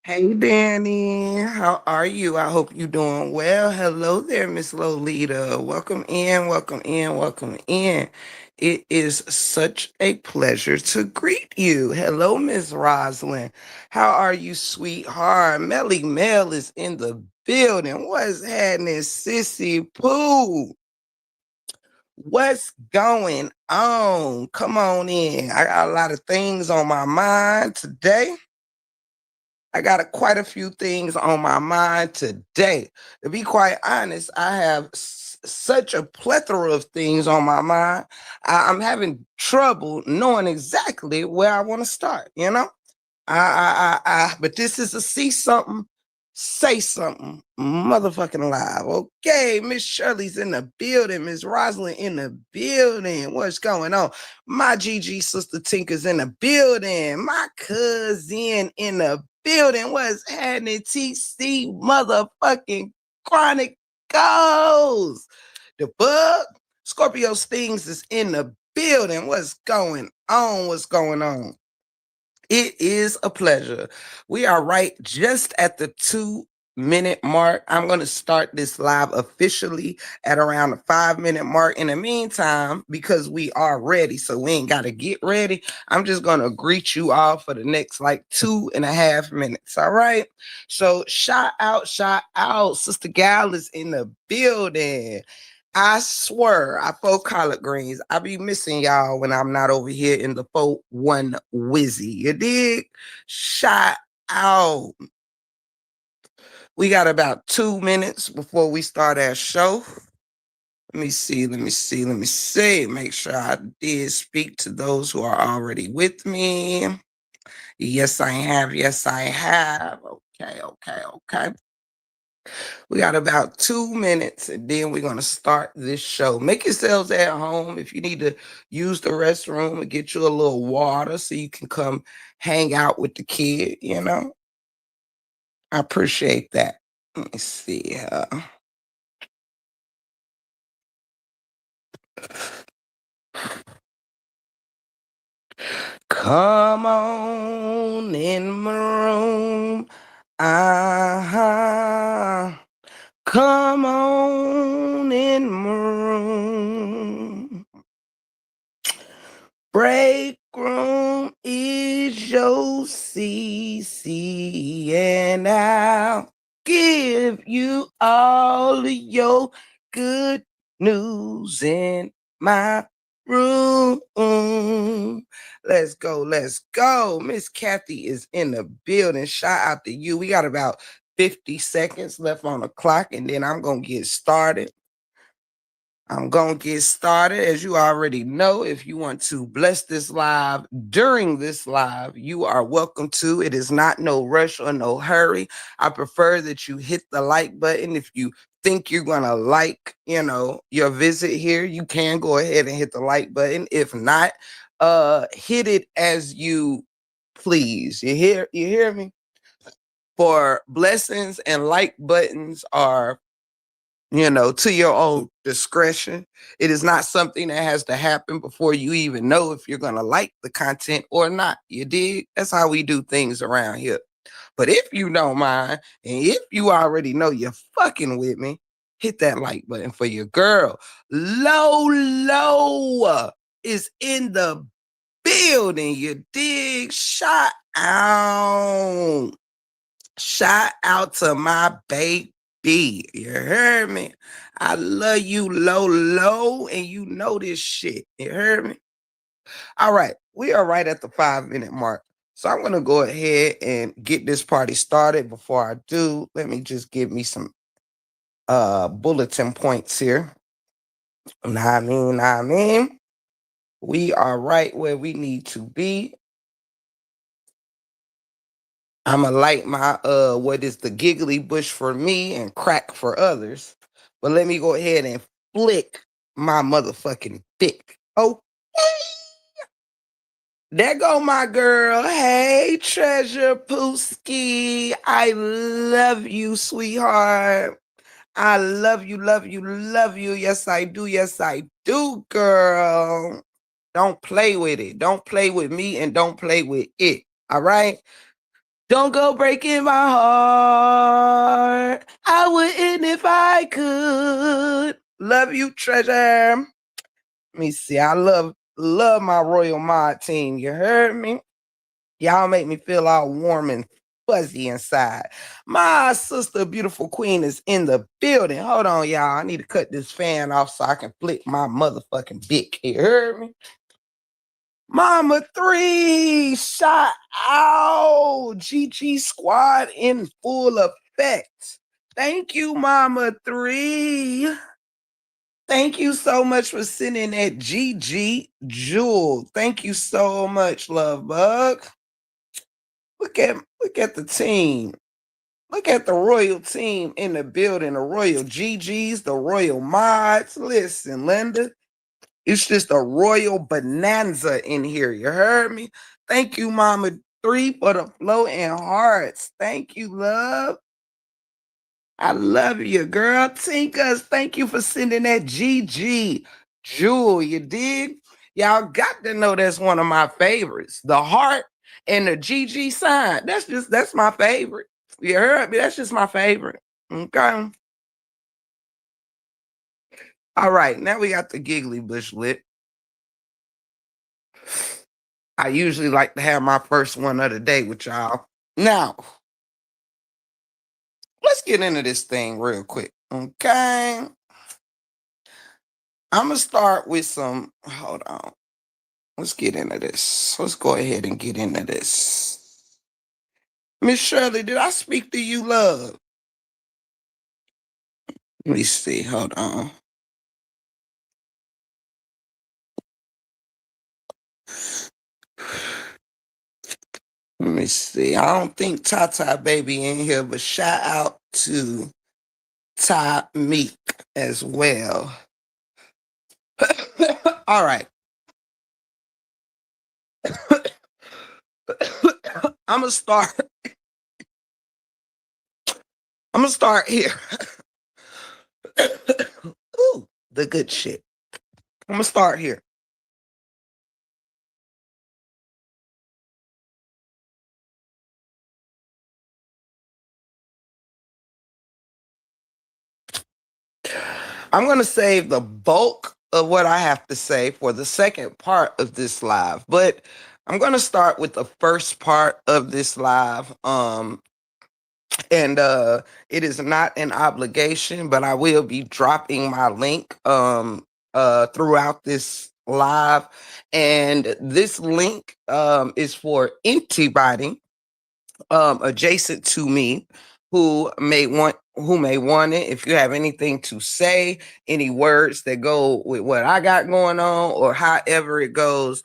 Hey Danny, how are you? I hope you're doing well. Hello there, Miss Lolita. Welcome in, welcome in, welcome in. It is such a pleasure to greet you. Hello, Miss Roslyn. How are you, sweetheart? Melly Mel is in the building. What's happening, Sissy Pooh? What's going on? Come on in. I got a lot of things on my mind today. I got quite a few things on my mind today. To be quite honest, I have such a plethora of things on my mind. I'm having trouble knowing exactly where I want to start, you know? But this is a see something, say something, motherfucking live. Okay, Miss Shirley's in the building, Miss Rosalind in the building. What's going on? My GG sister Tinker's in the building. My cousin in the building. What's happening? TC motherfucking Chronic goes. The bug Scorpio Stings is in the building. What's going on? What's going on? It is a pleasure. We are right just at the 2 minute mark. I'm going to start this live officially at around the 5 minute mark. In the meantime, because we are ready, so we ain't got to get ready, I'm just going to greet you all for the next like 2.5 minutes. All right. So shout out, Sister Gal is in the building. I swear, I four collard greens. I be missing y'all when I'm not over here in the 4-1 Wizzy. You dig? Shout out. We got about 2 minutes before we start our show. Let me see. Make sure I did speak to those who are already with me. Yes, I have. Okay. We got about 2 minutes and then we're going to start this show. Make yourselves at home. If you need to use the restroom and get you a little water so you can come hang out with the kid, you know, I appreciate that. Let me see. Come on in my room. Uh-huh. Come on in my room. Break room is your CC, and I'll give you all of your good news in my room. Let's go. Miss Kathy is in the building. Shout out to you. We got about 50 seconds left on the clock, and then I'm going to get started. As you already know. If you want to bless this live during this live, you are welcome to. It is not no rush or no hurry. I prefer that you hit the like button. If you think you're going to like, your visit here, you can go ahead and hit the like button. If not, hit it as you please. You hear me? For blessings and like buttons are to your own discretion. It is not something that has to happen before you even know if you're going to like the content or not. You dig? That's how we do things around here. But if you don't mind, and if you already know you're fucking with me, hit that like button for your girl. Low is in the building. You dig? Shout out to my baby. You heard me? I love you, low, and you know this shit. You heard me? All right, we are right at the 5 minute mark. So I'm gonna go ahead and get this party started. Before I do, let me just give me some bulletin points here. Nah, I mean, we are right where we need to be. I'ma light my what is the giggly bush for me and crack for others. But let me go ahead and flick my motherfucking dick. Okay. There go my girl. Hey, Treasure Pooski. I love you, sweetheart. I love you, love you, love you. Yes, I do. Yes, I do, girl. Don't play with it. Don't play with me and don't play with it. All right? Don't go breaking my heart. I wouldn't if I could. Love you, treasure. Let me see. I love my Royal Mod team. You heard me? Y'all make me feel all warm and fuzzy inside. My sister, beautiful queen, is in the building. Hold on, y'all. I need to cut this fan off so I can flick my motherfucking bick. You heard me? Mama 3, shout out. GG squad in full effect. Thank you, Mama 3. Thank you so much for sending that GG Jewel. Thank you so much, Love Bug. Look at the team. Look at the royal team in the building. The royal GGs, the royal mods. Listen, Linda, it's just a royal bonanza in here. You heard me? Thank you, Mama 3, for the flow and hearts. Thank you, love. I love you, girl. Tinkas, thank you for sending that GG Jewel. You dig? Y'all got to know that's one of my favorites. The heart and the GG sign. That's my favorite. You heard me? That's just my favorite. Okay. All right. Now we got the giggly bush lit. I usually like to have my first one of the day with y'all. Now, let's get into this thing real quick. Okay. I'm going to start with some, hold on. Let's get into this. Let's go ahead and get into this. Miss Shirley, did I speak to you, love? Let me see. Hold on. Let me see. I don't think Tata Baby in here, but shout out to Ty Meek as well. All right. I'm gonna start here. Ooh, the good shit. I'm gonna start here. I'm gonna save the bulk of what I have to say for the second part of this live, but I'm gonna start with the first part of this live. And it is not an obligation, but I will be dropping my link throughout this live, and this link is for anybody adjacent to me who may want it. If you have anything to say, any words that go with what I got going on, or however it goes,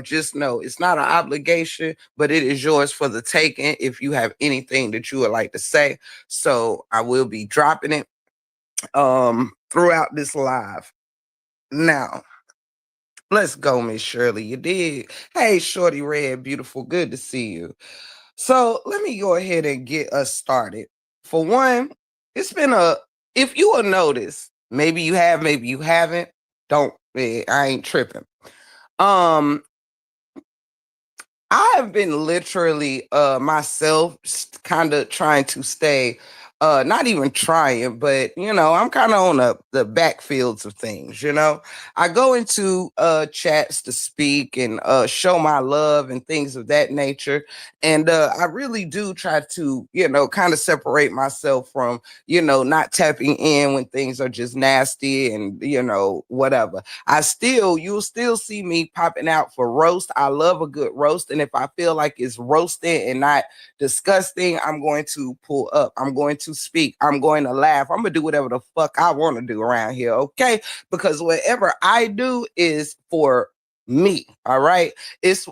just know it's not an obligation, but it is yours for the taking if you have anything that you would like to say. So I will be dropping it throughout this live. Now, let's go, Miss Shirley. You did. Hey, Shorty Red, beautiful. Good to see you. So let me go ahead and get us started. For one, it's been if you will notice, maybe you have, maybe you haven't. I ain't tripping. I have been literally myself kind of trying to stay not even trying, but I'm kind of on the backfields of things. I go into chats to speak and show my love and things of that nature, and I really do try to kind of separate myself from not tapping in when things are just nasty and whatever. You'll still see me popping out for roast. I love a good roast, and if I feel like it's roasting and not disgusting, I'm going to pull up. I'm going to speak. I'm going to laugh. I'm gonna do whatever the fuck I want to do around here, okay? Because whatever I do is for me. All right. It's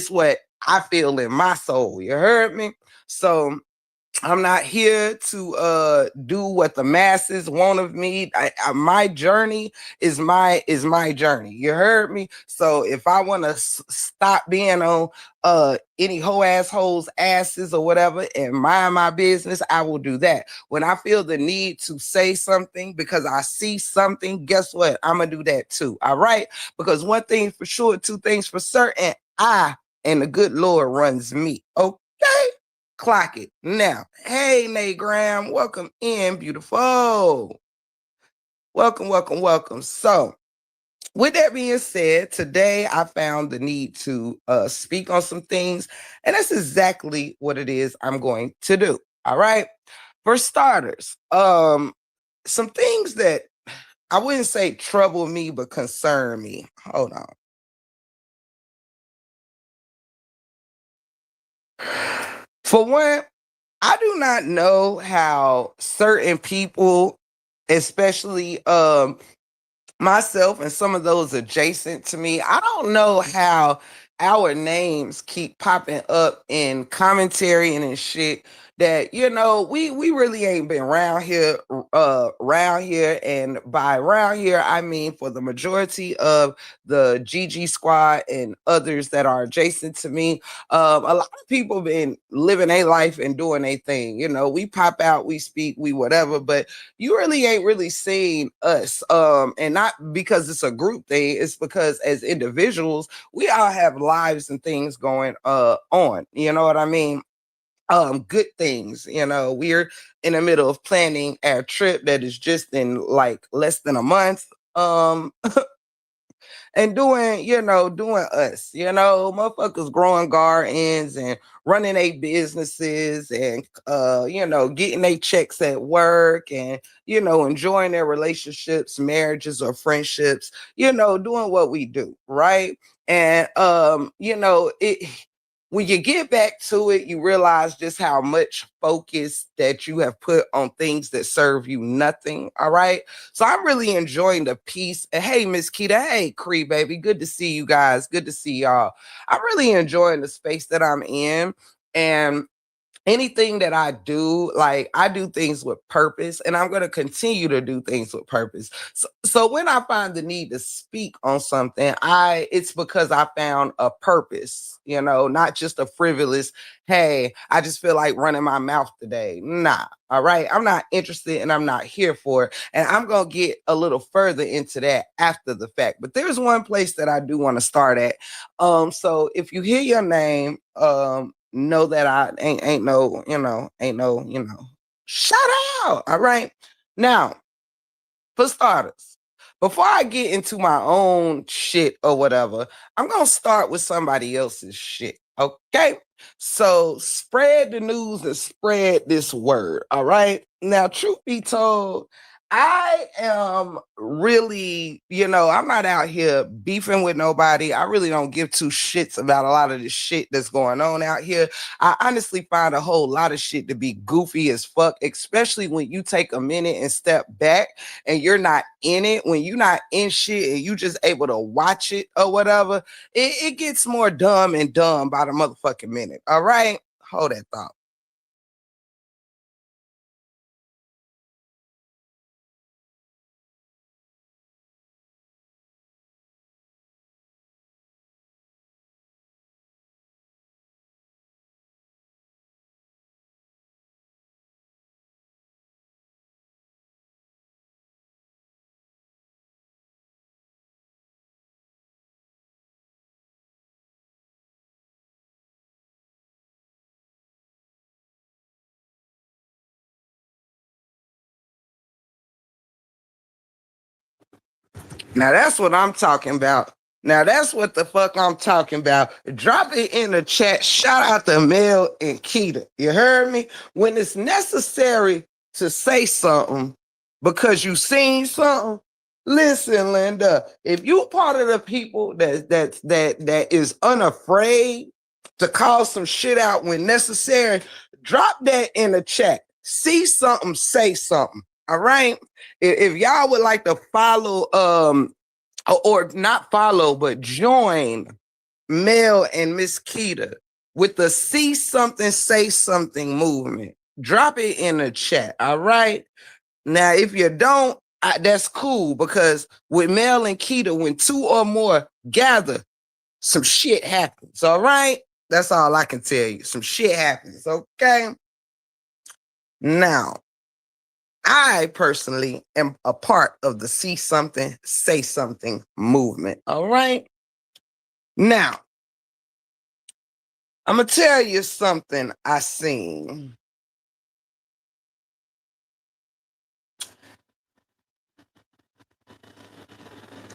what I feel in my soul. You heard me? So I'm not here to do what the masses want of me. My journey is my journey. You heard me? So if I want to stop being on any hoe assholes asses or whatever and mind my business, I will do that. When I feel the need to say something because I see something, guess what? I'm gonna do that too. All right? Because one thing for sure, two things for certain, I and the good Lord runs me. Okay? Clock it. Now, hey, Nate Graham, welcome in, beautiful. Welcome, welcome, welcome. So, with that being said, today I found the need to speak on some things, and that's exactly what it is I'm going to do. All right. For starters, some things that I wouldn't say trouble me, but concern me. Hold on. For one, I do not know how certain people, especially myself and some of those adjacent to me, I don't know how our names keep popping up in commentary and in shit that we really ain't been around here, and by around here I mean for the majority of the GG squad and others that are adjacent to me. A lot of people been living a life and doing a thing. We pop out, we speak, we whatever, but you really ain't really seen us. And not because it's a group thing, it's because as individuals, we all have lives and things going on. You know what I mean? Good things. We're in the middle of planning our trip that is just in like less than a month. And doing us, motherfuckers growing gardens and running their businesses and getting their checks at work and enjoying their relationships, marriages or friendships, doing what we do, right? And it when you get back to it, you realize just how much focus that you have put on things that serve you nothing. All right. So I'm really enjoying the piece. And hey, Miss Keita, hey, Cree, baby, good to see you guys. Good to see y'all. I'm really enjoying the space that I'm in. And anything that I do, like I do things with purpose, and I'm going to continue to do things with purpose. So when I find the need to speak on something, it's because I found a purpose, not just a frivolous, hey, I just feel like running my mouth today. Nah. All right. I'm not interested and I'm not here for it. And I'm going to get a little further into that after the fact. But there's one place that I do want to start at. So if you hear your name, know that I ain't no, shout out. All right. Now, for starters, before I get into my own shit or whatever, I'm gonna start with somebody else's shit. Okay. So spread the news and spread this word. All right. Now, truth be told, I am really, I'm not out here beefing with nobody. I really don't give two shits about a lot of the shit that's going on out here. I honestly find a whole lot of shit to be goofy as fuck, especially when you take a minute and step back and you're not in it. When you're not in shit and you just able to watch it or whatever, it gets more dumb and dumb by the motherfucking minute. All right? Hold that thought. Now that's what I'm talking about. Now that's what the fuck I'm talking about. Drop it in the chat. Shout out to Mel and Keita. You heard me? When it's necessary to say something because you seen something, listen, Linda. If you part of the people that is unafraid to call some shit out when necessary, drop that in the chat. See something, say something. All right. If y'all would like to follow, or not follow, but join Mel and Miss Keita with the See Something, Say Something movement, drop it in the chat. All right. Now, if you don't, that's cool because with Mel and Keita, when two or more gather, some shit happens. All right. That's all I can tell you. Some shit happens. Okay. Now, I personally am a part of the See Something, Say Something movement. All right. Now, I'm gonna tell you something I seen.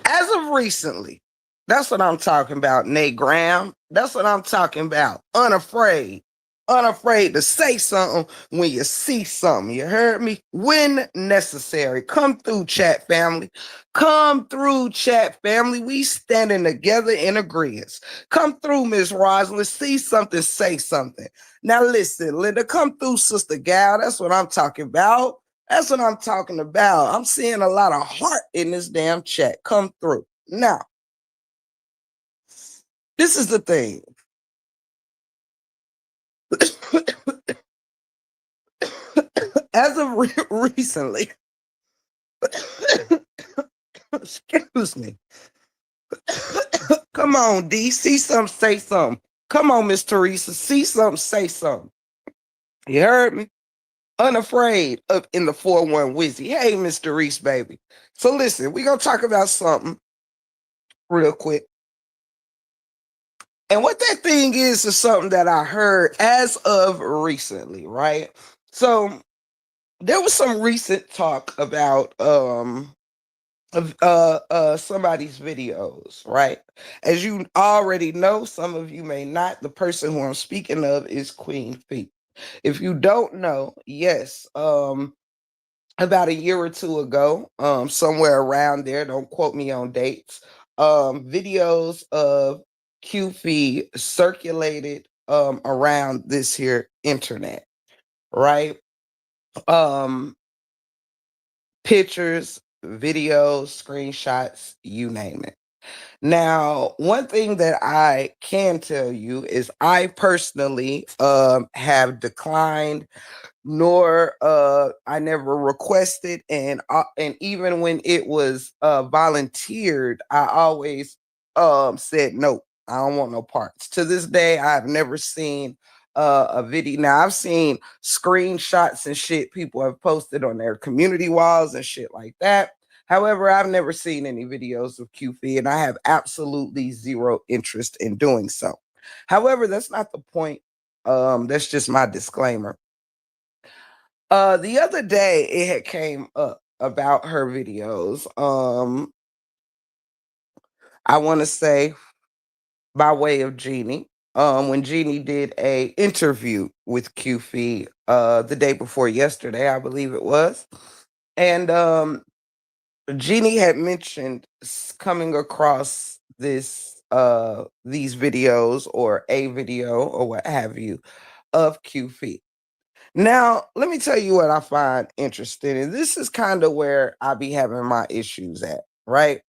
As of recently, that's what I'm talking about, Nate Graham. That's what I'm talking about. Unafraid. Unafraid to say something when you see something. You heard me? When necessary. Come through, chat family. Come through, chat family. We standing together in agreement. Come through, Miss Rosalind. See something, say something. Now listen, Linda, come through, Sister Gal. That's what I'm talking about. That's what I'm talking about. I'm seeing a lot of heart in this damn chat. Come through. Now, this is the thing. As of recently, excuse me. Come on, D. See something, say something. Come on, Miss Teresa. See something, say something. You heard me? Unafraid up in the 4-1 Wizzy. Hey, Miss Teresa, baby. So listen, we're going to talk about something real quick. And what that thing is something that I heard as of recently, right? So there was some recent talk about somebody's videos, right? As you already know, some of you may not. The person who I'm speaking of is Queen Fee. If you don't know, yes, about a year or two ago, somewhere around there, don't quote me on dates, videos of QFeed circulated around this here internet, right? Pictures, videos, screenshots, you name it. Now, one thing that I can tell you is I personally have declined, nor I never requested, and even when it was volunteered, I always said no. I don't want no parts. To this day, I've never seen a video. Now I've seen screenshots and shit people have posted on their community walls and shit like that. However, I've never seen any videos of QFE, and I have absolutely zero interest in doing so. However, that's not the point. That's just my disclaimer. The other day it had came up about her videos. I want to say by way of Jeannie. When Jeannie did a interview with QFE the day before yesterday, I believe it was. And Jeannie had mentioned coming across these videos or a video or what have you of QFE. Now, let me tell you what I find interesting, and this is kind of where I be having my issues at, right?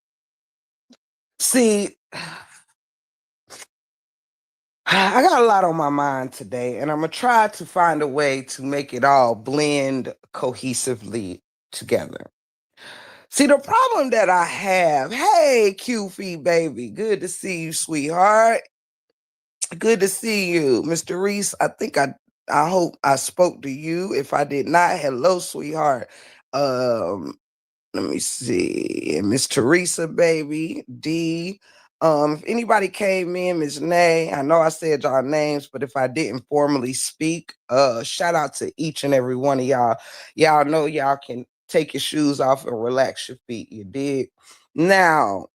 See, I got a lot on my mind today, and I'm gonna try to find a way to make it all blend cohesively together. See, the problem that I have, hey, QFE baby, good to see you, sweetheart. Good to see you, Mr. Reese. I hope I spoke to you. If I did not, hello, sweetheart. Let me see. And Miss Teresa, baby, D. If anybody came in, Miss Nay, I know I said y'all names, but if I didn't formally speak, shout out to each and every one of y'all. Y'all know y'all can take your shoes off and relax your feet. You did. Now,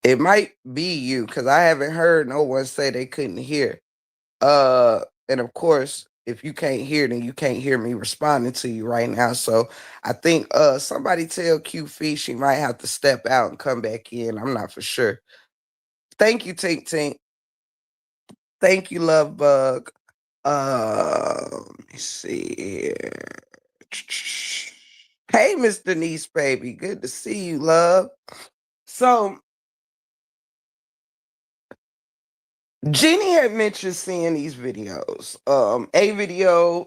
it might be you because I haven't heard no one say they couldn't hear. And of course, if you can't hear, then you can't hear me responding to you right now. So I think somebody tell QFee she might have to step out and come back in. I'm not for sure. Thank you, Tink Tink. Thank you, Love Bug. Let me see. Hey, Miss Denise, baby. Good to see you, love. So Jeannie had mentioned seeing these videos.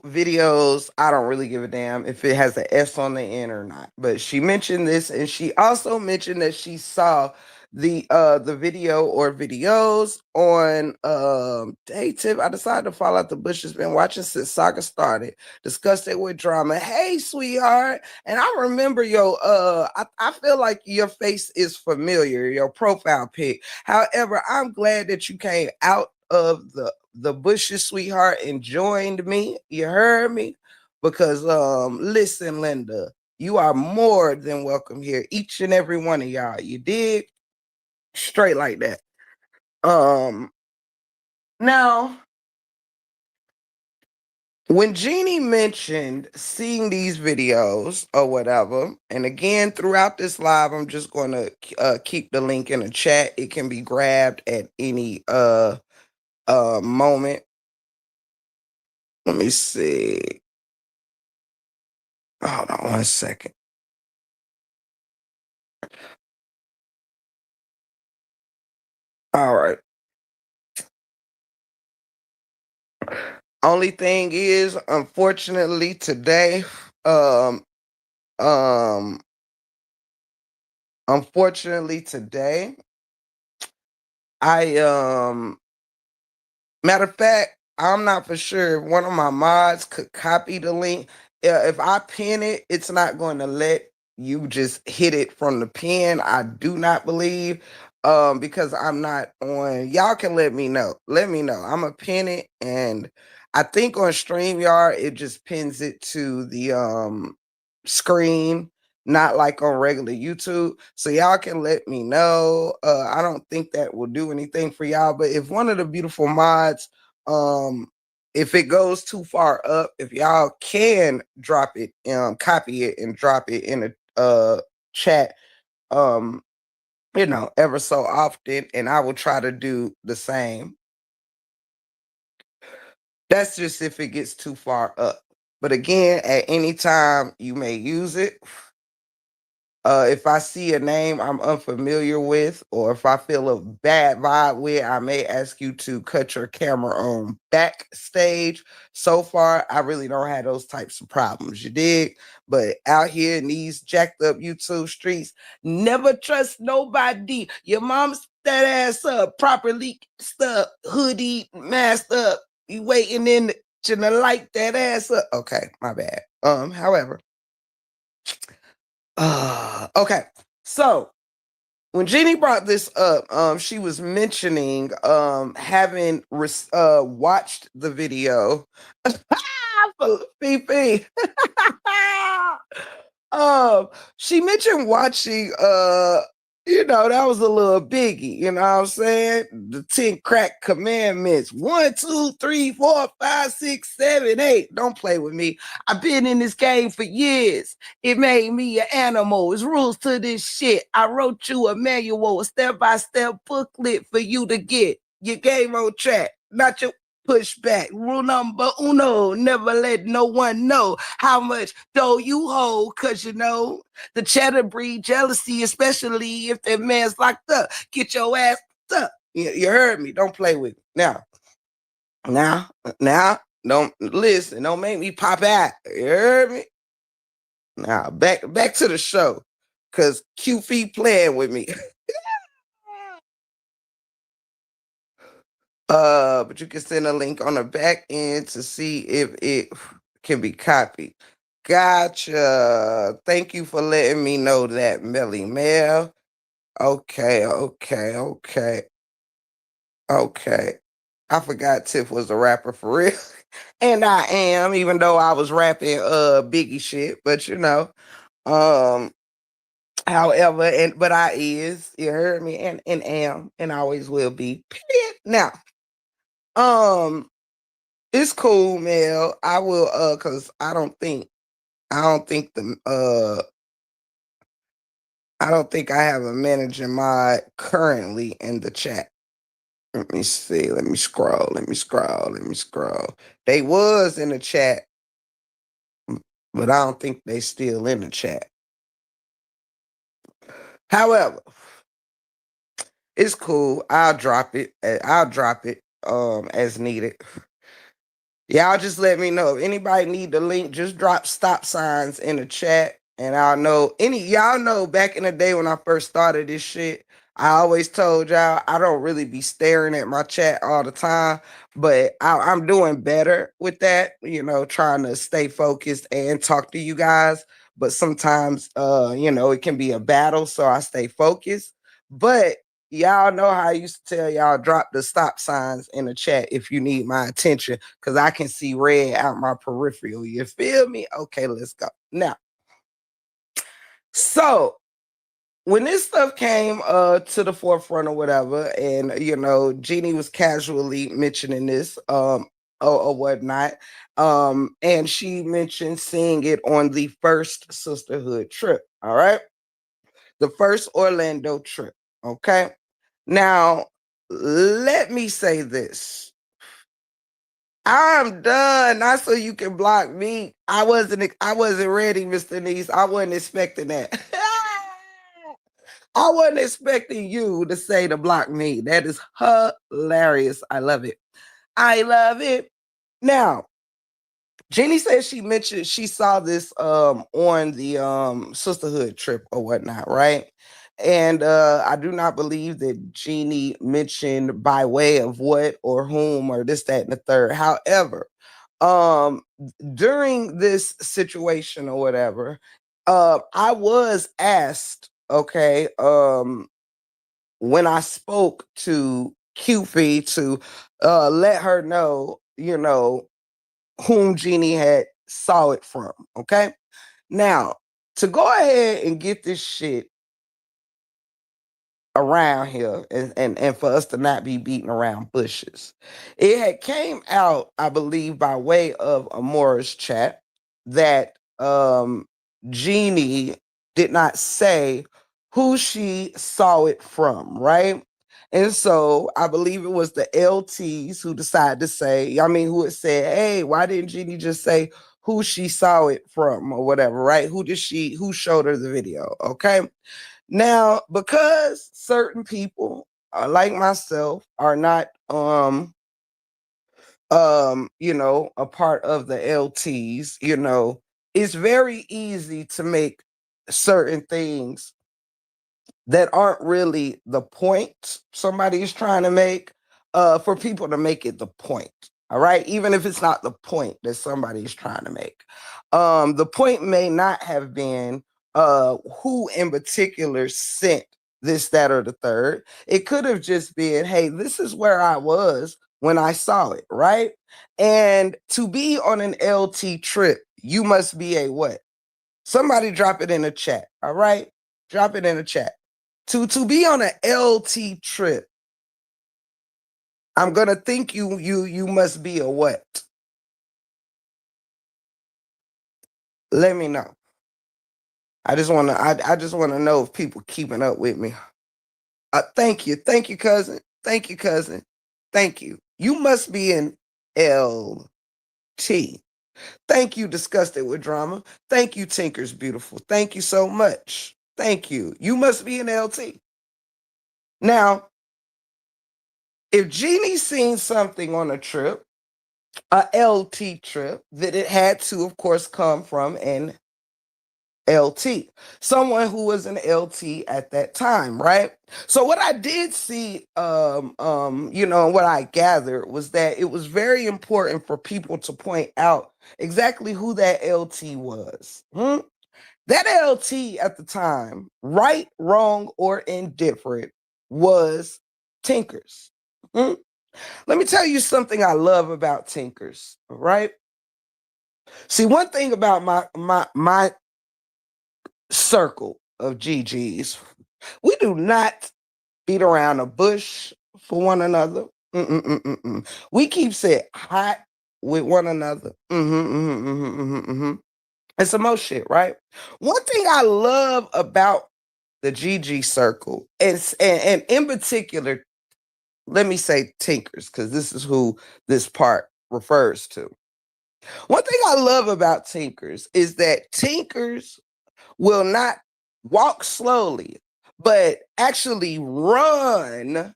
Videos, I don't really give a damn if it has an S on the end or not. But she mentioned this, and she also mentioned that she saw the video or videos on hey Tiff, I decided to fall out the bushes. Been watching since Saga started. Discussed it with drama. Hey, sweetheart. And I remember I feel like your face is familiar, your profile pic. However, I'm glad that you came out of the bushes, sweetheart, and joined me. You heard me? Because listen, Linda, you are more than welcome here, each and every one of y'all. You did straight like that. Now, when Jeannie mentioned seeing these videos or whatever, and again throughout this live, I'm just going to keep the link in the chat. It can be grabbed at any moment. Let me see. Hold on 1 second. All right. Only thing is, unfortunately, today, unfortunately today, I matter of fact, I'm not for sure if one of my mods could copy the link. If I pin it, it's not going to let you just hit it from the pin. I do not believe. Because I'm not on. Y'all can let me know. Let me know. I'm gonna pin it, and I think on StreamYard it just pins it to the screen, not like on regular YouTube. So y'all can let me know. I don't think that will do anything for y'all, but if one of the beautiful mods, if it goes too far up, if y'all can drop it, copy it and drop it in a chat, ever so often, and I will try to do the same. That's just if it gets too far up. But again, at any time you may use it. If I see a name I'm unfamiliar with, or if I feel a bad vibe with, I may ask you to cut your camera on backstage. So far, I really don't have those types of problems. You dig? But out here in these jacked up YouTube streets, never trust nobody. Your mom's that ass up, properly stuck, hoodie, masked up. You waiting in to light that ass up. Okay, my bad. However. Okay. So when Jeannie brought this up, she was mentioning having watched the video for Fifi. She mentioned watching that was a little biggie, you know what I'm saying? The 10 crack commandments. 1, 2, 3, 4, 5, 6, 7, 8. Don't play with me. I've been in this game for years. It made me an animal. There's rules to this shit. I wrote you a manual, a step-by-step booklet for you to get your game on track. Not your push back. Rule number uno, never let no one know how much dough you hold, cause the cheddar breed jealousy, especially if that man's locked up. Get your ass up. You heard me. Don't play with me. Now, don't listen. Don't make me pop out. You heard me? Now, back to the show, cause QF playing with me. But you can send a link on the back end to see if it can be copied. Gotcha. Thank you for letting me know that, Melly Mel. Okay. I forgot Tiff was a rapper for real. And I am, even though I was rapping Biggie shit, but however, but I is, you heard me, and am, and always will be. Period. Now, it's cool, Mel. I will cause I don't think I don't think I have a manager mod currently in the chat. Let me see. Let me scroll. They was in the chat, but I don't think they still in the chat. However, it's cool. I'll drop it as needed. Y'all just let me know. If anybody need the link, just drop stop signs in the chat and I'll know. Y'all know back in the day when I first started this shit, I always told y'all I don't really be staring at my chat all the time, but I'm doing better with that, trying to stay focused and talk to you guys. But sometimes, it can be a battle, so I stay focused. But y'all know how I used to tell y'all drop the stop signs in the chat if you need my attention, because I can see red out my peripheral. You feel me? Okay, let's go. Now, so when this stuff came to the forefront or whatever, and Jeannie was casually mentioning this or whatnot, and she mentioned seeing it on the first sisterhood trip. All right, the first Orlando trip. Okay, now let me say this. I'm done. Not so you can block me. I wasn't ready, Mr. Niece. I wasn't expecting that. I wasn't expecting you to say to block me. That is hilarious. I love it. I love it. Now, Jenny says she mentioned she saw this on the sisterhood trip or whatnot, right? And I do not believe that Jeannie mentioned by way of what or whom or this, that, and the third. However, um during this situation or whatever, I was asked, okay, when I spoke to QFE to let her know, whom Jeannie had saw it from. Okay. Now, to go ahead and get this shit around here and for us to not be beating around bushes. It had came out, I believe, by way of Amora's chat that Jeannie did not say who she saw it from, right? And so I believe it was the LTs who decided to say, who had said, hey, why didn't Jeannie just say who she saw it from or whatever, right? Who showed her the video? Okay. Now, because certain people, like myself, are not a part of the LTs, it's very easy to make certain things that aren't really the point somebody is trying to make, for people to make it the point. All right, even if it's not the point that somebody is trying to make. The point may not have been who in particular sent this, that, or the third. It could have just been, hey, this is where I was when I saw it, right? And to be on an LT trip, you must be a what? Somebody drop it in the chat. All right, drop it in the chat. To be on an LT trip, I'm gonna think you must be a what? Let me know. I just wanna know if people keeping up with me. Thank you, cousin. Thank you, cousin. Thank you. You must be an LT. Thank you, Disgusted with Drama. Thank you, Tinker's Beautiful. Thank you so much. Thank you. You must be an LT. Now, if Jeannie's seen something on a trip, a LT trip, that it had to, of course, come from an LT, someone who was an LT at that time, right? So what I did see, what I gathered was that it was very important for people to point out exactly who that LT was. That LT at the time, right, wrong, or indifferent, was Tinkers. Hmm? Let me tell you something I love about Tinkers, right? See, one thing about my circle of GGs, we do not beat around the bush for one another. We keep it hot with one another. And some more shit, right? One thing I love about the GG circle, and in particular, let me say Tinkers, because this is who this part refers to. One thing I love about Tinkers is that Tinkers will not walk slowly, but actually run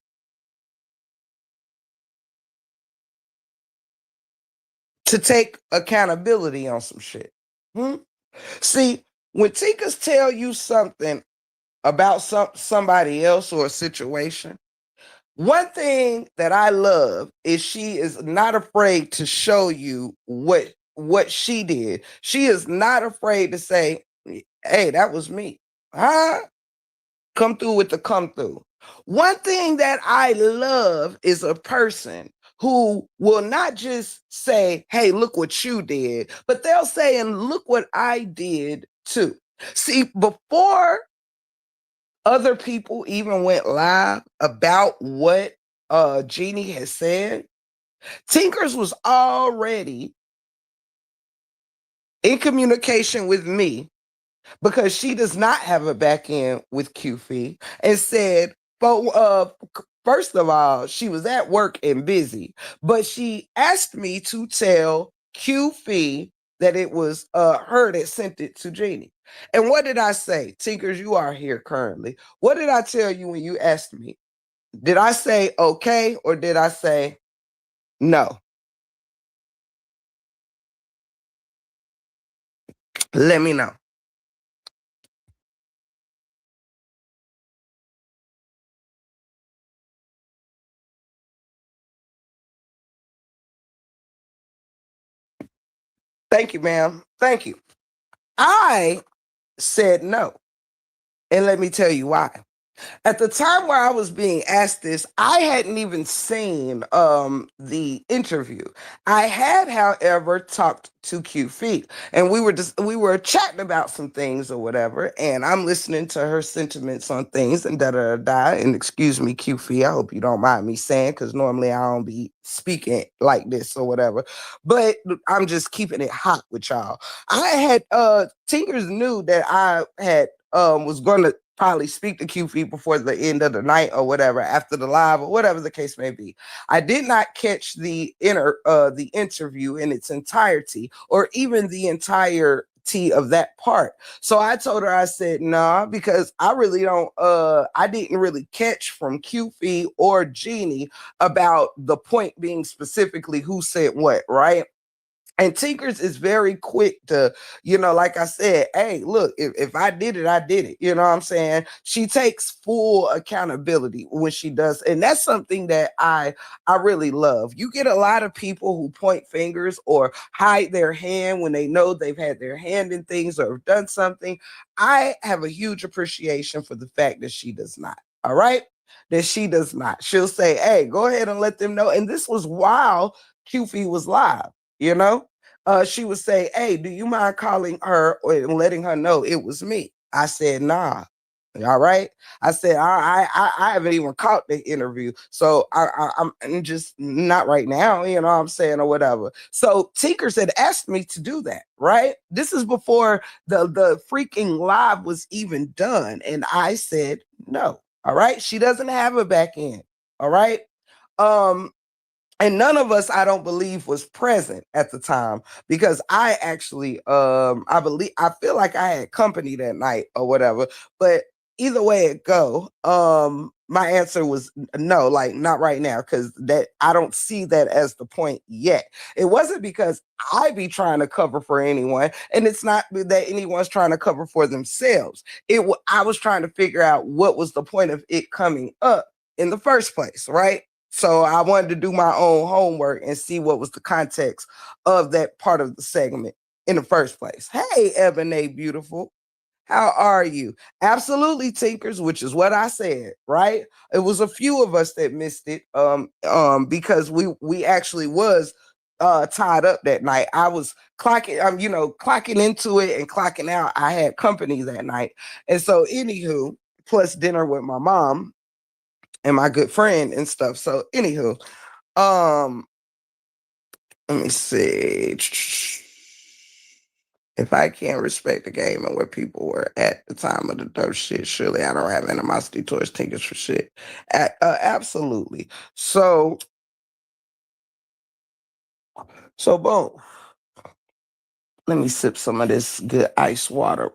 to take accountability on some shit. See, when Tinkers tell you something about somebody else or a situation, one thing that I love is she is not afraid to show you what she did. She is not afraid to say, "Hey, that was me." Huh? Come through with the come through. One thing that I love is a person who will not just say, "Hey, look what you did," but they'll say, "And look what I did too." See, before other people even went live about what Jeannie has said, Tinkers was already in communication with me because she does not have a back end with QFee and said, first of all, she was at work and busy, but she asked me to tell QFee that it was her that sent it to Jeannie. And what did I say? Tinkers, you are here currently. What did I tell you when you asked me? Did I say okay or did I say no? Let me know. Thank you, ma'am. Thank you. I said no. And let me tell you why. At the time where I was being asked this, I hadn't even seen the interview. I had, however, talked to Q Feet, and we were chatting about some things or whatever, and I'm listening to her sentiments on things and da da da. And excuse me, Q Feet, I hope you don't mind me saying, because normally I don't be speaking like this or whatever, but I'm just keeping it hot with y'all. I had Tinkers knew that I had was going to probably speak to QP before the end of the night or whatever, after the live or whatever the case may be. I did not catch the interview in its entirety or even the entirety of that part. So I told her, I said, nah, because I really don't I didn't really catch from QP or Jeannie about the point being specifically who said what, right? And Tinkers is very quick to, like I said, hey, look, if I did it, I did it. You know what I'm saying? She takes full accountability when she does. And that's something that I really love. You get a lot of people who point fingers or hide their hand when they know they've had their hand in things or have done something. I have a huge appreciation for the fact that she does not. All right? That she does not. She'll say, hey, go ahead and let them know. And this was while QFE was live. You know, she would say, "Hey, do you mind calling her and letting her know it was me?" I said, "Nah." All right. I said, I haven't even caught the interview. So I'm just not right now, you know what I'm saying, or whatever. So Tinkers had asked me to do that, right? This is before the freaking live was even done. And I said, no. All right. She doesn't have a back end. All right. Um, and none of us, I don't believe, was present at the time because I actually I feel like I had company that night or whatever. But either way it go, my answer was no, like not right now, because that I don't see that as the point yet. It wasn't because I be trying to cover for anyone, and it's not that anyone's trying to cover for themselves. I was trying to figure out what was the point of it coming up in the first place, right? So I wanted to do my own homework and see what was the context of that part of the segment in the first place. Hey, Ebony Beautiful. How are you? Absolutely, Tinkers, which is what I said, right? It was a few of us that missed it because we actually was tied up that night. I was clocking into it and clocking out. I had company that night. And so anywho, plus dinner with my mom and my good friend and stuff. So anywho, um, let me see. If I can't respect the game and where people were at the time of the dope shit, surely I don't have animosity towards Tinkers for shit. Absolutely. So boom. Let me sip some of this good ice water.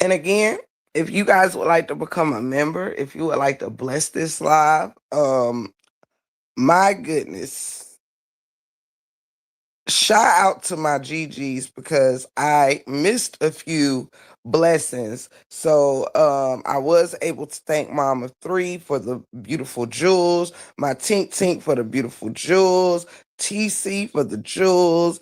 And again, if you guys would like to become a member, if you would like to bless this live, my goodness. shout out to my GGs because I missed a few blessings. So I was able to thank Mama Three for the beautiful jewels, my Tink Tink for the beautiful jewels, TC for the jewels,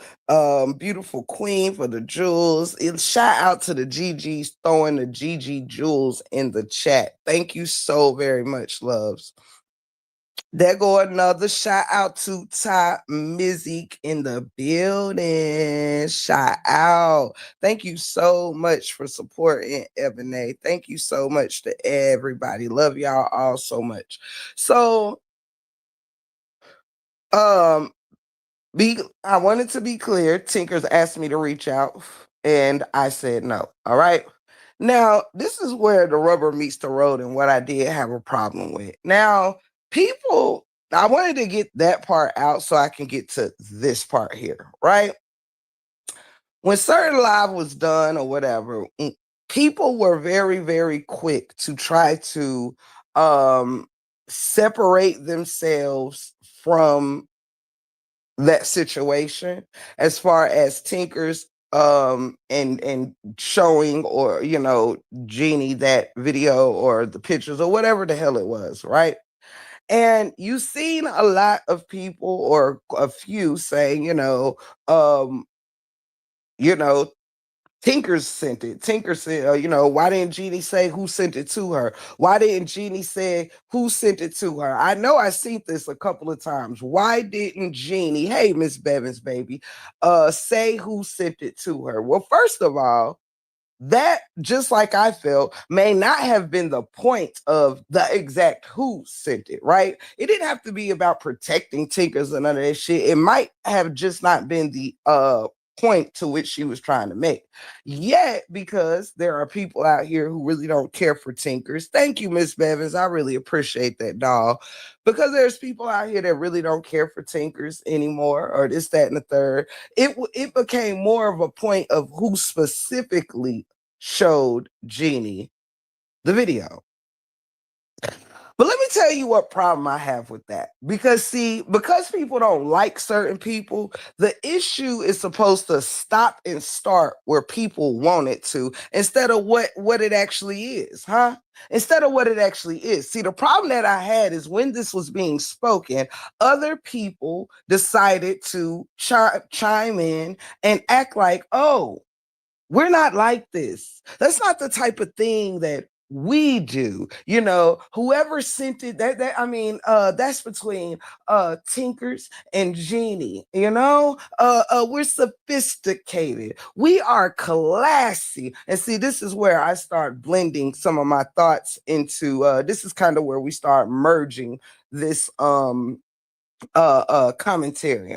beautiful Queen for the jewels. And shout out to the GGs throwing the GG jewels in the chat. Thank you so very much, loves. There go another shout out to Ty Mizik in the building. Shout out. Thank you so much for supporting Ebony. Thank you so much to everybody. Love y'all all so much. So, um, I wanted to be clear. Tinkers asked me to reach out, and I said no. All right. Now, this is where the rubber meets the road and what I did have a problem with. Now, people, I wanted to get that part out so I can get to this part here, right? When certain live was done or whatever, people were very, very quick to try to separate themselves from that situation as far as Tinkers and showing, or Jeannie that video or the pictures or whatever the hell it was, right? And you've seen a lot of people, or a few, saying, um you know Tinkers sent it. Tinker said, why didn't Jeannie say who sent it to her? Why didn't Jeannie say who sent it to her? I know I seen this a couple of times. Why didn't Jeannie, hey, Miss Bevins, baby, say who sent it to her? Well, first of all, that, just like I felt, may not have been the point of the exact who sent it, right? It didn't have to be about protecting Tinkers and none of that shit. It might have just not been the point to which she was trying to make. Yet, because there are people out here who really don't care for Tinkers. Thank you, Miss Bevins. I really appreciate that, doll. Because there's people out here that really don't care for Tinkers anymore, or this, that, and the third. It became more of a point of who specifically showed Jeannie the video. But let me tell you what problem I have with that. Because people don't like certain people, the issue is supposed to stop and start where people want it to, instead of what it actually is, huh? Instead of what it actually is. See, the problem that I had is when this was being spoken, other people decided to chime in and act like, oh, we're not like this. That's not the type of thing that we do. Whoever sent it, that's between Tinkers and Jeannie. We're sophisticated. We are classy. And see, this is where I start blending some of my thoughts into this is kind of where we start merging this commentary.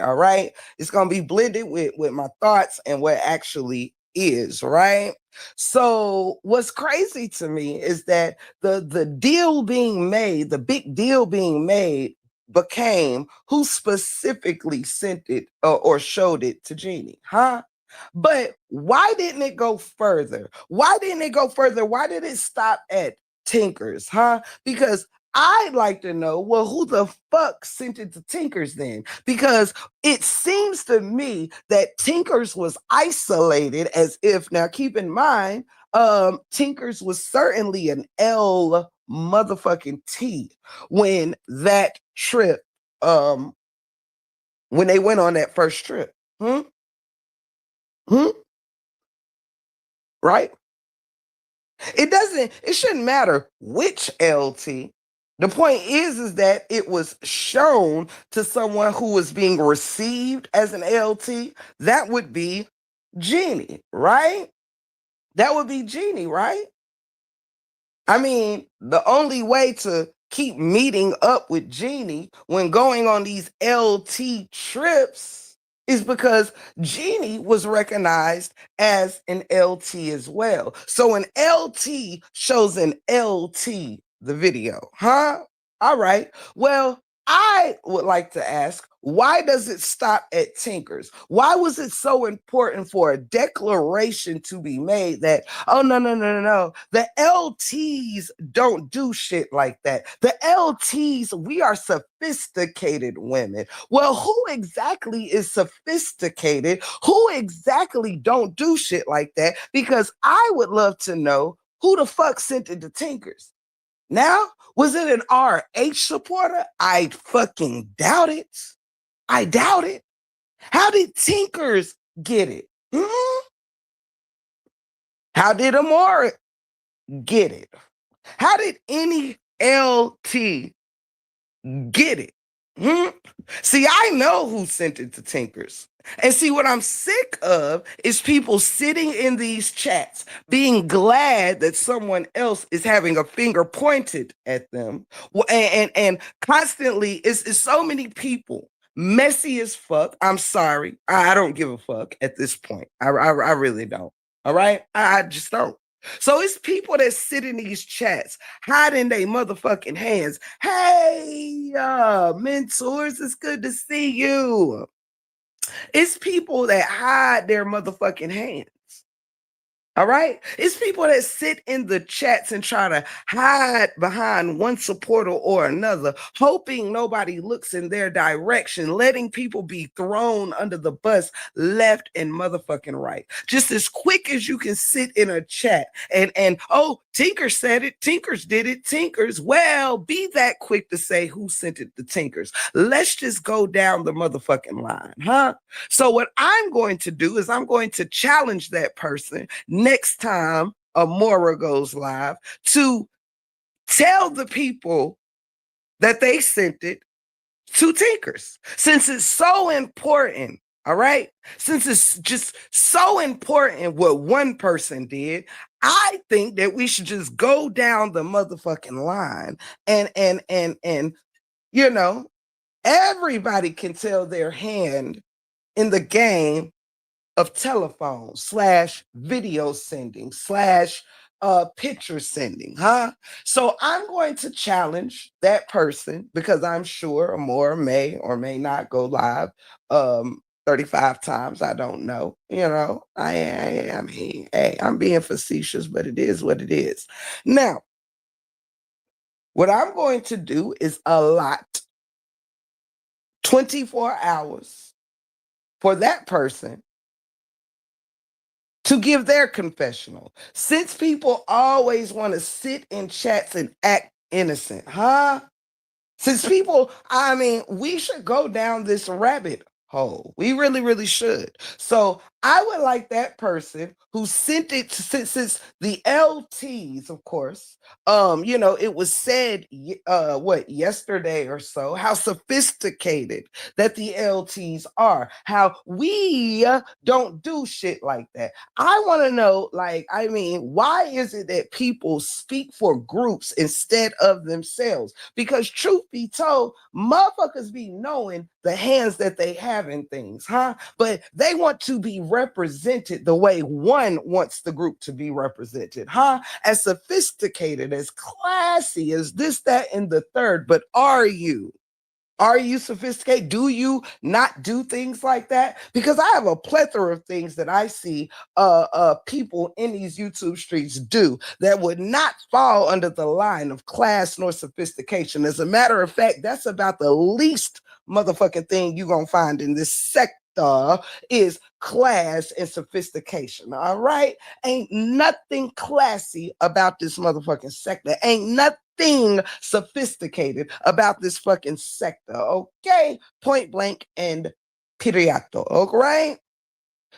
All right, it's gonna be blended with my thoughts and what actually is, right? So what's crazy to me is that the deal being made, the big deal being made, became who specifically sent it or showed it to Jeannie, huh? But why didn't it go further? Why didn't it go further? Why did it stop at Tinkers, huh? Because I'd like to know, well, who the fuck sent it to Tinkers then? Because it seems to me that Tinkers was isolated, as if, now keep in mind, Tinkers was certainly an L motherfucking T when that trip, when they went on that first trip. Hmm? Hmm? Right? It shouldn't matter which LT. The point is that it was shown to someone who was being received as an LT. That would be Jeannie, right? That would be Jeannie, right? I mean, the only way to keep meeting up with Jeannie when going on these LT trips is because Jeannie was recognized as an LT as well. So an LT shows an LT the video, huh? All right. Well, I would like to ask, why does it stop at Tinkers? Why was it so important for a declaration to be made that, oh, no, no, no, no, no, the LTs don't do shit like that? The LTs, we are sophisticated women. Well, who exactly is sophisticated? Who exactly don't do shit like that? Because I would love to know who the fuck sent it to Tinkers. Now, was it an RH supporter? I fucking doubt it. I doubt it. How did Tinkers get it? How did Amora get it? How did any LT get it? See, I know who sent it to Tinkers. And see, what I'm sick of is people sitting in these chats being glad that someone else is having a finger pointed at them. And constantly, it's so many people messy as fuck. I'm sorry. I don't give a fuck at this point. I really don't. All right. I just don't. So it's people that sit in these chats hiding their motherfucking hands. Hey, mentors, it's good to see you. It's people that hide their motherfucking hands. All right. It's people that sit in the chats and try to hide behind one supporter or another, hoping nobody looks in their direction, letting people be thrown under the bus left and motherfucking right. Just as quick as you can sit in a chat and oh, Tinker said it, Tinkers did it, Tinkers. Well, be that quick to say who sent it to Tinkers. Let's just go down the motherfucking line, huh? So what I'm going to do is I'm going to challenge that person next time Amora goes live to tell the people that they sent it to Tinkers. Since it's so important, all right? Since it's just so important what one person did, I think that we should just go down the motherfucking line and you know, everybody can tell their hand in the game of telephone / video sending / picture sending, huh? So I'm going to challenge that person because I'm sure Amora may or may not go live 35 times. I don't know. You know, I mean, hey, I'm being facetious, but it is what it is. Now, what I'm going to do is allot 24 hours for that person to give their confessional. Since people always want to sit in chats and act innocent, huh? Since people, I mean, we should go down this rabbit hole. We really, really should. So I would like that person who sent it since the LTs, of course. You know, it was said yesterday or so, how sophisticated that the LTs are, how we don't do shit like that. I want to know, like, I mean, why is it that people speak for groups instead of themselves? Because truth be told, motherfuckers be knowing the hands that they have in things, huh? But they want to be represented the way one wants the group to be represented, huh? As sophisticated, as classy as this, that, and the third. But are you? Are you sophisticated? Do you not do things like that? Because I have a plethora of things that I see people in these YouTube streets do that would not fall under the line of class nor sophistication. As a matter of fact, that's about the least motherfucking thing you're gonna find in this sector is class and sophistication. All right. Ain't nothing classy about this motherfucking sector. Ain't nothing sophisticated about this fucking sector. Okay. Point blank and periato. Okay.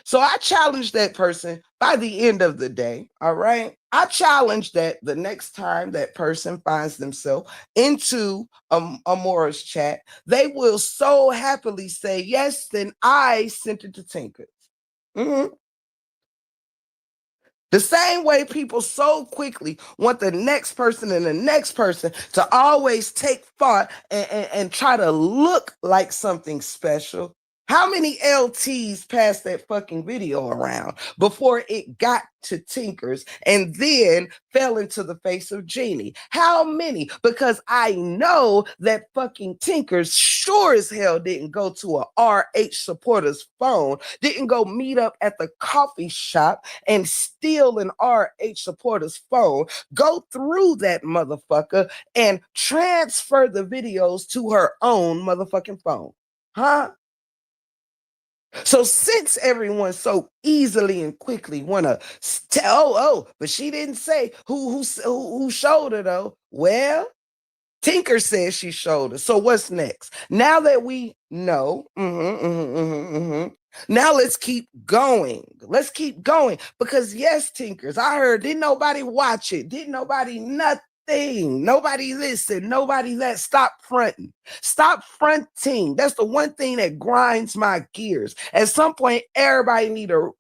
So I challenge that person by the end of the day. All right. I challenge that the next time that person finds themselves into Amora's chat, they will so happily say, yes, then I sent it to Tinkers. Mm-hmm. The same way people so quickly want the next person and the next person to always take thought and try to look like something special. How many LTs passed that fucking video around before it got to Tinkers and then fell into the face of Jeannie? How many? Because I know that fucking Tinkers sure as hell didn't go to a RH supporter's phone, didn't go meet up at the coffee shop and steal an RH supporter's phone, go through that motherfucker and transfer the videos to her own motherfucking phone. Huh? So since everyone so easily and quickly want to tell, but she didn't say who showed her though. Well, Tinker says she showed her. So what's next? Now that we know, now let's keep going. Let's keep going because yes, Tinkers, I heard didn't nobody watch it, didn't nobody nothing. Nobody listen, nobody that stop fronting. Stop fronting. That's the one thing that grinds my gears. At some point, everybody need to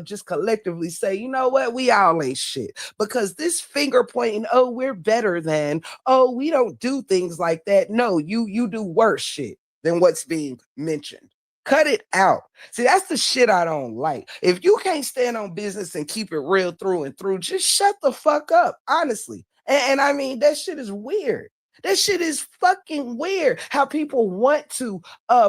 just collectively say, you know what, we all ain't shit. Because this finger pointing, oh, we're better than, oh, we don't do things like that. No, you do worse shit than what's being mentioned. Cut it out. See, that's the shit I don't like. If you can't stand on business and keep it real through and through, just shut the fuck up, honestly. And I mean, that shit is weird. That shit is fucking weird. How people want to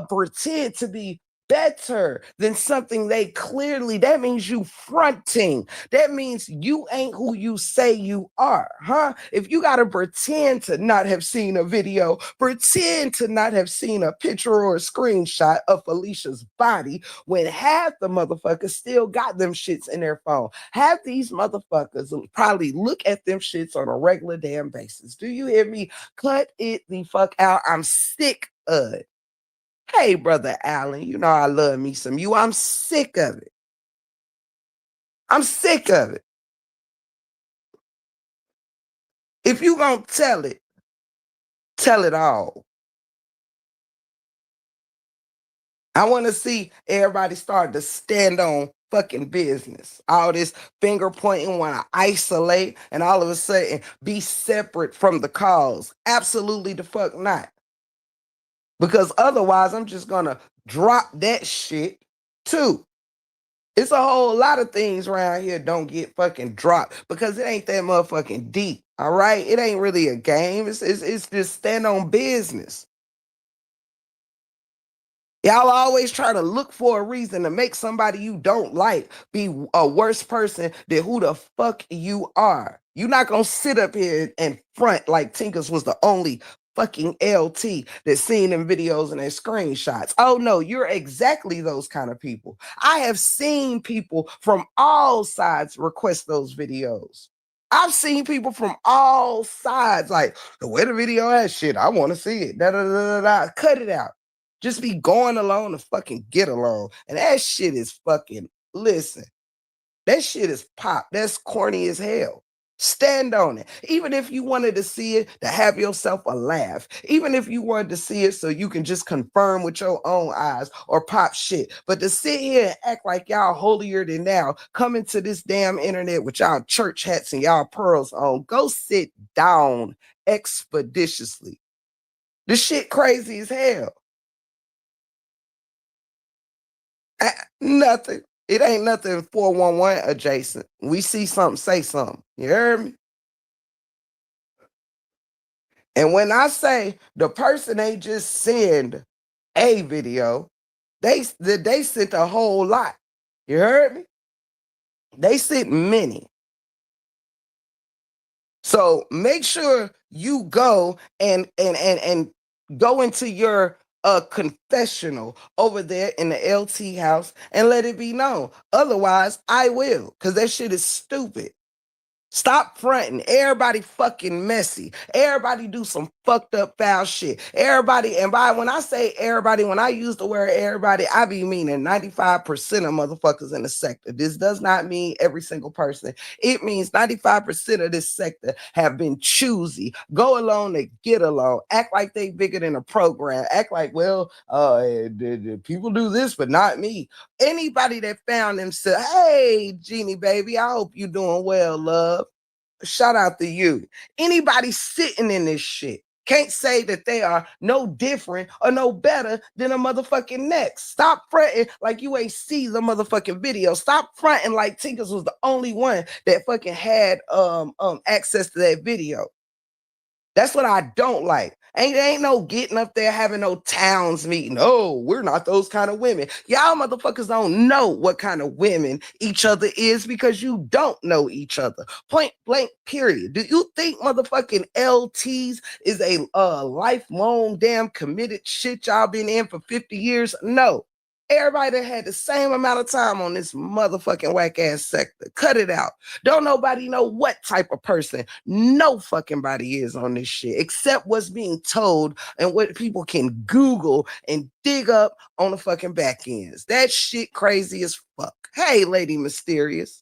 pretend to be better than something they clearly, that means you fronting. That means you ain't who you say you are, huh? If you got to pretend to not have seen a video, pretend to not have seen a picture or a screenshot of Felicia's body when half the motherfuckers still got them shits in their phone. Half these motherfuckers probably look at them shits on a regular damn basis. Do you hear me? Cut it the fuck out. I'm sick of it. Hey, brother Allen, you know I love me some you. I'm sick of it. I'm sick of it. If you gonna tell it all. I want to see everybody start to stand on fucking business. All this finger pointing, want to isolate, and all of a sudden be separate from the cause. Absolutely the fuck not. Because otherwise, I'm just gonna drop that shit too. It's a whole lot of things around here don't get fucking dropped because it ain't that motherfucking deep. All right, it ain't really a game. It's just stand on business. Y'all always try to look for a reason to make somebody you don't like be a worse person than who the fuck you are. You're not gonna sit up here and front like Tinkers was the only fucking LT that's seen them videos and their screenshots. Oh no, you're exactly those kind of people. I have seen people from all sides request those videos. I've seen people from all sides like the way the video has shit. I want to see it. Da, da, da, da, da. Cut it out. Just be going along to fucking get along. And that shit is fucking, listen, that shit is pop. That's corny as hell. Stand on it. Even if you wanted to see it to have yourself a laugh, even if you wanted to see it so you can just confirm with your own eyes or pop shit. But to sit here and act like y'all holier than thou, coming to this damn internet with y'all church hats and y'all pearls on, go sit down expeditiously. This shit crazy as hell. Nothing. It ain't nothing 411 adjacent. We see something, say something. You heard me? And when I say the person ain't just send a video, they sent a whole lot. You heard me? They sent many. So make sure you go and go into your confessional over there in the LT house and let it be known. Otherwise, I will, because that shit is stupid. Stop fronting. Everybody fucking messy. Everybody do some fucked up foul shit. Everybody, and by when I say everybody, when I use the word everybody, I be meaning 95% of motherfuckers in the sector. This does not mean every single person. It means 95% of this sector have been choosy. Go along to get along. Act like they bigger than a program. Act like, well, people do this, but not me. Anybody that found themselves, hey, Jeannie, baby, I hope you doing well, love. Shout out to you. Anybody sitting in this shit, Can't say that they are no different or no better than a motherfucking next. Stop fronting like you ain't see the motherfucking video. Stop fronting like Tinkers was the only one that fucking had access to that video. That's what I don't like. Ain't no getting up there having no towns meeting. Oh, we're not those kind of women. Y'all motherfuckers don't know what kind of women each other is because you don't know each other. Point blank, period. Do you think motherfucking LTs is a lifelong damn committed shit y'all been in for 50 years? No. Everybody that had the same amount of time on this motherfucking whack ass sector. Cut it out. Don't nobody know what type of person no fucking body is on this shit, except what's being told and what people can Google and dig up on the fucking back ends. That shit crazy as fuck. Hey, Lady Mysterious.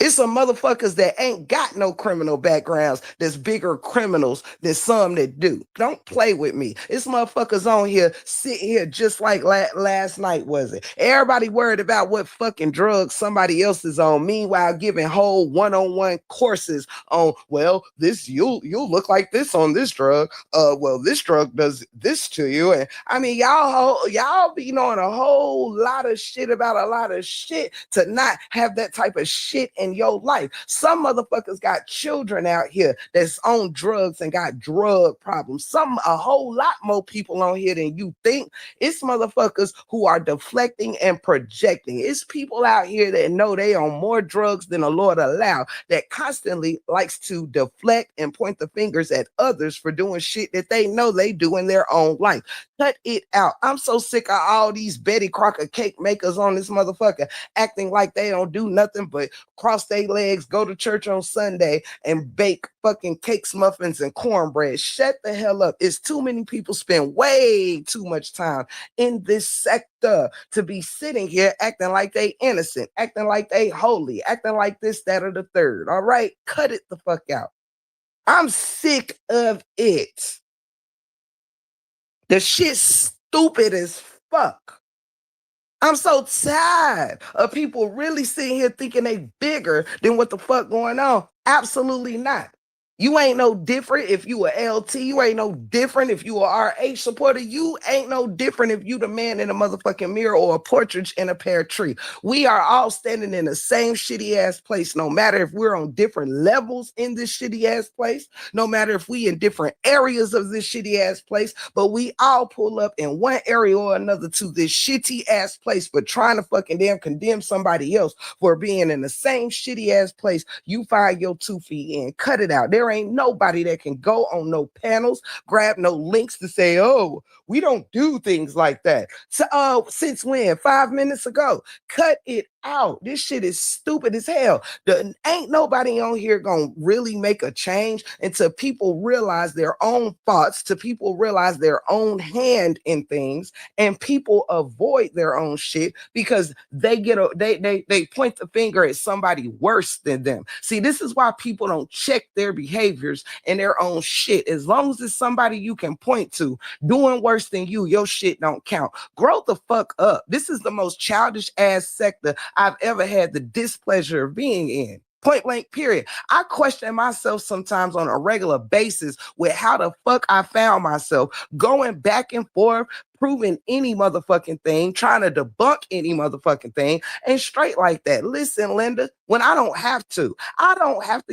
It's some motherfuckers that ain't got no criminal backgrounds that's bigger criminals than some that do. Don't play with me. It's motherfuckers on here sitting here just like last night, was it? Everybody worried about what fucking drugs somebody else is on. Meanwhile, giving whole one-on-one courses on, well, this you'll look like this on this drug. Well, this drug does this to you. And I mean, y'all be knowing a whole lot of shit about a lot of shit to not have that type of shit in your life. Some motherfuckers got children out here that's on drugs and got drug problems. A whole lot more people on here than you think. It's motherfuckers who are deflecting and projecting. It's people out here that know they on more drugs than the Lord allow, that constantly likes to deflect and point the fingers at others for doing shit that they know they do in their own life. Cut it out. I'm so sick of all these Betty Crocker cake makers on this motherfucker acting like they don't do nothing but cross their legs, go to church on Sunday, and bake fucking cakes, muffins, and cornbread. Shut the hell up. It's too many people spend way too much time in this sector to be sitting here acting like they innocent, acting like they holy, acting like this, that, or the third. All right? Cut it the fuck out. I'm sick of it. The shit's stupid as fuck. I'm so tired of people really sitting here thinking they bigger than what the fuck going on. Absolutely not. You ain't no different if you a LT. You ain't no different if you a RH supporter. You ain't no different if you the man in a motherfucking mirror or a portrait in a pear tree. We are all standing in the same shitty ass place, no matter if we're on different levels in this shitty ass place, no matter if we in different areas of this shitty ass place, but we all pull up in one area or another to this shitty ass place for trying to fucking damn condemn somebody else for being in the same shitty ass place you find your 2 feet in. Cut it out. There ain't nobody that can go on no panels, grab no links to say, oh, we don't do things like that. So, since when? 5 minutes ago. Cut it out. This shit is stupid as hell. Ain't nobody on here gonna really make a change until people realize their own thoughts, to people realize their own hand in things, and people avoid their own shit because they they point the finger at somebody worse than them. See, this is why people don't check their behaviors and their own shit. As long as it's somebody you can point to doing worse than you, your shit don't count. Grow the fuck up. This is the most childish ass sector I've ever had the displeasure of being in. Point blank, period. I question myself sometimes on a regular basis with how the fuck I found myself going back and forth, proving any motherfucking thing, trying to debunk any motherfucking thing, and straight like that. Listen, Linda, when I don't have to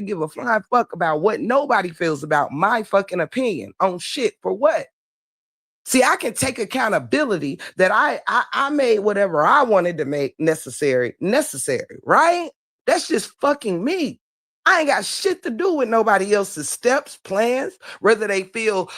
give a flying fuck about what nobody feels about my fucking opinion on shit. For what? See, I can take accountability that I made whatever I wanted to make necessary, right? That's just fucking me. I ain't got shit to do with nobody else's steps, plans, whether they feel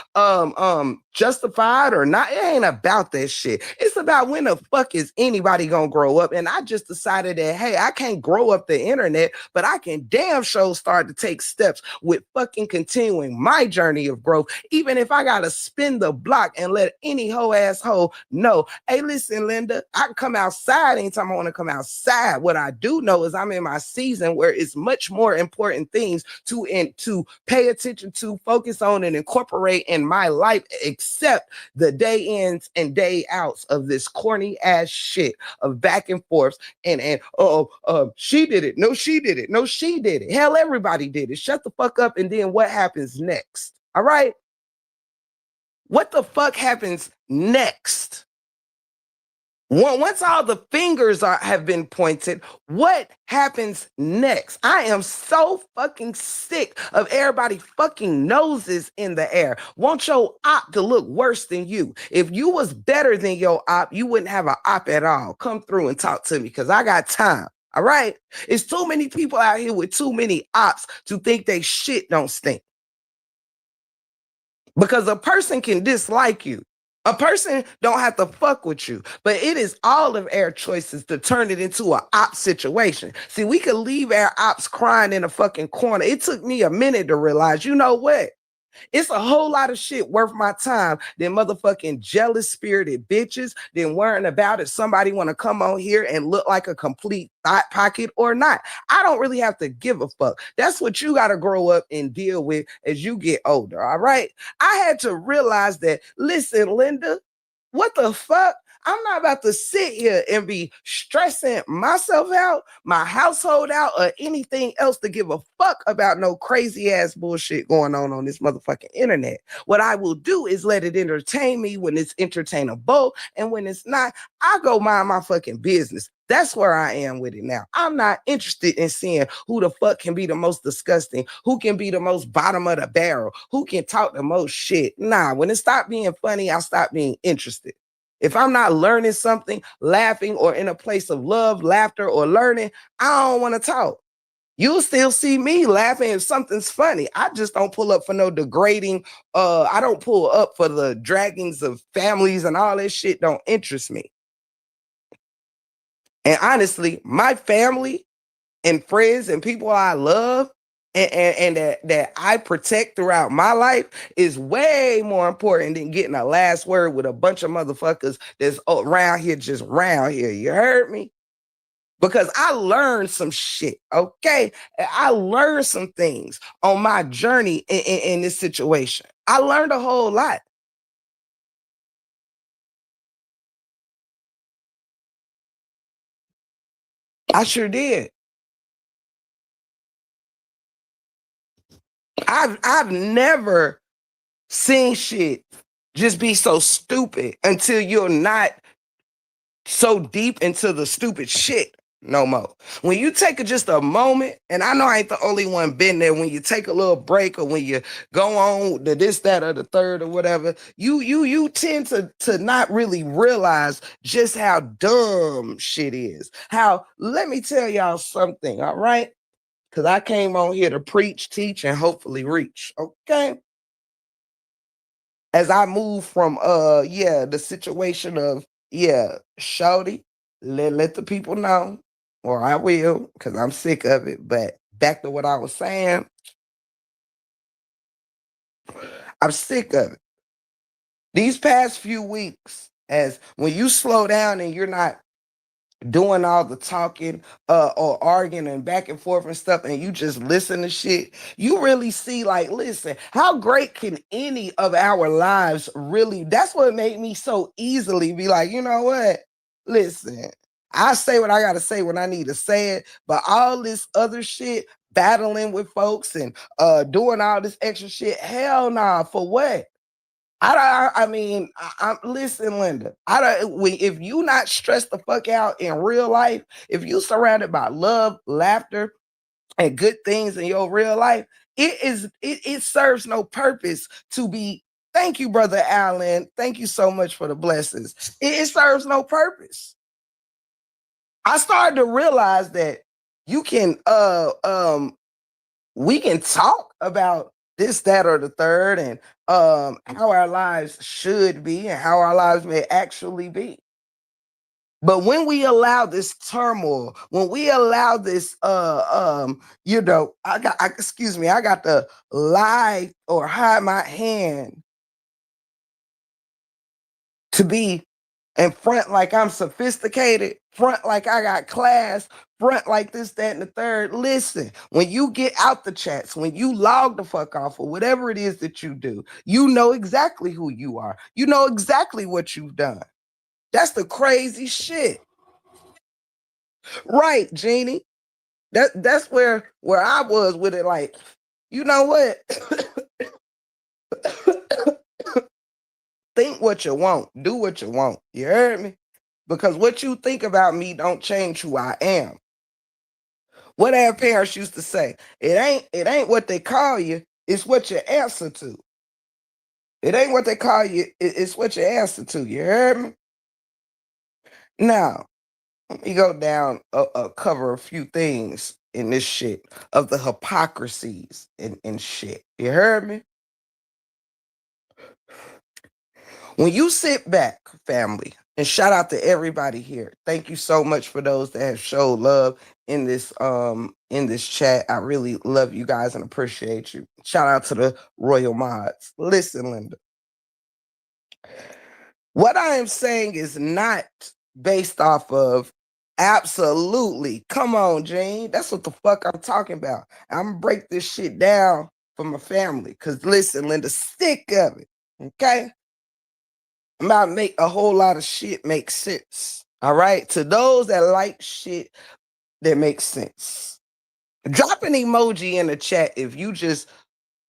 justified or not. It ain't about that shit. It's about when the fuck is anybody gonna grow up. And I just decided that, hey, I can't grow up the internet, but I can damn sure start to take steps with fucking continuing my journey of growth, even if I gotta spin the block and let any hoe asshole know, hey, listen, Linda, I can come outside anytime I want to come outside. What I do know is I'm in my season where it's much more important things to pay attention to, focus on, and incorporate in my life, except the day ins and day outs of this corny ass shit of back and forth and she did it. No, she did it. No, she did it. Hell, everybody did it. Shut the fuck up. And then what happens next? All right. What the fuck happens next? Once all the fingers have been pointed, what happens next? I am so fucking sick of everybody fucking noses in the air. Want your op to look worse than you. If you was better than your op, you wouldn't have an op at all. Come through and talk to me because I got time. All right. It's too many people out here with too many ops to think they shit don't stink. Because a person can dislike you. A person don't have to fuck with you, but it is all of our choices to turn it into an op situation. See, we could leave our ops crying in a fucking corner. It took me a minute to realize, you know what? It's a whole lot of shit worth my time than motherfucking jealous spirited bitches than worrying about if somebody want to come on here and look like a complete thought pocket or not. I don't really have to give a fuck. That's what you got to grow up and deal with as you get older. All right. I had to realize that, listen, Linda, what the fuck? I'm not about to sit here and be stressing myself out, my household out, or anything else to give a fuck about no crazy ass bullshit going on this motherfucking internet. What I will do is let it entertain me when it's entertainable, and when it's not, I go mind my fucking business. That's where I am with it now. I'm not interested in seeing who the fuck can be the most disgusting, who can be the most bottom of the barrel, who can talk the most shit. Nah, when it stopped being funny, I stopped being interested. If I'm not learning something, laughing, or in a place of love, laughter, or learning, I don't want to talk. You'll still see me laughing if something's funny. I just don't pull up for no degrading. I don't pull up for the draggings of families and all that shit don't interest me. And honestly, my family and friends and people I love and that I protect throughout my life is way more important than getting a last word with a bunch of motherfuckers that's around here, just around here. You heard me? Because I learned some shit, okay? I learned some things on my journey in this situation. I learned a whole lot. I sure did. I've never seen shit just be so stupid until you're not so deep into the stupid shit no more. When you take just a moment, and I know I ain't the only one been there, when you take a little break or when you go on to this, that, or the third or whatever, you tend to not really realize just how dumb shit is. How, let me tell y'all something, all right? Because I came on here to preach, teach, and hopefully reach. Okay. As I move from the situation of shouty, let the people know, or I will, because I'm sick of it. But back to what I was saying, I'm sick of it. These past few weeks, as when you slow down and you're not doing all the talking or arguing and back and forth and stuff, and you just listen to shit, you really see, like, listen, how great can any of our lives really? That's what made me so easily be like, you know what? Listen, I say what I gotta say when I need to say it, but all this other shit, battling with folks and doing all this extra shit, hell nah, for what? I mean, I'm listen, Linda. I don't. If you not stressed the fuck out in real life, if you surrounded by love, laughter, and good things in your real life, it serves no purpose to be. Thank you, brother Allen. Thank you so much for the blessings. It serves no purpose. I started to realize that you can we can talk about this, that, or the third, and how our lives should be and how our lives may actually be. But when we allow this turmoil, when we allow this, excuse me, I got to lie or hide my hand to be and front like I'm sophisticated, front like I got class, front like this, that, and the third. Listen, when you get out the chats, when you log the fuck off or whatever it is that you do, you know exactly who you are. You know exactly what you've done. That's the crazy shit. Right, Jeannie. That's where I was with it. Like, you know what? Think what you want, do what you want. You heard me? Because what you think about me don't change who I am. What our parents used to say, it ain't what they call you, it's what you answer to. It ain't what they call you, it's what you answer to. You heard me? Now, let me go down cover a few things in this shit of the hypocrisies and shit. You heard me? When you sit back, family, and shout out to everybody here. Thank you so much for those that have showed love in this chat. I really love you guys and appreciate you. Shout out to the Royal Mods. Listen, Linda. What I am saying is not based off of absolutely. Come on, Gene. That's what the fuck I'm talking about. I'm gonna break this shit down for my family. Cause listen, Linda, sick of it. Okay? I'm about to make a whole lot of shit make sense. All right. To those that like shit that makes sense. Drop an emoji in the chat if you just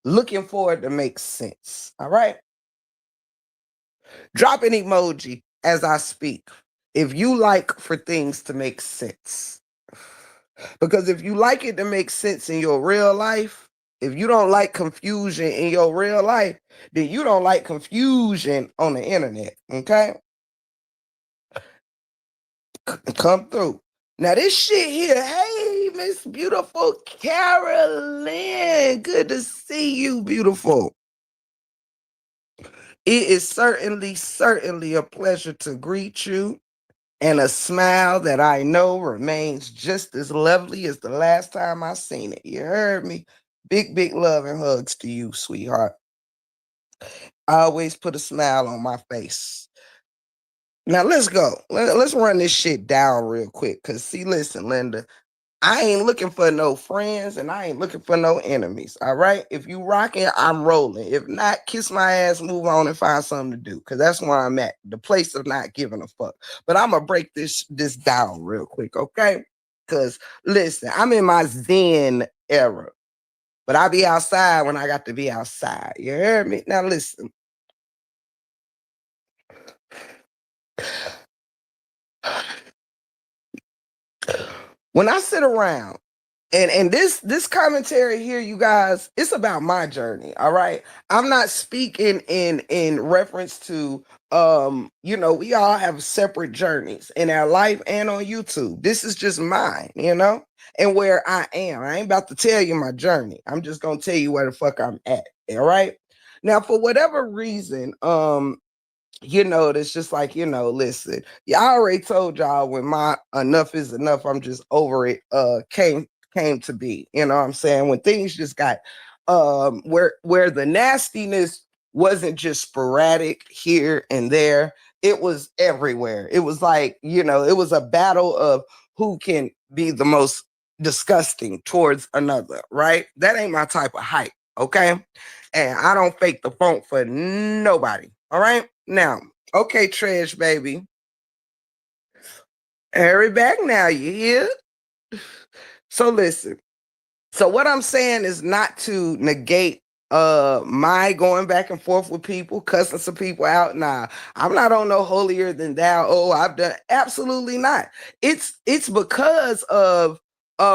looking for it to make sense. All right. Drop an emoji as I speak if you like for things to make sense. Because if you like it to make sense in your real life, if you don't like confusion in your real life, then you don't like confusion on the internet. Okay? Come through. Now this shit here, hey, Miss Beautiful Carolyn. Good to see you, beautiful. It is certainly a pleasure to greet you. And a smile that I know remains just as lovely as the last time I seen it. You heard me? Big love and hugs to you, sweetheart. I always put a smile on my face. Now let's go. Let's run this shit down real quick. Cause see, listen, Linda, I ain't looking for no friends and I ain't looking for no enemies. All right. If you rocking, I'm rolling. If not, kiss my ass, move on and find something to do. Cause that's where I'm at. The place of not giving a fuck. But I'm gonna break this down real quick, okay? Cause listen, I'm in my Zen era. But I be outside when I got to be outside. You heard me? Now listen. When I sit around and this commentary here, you guys, it's about my journey. All right. I'm not speaking in reference to we all have separate journeys in our life and on YouTube. This is just mine, and where I am. I ain't about to tell you my journey. I'm just gonna tell you where the fuck I'm at. All right. Now, for whatever reason, it's just like, listen, I already told y'all when my enough is enough, I'm just over it, came to be. You know what I'm saying? When things just got where the nastiness wasn't just sporadic here and there, it was everywhere. It was like, it was a battle of who can be the most disgusting towards another, right? That ain't my type of hype, okay? And I don't fake the funk for nobody. All right. Now, okay, trash baby. Hurry back now, you hear? So listen. So what I'm saying is not to negate my going back and forth with people, cussing some people out. Nah, I'm not on no holier than thou. Oh, I've done absolutely not. It's because of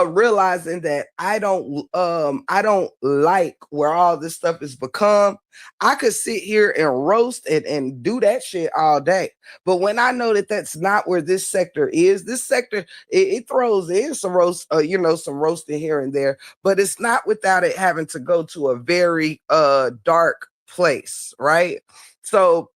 realizing that I don't like where all this stuff has become. I could sit here and roast and do that shit all day. But when I know that that's not where this sector is, this sector it throws in some roast, some roasting here and there, but it's not without it having to go to a very dark place, right? So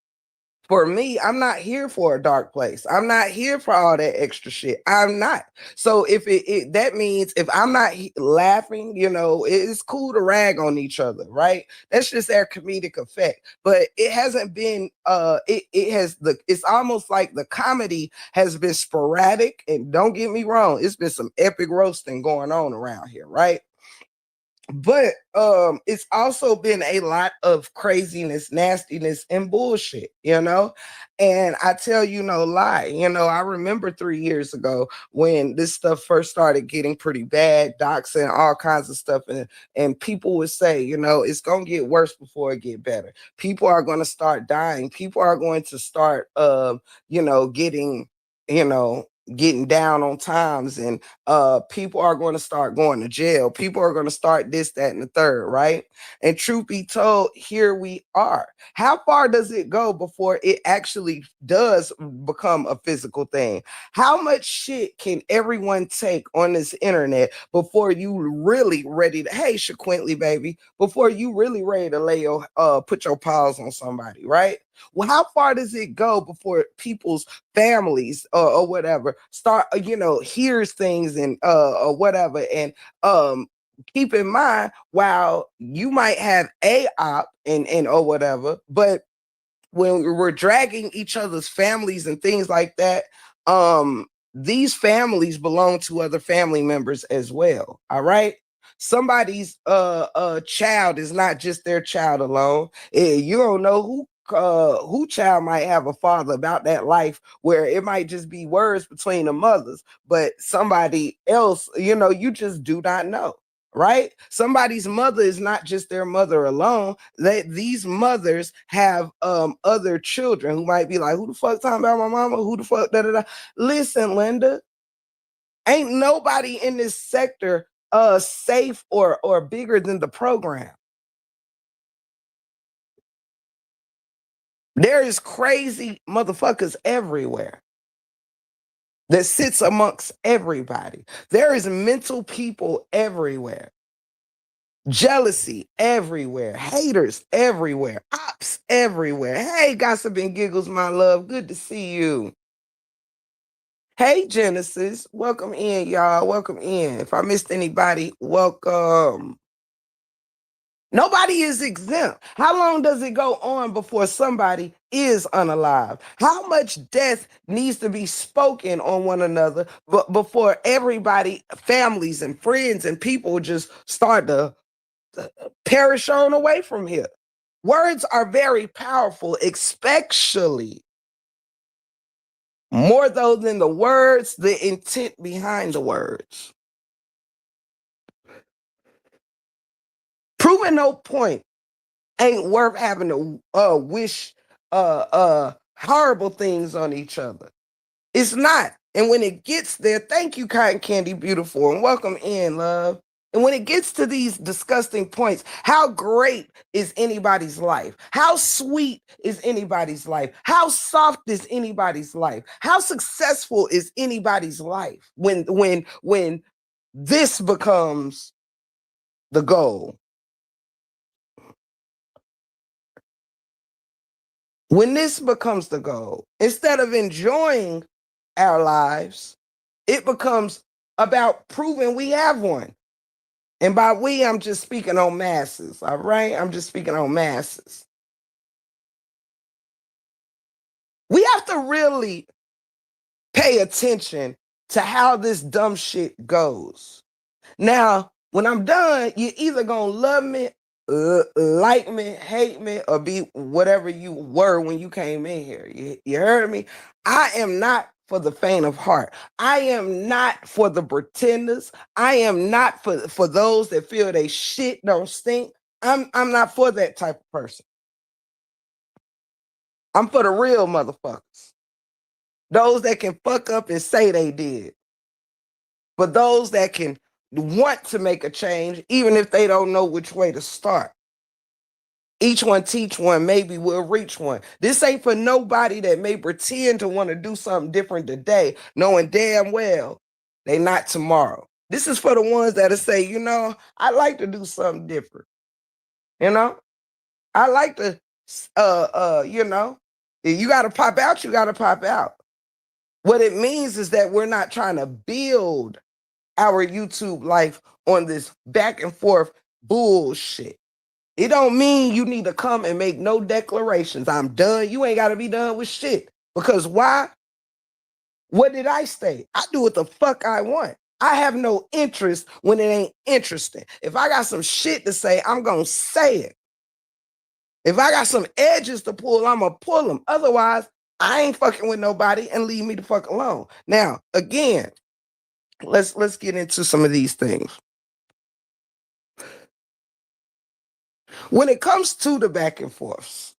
for me, I'm not here for a dark place. I'm not here for all that extra shit. I'm not. So if that means if I'm not laughing, it's cool to rag on each other, right? That's just their comedic effect. But it hasn't been it's almost like the comedy has been sporadic. And don't get me wrong, it's been some epic roasting going on around here, right? But it's also been a lot of craziness, nastiness, and bullshit, you know. And I tell you no lie, you know, I remember 3 years ago when this stuff first started getting pretty bad, doxing, all kinds of stuff, and people would say, you know, it's gonna get worse before it get better. People are gonna start dying. People are going to start, you know, you know, getting down on times, and people are going to start going to jail. People are going to start this, that, and the third, right? And truth be told, here we are. How far does it go before it actually does become a physical thing? How much shit can everyone take on this internet before you really ready to, hey, Shaquintly, baby, before you really ready to lay your put your paws on somebody, right? Well, how far does it go before people's families or whatever start, you know, hears things and or whatever, and keep in mind, while you might have a op and or whatever, but when we're dragging each other's families and things like that, these families belong to other family members as well. All right. Somebody's child is not just their child alone. You don't know who child might have a father about that life, where it might just be words between the mothers, but somebody else, you know, you just do not know, right? Somebody's mother is not just their mother alone. These mothers have other children who might be like, who the fuck talking about my mama? Who the fuck da da da? Listen, Linda, ain't nobody in this sector safe or bigger than the program. There is crazy motherfuckers everywhere that sits amongst everybody. There is mental people everywhere. Jealousy everywhere, haters everywhere, ops everywhere. Hey, Gossip and Giggles, my love, good to see you. Hey, Genesis, welcome in, y'all. Welcome in. If I missed anybody, welcome. Nobody is exempt. How long does it go on before somebody is unalive? How much death needs to be spoken on one another before everybody, families and friends and people just start to perish on away from here? Words are very powerful, especially more though than the words, the intent behind the words. Proving no point ain't worth having to wish horrible things on each other. It's not. And when it gets there, thank you, Cotton Candy Beautiful, and welcome in, love. And when it gets to these disgusting points, how great is anybody's life? How sweet is anybody's life? How soft is anybody's life? How successful is anybody's life when this becomes the goal? When this becomes the goal, instead of enjoying our lives, it becomes about proving we have one. And by we, I'm just speaking on masses, all right? I'm just speaking on masses. We have to really pay attention to how this dumb shit goes. Now, when I'm done, you're either gonna love me, like me, hate me, or be whatever you were when you came in here. You heard me? I am not for the faint of heart. I am not for the pretenders. I am not for those that feel they shit don't stink. I'm not for that type of person. I'm for the real motherfuckers. Those that can fuck up and say they did. But those that can want to make a change, even if they don't know which way to start. Each one teach one, maybe we'll reach one. This ain't for nobody that may pretend to want to do something different today, knowing damn well they not tomorrow. This is for the ones that'll say, you know, I like to do something different. You know, I like to, you know, if you got to pop out, you got to pop out. What it means is that we're not trying to build our YouTube life on this back and forth bullshit. It don't mean you need to come and make no declarations. I'm done. You ain't got to be done with shit. Because why? What did I say? I do what the fuck I want. I have no interest when it ain't interesting. If I got some shit to say, I'm going to say it. If I got some edges to pull, I'm going to pull them. Otherwise, I ain't fucking with nobody and leave me the fuck alone. Now, again, let's get into some of these things. When it comes to the back and forths,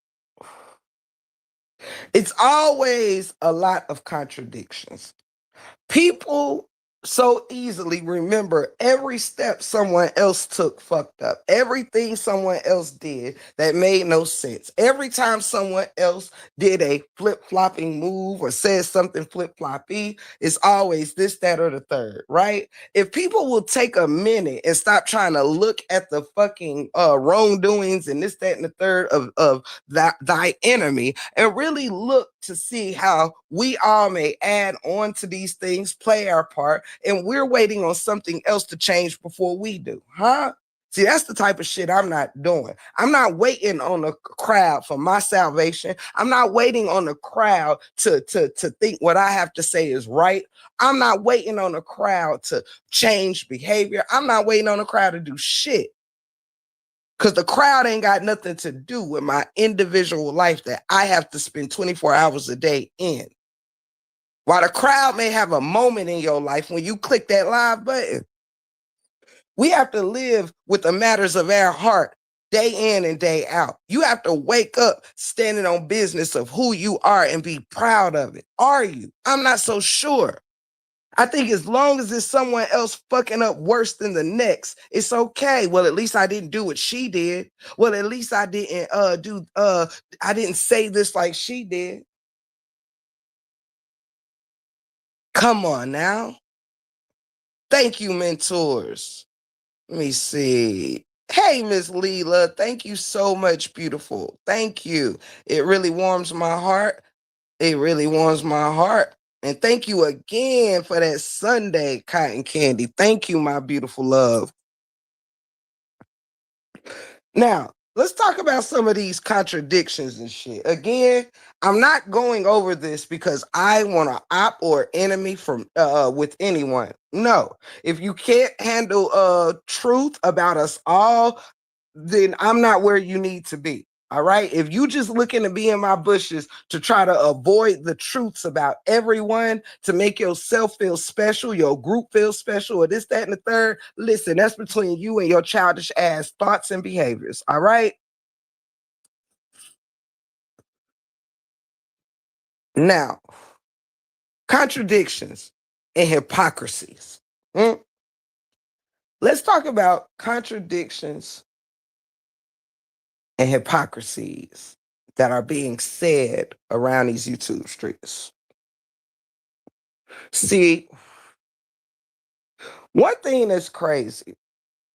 it's always a lot of contradictions. People so easily remember every step someone else took fucked up, everything someone else did that made no sense. Every time someone else did a flip-flopping move or said something flip-floppy, it's always this, that, or the third, right? If people will take a minute and stop trying to look at the fucking wrongdoings and this, that, and the third of thy enemy and really look to see how we all may add on to these things, play our part, and we're waiting on something else to change before we do, huh? See, that's the type of shit I'm not doing. I'm not waiting on the crowd for my salvation. I'm not waiting on the crowd to think what I have to say is right. I'm not waiting on the crowd to change behavior. I'm not waiting on the crowd to do shit. Because the crowd ain't got nothing to do with my individual life that I have to spend 24 hours a day in. While the crowd may have a moment in your life when you click that live button, we have to live with the matters of our heart day in and day out. You have to wake up standing on business of who you are and be proud of it. Are you? I'm not so sure. I think as long as it's someone else fucking up worse than the next, it's okay. Well, at least I didn't do what she did. Well, at least I didn't I didn't say this like she did. Come on now. Thank you, mentors. Let me see. Hey, Miss Leela, thank you so much, beautiful. Thank you. It really warms my heart. It really warms my heart. And thank you again for that Sunday cotton candy. Thank you, my beautiful love. Now, let's talk about some of these contradictions and shit. Again, I'm not going over this because I want to op or enemy from with anyone. No. If you can't handle truth about us all, then I'm not where you need to be. All right. If you just looking to be in my bushes to try to avoid the truths about everyone to make yourself feel special, your group feel special, or this, that, and the third, listen, that's between you and your childish ass thoughts and behaviors. All right. Now, contradictions and hypocrisies. Let's talk about contradictions and hypocrisies that are being said around these YouTube streets. See, one thing that's crazy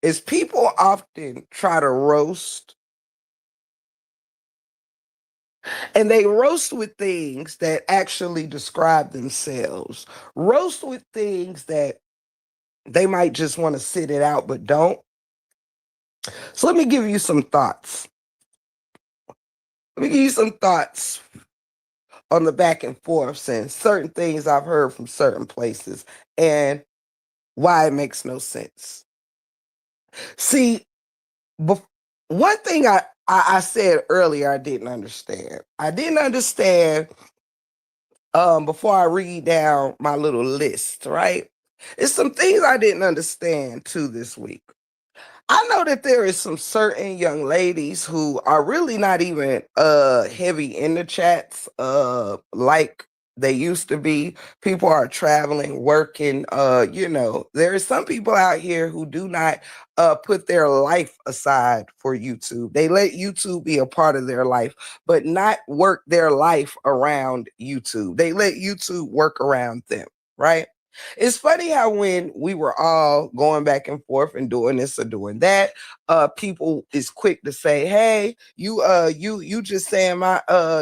is people often try to roast, and they roast with things that actually describe themselves, roast with things that they might just want to sit it out but don't. So let me give you some thoughts. Let me give you some thoughts on the back and forth and certain things I've heard from certain places and why it makes no sense. See, one thing I said earlier I didn't understand. I didn't understand before I read down my little list, right? It's some things I didn't understand too this week. I know that there is some certain young ladies who are really not even heavy in the chats like they used to be. People are traveling, working, there are some people out here who do not put their life aside for YouTube. They let YouTube be a part of their life, but not work their life around YouTube. They let YouTube work around them, right? It's funny how when we were all going back and forth and doing this or doing that, people is quick to say, "Hey, you just saying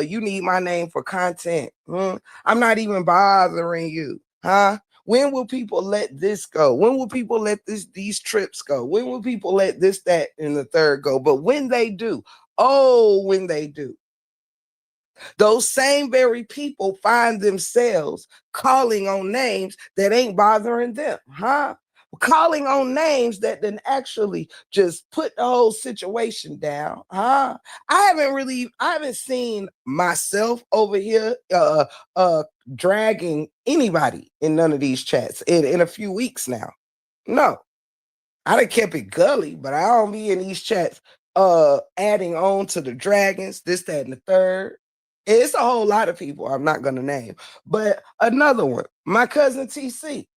you need my name for content. I'm not even bothering you, huh? When will people let this go? When will people let these trips go? When will people let this, that, and the third go? But when they do, oh, when they do, Those same very people find themselves calling on names that ain't bothering them, huh? Calling on names that then actually just put the whole situation down, huh? I haven't seen myself over here dragging anybody in none of these chats in a few weeks now. No, I done kept it gully, but I don't be in these chats adding on to the dragons, this, that, and the third. It's a whole lot of people I'm not gonna name. But another one, my cousin TC,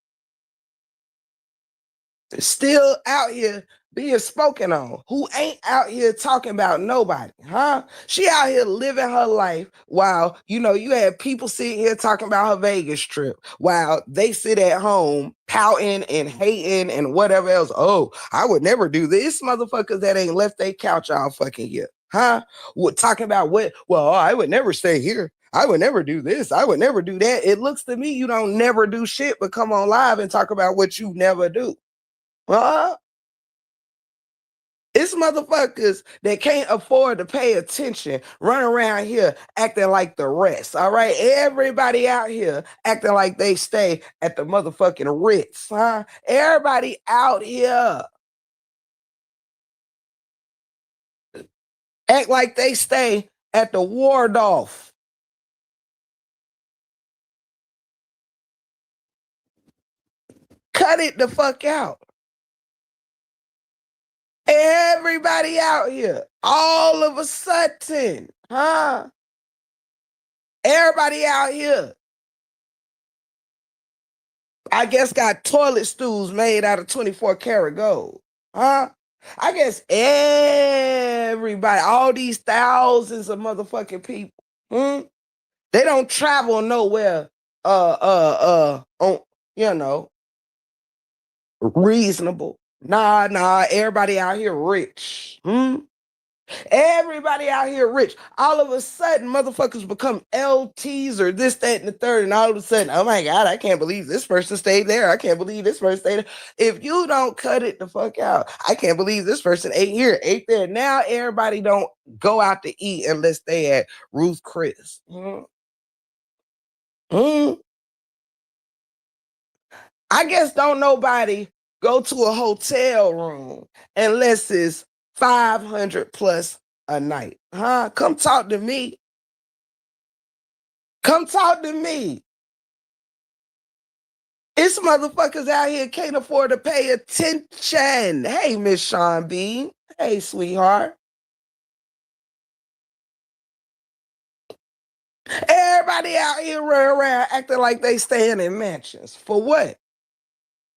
still out here being spoken on, who ain't out here talking about nobody, huh? She out here living her life while, you have people sitting here talking about her Vegas trip while they sit at home pouting and hating and whatever else. Oh, I would never do this. Motherfuckers that ain't left their couch all fucking year, huh? What talking about what? Well, I would never stay here. I would never do this. I would never do that. It looks to me you don't never do shit but come on live and talk about what you never do. Huh? It's motherfuckers that can't afford to pay attention, run around here acting like the rest. All right. Everybody out here acting like they stay at the motherfucking Ritz, huh? Everybody out here act like they stay at the Waldorf. Cut it the fuck out. Everybody out here, all of a sudden, huh? Everybody out here, I guess, got toilet stools made out of 24 karat gold, huh? I guess everybody, all these thousands of motherfucking people, they don't travel nowhere, on, reasonable. Nah, everybody out here rich. Everybody out here rich. All of a sudden, motherfuckers become LTs or this, that, and the third. And all of a sudden, oh my God, I can't believe this person stayed there. I can't believe this person stayed there. If you don't cut it the fuck out, I can't believe this person ate here, ate there. Now everybody don't go out to eat unless they at Ruth Chris. I guess don't nobody go to a hotel room unless it's 500 plus a night. Huh? Come talk to me. Come talk to me. It's motherfuckers out here can't afford to pay attention. Hey, Miss Sean Bean. Hey, sweetheart. Everybody out here running around acting like they staying in mansions. For what?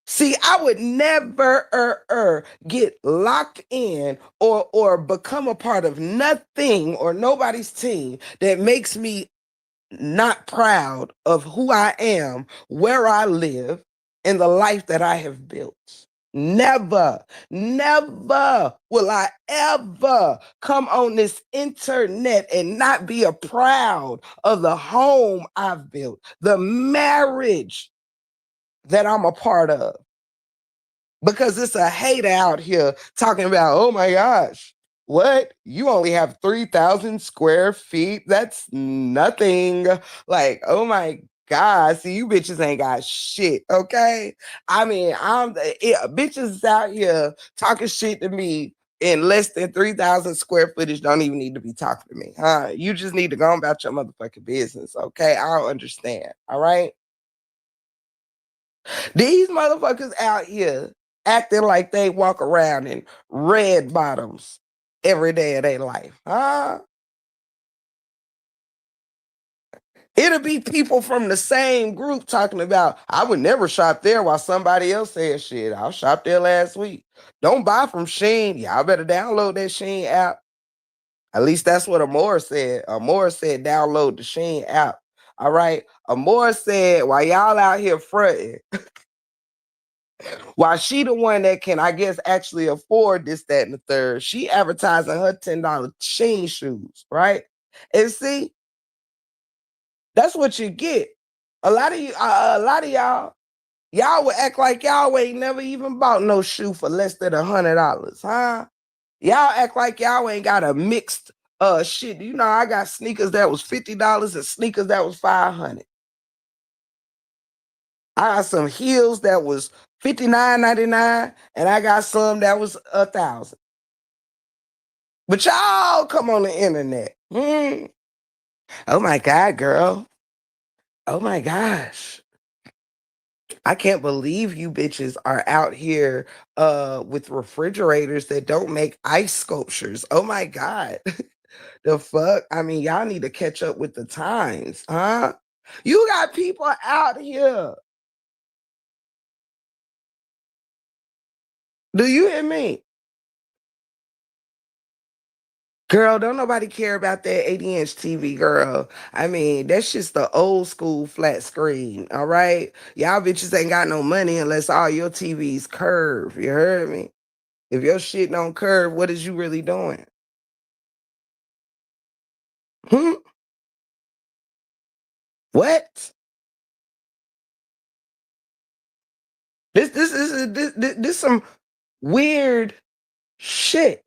See, I would never get locked in or become a part of nothing or nobody's team that makes me not proud of who I am, where I live, and the life that I have built. Never will I ever come on this internet and not be a proud of the home I've built, the marriage that I'm a part of. Because it's a hater out here talking about, oh my gosh, what? You only have 3,000 square feet? That's nothing. Like, oh my God, see, you bitches ain't got shit, okay? I mean, bitches out here talking shit to me in less than 3,000 square footage don't even need to be talking to me, huh? You just need to go about your motherfucking business, okay? I don't understand, all right? These motherfuckers out here acting like they walk around in red bottoms every day of their life, huh? It'll be people from the same group talking about, I would never shop there while somebody else said shit. I shopped there last week. Don't buy from Shein. Y'all better download that Shein app. At least that's what Amore said. Amore said download the Shein app. All right. Amore said, while y'all out here fronting, while she the one that can, I guess, actually afford this, that, and the third, she advertising her $10 Shein shoes, right? And see, that's what you get. A lot of you, a lot of y'all would act like y'all ain't never even bought no shoe for less than $100, huh? Y'all act like y'all ain't got a mixed Shit, you know, I got sneakers that was $50 and sneakers that was 500. I got some heels that was 59.99, and I got some that was 1,000. But y'all come on the internet. Oh my God, girl. Oh my gosh. I can't believe you bitches are out here with refrigerators that don't make ice sculptures. Oh my God. The fuck? I mean, y'all need to catch up with the times, huh? You got people out here. Do you hear me? Girl, don't nobody care about that 80-inch TV, girl. I mean, that's just the old school flat screen, all right? Y'all bitches ain't got no money unless all your TVs curve. You heard me? If your shit don't curve, what is you really doing? Hmm? What? This some weird shit.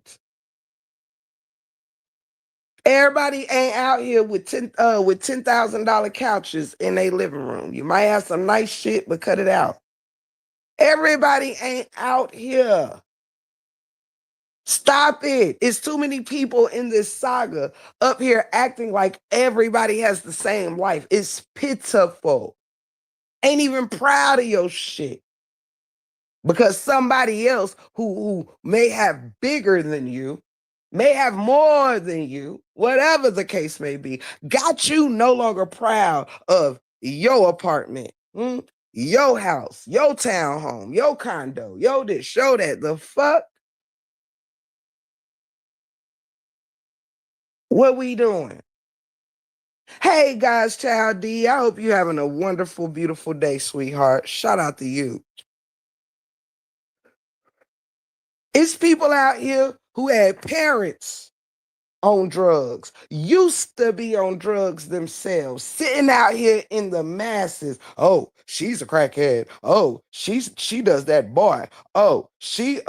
Everybody ain't out here with $10,000 couches in their living room. You might have some nice shit, but cut it out. Everybody ain't out here. Stop it. It's too many people in this saga up here acting like everybody has the same life. It's pitiful. Ain't even proud of your shit. Because somebody else who may have bigger than you, may have more than you, whatever the case may be, got you no longer proud of your apartment, your house, your townhome, your condo, yo this, yo that. The fuck? What we doing? Hey guys, Child D, I hope you're having a wonderful, beautiful day, sweetheart. Shout out to you. It's people out here who had parents on drugs, used to be on drugs themselves, sitting out here in the masses. Oh, she's a crackhead. Oh, she does that boy. Oh, she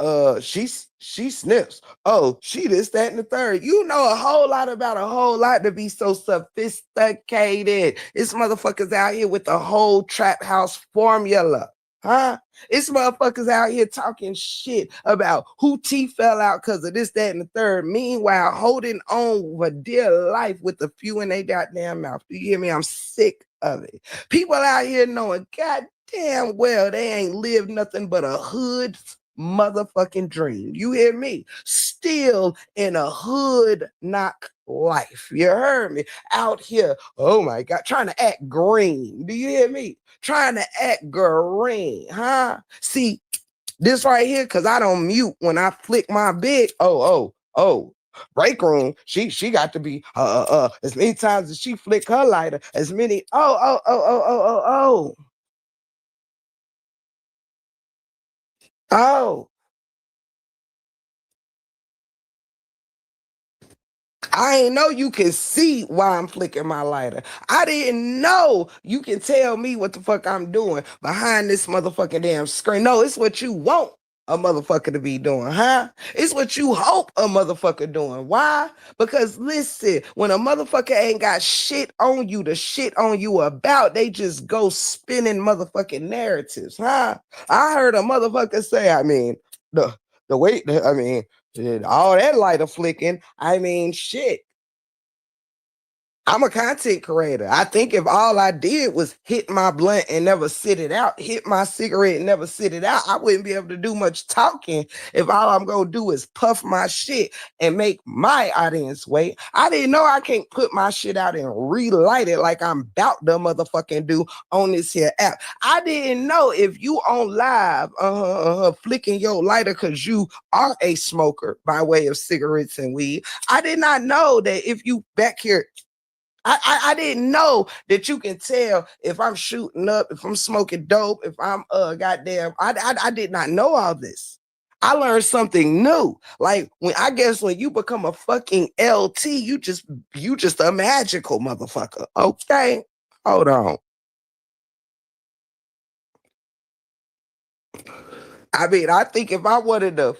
sniffs. Oh, she this, that, and the third. You know a whole lot about a whole lot to be so sophisticated. It's motherfuckers out here with the whole trap house formula. Huh? It's motherfuckers out here talking shit about who teeth fell out because of this, that, and the third. Meanwhile, holding on for dear life with the few in their goddamn mouth. Do you hear me? I'm sick of it. People out here knowing goddamn well they ain't lived nothing but a hood motherfucking dream. You hear me? Still in a hood knock life. You heard me? Out here, oh my God, trying to act green. Do you hear me? Trying to act green, huh? See, this right here, because I don't mute when I flick my big. Oh. Break room. She got to be as many times as she flick her lighter, as many. Oh. I ain't know you can see why I'm flicking my lighter. I didn't know you can tell me what the fuck I'm doing behind this motherfucking damn screen. No, it's what you want a motherfucker to be doing, huh? It's what you hope a motherfucker doing. Why? Because listen, when a motherfucker ain't got shit on you, the shit on you about, they just go spinning motherfucking narratives, huh? I heard a motherfucker say, I mean, the way, I mean, all that lighter flicking. I mean, shit. I'm a content creator. I think if all I did was hit my blunt and never sit it out, hit my cigarette and never sit it out, I wouldn't be able to do much talking if all I'm gonna do is puff my shit and make my audience wait. I didn't know I can't put my shit out and relight it like I'm about to motherfucking do on this here app. I didn't know if you on live flicking your lighter because you are a smoker by way of cigarettes and weed. I did not know that if you back here I didn't know that you can tell if I'm shooting up, if I'm smoking dope, if I'm goddamn. I did not know all this. I learned something new. Like when I guess when you become a fucking LT, you just a magical motherfucker. Okay, hold on. I mean, I think if I wanted to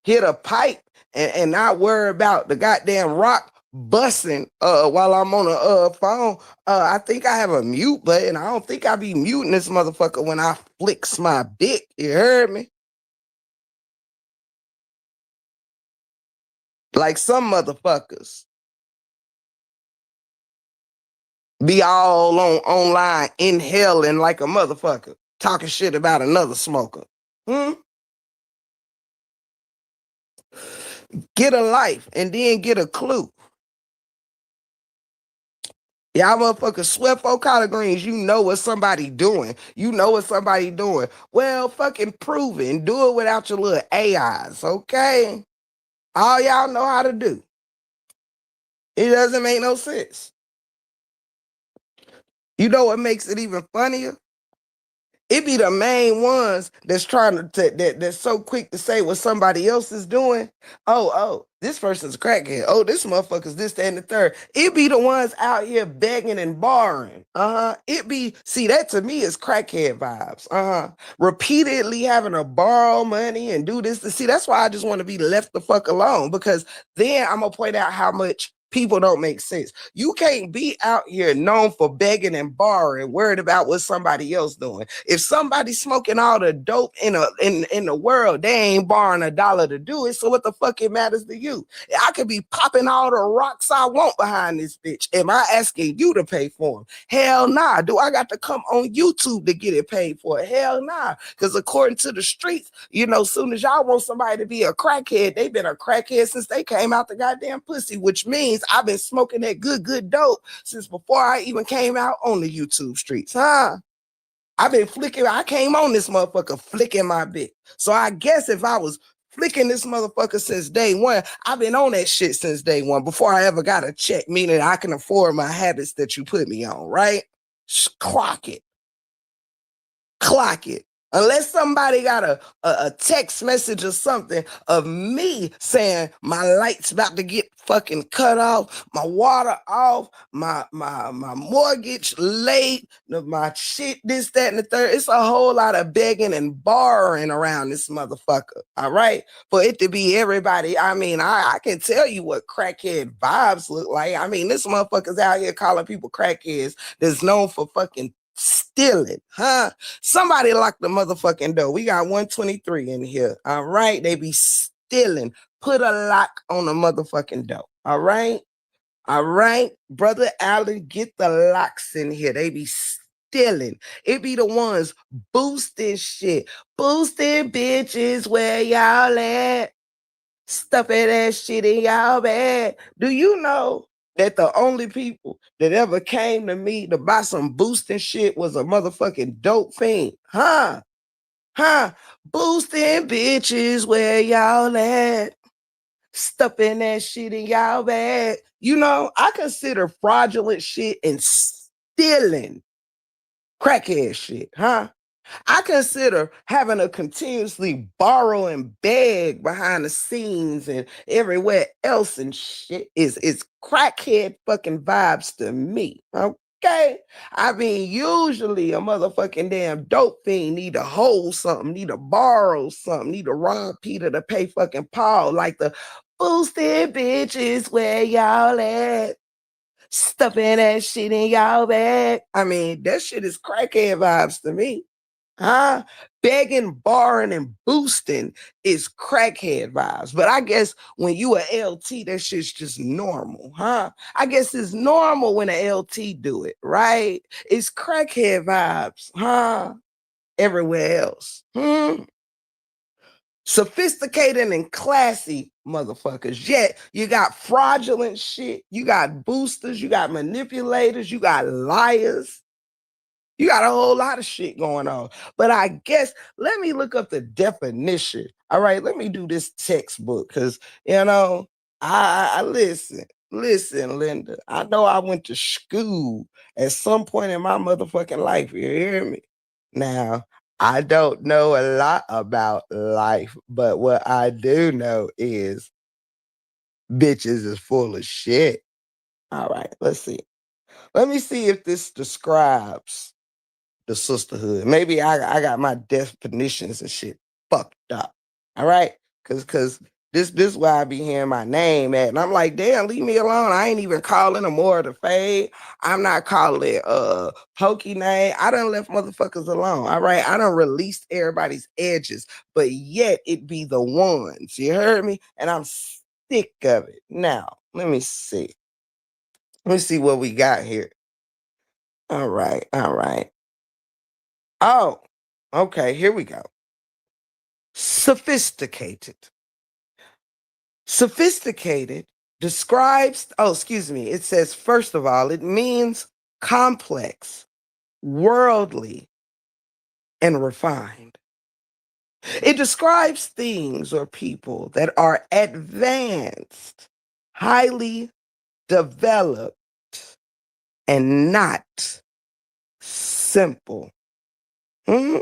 hit a pipe and not worry about the goddamn rock bussing while I'm on a phone. I think I have a mute button. I don't think I be muting this motherfucker when I flicks my dick. You heard me? Like some motherfuckers be all on online inhaling like a motherfucker, talking shit about another smoker. Hmm? Get a life and then get a clue. Y'all motherfuckers sweat for collard greens. You know what somebody doing. You know what somebody doing. Well, fucking prove it and do it without your little AIs, okay? All y'all know how to do. It doesn't make no sense. You know what makes it even funnier? It be the main ones that's trying that's so quick to say what somebody else is doing. Oh, this person's a crackhead. Oh, this motherfucker's this, that, and the third. It be the ones out here begging and borrowing. It be, see, that to me is crackhead vibes. Repeatedly having to borrow money and do this. See, that's why I just want to be left the fuck alone, because then I'm gonna point out how much people don't make sense. You can't be out here known for begging and borrowing, worried about what somebody else doing. If somebody's smoking all the dope in the world, they ain't borrowing $1 to do it. So what the fuck it matters to you? I could be popping all the rocks I want behind this bitch. Am I asking you to pay for them? Hell nah. Do I got to come on YouTube to get it paid for? Hell nah. Because according to the streets, you know, soon as y'all want somebody to be a crackhead, they been a crackhead since they came out the goddamn pussy, which means I've been smoking that good dope since before I even came out on the YouTube streets, huh? I've been flicking. I came on this motherfucker flicking my bit. So I guess if I was flicking this motherfucker since day one, I've been on that shit since day one before I ever got a check, meaning I can afford my habits that you put me on, right? Clock it. Clock it. Unless somebody got a text message or something of me saying my light's about to get fucking cut off, my water off, my mortgage late, my shit, this, that, and the third. It's a whole lot of begging and borrowing around this motherfucker. All right. For it to be everybody. I mean, I can tell you what crackhead vibes look like. I mean, this motherfucker's out here calling people crackheads that's known for fucking stealing, huh? Somebody lock the motherfucking door. We got 123 in here. All right. They be stealing. Put a lock on the motherfucking door. All right. All right. Brother Allen, get the locks in here. They be stealing. It be the ones boosting shit. Boosting bitches, where y'all at? Stuffing that shit in y'all bag. Do you know that the only people that ever came to me to buy some boosting shit was a motherfucking dope fiend? Huh? Huh? Boosting bitches, where y'all at? Stuffing that shit in y'all bag. You know, I consider fraudulent shit and stealing crackhead shit, huh? I consider having to continuously borrow and beg behind the scenes and everywhere else and shit is crackhead fucking vibes to me. Okay. I mean, usually a motherfucking damn dope fiend need to hold something, need to borrow something, need to rob Peter to pay fucking Paul, like the boosted bitches, where y'all at? Stuffing that shit in y'all bag. I mean, that shit is crackhead vibes to me. Huh? Begging, borrowing, and boosting is crackhead vibes. But I guess when you a LT, that shit's just normal, huh? I guess it's normal when a LT do it, right? It's crackhead vibes, huh? Everywhere else. Sophisticated and classy motherfuckers. Yet you got fraudulent shit. You got boosters. You got manipulators. You got liars. You got a whole lot of shit going on. But I guess let me look up the definition. All right, let me do this textbook because you know, I listen, Linda. I know I went to school at some point in my motherfucking life. You hear me? Now, I don't know a lot about life, but what I do know is bitches is full of shit. All right, let's see. Let me see if this describes the sisterhood. Maybe I got my definitions and shit fucked up. All right, cause This why I be hearing my name at. And I'm like, damn, leave me alone. I ain't even calling them more the fade. I'm not calling it pokey name. I done left motherfuckers alone. All right. I done released everybody's edges, but yet it be the ones. You heard me? And I'm sick of it. Now, let me see. Let me see what we got here. All right. All right. Oh, okay. Here we go. Sophisticated. Sophisticated describes, oh, excuse me, it says, first of all, it means complex, worldly, and refined. It describes things or people that are advanced, highly developed, and not simple. Hmm?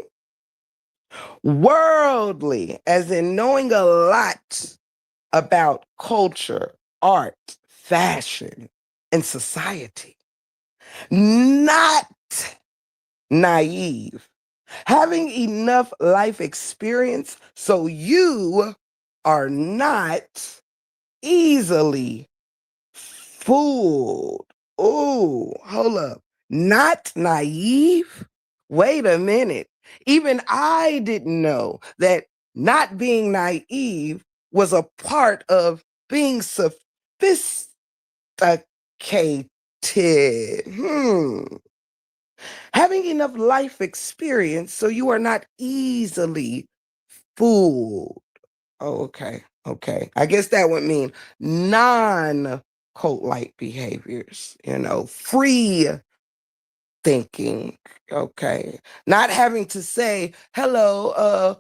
Worldly, as in knowing a lot about culture, art, fashion, and society. Not naive. Having enough life experience so you are not easily fooled. Oh, hold up. Not naive? Wait a minute. Even I didn't know that not being naive was a part of being sophisticated. Having enough life experience so you are not easily fooled. Oh, okay. Okay. I guess that would mean non cult like behaviors, free thinking. Okay. Not having to say, hello,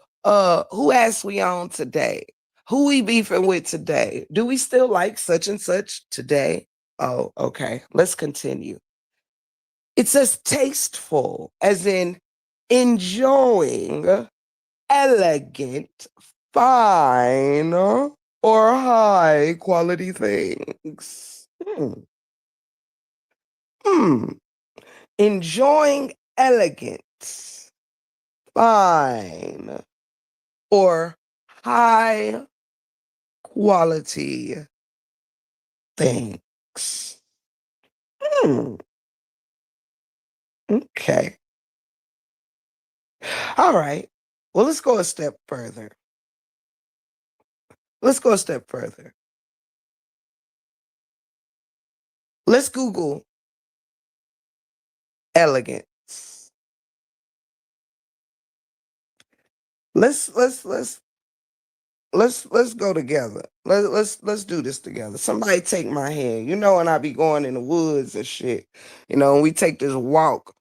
who asked we on today? Who we beefing with today? Do we still like such and such today? Oh, okay. Let's continue. It says tasteful, as in enjoying elegant, fine, or high quality things. Hmm. Enjoying elegant, fine, or high quality things. Hmm. Okay. All right. Well, let's go a step further. Let's go a step further. Let's Google elegance. Let's let's go together. Let's do this together. Somebody take my hand. When I be going in the woods and shit. When we take this walk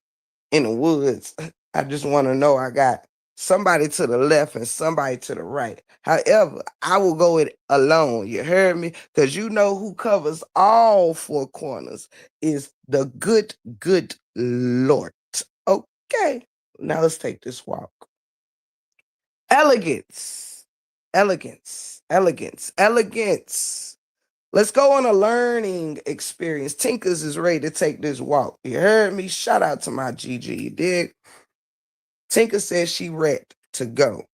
in the woods, I just want to know I got somebody to the left and somebody to the right. However, I will go it alone. You heard me? Because you know who covers all four corners is the good Lord. Okay. Now let's take this walk. Elegance, elegance, elegance, elegance. Let's go on a learning experience. Tinkers is ready to take this walk. You heard me? Shout out to my Gigi. You dig? Tinker says she ready to go.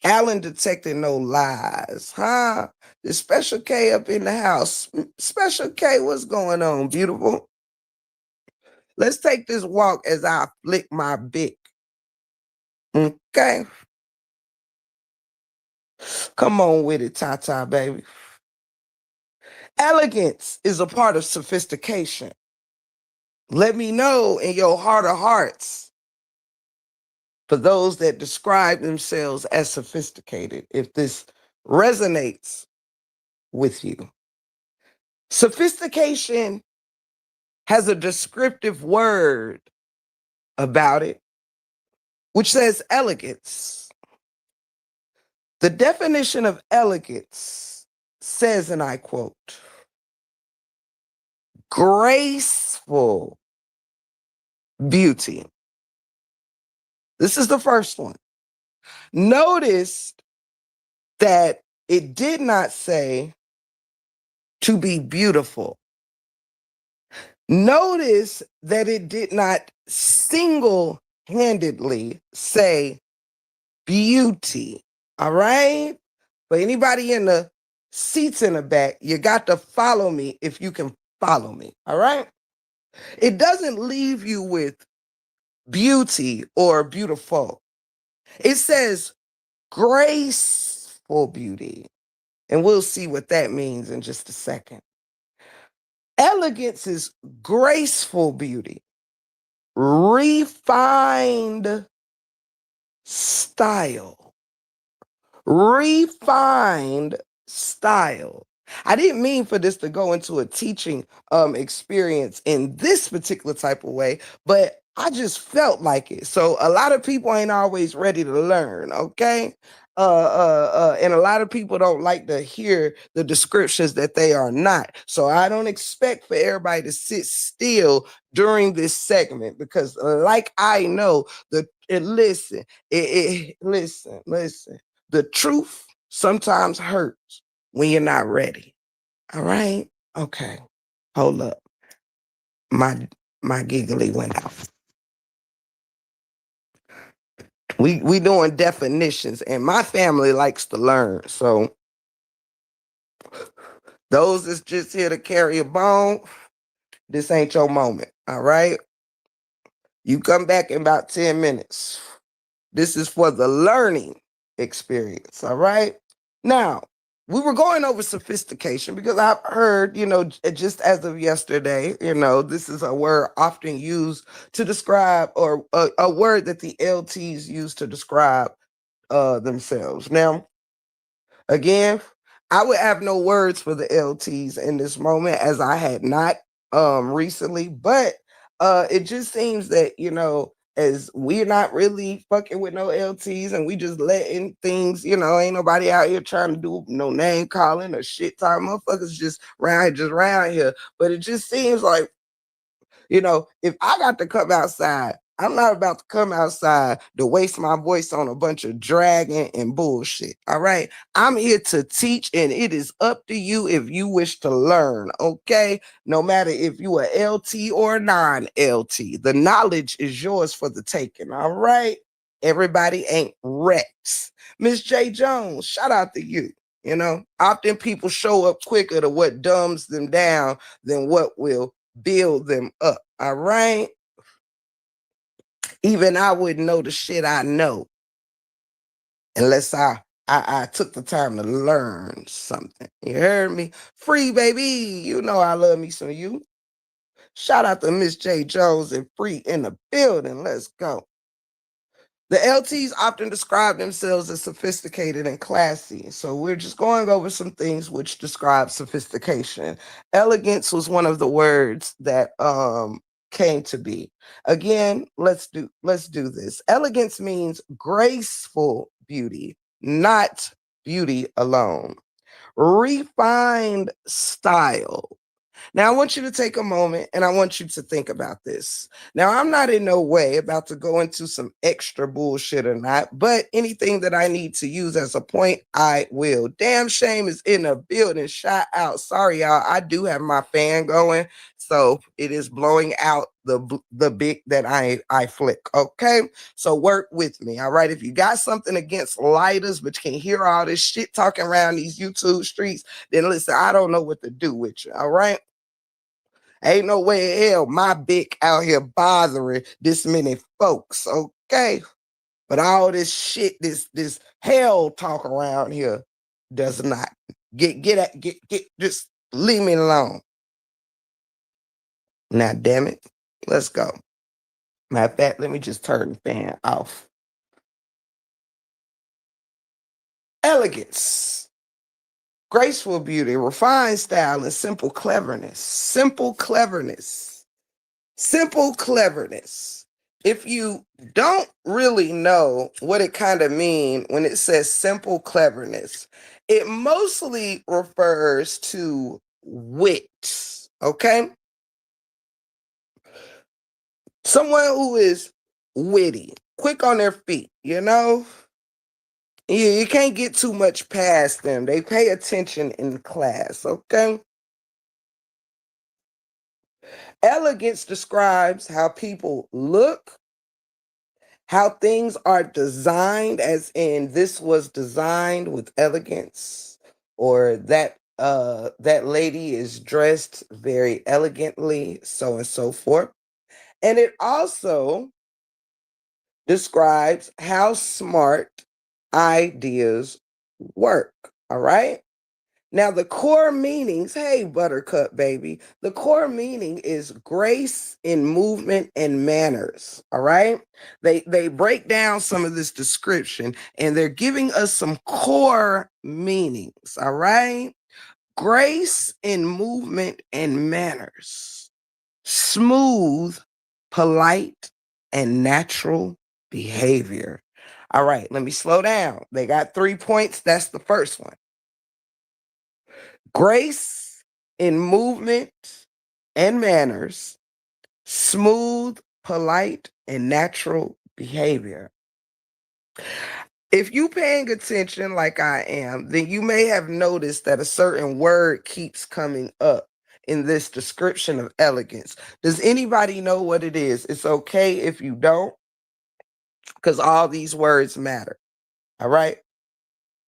Alan detected no lies, huh? The Special K up in the house. Special K, what's going on, beautiful? Let's take this walk as I flick my bick. Okay. Come on with it, Tata, baby. Elegance is a part of sophistication. Let me know in your heart of hearts, for those that describe themselves as sophisticated, if this resonates with you. Sophistication has a descriptive word about it, which says elegance. The definition of elegance says, and I quote, graceful beauty. This is the first one. Notice that it did not say to be beautiful. Notice that it did not single-handedly say beauty. All right? For anybody in the seats in the back. You got to follow me if you can follow me. All right. It doesn't leave you with beauty or beautiful. It says graceful beauty. And we'll see what that means in just a second. Elegance is graceful beauty, refined style, refined style. I didn't mean for this to go into a teaching experience in this particular type of way, but I just felt like it. So a lot of people ain't always ready to learn, okay? And a lot of people don't like to hear the descriptions that they are not. So I don't expect for everybody to sit still during this segment because, like I know, listen, listen. The truth sometimes hurts when you're not ready. All right? Okay. Hold up. My giggly went out. We doing definitions, and my family likes to learn. So those that's just here to carry a bone, this ain't your moment. All right? You come back in about 10 minutes. This is for the learning experience. All right? Now, we were going over sophistication because I've heard, just as of yesterday, this is a word often used to describe, or a word that the LTs use to describe themselves. Now, again, I would have no words for the LTs in this moment as I had not recently, but it just seems that, as we're not really fucking with no LTs and we just letting things, ain't nobody out here trying to do no name calling or shit time. Motherfuckers just around here. But it just seems like, if I got to come outside, I'm not about to come outside to waste my voice on a bunch of dragging and bullshit. All right. I'm here to teach, and it is up to you if you wish to learn. Okay. No matter if you are LT or non-LT, the knowledge is yours for the taking. All right. Everybody ain't Rex. Miss J. Jones, shout out to you. Often people show up quicker to what dumbs them down than what will build them up. All right. Even I wouldn't know the shit I know unless I took the time to learn something. You heard me? Free, baby. You know I love me some you. Shout out to Miss J. Jones and Free in the building. Let's go. The LTs often describe themselves as sophisticated and classy. So we're just going over some things which describe sophistication. Elegance was one of the words that came to be. Again, let's do this. Elegance means graceful beauty, not beauty alone. Refined style. Now, I want you to take a moment and I want you to think about this. Now, I'm not in no way about to go into some extra bullshit or not, but anything that I need to use as a point, I will. Damn Shame is in the building. Shout out. Sorry, y'all. I do have my fan going, so it is blowing out the big that I flick. Okay, so work with me. All right, if you got something against lighters, but you can hear all this shit talking around these YouTube streets, then listen, I don't know what to do with you. All right. Ain't no way in hell my big out here bothering this many folks, okay? But all this shit, this hell talk around here does not. Get just leave me alone. Now, damn it. Let's go. Matter of fact, let me just turn the fan off. Elegance, graceful beauty, refined style, and simple cleverness. Simple cleverness. Simple cleverness. If you don't really know what it kind of mean when it says simple cleverness, it mostly refers to wit. Okay? Someone who is witty, quick on their feet, You can't get too much past them. They pay attention in class, okay? Elegance describes how people look, how things are designed, as in this was designed with elegance, or that lady is dressed very elegantly, so and so forth. And it also describes how smart ideas work. All right. Now, the core meanings, hey, Buttercup baby, the core meaning is grace in movement and manners. All right. They break down some of this description and they're giving us some core meanings. All right. Grace in movement and manners, smooth, polite, and natural behavior. All right, let me slow down. They got 3 points. That's the first one. Grace in movement and manners, smooth, polite, and natural behavior. If you paying attention like I am, then you may have noticed that a certain word keeps coming up in this description of elegance. Does anybody know what it is? It's okay if you don't, because all these words matter. All right.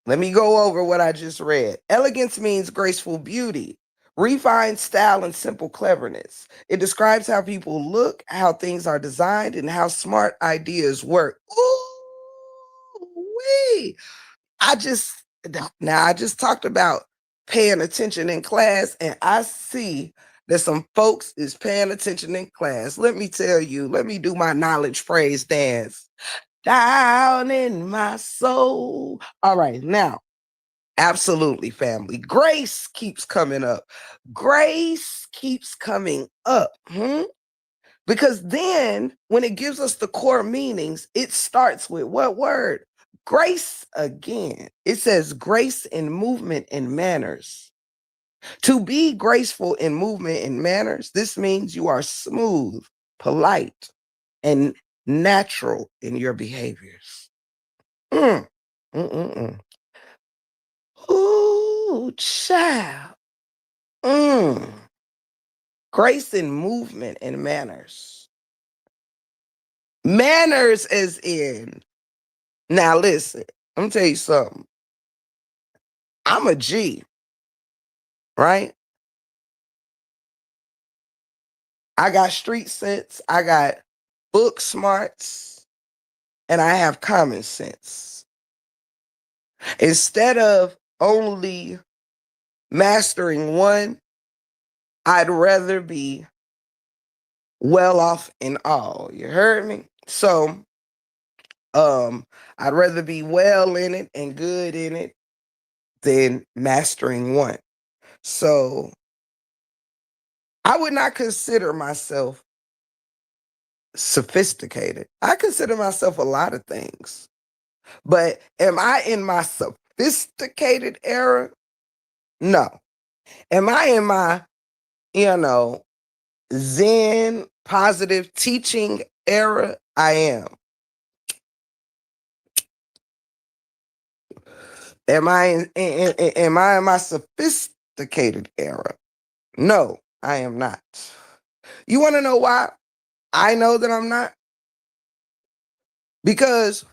Let me go over what I just read. Elegance means graceful beauty, refined style, and simple cleverness. It describes how people look, how things are designed, and how smart ideas work. Ooh, wee. I just I just talked about paying attention in class, and I see that some folks is paying attention in class. Let me tell you, let me do my knowledge praise dance down in my soul. All right, now, absolutely, family. Grace keeps coming up. Grace keeps coming up. Because then when it gives us the core meanings, it starts with what word? Grace again. It says grace in movement and manners. To be graceful in movement and manners, this means you are smooth, polite, and natural in your behaviors. Mm. Mm-mm-mm. Ooh, child. Mm. Grace in movement and manners. Manners as in, now listen, I'm gonna tell you something. I'm a G, right? I got street sense, I got book smarts, and I have common sense. Instead of only mastering one, I'd rather be well off in all. You heard me? So, I'd rather be well in it and good in it than mastering one. So, I would not consider myself sophisticated. I consider myself a lot of things. But am I in my sophisticated era? No. Am I in my, you know, Zen positive teaching era? I am. Am I in my sophisticated era? No, I am not. You want to know why I know that I'm not? Because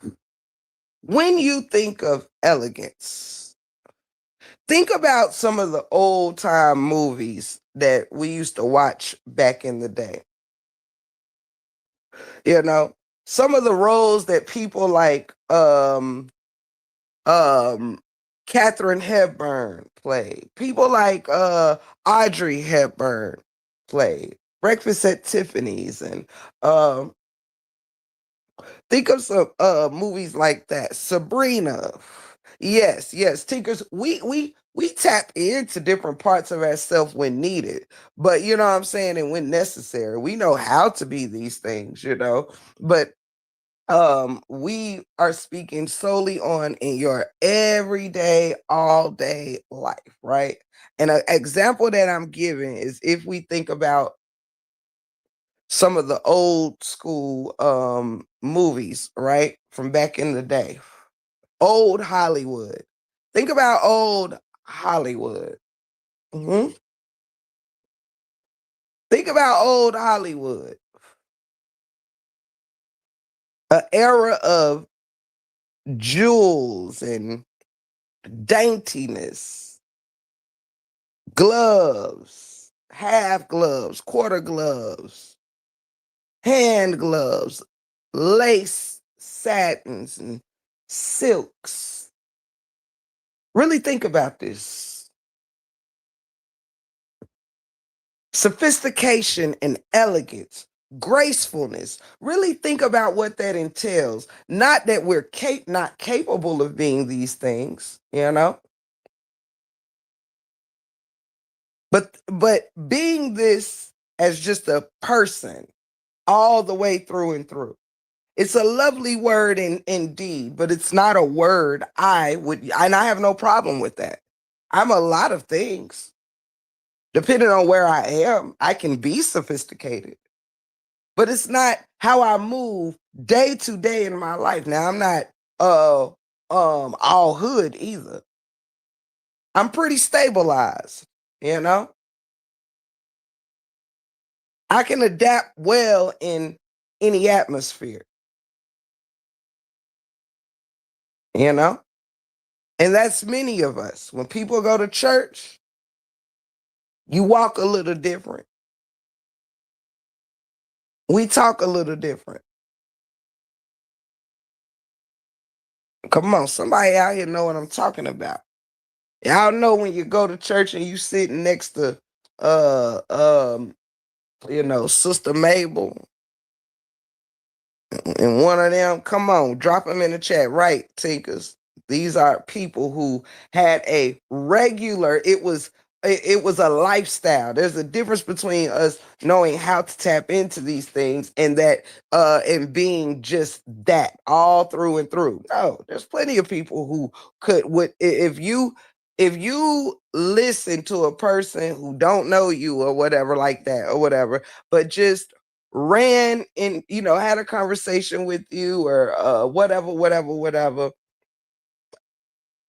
when you think of elegance, think about some of the old time movies that we used to watch back in the day. You know, some of the roles that people like um Catherine Hepburn played. People like Audrey Hepburn played. Breakfast at Tiffany's and um think of some movies like that. Sabrina. Yes, yes. Tinkers, we tap into different parts of ourselves when needed. But you know what I'm saying, and when necessary. We know how to be these things, you know. But we are speaking solely on in your everyday, all day life, right? And an example that I'm giving is if we think about some of the old school movies, right? From back in the day. Old Hollywood. Think about old Hollywood. Mhm. Think about old Hollywood. An era of jewels and daintiness. gloves, half gloves, quarter gloves, hand gloves, lace, satins, and silks. Really think about this. Sophistication and elegance, gracefulness. Really think about what that entails. Not that we're not capable of being these things, you know, but being this as just a person all the way through and through. It's a lovely word indeed, but it's not a word I would, and I have no problem with that. I'm a lot of things. Depending on where I am, I can be sophisticated, but it's not how I move day to day in my life. Now I'm not all hood either. I'm pretty stabilized, you know? I can adapt well in any atmosphere, you know? And that's many of us. When people go to church, you walk a little different. We talk a little different. Come on, somebody out here know what I'm talking about. Y'all know when you go to church and you sitting next to uh um Sister Mabel and one of them, come on, drop them in the chat, right, Tinkers? These are people who had a regular, it was a lifestyle. There's a difference between us knowing how to tap into these things and that and being just that all through and through. No, there's plenty of people who would if you listen to a person who don't know you or whatever like that or whatever, but just ran and had a conversation with you or whatever,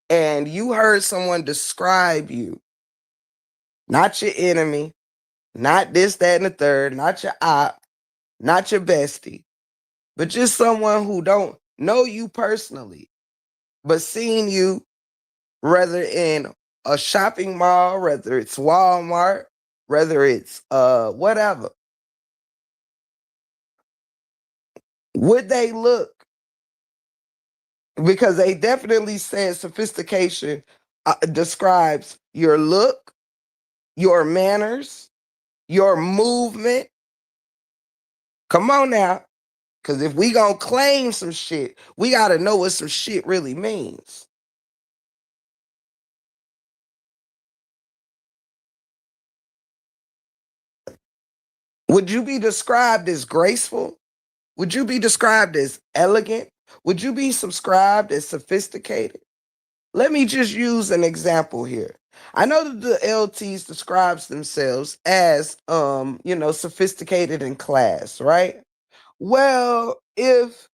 and you heard someone describe you, not your enemy, not this, that, and the third, not your op, not your bestie, but just someone who don't know you personally, but seen you whether in a shopping mall, whether it's Walmart, whether it's whatever. Would they look, because they definitely said sophistication describes your look, your manners, your movement. Come on now, because if we gonna claim some shit, we gotta know what some shit really means. Would you be described as graceful? Would you be described as elegant? Would you be subscribed as sophisticated? Let me just use an example here. I know that the LTs describes themselves as sophisticated in class, right? Well, if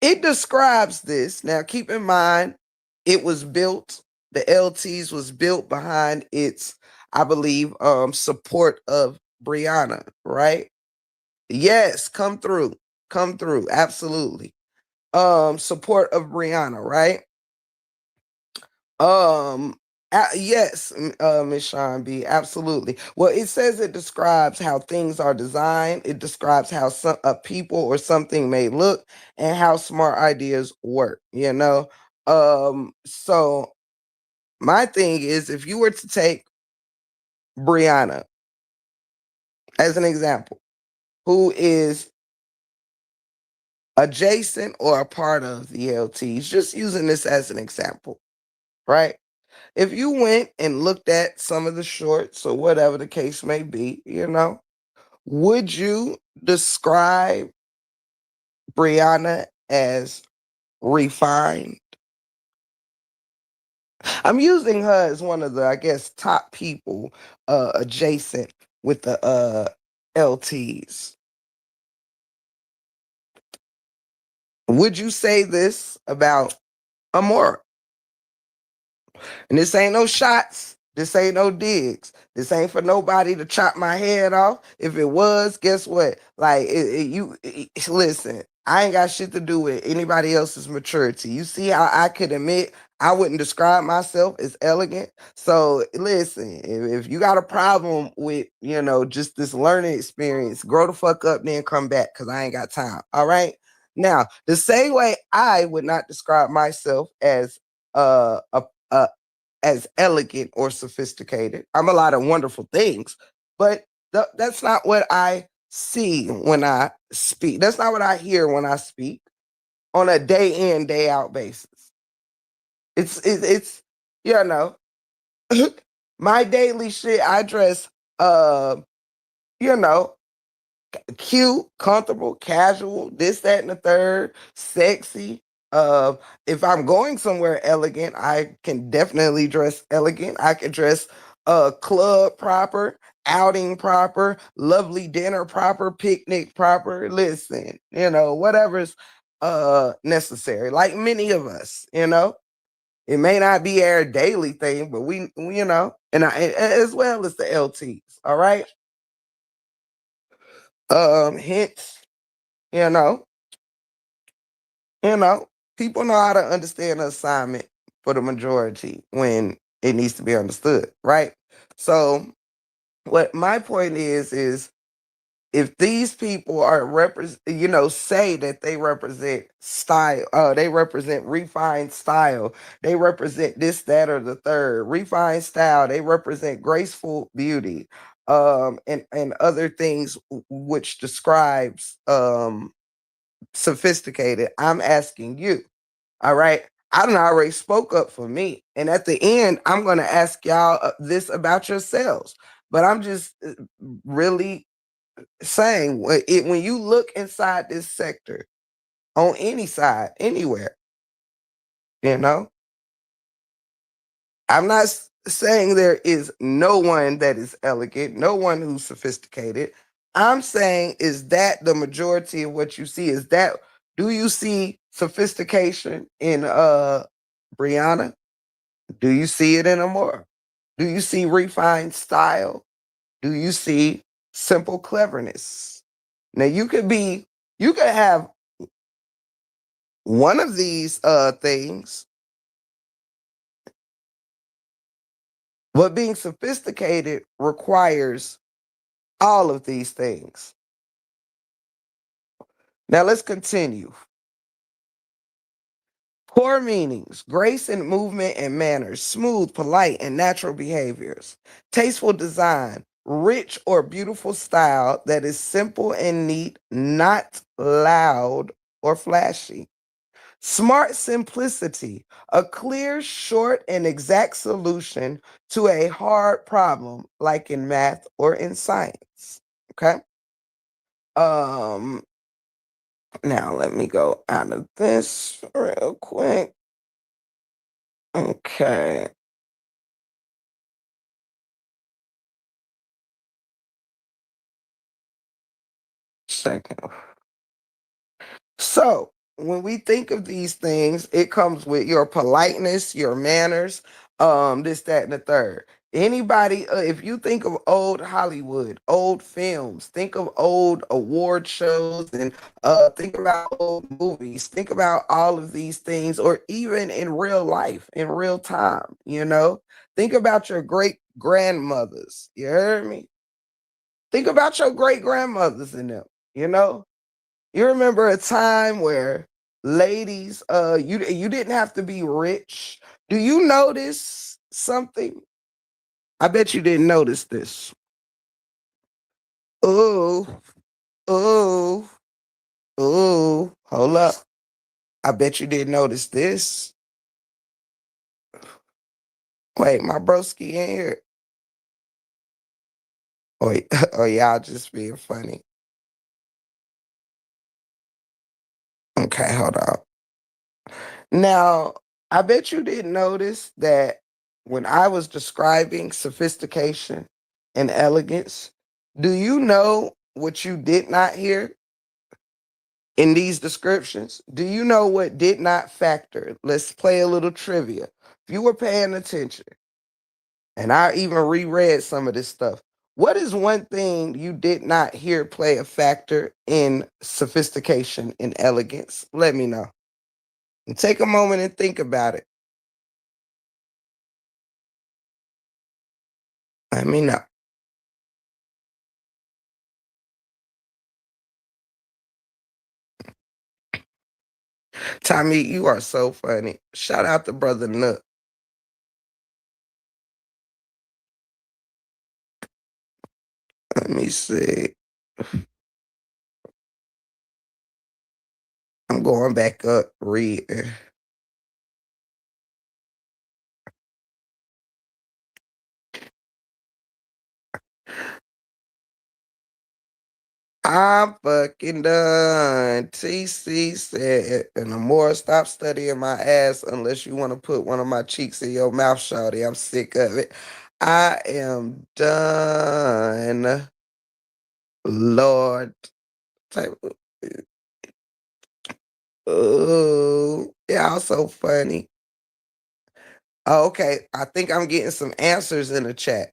it describes this, now keep in mind it was built, the LTs was built behind its, I believe, support of Brianna, right? Yes, come through, absolutely. Support of Brianna, right? Um, yes, Miss Sean B, absolutely. Well, it says it describes how things are designed. It describes how a people or something may look and how smart ideas work. So my thing is, if you were to take Brianna as an example, who is adjacent or a part of the LTs, just using this as an example, right? If you went and looked at some of the shorts or whatever the case may be, would you describe Brianna as refined? I'm using her as one of the, I guess, top people adjacent with the LTs. Would you say this about Amora? And this ain't no shots. This ain't no digs. This ain't for nobody to chop my head off. If it was, guess what? Like listen. I ain't got shit to do with anybody else's maturity. You see how I could admit I wouldn't describe myself as elegant. So listen, if you got a problem with, just this learning experience, grow the fuck up, then come back because I ain't got time. All right. Now, the same way I would not describe myself as uh, a, a as elegant or sophisticated. I'm a lot of wonderful things, but that's not what I see when I speak. That's not what I hear when I speak on a day in, day out basis. It's you know my daily shit. I dress you know cute, comfortable, casual, this, that, and the third, sexy. If I'm going somewhere elegant, I can definitely dress elegant. I can dress club proper, outing proper, lovely dinner proper, picnic proper. Listen, whatever's necessary, like many of us, It may not be our daily thing, but and as well as the LTs, all right? Hence, you know, you know, people know how to understand the assignment for the majority when it needs to be understood, right? So what my point is if these people are say that they represent style, they represent refined style, they represent this, that, or the third, refined style, they represent graceful beauty, and other things which describes sophisticated. I'm asking you, all right. I done already spoke up for me. And at the end, I'm going to ask y'all this about yourselves. But I'm just really saying when you look inside this sector on any side, anywhere, you know, I'm not saying there is no one that is elegant, no one who's sophisticated. I'm saying, is that the majority of what you see? Do you see sophistication in Brianna? Do you see it in Amora? Do you see refined style? Do you see simple cleverness? Now you could have one of these things, but being sophisticated requires all of these things. Now let's continue. Core meanings: grace in movement and manners, smooth, polite, and natural behaviors, tasteful design, rich or beautiful style that is simple and neat, not loud or flashy. Smart simplicity, a clear, short, and exact solution to a hard problem, like in math or in science. Okay. Um, Now let me go out of this real quick. Okay. Second. So when we think of these things, it comes with your politeness, your manners, this, that, and the third. Anybody, if you think of old Hollywood, old films, think of old award shows, and think about old movies, think about all of these things, or even in real life, in real time, think about your great grandmothers. You heard me? Think about your great grandmothers in them, you know? You remember a time where ladies, you didn't have to be rich. Do you notice something? I bet you didn't notice this. Oh, oh, oh, hold up. I bet you didn't notice this. Wait, my broski in here. Oh, oh, y'all just being funny. Okay, hold on. Now, I bet you didn't notice that when I was describing sophistication and elegance, do you know what you did not hear in these descriptions? Do you know what did not factor? Let's play a little trivia. If you were paying attention, and I even reread some of this stuff, what is one thing you did not hear play a factor in sophistication and elegance? Let me know. And take a moment and think about it. Let me know. Tommy, you are so funny. Shout out to Brother Nook. Let me see. I'm going back up reading. I'm fucking done. TC said, and the more stop studying my ass unless you want to put one of my cheeks in your mouth, shawty. I'm sick of it. I am done. Lord. Type, oh, y'all so funny. Oh, okay, I think I'm getting some answers in the chat.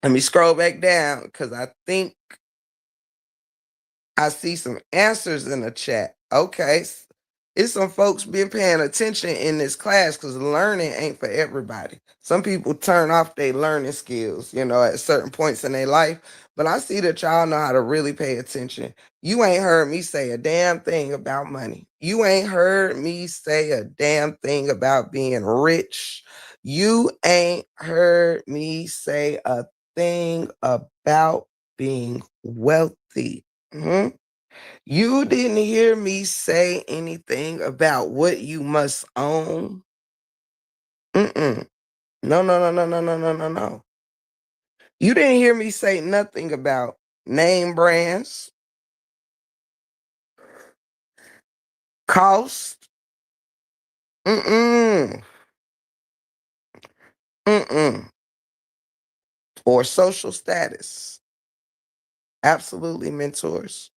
Let me scroll back down because I think I see some answers in the chat. Okay. It's some folks been paying attention in this class because learning ain't for everybody. Some people turn off their learning skills, at certain points in their life. But I see that y'all know how to really pay attention. You ain't heard me say a damn thing about money. You ain't heard me say a damn thing about being rich. You ain't heard me say a thing about being wealthy. Mhm. You didn't hear me say anything about what you must own. Mm-mm. No, no, no, no, no, no, no, no, no. You didn't hear me say nothing about name brands, cost, mm-mm, mm-mm, or social status. Absolutely, mentors.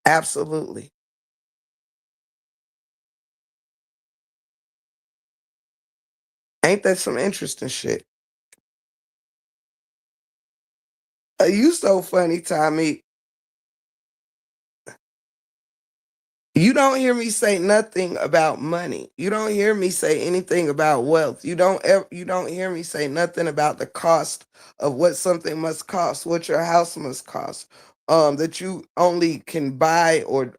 Absolutely. Ain't that some interesting shit? You so funny, Tommy. You don't hear me say nothing about money. You don't hear me say anything about wealth. You don't hear me say nothing about the cost of what something must cost, what your house must cost. That you only can buy or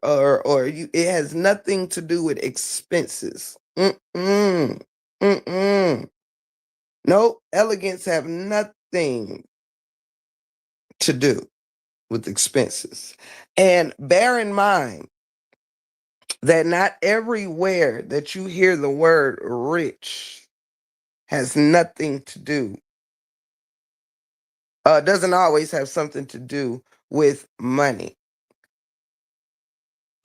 you it has nothing to do with expenses. Mm-mm. Mm-mm. No, elegance have nothing to do with expenses. And bear in mind that not everywhere that you hear the word rich has nothing to do, doesn't always have something to do with money.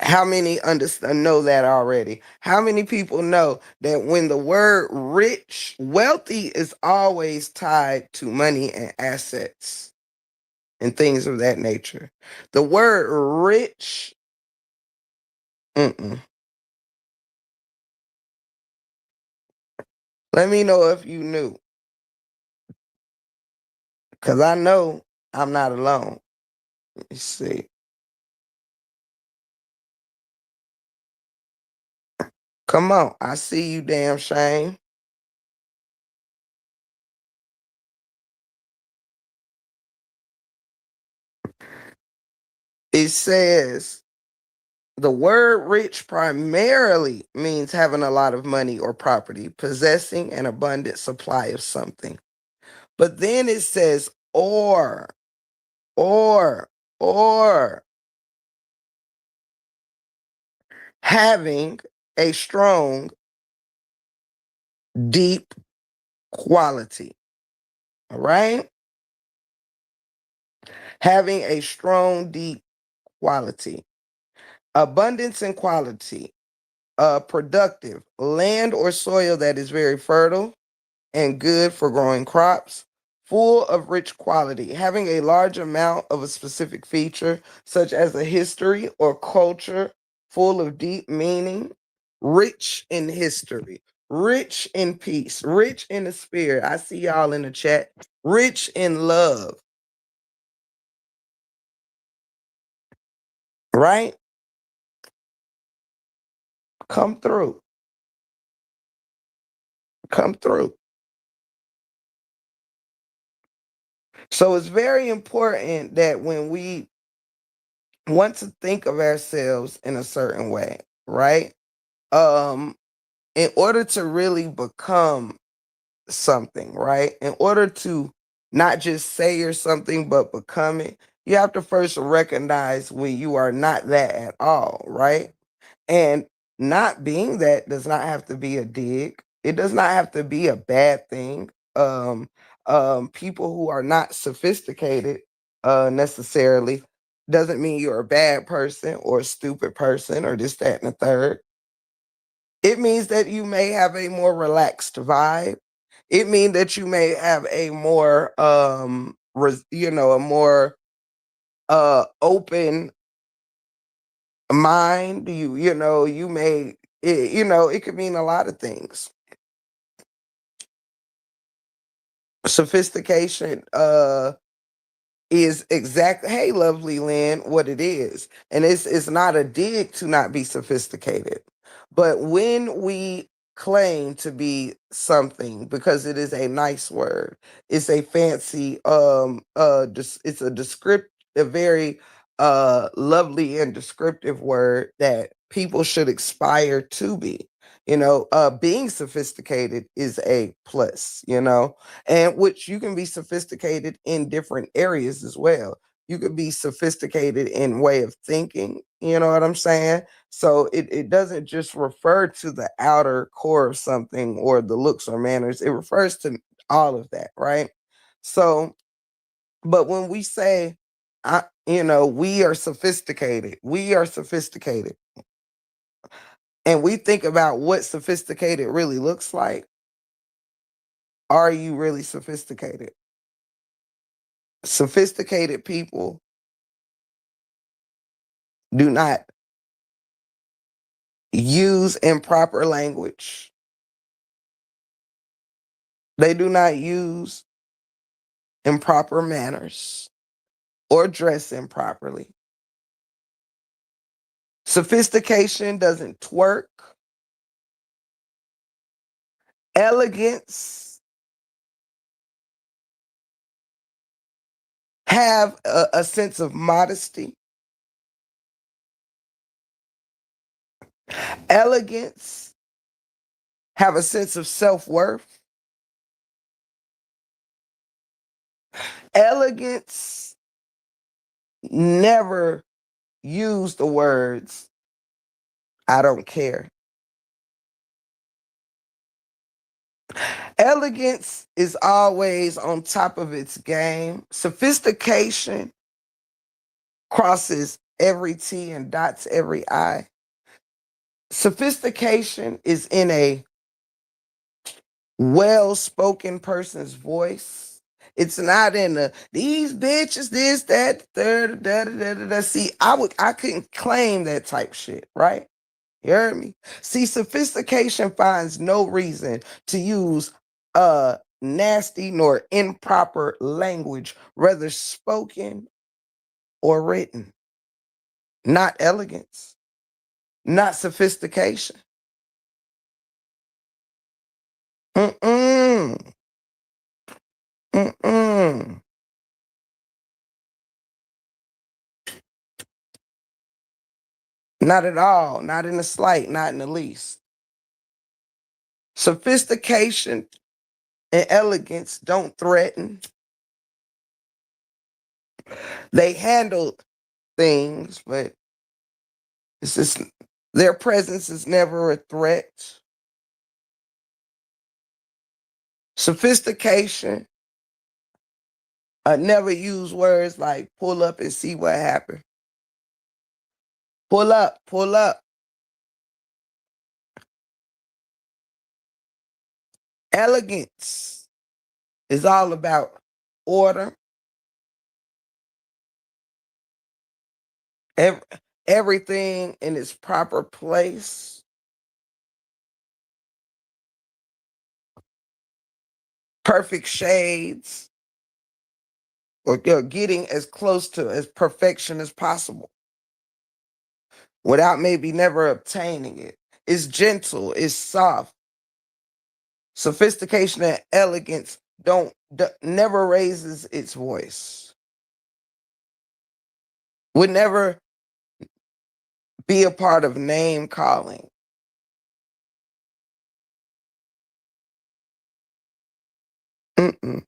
How many understand know that already? How many people know that when the word rich, wealthy is always tied to money and assets and things of that nature? The word rich, mm-mm. Let me know if you knew, because I know I'm not alone. Let me see. Come on, I see you, damn shame. It says the word rich primarily means having a lot of money or property, possessing an abundant supply of something. But then it says or, or having a strong, deep quality. All right? Having a strong, deep quality. Abundance and quality. Productive land or soil that is very fertile and good for growing crops, full of rich quality, having a large amount of a specific feature, such as a history or culture, full of deep meaning, rich in history, rich in peace, rich in the spirit. I see y'all in the chat. Rich in love, right? Come through. come through. So it's very important that when we want to think of ourselves in a certain way, right? Um, in order to really become something, right? In order to not just say you're something, but become it, you have to first recognize when you are not that at all, right? And not being that does not have to be a dig. It does not have to be a bad thing. People who are not sophisticated necessarily doesn't mean you're a bad person or a stupid person or this, that, and the third. It means that you may have a more relaxed vibe. It means that you may have a more a more open mind. You may it could mean a lot of things. Sophistication is exactly, hey, lovely Lynn, what it is. And it's not a dig to not be sophisticated. But when we claim to be something because it is a nice word, it's a fancy it's a descript a very lovely and descriptive word that people should aspire to be. Being sophisticated is a plus, and which you can be sophisticated in different areas as well. You could be sophisticated in way of thinking, you know what I'm saying? So it doesn't just refer to the outer core of something or the looks or manners, it refers to all of that, right? So, but when we say, we are sophisticated, and we think about what sophisticated really looks like, are you really sophisticated? Sophisticated people do not use improper language. They do not use improper manners or dress improperly. Sophistication doesn't twerk. Elegance have a sense of modesty. Elegance have a sense of self-worth. Elegance never use the words, I don't care. Elegance is always on top of its game. Sophistication crosses every T and dots every I. Sophistication is in a well-spoken person's voice. It's not in these bitches, this, that, third, da, da, da, da, da. See, I couldn't claim that type shit, right? You heard me? See, sophistication finds no reason to use nasty nor improper language, whether spoken or written. Not elegance, not sophistication. Mm-mm. Mm-mm. Not at all. Not in the slight, not in the least. Sophistication and elegance don't threaten. They handle things, but it's just their presence is never a threat. Sophistication never use words like pull up and see what happened. Pull up, pull up. Elegance is all about order, ev- everything in its proper place, perfect shades, or getting as close to as perfection as possible without maybe never obtaining it. It's gentle, it's soft, Sophistication and elegance never raises its voice. Would never be a part of name calling. Mm-mm.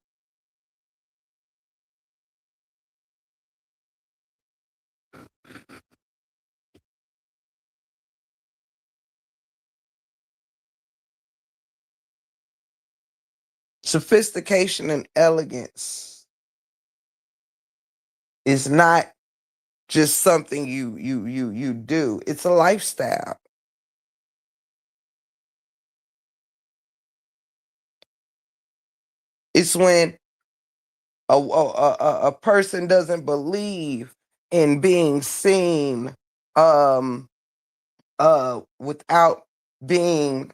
Sophistication and elegance is not just something you do. It's a lifestyle. It's when a person doesn't believe in being seen without being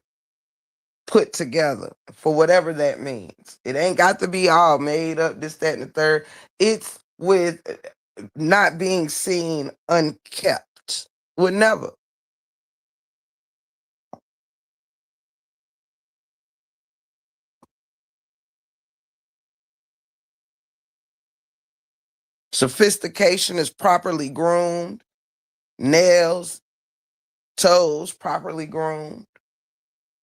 put together for whatever that means. It ain't got to be all made up, this, that, and the third. It's with not being seen unkept. Would never. Sophistication is properly groomed, nails, toes properly groomed,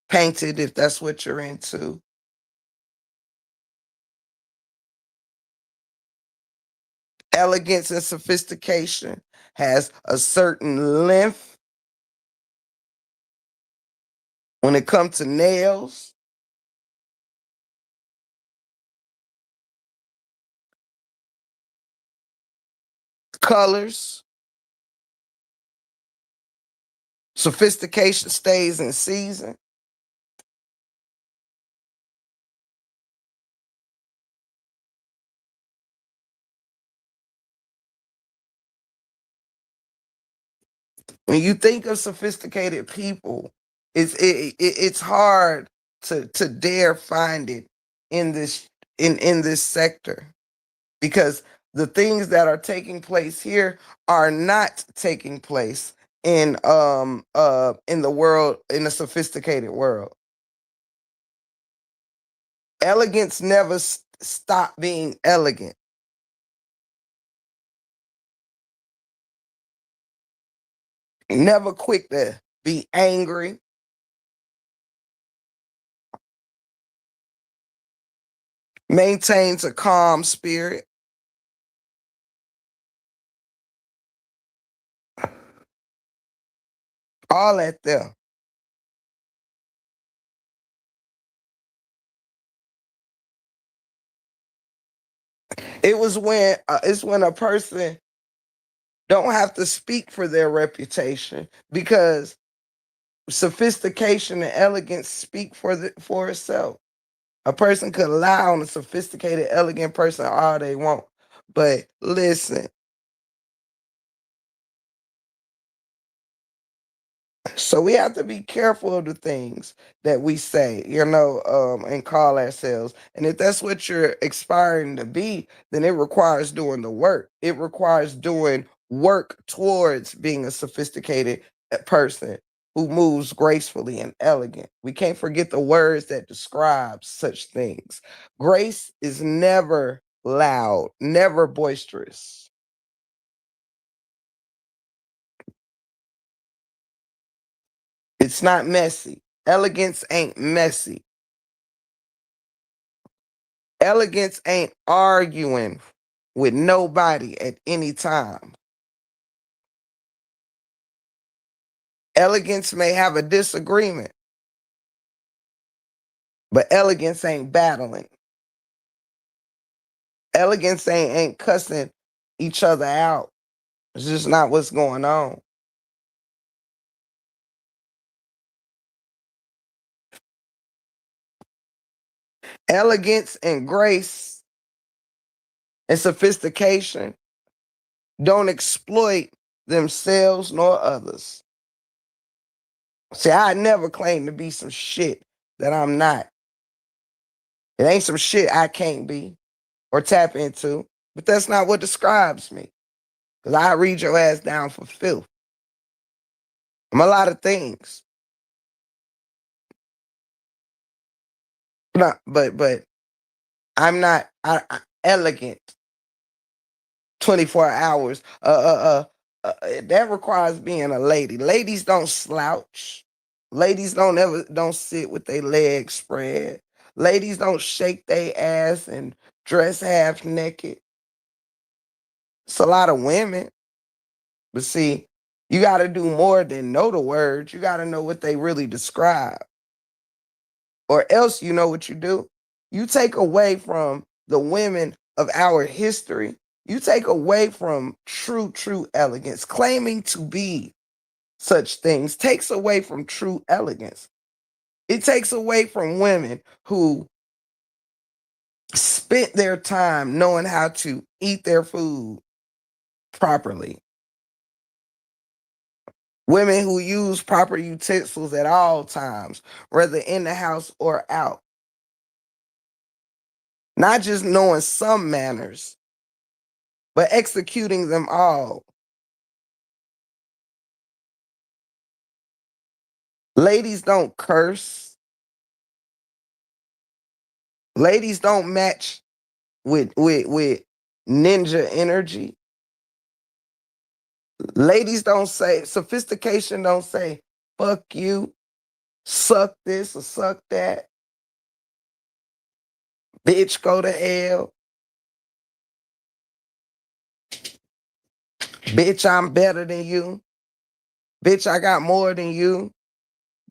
painted if that's what you're into. Elegance and sophistication has a certain length when it comes to nails, colors. Sophistication stays in season. When you think of sophisticated people, it's hard to dare find it in this sector, because the things that are taking place here are not taking place in the world, in the sophisticated world. Elegance never stopped being elegant. Never quick to be angry. Maintains a calm spirit. All that there. It's when a person don't have to speak for their reputation, because sophistication and elegance speak for itself. A person could lie on a sophisticated, elegant person all they want. But listen, so we have to be careful of the things that we say, and call ourselves. And if that's what you're aspiring to be, then it requires doing the work. It requires doing work towards being a sophisticated person who moves gracefully and elegant. We can't forget the words that describe such things. Grace is never loud, never boisterous. It's not messy. Elegance ain't messy. Elegance ain't arguing with nobody at any time. Elegance may have a disagreement, but elegance ain't battling. Elegance ain't cussing each other out. It's just not what's going on. Elegance and grace and sophistication don't exploit themselves nor others. See, I never claim to be some shit that I'm not. It ain't some shit I can't be or tap into, but that's not what describes me. Because I read your ass down for filth. I'm a lot of things. but I'm not elegant 24 hours. That requires being a lady. Ladies don't slouch. Ladies don't sit with their legs spread. Ladies don't shake their ass and dress half naked. It's a lot of women. But see, you got to do more than know the words. You got to know what they really describe. Or else you know what you do? You take away from the women of our history. You take away from true elegance. Claiming to be such things takes away from true elegance. It takes away from women who spent their time knowing how to eat their food properly. Women who use proper utensils at all times, whether in the house or out. Not just knowing some manners, but executing them all. Ladies don't curse. Ladies don't match with ninja energy. Ladies don't say sophistication, don't say fuck you, suck this or suck that. Bitch, go to hell. Bitch, I'm better than you. Bitch, I got more than you.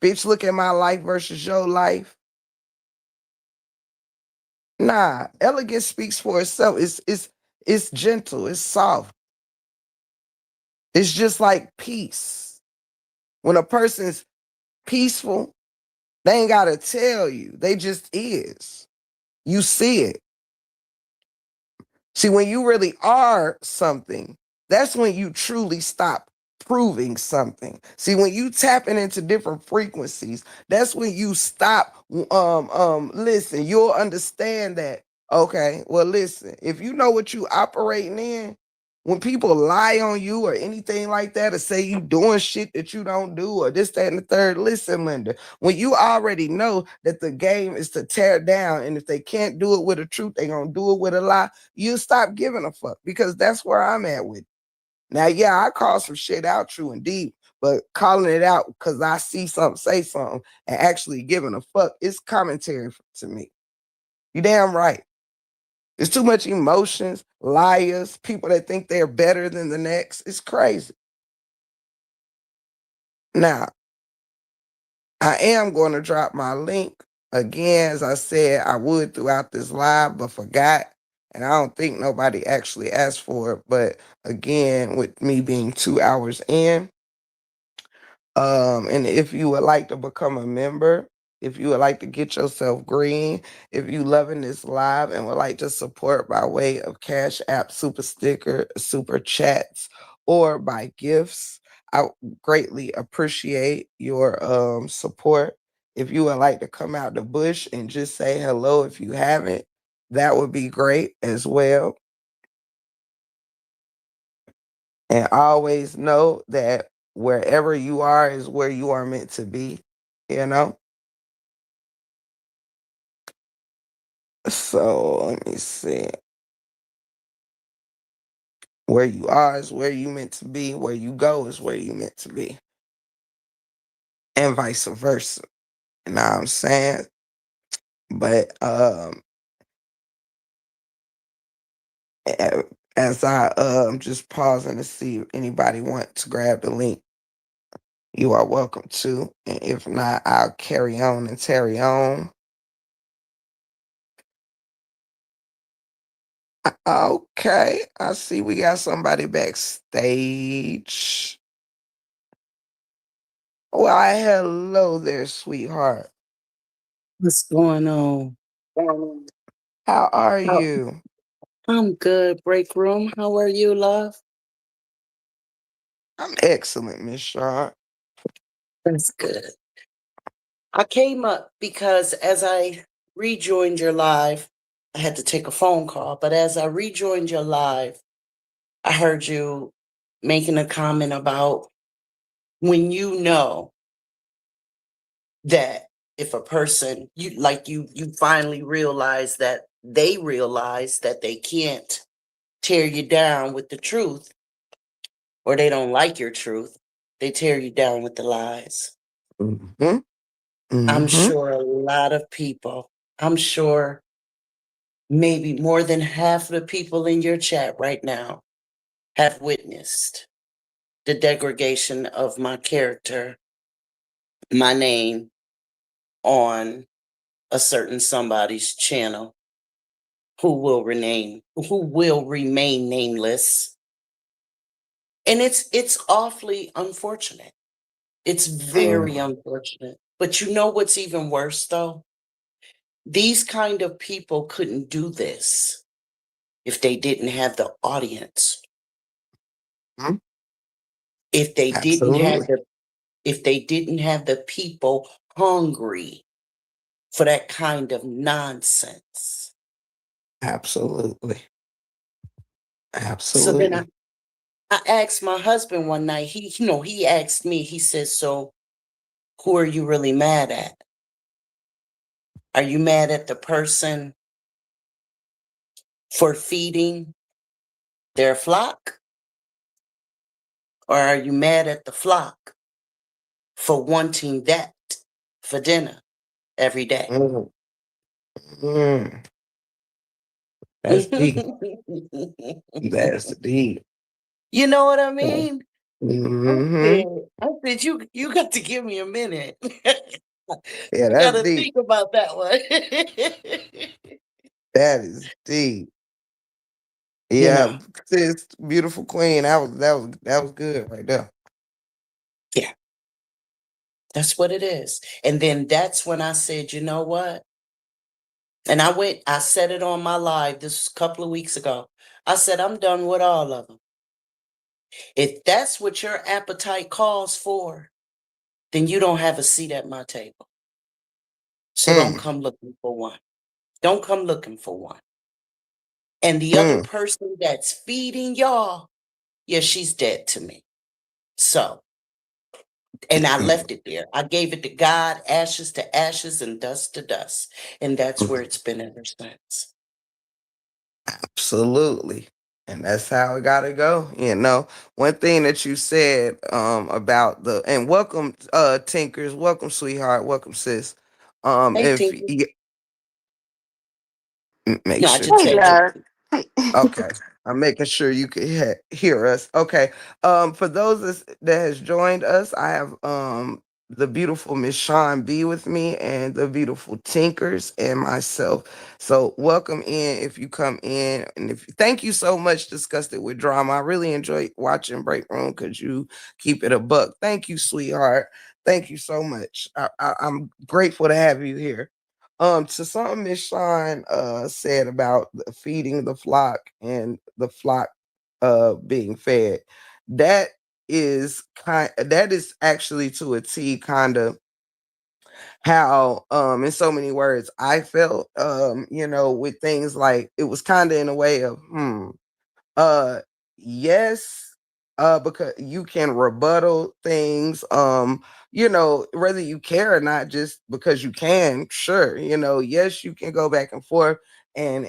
Bitch, look at my life versus your life. Nah, elegance speaks for itself. It's gentle, it's soft. It's just like peace. When a person's peaceful, they ain't gotta tell you. They just is. You see it. See, when you really are something, that's when you truly stop proving something. See, when you tapping into different frequencies, that's when you stop. Listen, you'll understand that. Okay, well, listen, if you know what you operating in, when people lie on you or anything like that, or say you doing shit that you don't do, or this, that, and the third, listen, Linda, when you already know that the game is to tear down, and if they can't do it with a truth, they're gonna do it with a lie, you stop giving a fuck, because that's where I'm at with it. Now, yeah, I call some shit out true and deep, but calling it out because I see something, say something, and actually giving a fuck, it's commentary to me. You damn right. There's too much emotions, liars, people that think they're better than the next. It's crazy. Now, I am going to drop my link again, as I said I would throughout this live, but forgot. And I don't think nobody actually asked for it. But again, with me being 2 hours in, and if you would like to become a member, if you would like to get yourself green, if you loving this live and would like to support by way of Cash App, Super Sticker, Super Chats, or by gifts, I greatly appreciate your support. If you would like to come out the bush and just say hello if you haven't, that would be great as well. And always know that wherever you are is where you are meant to be, you know? So let me see. Where you are is where you meant to be. Where you go is where you meant to be. And vice versa. You know what I'm saying? But as I just pausing to see if anybody want to grab the link, you are welcome to. And if not, I'll carry on and carry on. Okay, I see we got somebody backstage. Why, hello there, sweetheart. What's going on? How are Oh, you? I'm good. Break room. How are you, love? I'm excellent, Miss Shaw. That's good. I came up because as I rejoined your live, I had to take a phone call, but as I rejoined your live, I heard you making a comment about when you know that if a person you finally realize that they can't tear you down with the truth, or they don't like your truth, they tear you down with the lies. Mm-hmm. I'm Mm-hmm. sure a lot of people, I'm sure maybe more than half of the people in your chat right now have witnessed the degradation of my character, my name on a certain somebody's channel who will remain nameless. And it's awfully unfortunate. It's very Mm-hmm. unfortunate. But you know what's even worse though? These kind of people couldn't do this if they didn't have the audience. If they didn't have Absolutely. the if they didn't have the people hungry for that kind of nonsense. Absolutely. So then Absolutely. I asked my husband one night, he asked me, he says, so who are you really mad at? Are you mad at the person for feeding their flock? Or are you mad at the flock for wanting that for dinner every day? Mm. Mm. That's deep. That's deep. You know what I Mm. mean? I Mm-hmm. said, you got to give me a minute. Yeah, I that's gotta deep. think about that one. That is deep. You Yeah, know, sis, beautiful queen. That was good right there. yeah, that's what it is. And then that's when I said, you know what? And I said it on my live this couple of weeks ago. I said, I'm done with all of them. If that's what your appetite calls for, then you don't have a seat at my table. So don't Mm. come looking for one. Don't come looking for one. And the other Mm. person that's feeding y'all, yeah, she's dead to me. So, and I Mm. left it there. I gave it to God, ashes to ashes and dust to dust. And that's where Mm. it's been ever since. Absolutely. And that's how it gotta go. One thing that you said about the and welcome Tinkers, welcome sweetheart, welcome sis. Hey, If Tinky. you make No, I sure just Tink. said, hey. Okay. I'm making sure you can hear us. Okay. For those that has joined us, I have the beautiful Miss Sean B with me and the beautiful Tinkers and myself. So welcome in if you come in. And if thank you so much, Disgusted with Drama. I really enjoy watching Break Room because you keep it a buck. Thank you, sweetheart. Thank you so much. I'm grateful to have you here. To something Miss Sean said about feeding the flock and the flock being fed. That that is actually to a T kind of how in so many words I felt with things like it was kind of in a way of uh yes, because you can rebuttal things, whether you care or not, just because you can, sure, yes, you can go back and forth and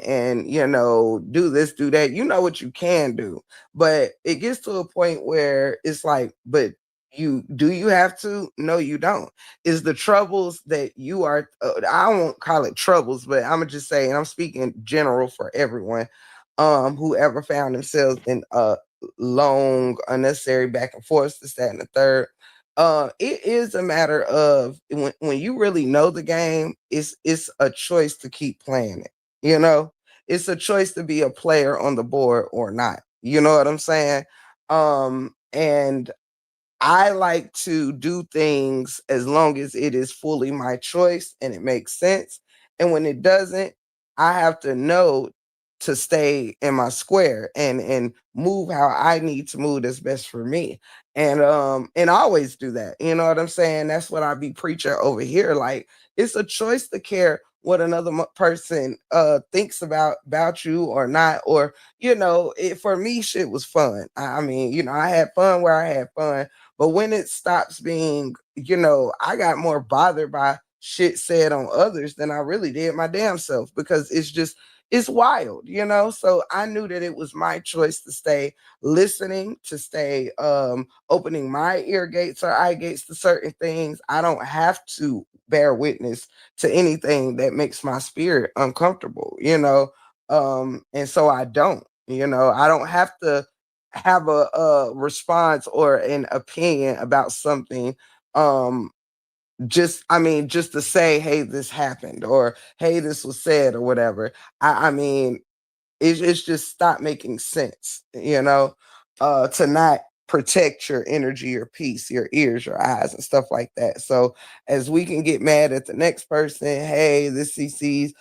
do this, do that. You know what you can do, but it gets to a point where it's like, but you have to? No, you don't. Is the troubles that you are I won't call it troubles, but I'm just saying, I'm speaking general for everyone whoever found themselves in long unnecessary back and forth, this, that, and the third. It is a matter of when you really know the game, it's a choice to keep playing it. It's a choice to be a player on the board or not. You know what I'm saying? And I like to do things as long as it is fully my choice and it makes sense. And when it doesn't, I have to know to stay in my square and move how I need to move that's best for me. And I always do that. You know what I'm saying? That's what I be preaching over here. Like, it's a choice to care what another person thinks about you or not, or for me, shit was fun. I mean, I had fun where I had fun, but when it stops being, I got more bothered by shit said on others than I really did my damn self, because it's wild, you know? So I knew that it was my choice to stay listening, to stay opening my ear gates or eye gates to certain things. I don't have to bear witness to anything that makes my spirit uncomfortable, you know? And so I don't, you know, I don't have to have a response or an opinion about something. Just to say, hey, this happened, or hey, this was said, or whatever. I mean, it's just stop making sense, you know, to not protect your energy, your peace, your ears, your eyes, and stuff like that. So as we can get mad at the next person, hey, this CC's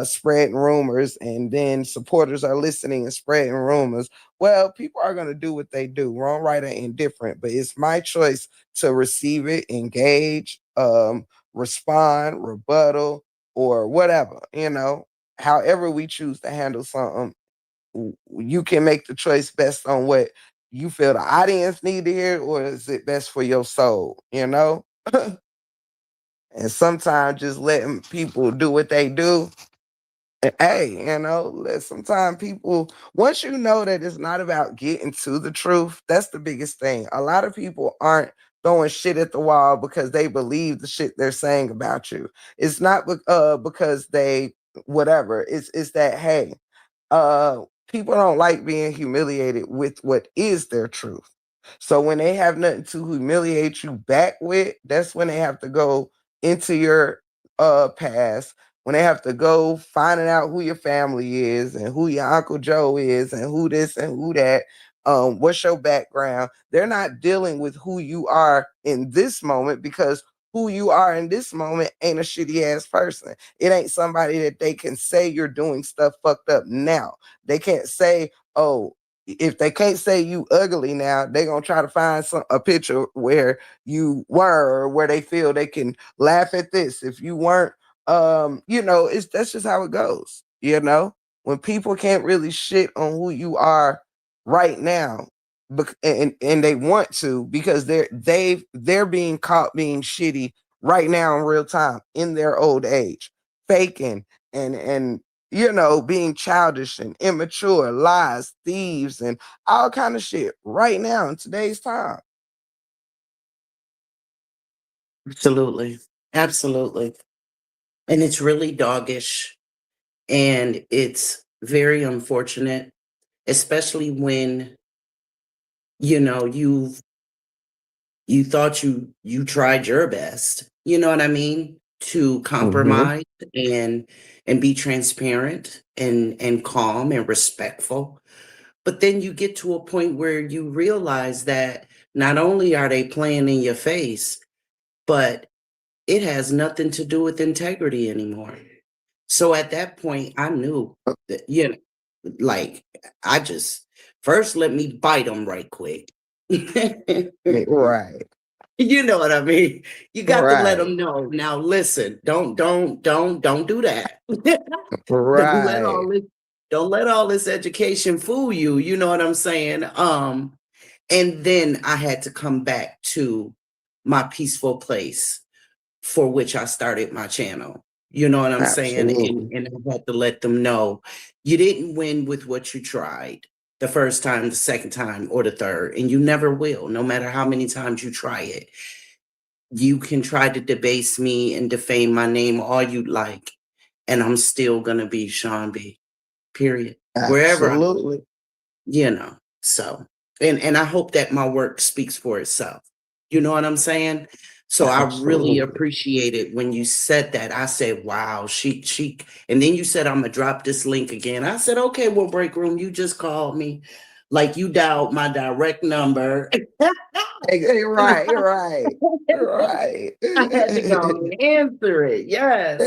spreading rumors, and then supporters are listening and spreading rumors. Well, people are gonna do what they do, wrong, right, or indifferent. But it's my choice to receive it, engage, respond, rebuttal, or whatever, you know, however we choose to handle something. You can make the choice based on what you feel the audience need to hear, or is it best for your soul, you know? And sometimes just letting people do what they do. And hey, you know, sometimes people, once you know that it's not about getting to the truth, that's the biggest thing. A lot of people aren't throwing shit at the wall because they believe the shit they're saying about you. It's not because they whatever. It's that, hey, uh people don't like being humiliated with what is their truth. So when they have nothing to humiliate you back with, that's when they have to go into your past, when they have to go finding out who your family is and who your Uncle Joe is and who this and who that. What's your background? They're not dealing with who you are in this moment, because who you are in this moment ain't a shitty ass person. It ain't somebody that they can say you're doing stuff fucked up now. They can't say, oh, if they can't say you ugly now, they're gonna try to find a picture where you were, or where they feel they can laugh at this. If you weren't, you know, that's just how it goes. You know, when people can't really shit on who you are right now, and they want to, because they're being caught being shitty right now in real time in their old age, faking and you know, being childish and immature, lies, thieves, and all kind of shit right now in today's time. Absolutely. Absolutely. And it's really doggish, and it's very unfortunate, especially when, you know, you thought you tried your best, you know what I mean, to Mm-hmm. compromise and be transparent and calm and respectful. But then you get to a point where you realize that not only are they playing in your face, but it has nothing to do with integrity anymore. So at that point, I knew that, you know, like, I just first let me bite them right quick. Right, You know what I mean? You got to let right, them know. Now listen, don't do that. Don't let right. all this don't let all this education fool you. You know what I'm saying? And then I had to come back to my peaceful place for which I started my channel. You know what I'm saying? Absolutely. And I had to let them know you didn't win with what you tried the first time, the second time, or the third, and you never will, no matter how many times you try it. You can try to debase me and defame my name all you like, and I'm still gonna be Sean B. Period. Wherever I, Absolutely. you know. So, and I hope that my work speaks for itself. You know what I'm saying? So I really Absolutely. appreciated when you said that. I said, "Wow, she." And then you said, "I'm gonna drop this link again." I said, "Okay, well, break room. You just called me, like you dialed my direct number." You're right. You're right. You're right. I had to go and answer it. Yes.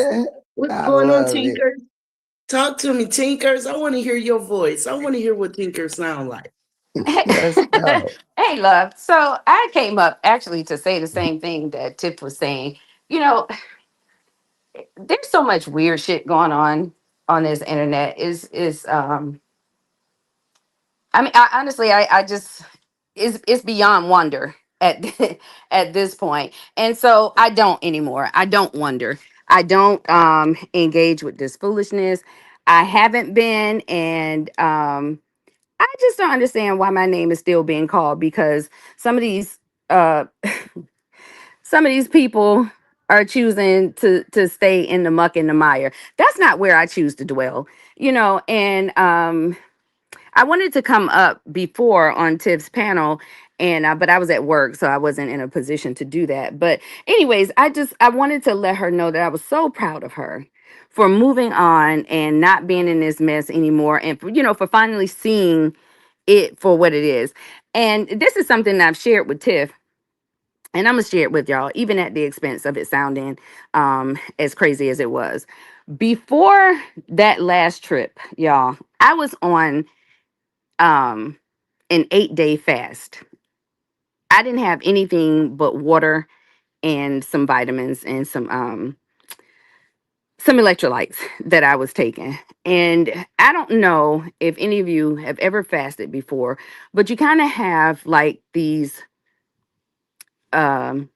What's I going on, love it. Tinker? Talk to me, Tinkers. I want to hear your voice. I want to hear what Tinker sound like. Let's go. Hey, love. So I came up actually to say the same thing that Tiff was saying. You know, there's so much weird shit going on this internet. Is I mean, I honestly, I just it's beyond wonder. at at this point. And so I don't anymore. I don't wonder. I don't engage with this foolishness. I haven't been, and I just don't understand why my name is still being called, because some of these uh some of these people are choosing to stay in the muck and the mire. That's not where I choose to dwell, and I wanted to come up before on Tiff's panel, and but I was at work, so I wasn't in a position to do that. But anyways, I wanted to let her know that I was so proud of her for moving on and not being in this mess anymore, and for finally seeing it for what it is. And this is something that I've shared with Tiff, and I'm gonna share it with y'all, even at the expense of it sounding as crazy as it was. Before that last trip, y'all, I was on um an 8-day fast. I didn't have anything but water and some vitamins and some electrolytes that I was taking. And I don't know if any of you have ever fasted before, but you kind of have like these um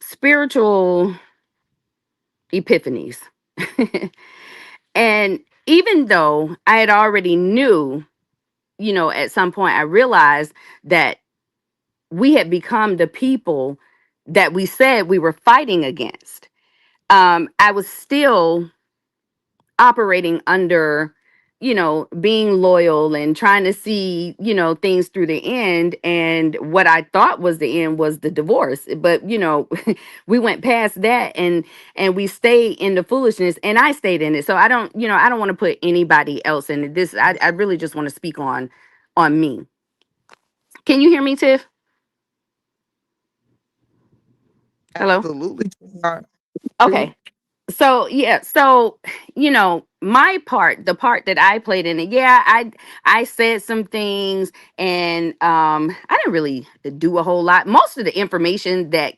spiritual epiphanies. And even though I had already knew, at some point I realized that we had become the people that we said we were fighting against. I was still operating under, being loyal and trying to see, things through the end. And what I thought was the end was the divorce. But, we went past that, and we stayed in the foolishness, and I stayed in it. So I don't want to put anybody else in it. I really just want to speak on me. Can you hear me, Tiff? Hello? Absolutely. Sweetheart. Okay. So yeah, my part, the part that I played in it, yeah, I said some things, and I didn't really do a whole lot. Most of the information that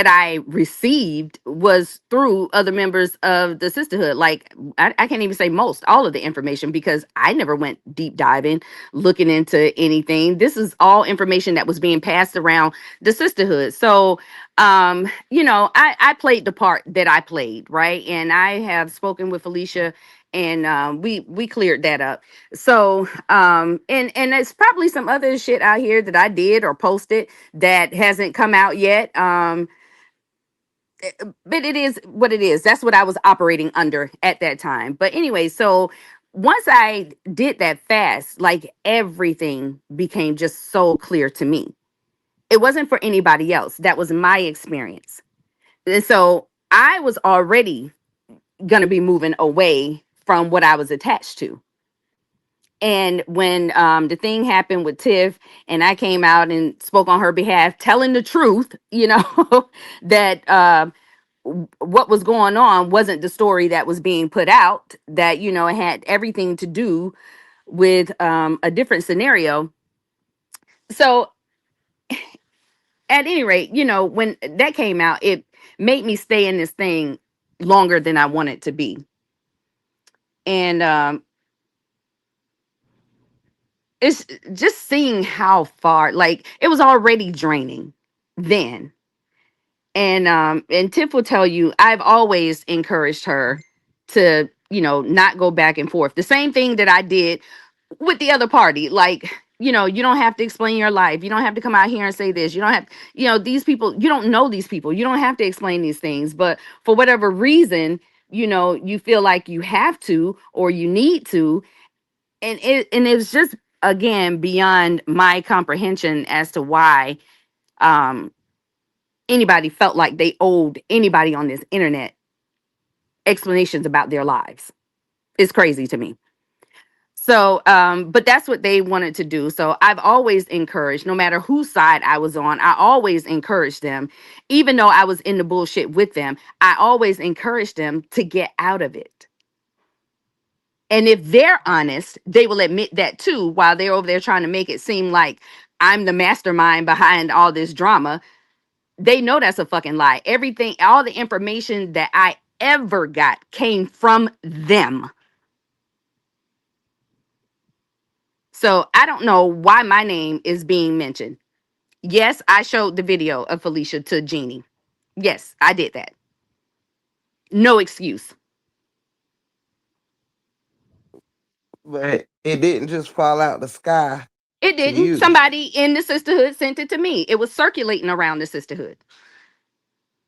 I received was through other members of the sisterhood. Like I can't even say most, all of the information, because I never went deep diving, looking into anything. This is all information that was being passed around the sisterhood. So, I played the part that I played, right? And I have spoken with Felicia, and we cleared that up. So, and there's probably some other shit out here that I did or posted that hasn't come out yet. But it is what it is. That's what I was operating under at that time. But anyway, so once I did that fast, like everything became just so clear to me. It wasn't for anybody else. That was my experience. And so I was already going to be moving away from what I was attached to. And when the thing happened with Tiff, and I came out and spoke on her behalf, telling the truth, that what was going on wasn't the story that was being put out, that it had everything to do with a different scenario. So at any rate, when that came out, it made me stay in this thing longer than I wanted to be. And it's just seeing how far, like, it was already draining then. And Tiff will tell you, I've always encouraged her to, not go back and forth. The same thing that I did with the other party. Like, you don't have to explain your life. You don't have to come out here and say this. You don't have, these people, you don't know these people. You don't have to explain these things. But for whatever reason, you feel like you have to, or you need to. And it's just, again, beyond my comprehension as to why um anybody felt like they owed anybody on this internet explanations about their lives. It's crazy to me. So, but that's what they wanted to do. So I've always encouraged, no matter whose side I was on, I always encouraged them, even though I was in the bullshit with them, I always encouraged them to get out of it. And if they're honest, they will admit that too, while they're over there trying to make it seem like I'm the mastermind behind all this drama. They know that's a fucking lie. Everything, all the information that I ever got came from them. So I don't know why my name is being mentioned. Yes, I showed the video of Felicia to Jeannie. Yes, I did that. No excuse. But it didn't just fall out the sky It to didn't. you. Somebody in the sisterhood sent it to me. It was circulating around the sisterhood.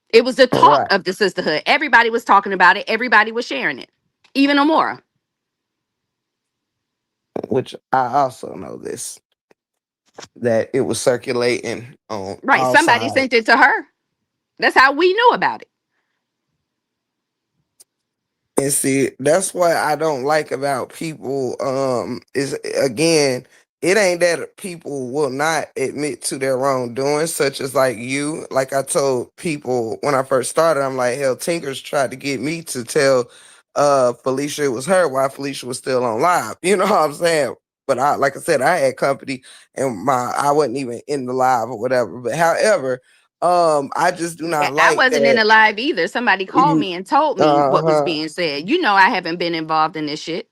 It was the talk Right. of the sisterhood. Everybody was talking about it. Everybody was sharing it. Even Amora. Which I also know this, that it was circulating on Right. all Somebody sides. sent it to her. That's how we knew about it. And see, that's what I don't like about people. Is again, it ain't that people will not admit to their wrongdoing, such as like you. Like I told people when I first started, I'm like, hell, Tinkers tried to get me to tell Felicia it was her while Felicia was still on live. You know what I'm saying? But I, like I said, I had company and I wasn't even in the live or whatever. But however, I just do Yeah, not I like wasn't in that. the live either. Somebody called You, me and told me what was uh-huh. being said. You know, I haven't been involved in this shit.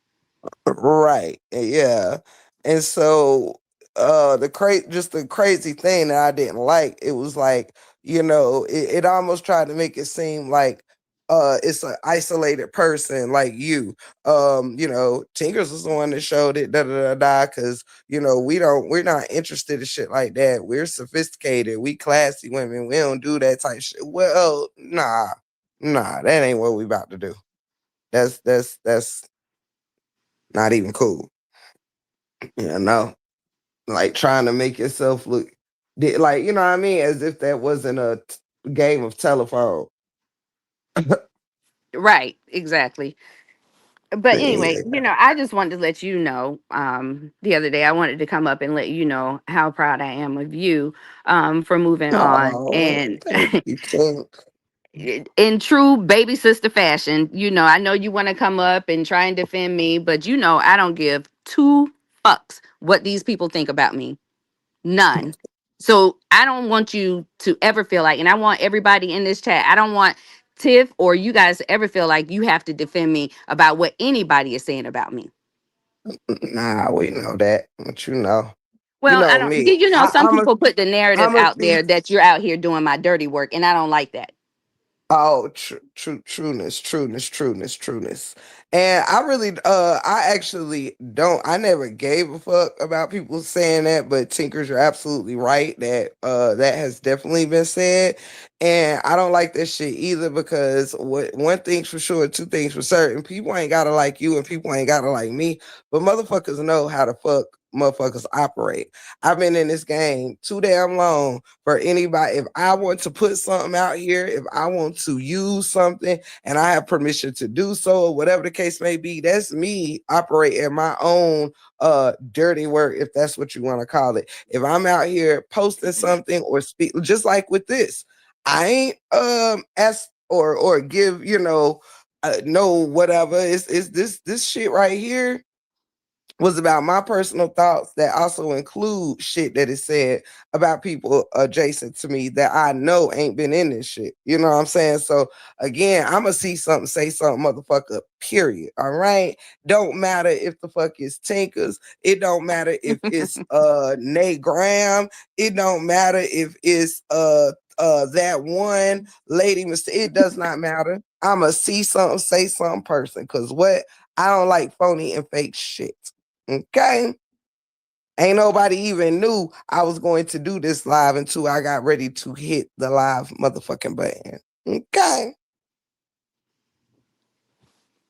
Right. Yeah. And so just the crazy thing that I didn't like, it was like, it almost tried to make it seem like it's an isolated person like you. Tinkers was the one that showed it, da da da da, because we're not interested in shit like that. We're sophisticated, we classy women, we don't do that type shit. Well, nah, that ain't what we about to do. That's not even cool. Like trying to make yourself look like, you know what I mean, as if that wasn't a game of telephone. Right. Exactly. But anyway, Yeah. I just wanted to let you know, the other day I wanted to come up and let you know how proud I am of you, for moving on. Oh, And thank you, King. in true baby sister fashion, I know you want to come up and try and defend me, but I don't give two fucks what these people think about me. None. So I don't want you to ever feel like, and I want everybody in this chat, I don't want Tiff or you guys to ever feel like you have to defend me about what anybody is saying about me. Nah, we know that, but you Well, I know don't, me. some people put the narrative I'm a out there that you're out here doing my dirty work, and I don't like that. Oh, trueness. And I really, I actually don't, I never gave a fuck about people saying that, but Tinkers, you're absolutely right that, that has definitely been said. And I don't like that shit either because one thing's for sure, two things for certain. People ain't gotta like you and people ain't gotta like me, but motherfuckers know how to fuck motherfuckers operate. I've been in this game too damn long for anybody. If I want to put something out here, if I want to use something and I have permission to do so, or whatever the case may be, that's me operating my own dirty work, if that's what you want to call it. If I'm out here posting something or speak, just like with this, I ain't ask or give, no whatever. It's this shit right here was about my personal thoughts that also include shit that is said about people adjacent to me that I know ain't been in this shit. You know what I'm saying? So again, I'ma see something, say something, motherfucker, period. All right. Don't matter if the fuck is Tinkers. It don't matter if it's Nate Graham. It don't matter if it's that one lady, Mr. It does not matter. I'ma see something, say something person. Cause what? I don't like phony and fake shit. Okay. Ain't nobody even knew I was going to do this live until I got ready to hit the live motherfucking button. Okay.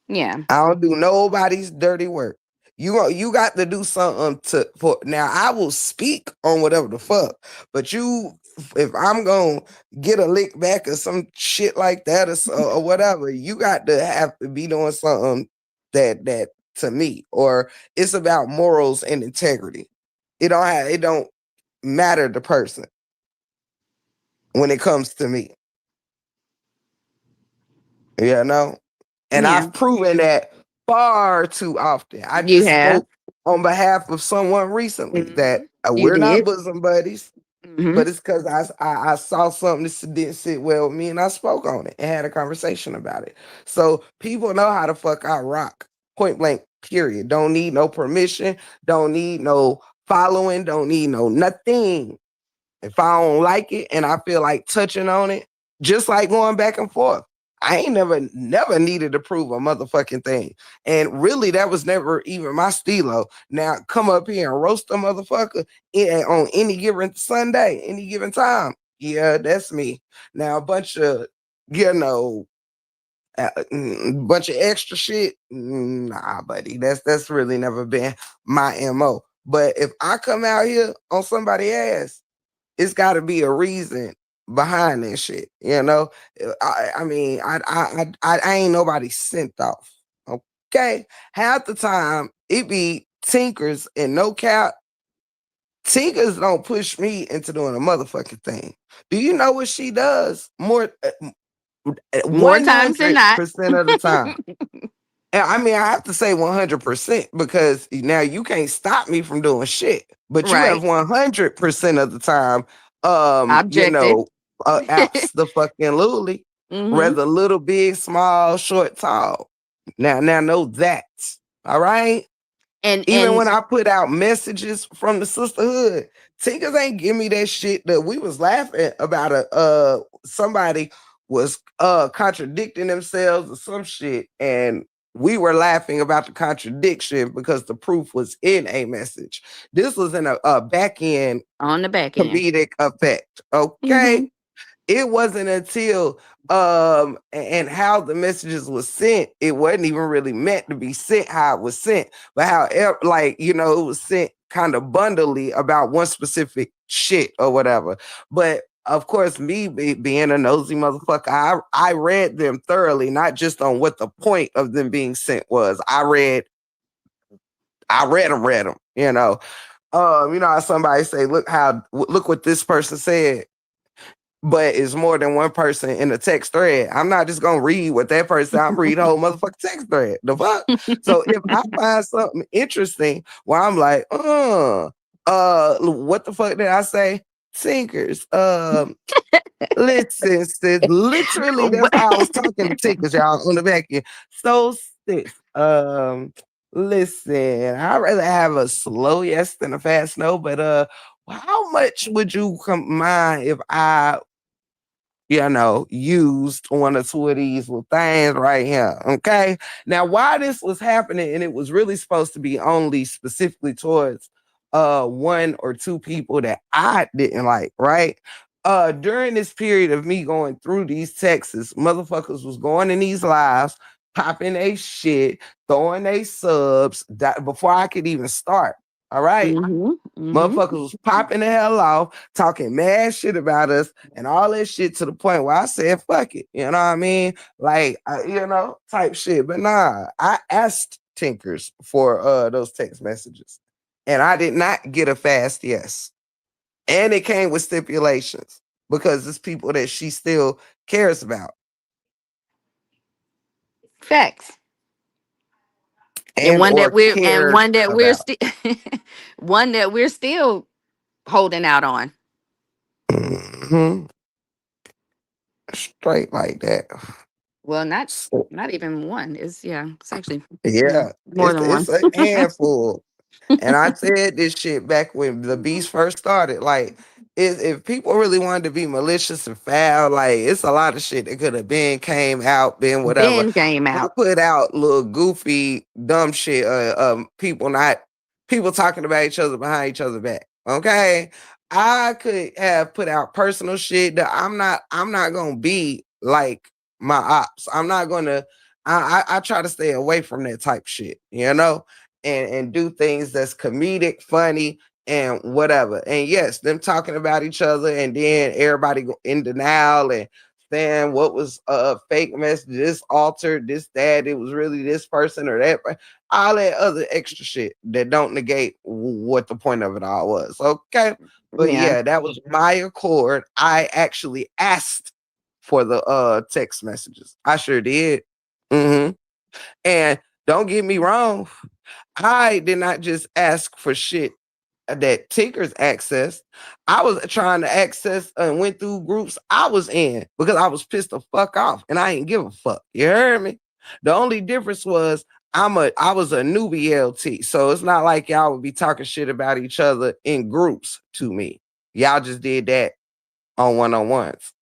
Yeah. I don't do nobody's dirty work. You got to do something for now. I will speak on whatever the fuck, but if I'm gonna get a lick back or some shit like that or whatever, you got to have to be doing something that to me, or it's about morals and integrity. It don't matter the person when it comes to me. And Yeah. I've proven that far too often. I You just have. spoke on behalf of someone recently that Mhm. You we're not did. bosom buddies, Hmm. but it's because I saw something that didn't sit well with me and I spoke on it and had a conversation about it. So people know how the fuck I rock. Point blank, period. Don't need no permission. Don't need no following. Don't need no nothing. If I don't like it and I feel like touching on it, just like going back and forth, I ain't never needed to prove a motherfucking thing. And really, that was never even my stilo. Now, come up here and roast a motherfucker on any given Sunday, any given time. Yeah, that's me. Now, a bunch of, you know, bunch of extra shit. Nah, buddy, that's really never been my MO. But if I come out here on somebody's ass, it's got to be a reason behind that shit. You know, I mean, I ain't nobody sent off. Okay, half the time it be tinkers and no cap. Tinkers don't push me into doing a motherfucking thing. Do you know what she does? More More times than not. 100% of the time. And I mean, I have to say 100% because now you can't stop me from doing shit. But you have Right. 100% of the time, Objective. absolutely. Whether little, big, small, short, tall. Now know that. All right. And Even when I put out messages from the sisterhood, Tinkers ain't give me that shit that we was laughing about. Somebody was contradicting themselves or some shit, and we were laughing about the contradiction because the proof was in a message. This was in a back end on the back end comedic effect. Okay. It wasn't until and how the messages was sent, it wasn't even really meant to be sent how it was sent, but however, like, you know, it was sent kind of bundly about one specific shit or whatever. But of course, me being a nosy motherfucker, I read them thoroughly, not just on what the point of them being sent was. I read them, you know. You know how somebody say, look what this person said. But it's more than one person in a text thread. I'm not just gonna read what that person. I'm read the whole motherfucking text thread. The fuck. So if I find something interesting, where I'm like, what the fuck did I say? Tinkers. Listen, sis. Literally, that's how I was talking to Tinkers, y'all, on the back end. So sis, listen, I'd rather have a slow yes than a fast no. But how much would you mind if I, you know, used one or two of these little things right here? Okay. Now, why this was happening, and it was really supposed to be only specifically towards one or two people that I didn't like, right? During this period of me going through these texts, motherfuckers was going in these lives, popping a shit, throwing a subs before I could even start. All right. Motherfuckers was popping the hell off, talking mad shit about us and all that shit to the point where I said, fuck it. You know what I mean? Like, you know, type shit. But nah, I asked Tinkers for those text messages and I did not get a fast yes. And it came with stipulations because it's people that she still cares about. Facts. And one that we're still holding out on. Mm-hmm. Straight like that. Well, not even one. It's actually more than one. It's a handful. And I said this shit back when the beast first started. Like, if people really wanted to be malicious and foul, like, it's a lot of shit that could have came out, whatever. I put out little goofy, dumb shit. People talking about each other behind each other back. Okay, I could have put out personal shit that I'm not gonna be like my ops. I'm not gonna. I try to stay away from that type shit. You know. And do things that's comedic, funny, and whatever. And yes, them talking about each other, and then everybody go in denial and saying what was a fake message, this altered, this, that, it was really this person or that, all that other extra shit that don't negate what the point of it all was. Okay. But yeah, that was my accord. I actually asked for the text messages. I sure did. And don't get me wrong, I did not just ask for shit that Tinkers accessed. I was trying to access and went through groups I was in because I was pissed the fuck off and I ain't give a fuck. You heard me? The only difference was I was a newbie LT. So it's not like y'all would be talking shit about each other in groups to me. Y'all just did that on one-on-ones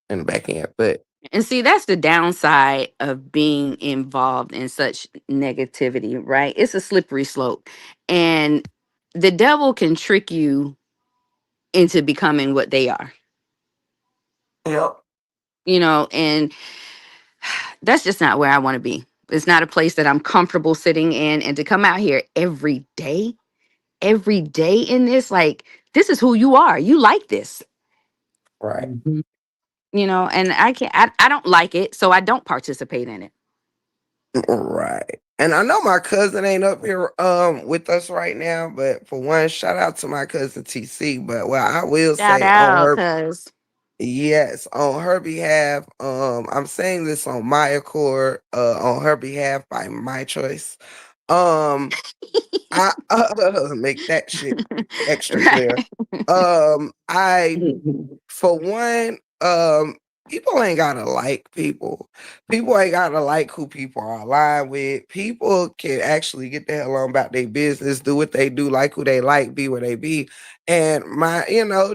in the back end. But And see, that's the downside of being involved in such negativity, right? It's a slippery slope. And the devil can trick you into becoming what they are, yep. and that's just not where I want to be. It's not a place that I'm comfortable sitting in. And to come out here every day in this, like, this is who you are. You like this, Right. and I don't like it, so I don't participate in it. Right. And I know my cousin ain't up here with us right now, but for one, shout out to my cousin TC. But what I will Shout say on out, her, cuz. yes, on her behalf, I'm saying this on my accord, on her behalf by my choice. I make that shit extra clear. I For one, people ain't gotta like people. People ain't gotta like who people are aligned with. People can actually get the hell on about their business, do what they do, like who they like, be where they be, and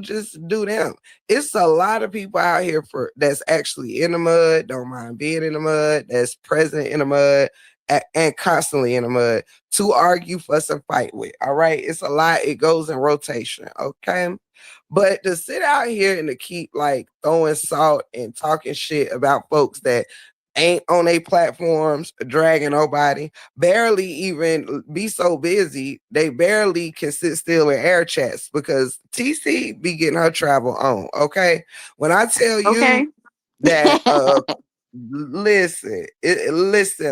just do them. It's a lot of people out here that's actually in the mud, don't mind being in the mud, that's present in the mud, and constantly in the mud to argue, fuss, and fight with. All right, it's a lot. It goes in rotation. Okay. But to sit out here and to keep like throwing salt and talking shit about folks that ain't on their platforms, dragging nobody, barely even be so busy, they barely can sit still in air chats because TC be getting her travel on. Okay. When I tell Okay. you that listen,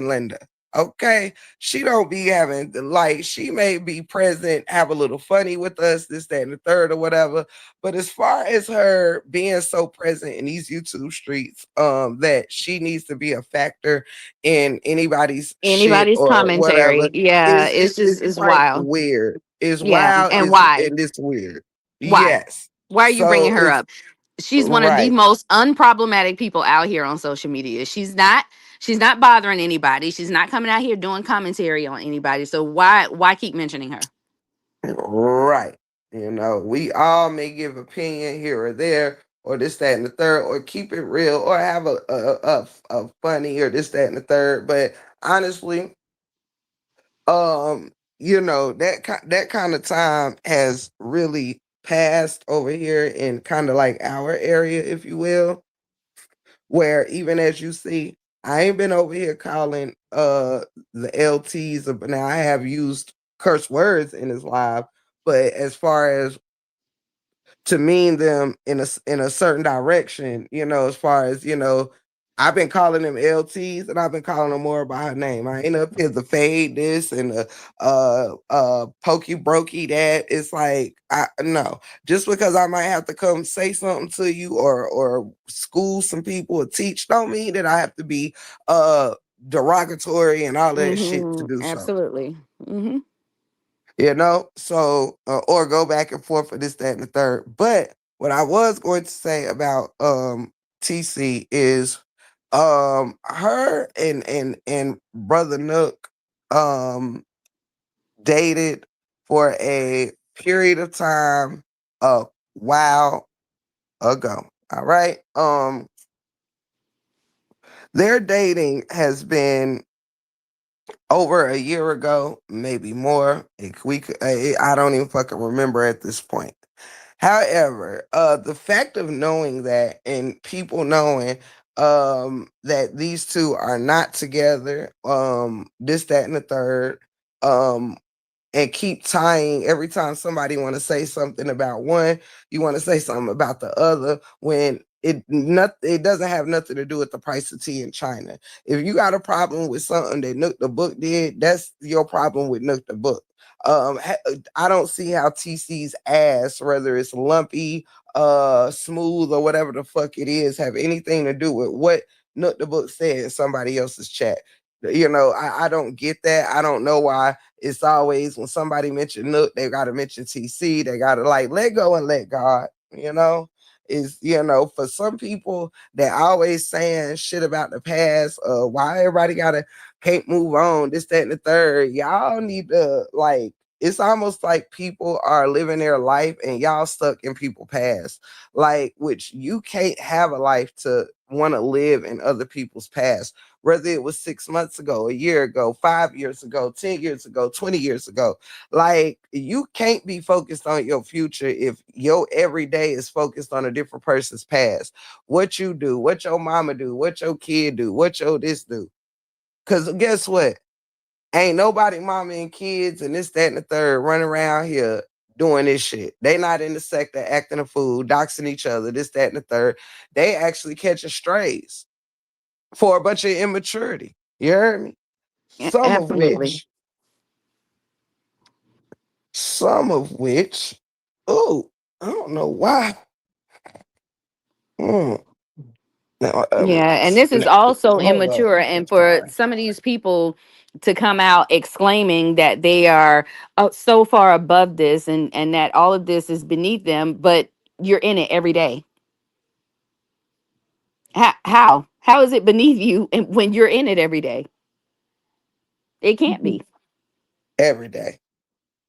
Linda. Okay, she don't be having like she may be present, have a little funny with us, this, that, and the third, or whatever. But as far as her being so present in these YouTube streets, that she needs to be a factor in anybody's shit Anybody's or commentary. whatever Yeah, it's just, is it's quite wild. weird. It's Yeah. wild. And Is why? and it's weird. Why? Yes. Why are you bringing So her it's up? She's one of the right. most unproblematic people out here on social media. She's not bothering anybody. She's not coming out here doing commentary on anybody. So why keep mentioning her? Right. We all may give opinion here or there, or this, that, and the third, or keep it real, or have a funny or this, that, and the third. But honestly, that kind of time has really passed over here in kind of like our area, if you will, where even as you see, I ain't been over here calling the LTs, but now I have used curse words in his live. But as far as to mean them in a certain direction, as far as I've been calling them LTs and I've been calling them more by her name. I ain't up here the fade this and the pokey brokey that. It's like I no, just because I might have to come say something to you or school some people or teach don't mean that I have to be derogatory and all that shit to do so. Absolutely. So or go back and forth for this, that, and the third. But what I was going to say about TC is her and brother Nook dated for a period of time a while ago. All right. Their dating has been over a year ago, maybe more. I don't even fucking remember at this point. However, the fact of knowing that and people knowing that these two are not together, this, that, and the third, um, and keep tying every time somebody want to say something about one, you want to say something about the other when it doesn't have nothing to do with the price of tea in China. If you got a problem with something that Nook the Book did, that's your problem with Nook the Book. I don't see how TC's ass, whether it's lumpy, smooth, or whatever the fuck it is, have anything to do with what Nook the Book said in somebody else's chat. I don't get that. I don't know why it's always when somebody mention Nook, they gotta mention TC. They gotta like let go and let God. For some people that always saying shit about the past, why everybody gotta can't move on, this, that, and the third. Y'all need to like it's almost like people are living their life and y'all stuck in people past. Like, which you can't have a life to want to live in other people's past, whether it was 6 months ago, a year ago, 5 years ago, 10 years ago, 20 years ago. Like, you can't be focused on your future if your everyday is focused on a different person's past. What you do, what your mama do, what your kid do, what your this do. Because guess what? Ain't nobody mama and kids and this, that, and the third running around here doing this shit. They not in the sector acting a fool, doxing each other, this, that, and the third. They actually catching strays for a bunch of immaturity. You heard me? Absolutely. Some of which, oh, I don't know why. Mm. Now, Yeah, and this is also immature. And for some of these people to come out exclaiming that they are so far above this and that all of this is beneath them, but you're in it every day. How is it beneath you when you're in it every day? It can't be. every day,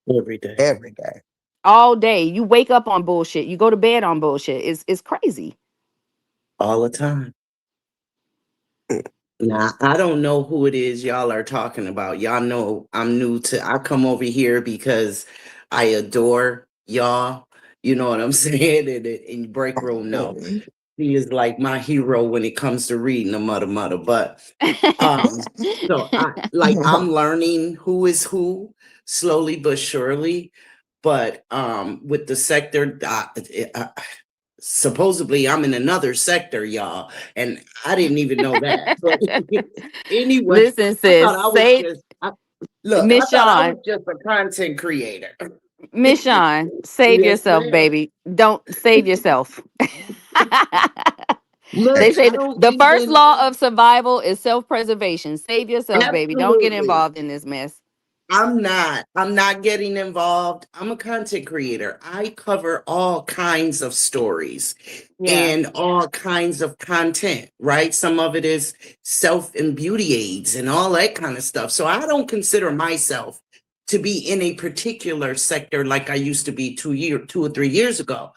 Every day. every day. All day. You wake up on bullshit. You go to bed on bullshit. It's crazy. All the time. Now, I don't know who it is y'all are talking about. Y'all know I come over here because I adore y'all. You know what I'm saying? And Break Room, no. He is like my hero when it comes to reading the mother. But so I'm learning who is who slowly but surely. But with the sector, supposedly I'm in another sector, y'all, and I didn't even know that. But anyway, Listen, sis, Miss I was Shawn, just a content creator. Miss Shawn, save Yes, yourself, ma'am. baby. Don't save yourself. Look, They say I don't the first even law of survival is self-preservation. Save yourself, baby. Don't get absolutely. involved in this mess. I'm not getting involved. I'm a content creator. I cover all kinds of stories Yeah. and all kinds of content, right? Some of it is self and beauty aids and all that kind of stuff. So I don't consider myself to be in a particular sector like I used to be 2 or 3 years ago.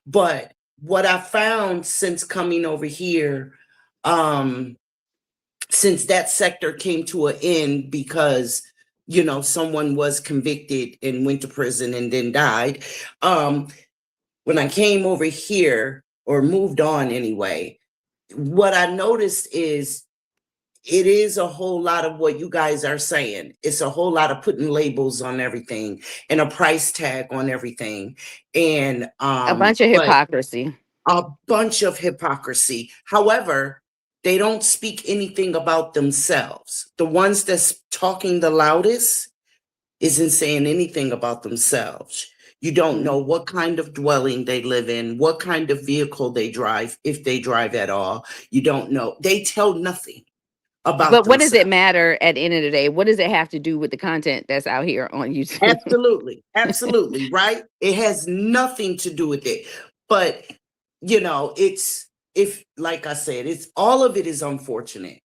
But what I found since coming over here, since that sector came to an end because someone was convicted and went to prison and then died, when I came over here or moved on anyway, what I noticed is it is a whole lot of what you guys are saying. It's a whole lot of putting labels on everything and a price tag on everything, and A bunch of but hypocrisy. a bunch of hypocrisy. However, they don't speak anything about themselves. The ones that's talking the loudest isn't saying anything about themselves. You don't know what kind of dwelling they live in, what kind of vehicle they drive, if they drive at all. You don't know. They tell nothing about But what does it themselves. matter at the end of the day? What does it have to do with the content that's out here on YouTube? Absolutely, right? It has nothing to do with it. But like I said, it's all of it is unfortunate.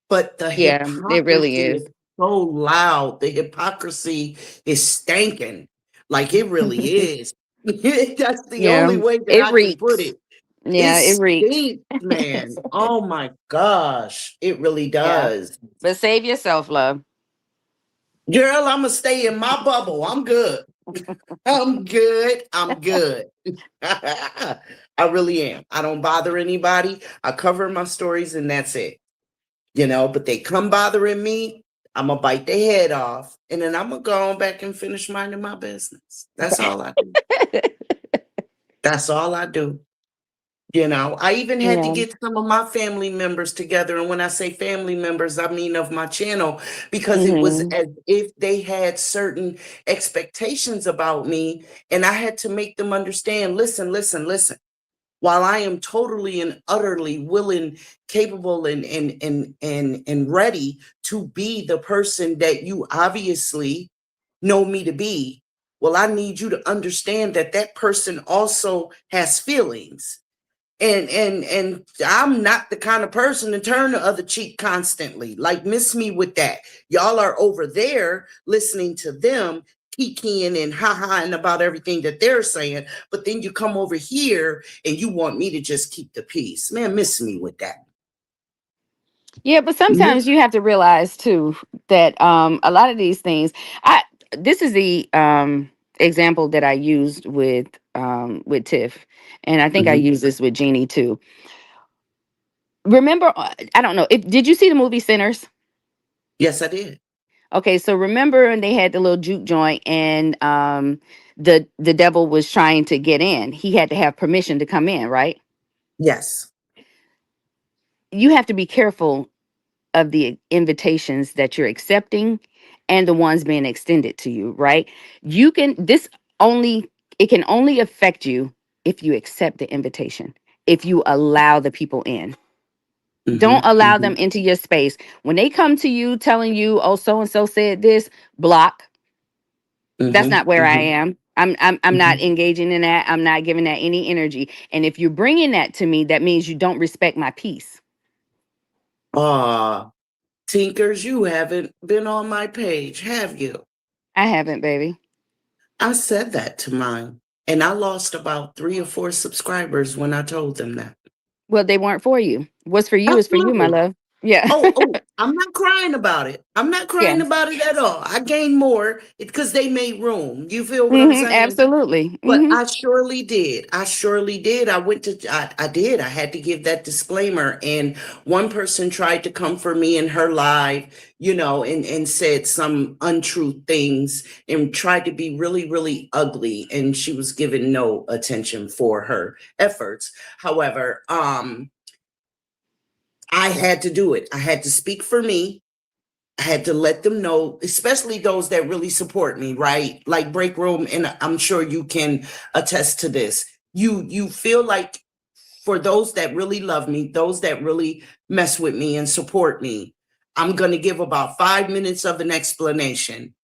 But the Yeah, it really hypocrisy is. is so loud. The hypocrisy is stinking. Like it really is. That's the only Yeah, way that it I can put reeks. it. Yeah, It it reeks. stinks, man. Oh my gosh. It really Yeah. does. But save yourself, love. Girl, I'm gonna stay in my bubble. I'm good. I'm good. I really am. I don't bother anybody. I cover my stories and that's it. But they come bothering me, I'm gonna bite their head off and then I'm gonna go on back and finish minding my business. That's all I do. That's all I do. I even had to Yeah. get some of my family members together. And when I say family members, I mean of my channel, because it was Mhm. as if they had certain expectations about me. And I had to make them understand, listen. While I am totally and utterly willing, capable, and ready to be the person that you obviously know me to be, well, I need you to understand that that person also has feelings. And I'm not the kind of person to turn the other cheek constantly. Like, miss me with that. Y'all are over there listening to them, kikiing and ha-haing about everything that they're saying, but then you come over here and you want me to just keep the peace. Man, miss me with that. Yeah, but Miss- sometimes you have to realize too that a lot of these things. I This is the example that I used with Tiff, and I think I Mhm. used this with Jeannie too. Remember, I don't know if did you see the movie Sinners? Yes, I did. Okay, so remember when they had the little juke joint and the devil was trying to get in. He had to have permission to come in, right? Yes. You have to be careful of the invitations that you're accepting and the ones being extended to you, right? You can this only it can only affect you if you accept the invitation, if you allow the people in. Don't Hmm. allow them Hmm. into your space. When they come to you telling you, "Oh, so and so said this," block. That's Hmm. not where I Hmm. am. I'm Hmm. not engaging in that. I'm not giving that any energy. And if you're bringing that to me, that means you don't respect my peace. Ah, Tinkers, you haven't been on my page, have you? I haven't, baby. I said that to mine, and I lost about 3 or 4 subscribers when I told them that. Well, they weren't for you. What's for you is for you, my Absolutely. love. Yeah. Oh, I'm not crying about it. I'm not Yeah. crying about it at all. I gained more because they made room. You feel what I'm saying? Absolutely. But I surely did. I surely did. I did. I had to give that disclaimer. And one person tried to come for me in her live, and said some untrue things and tried to be really, really ugly. And she was given no attention for her efforts. However, I had to do it. I had to speak for me. I had to let them know, especially those that really support me, right? Like Break Room, and I'm sure you can attest to this. You feel like for those that really love me, those that really mess with me and support me, I'm going to give about 5 minutes of an explanation.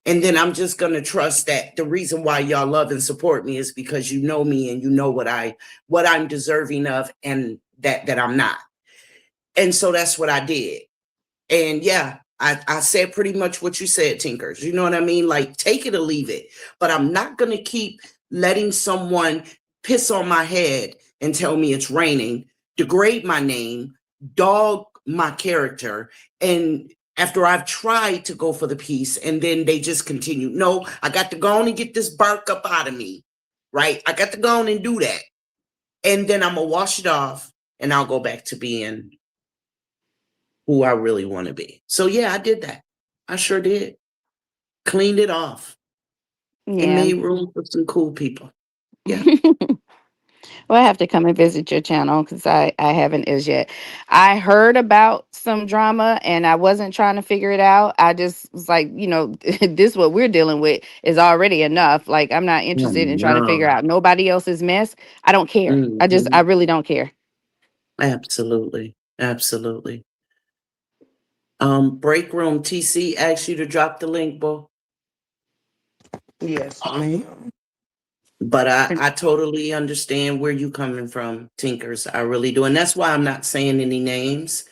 And then I'm just going to trust that the reason why y'all love and support me is because you know me and you know what I'm deserving of and that I'm not. And so that's what I did. And yeah, I said pretty much what you said, Tinkers. You know what I mean? Like, take it or leave it. But I'm not going to keep letting someone piss on my head and tell me it's raining, degrade my name, dog my character. And after I've tried to go for the peace, and then they just continue. No, I got to go on and get this bark up out of me, right? I got to go on and do that. And then I'm going to wash it off and I'll go back to being who I really want to be. So yeah, I did that. I sure did. Cleaned it off and Yeah. made room for some cool people. Yeah. Well, I have to come and visit your channel because I haven't as yet. I heard about some drama and I wasn't trying to figure it out. I just was like, this what we're dealing with is already enough. Like, I'm not Oh, interested in trying to figure no. out nobody else's mess. I don't care. I Mhm. really don't care. Absolutely. Absolutely. Break Room TC asked you to drop the link, Bo. Yes, ma'am. But I totally understand where you coming from, Tinkers. I really do. And that's why I'm not saying any names.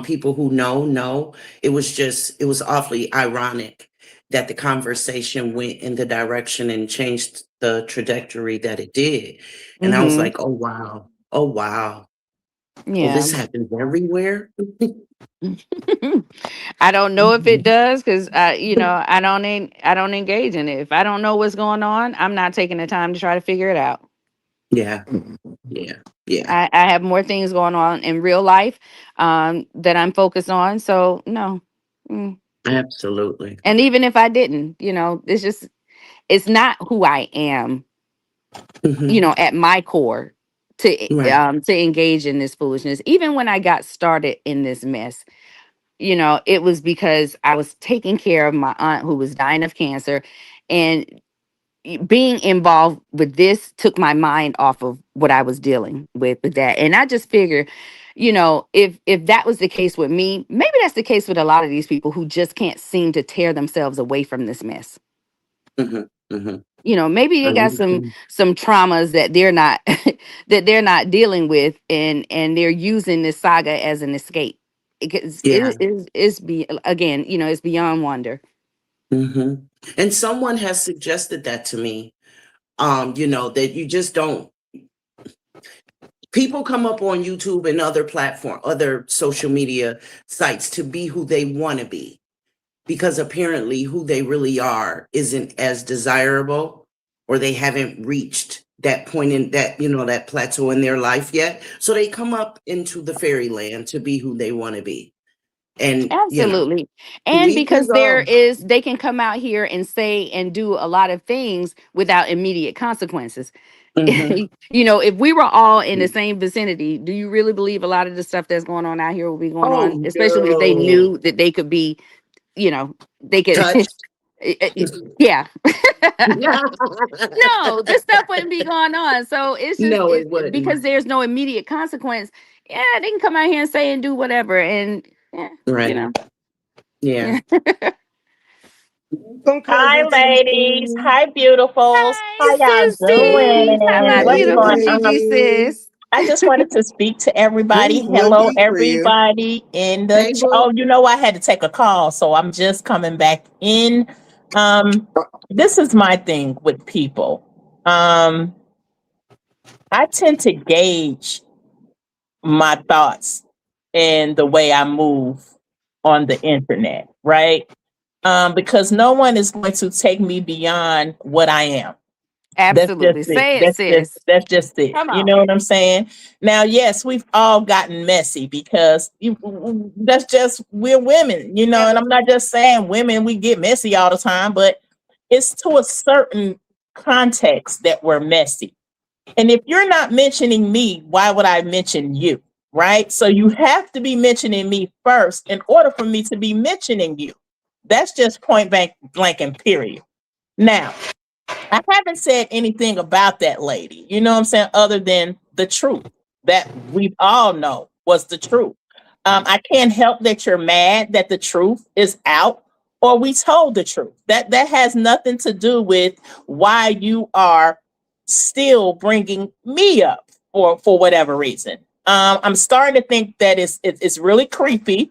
People who know. It was awfully ironic that the conversation went in the direction and changed the trajectory that it did. And I was Mm-hmm. like, oh wow. Oh wow. Oh, Yeah. this happens everywhere. I don't know if it does because I don't engage in it. If I don't know what's going on, I'm not taking the time to try to figure it out. Yeah, yeah, yeah. I have more things going on in real life that I'm focused on. So no. Mm. Absolutely. And even if I didn't, it's not who I am, Hmm. at my core Right. to engage in this foolishness. Even when I got started in this mess, it was because I was taking care of my aunt who was dying of cancer, and being involved with this took my mind off of what I was dealing with that. And I just figure, if that was the case with me, maybe that's the case with a lot of these people who just can't seem to tear themselves away from this mess. Hmm. Hmm. Maybe I they got understand. some traumas that they're not that they're not dealing with, and they're using this saga as an escape. Because Yeah. it's be again, it's beyond wonder. And someone has suggested that to me. That you just don't. People come up on YouTube and other social media sites to be who they want to be, because apparently who they really are isn't as desirable, or they haven't reached that point in that plateau in their life yet. So they come up into the fairyland to be who they want to be. And Absolutely. to And each his because own. they can come out here and say and do a lot of things without immediate consequences. Mhm. If we were all in the same vicinity, do you really believe a lot of the stuff that's going on out here will be going Oh on? Especially if they no. knew that they could be, they could, Touched. yeah. No, this stuff wouldn't be going on. So No, it because wouldn't. there's no immediate consequence. Yeah, they can come out here and say and do whatever. And yeah, Right. Yeah. yeah. Welcome, Hi, cousin ladies. Tiffany. Hi, beautifuls. Hi, How y'all Sissy. How doing? my What's Hey, beautiful going Gigi on? lady. sis? I just wanted to speak to everybody. Who's Hello, looking for you? everybody in the Hey, boo. oh, I had to take a call, so I'm just coming back in. This is my thing with people. I tend to gauge my thoughts and the way I move on the internet, right? Because no one is going to take me beyond what I am. That's just Absolutely. it. Say it, sis. That's just it. Come You on. know what I'm saying? Now, yes, we've all gotten messy because that's just we're women, and I'm not just saying women we get messy all the time, but it's to a certain context that we're messy. And if you're not mentioning me, why would I mention you? Right? So you have to be mentioning me first in order for me to be mentioning you. That's just point blank and period. Now, I haven't said anything about that lady, you know what I'm saying, other than the truth that we all know was the truth. I can't help that you're mad that the truth is out or we told the truth. That has nothing to do with why you are still bringing me up for whatever reason. I'm starting to think that it's really creepy.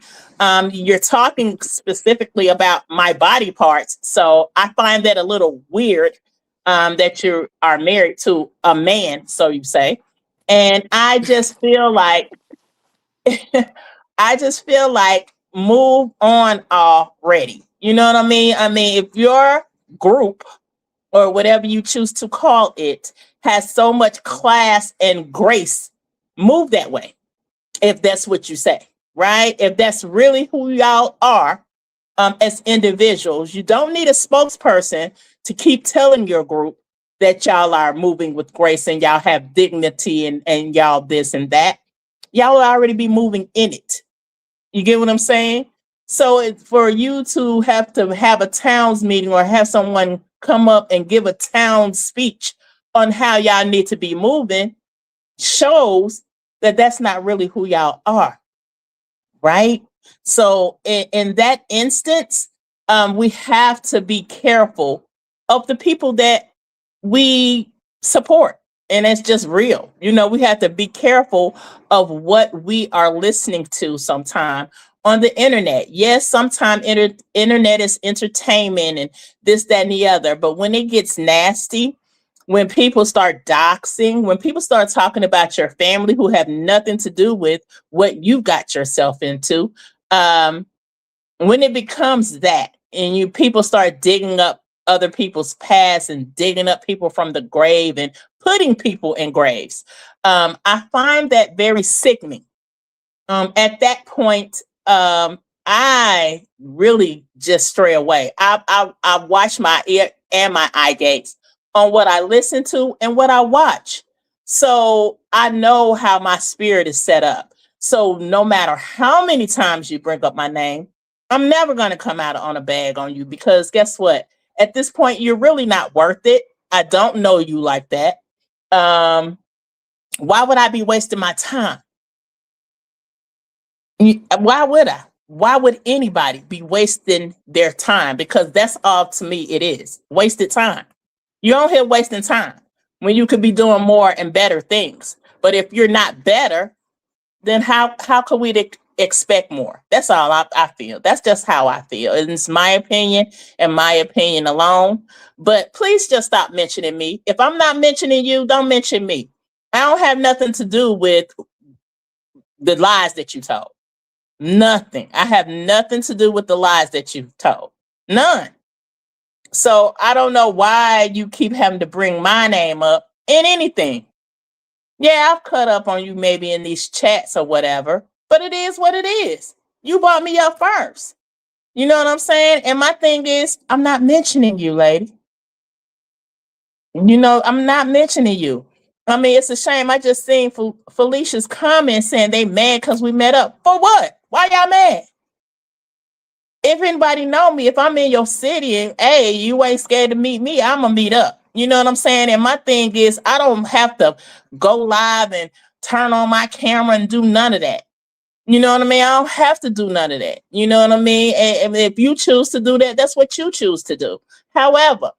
You're talking specifically about my body parts, so I find that a little weird. That you are married to a man, so you say, and I just feel like move on already. You know what I mean? I mean, if your group or whatever you choose to call it has so much class and grace, move that way. If that's what you say, right? If that's really who y'all are as individuals, you don't need a spokesperson to keep telling your group that y'all are moving with grace and y'all have dignity and y'all this and that. Y'all will already be moving in it. You get what I'm saying? So for you to have a towns meeting or have someone come up and give a town speech on how y'all need to be moving shows that that's not really who y'all are, right? So in that instance, we have to be careful of the people that we support. And it's just real. We have to be careful of what we are listening to sometime on the internet. Yes, sometimes internet is entertainment and this, that, and the other. But when it gets nasty, when people start doxing, when people start talking about your family who have nothing to do with what you got yourself into, when it becomes that and people start digging up other people's past and digging up people from the grave and putting people in graves, I find that very sickening. At that point, I really just stray away. I watch my ear and my eye gates on what I listen to and what I watch. So I know how my spirit is set up. So no matter how many times you bring up my name, I'm never going to come out on a bag on you, because guess what? At this point, you're really not worth it. I don't know you like that. Why would I be wasting my time? Why would I? Why would anybody be wasting their time? Because that's all to me it is. Wasted time. You're on here wasting time when you could be doing more and better things. But if you're not better, then how can we expect more. That's all I feel. That's just how I feel. And it's my opinion and my opinion alone. But please just stop mentioning me. If I'm not mentioning you, don't mention me. I don't have nothing to do with the lies that you told. Nothing. I have nothing to do with the lies that you've told. None. So I don't know why you keep having to bring my name up in anything. Yeah, I've cut up on you maybe in these chats or whatever, but it is what it is. You brought me up first. You know what I'm saying? And my thing is, I'm not mentioning you, lady. You know, I'm not mentioning you. I mean, it's a shame. I just seen Felicia's comment saying they mad because we met up. For what? Why y'all mad? If anybody know me, if I'm in your city and hey, you ain't scared to meet me, I'm gonna meet up. You know what I'm saying? And my thing is, I don't have to go live and turn on my camera and do none of that. You know what I mean? I don't have to do none of that. You know what I mean? And if you choose to do that, that's what you choose to do. However,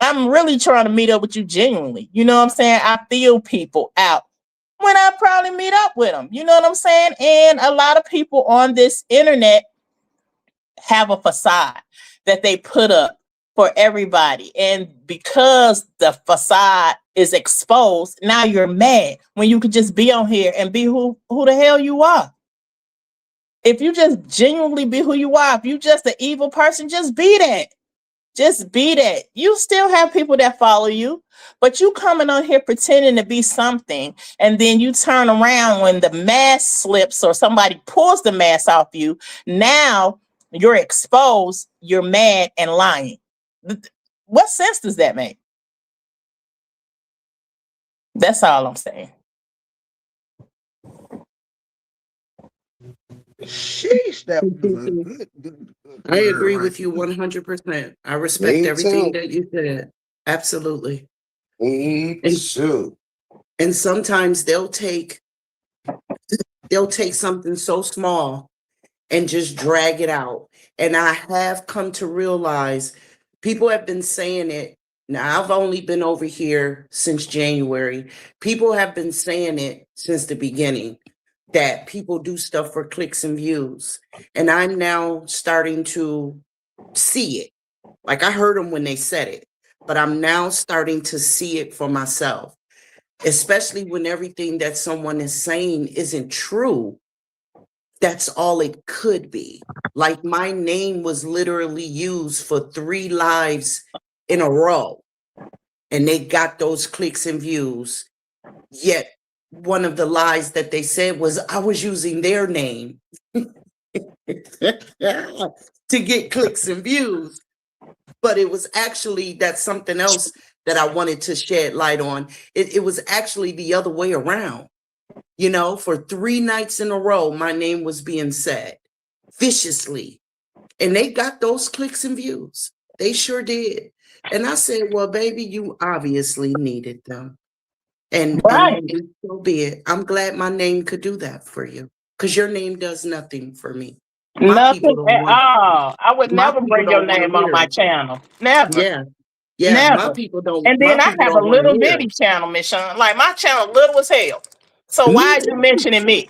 I'm really trying to meet up with you genuinely. You know what I'm saying? I feel people out when I probably meet up with them. You know what I'm saying? And a lot of people on this internet have a facade that they put up for everybody. And because the facade is exposed, now you're mad when you could just be on here and be who the hell you are. If you just genuinely be who you are, if you just an evil person, just be that. Just be that. You still have people that follow you, but you coming on here pretending to be something, and then you turn around when the mask slips or somebody pulls the mask off you. Now you're exposed, you're mad and lying. What sense does that make? That's all I'm saying. Sheesh, that was a good I agree word with you right 100%. I respect Me everything too. that you said. Absolutely. Me And, too. and sometimes they'll take something so small and just drag it out. And I have come to realize people have been saying it. Now, I've only been over here since January. People have been saying it since the beginning that people do stuff for clicks and views. And I'm now starting to see it. Like I heard them when they said it, but I'm now starting to see it for myself, especially when everything that someone is saying isn't true. That's all it could be. Like my name was literally used for 3 lives in a row, and they got those clicks and views. Yet one of the lies that they said was I was using their name to get clicks and views. But it was actually that's something else that I wanted to shed light on. It was actually the other way around. You know, for 3 nights in a row, my name was being said viciously. And they got those clicks and views. They sure did. And I said, well, baby, you obviously needed them. And Right. so be it. I'm glad my name could do that for you. Because your name does nothing for me. My people Nothing don't at want all. I would my never people bring your don't want to name on hear my it. channel. Never. Yeah. Yeah. Never. And My then I people have a don't want to little hear bitty it. channel, Miss Shawn. Like my channel little as hell. So Me why are you too. mentioning me?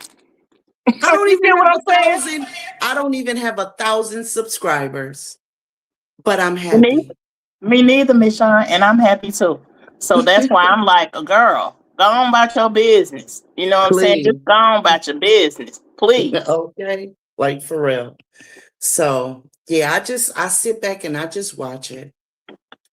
I don't You even get what have I'm saying? 1,000. I don't even have 1,000 subscribers, but I'm Me happy. neither. Me neither, Miss Shawn, and I'm happy too. So that's why I'm like a girl. Go on about your business. You know what I'm saying? Please. Just go on about your business, please. Okay. Like for real. So yeah, I sit back and I just watch it.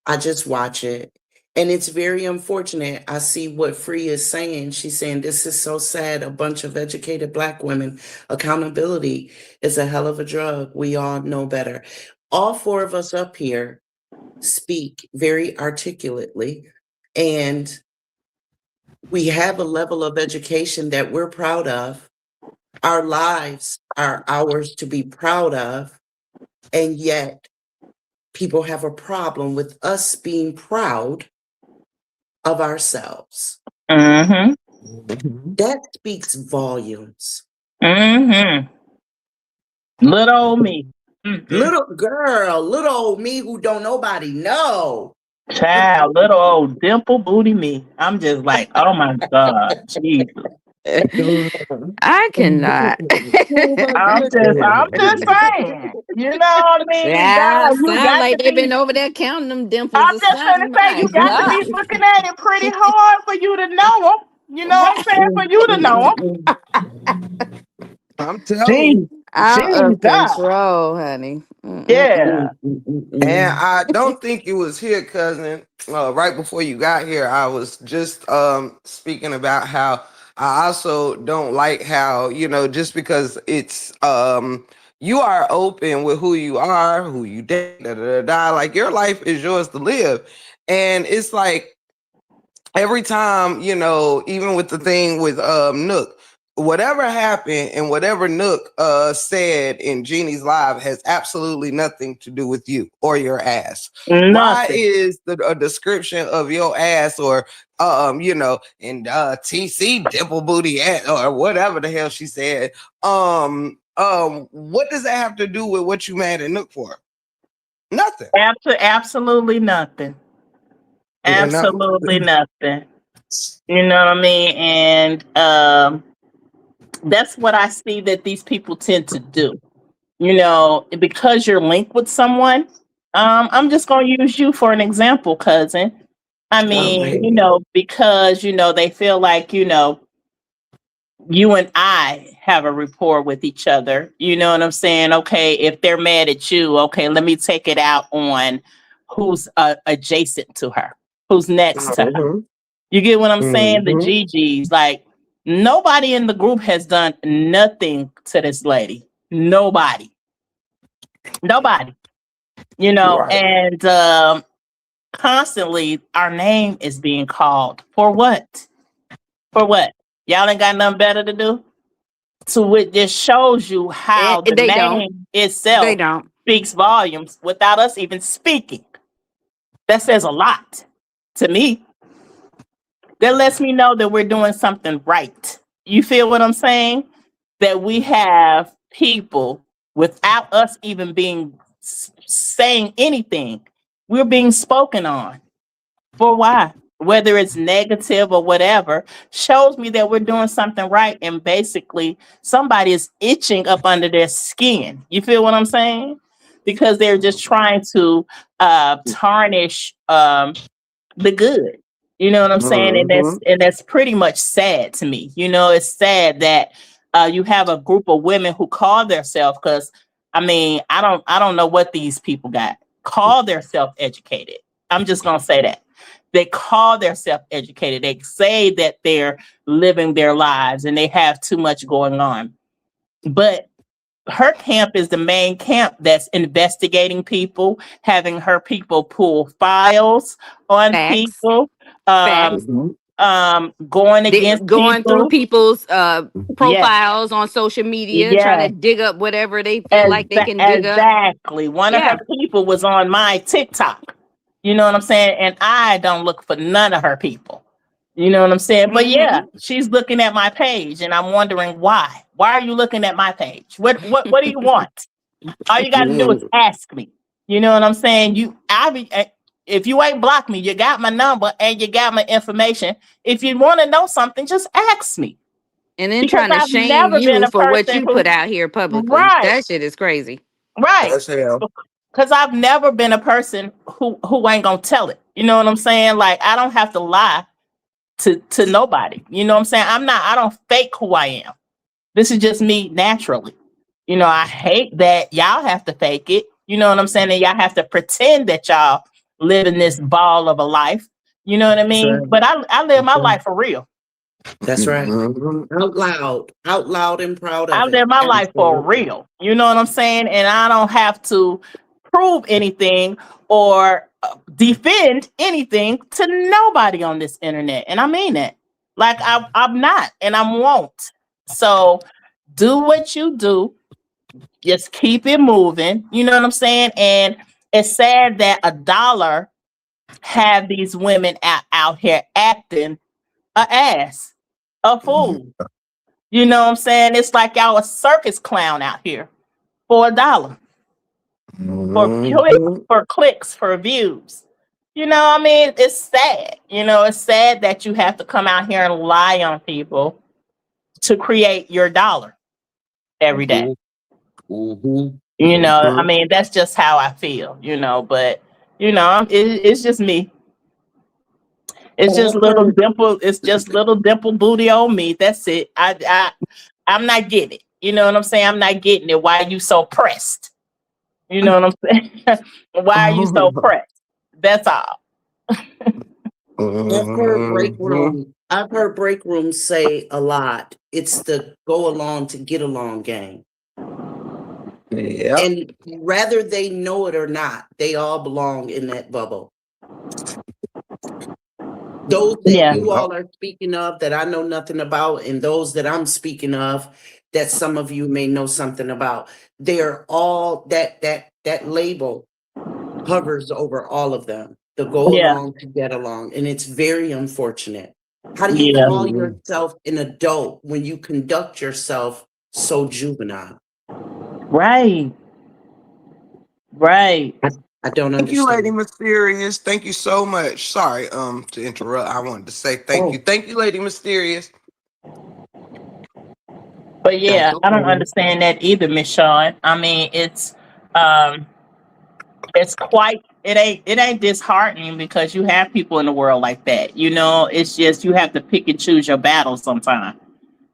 I just watch it. And it's very unfortunate. I see what Free is saying. She's saying this is so sad. A bunch of educated Black women. Accountability is a hell of a drug. We all know better. All 4 of us up here speak very articulately, and we have a level of education that we're proud of. Our lives are ours to be proud of, and yet people have a problem with us being proud of ourselves. Mm-hmm. That speaks volumes. Mm-hmm. Little old me. Mm-hmm. Little old me who don't nobody know. Child, little old dimple booty me. I'm just like, oh my God, Jesus. I cannot. I'm just saying. You know what I mean? Yeah, God, you sound got like to they've be. been over there counting them dimples I'm or just trying to something. say My you got to be God. looking at it pretty hard for you to know them. You know what I'm saying? For you to know I'm them. telling you. Out of Jesus. control, honey. Yeah. And I don't think you was here, cousin. Right before you got here, I was just speaking about how I also don't like how, just because it's you are open with who you date, like your life is yours to live. And it's like every time, even with the thing with Nook, whatever happened and whatever Nook said in Jeannie's live has absolutely nothing to do with you or your ass. Why Nothing. is a description of your ass or in TC dimple booty ass or whatever the hell she said? What does that have to do with what you mad at Nook for? Nothing. Absolutely nothing. You know? Absolutely nothing. You know what I mean? And that's what I see that these people tend to do. Because you're linked with someone. I'm just gonna use you for an example, cousin. I mean, because they feel like you and I have a rapport with each other. You know what I'm saying? Okay, if they're mad at you, okay, let me take it out on who's adjacent to her, who's next to her. You get what I'm saying? The GGs, like nobody in the group has done nothing to this lady. Nobody. Right. And constantly our name is being called. For what? For what? Y'all ain't got nothing better to do? So it just shows you how the They don't. name itself They don't. speaks volumes without us even speaking. That says a lot to me. That lets me know that we're doing something right. You feel what I'm saying? That we have people without us even being saying anything. We're being spoken on. For why? Whether it's negative or whatever, shows me that we're doing something right. And basically, somebody is itching up under their skin. You feel what I'm saying? Because they're just trying to tarnish the good. You know what I'm saying? And that's pretty much sad to me. It's sad that you have a group of women who call themselves, because I don't know what these people got. Call themselves educated. I'm just gonna say that. They call themselves educated. They say that they're living their lives and they have too much going on. But her camp is the main camp that's investigating people, having her people pull files on Facts. people, Facts. going against going through people. people's profiles on social media, trying to dig up whatever they feel like they can dig up. Exactly. One of her people was on my TikTok. You know what I'm saying? And I don't look for none of her people. You know what I'm saying? But yeah, she's looking at my page and I'm wondering why. Why are you looking at my page? What do you want? All you got to do is ask me. You know what I'm saying? If you ain't blocked me, you got my number and you got my information. If you want to know something, just ask me. And then Because trying to I've shame never been you a for what person you who- put out here publicly. Right. That shit is crazy. Right. That's hell. Because I've never been a person who ain't gonna tell it. You know what I'm saying? Like I don't have to lie to nobody. You know what I'm saying? I don't fake who I am. This is just me naturally. I hate that y'all have to fake it. You know what I'm saying? And y'all have to pretend that y'all live in this ball of a life. You know what I mean? Right. But I live my life for real. That's right. Out loud and proud of I it. live my life for Absolutely. real. You know what I'm saying? And I don't have to prove anything or defend anything to nobody on this internet. And I mean that. Like I'm not and I won't. So do what you do. Just keep it moving. You know what I'm saying? And it's sad that $1 have these women out here acting a ass, a fool. You know what I'm saying? It's like y'all a circus clown out here for $1. For clicks, for views. It's sad. It's sad that you have to come out here and lie on people to create your dollar every day. Mhm. You know, I Mhm. mean, that's just how I feel, you know, but it's just me. It's just I've little heard dimple, it's just little dimple booty on me. That's it. I'm not getting it. You know what I'm saying? I'm not getting it. Why are you so pressed? You know what I'm saying? Why are you so pressed? That's all. I've heard break Mhm. room. I've heard break room say a lot. It's the go along to get along game. Yep. And whether they know it or not, they all belong in that bubble. Those that Yeah. you Yep. all are speaking of that I know nothing about, and those that I'm speaking of that some of you may know something about, they're all that label hovers over all of them. The go Yeah. along to get along. And it's very unfortunate. How do you Yeah. call Mhm. yourself an adult when you conduct yourself so juvenile? Right. Right. I don't Thank you, Lady understand. Mysterious. Thank you so much. Sorry, to interrupt. I wanted to say thank you. Oh, Thank you, Lady Mysterious. But that's yeah, I don't okay. understand that either, Miss Sean. I mean, um it's quite it ain't disheartening because you have people in the world like that. You know, it's just you have to pick and choose your battles sometimes.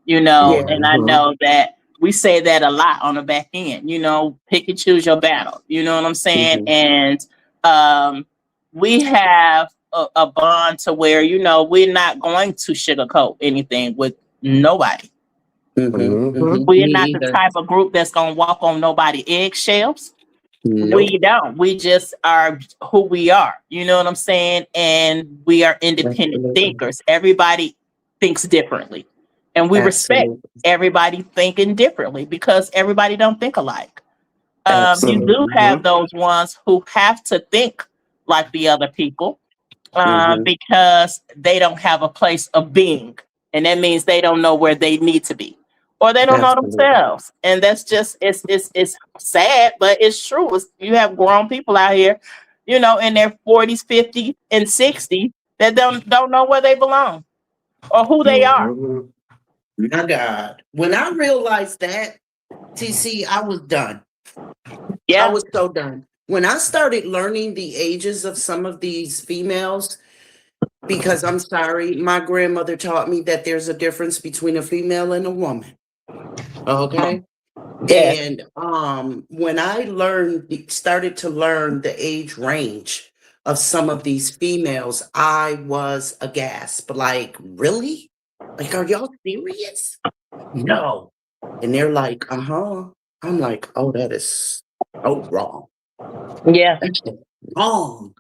You know, Yeah. and I Mhm. know that we say that a lot on the back end. You know, pick and choose your battle. You know what I'm saying? Hmm. And um, we have a bond to where we're not going to sugarcoat anything with nobody. Hmm. Mhm. Hmm. We're Me not the either. type of group that's gonna walk on nobody eggshells. Nope. We don't. We just are who we are. You know what I'm saying? And we are independent Absolutely. thinkers. Everybody thinks differently. And we respect Absolutely. everybody thinking differently because everybody don't think alike. You do Absolutely. have Mhm. those ones who have to think like the other people Hmm. because they don't have a place of being. And that means they don't know where they need to be or they don't know Absolutely. themselves. And that's just, it's sad, but it's true. You have grown people out here, in their 40s, 50s, and 60s that don't know where they belong or who they are. Mhm. My God. When I realized that, TC, I was done. I Yeah. was so done. When I started learning the ages of some of these females, because I'm sorry, my grandmother taught me that there's a difference between a female and a woman. Okay. Yeah. And when I started to learn the age range of some of these females, I was aghast. Like, really? Like, are y'all serious? No. And they're like, uh-huh. I'm like, oh, that is so wrong. Yeah. That's just wrong.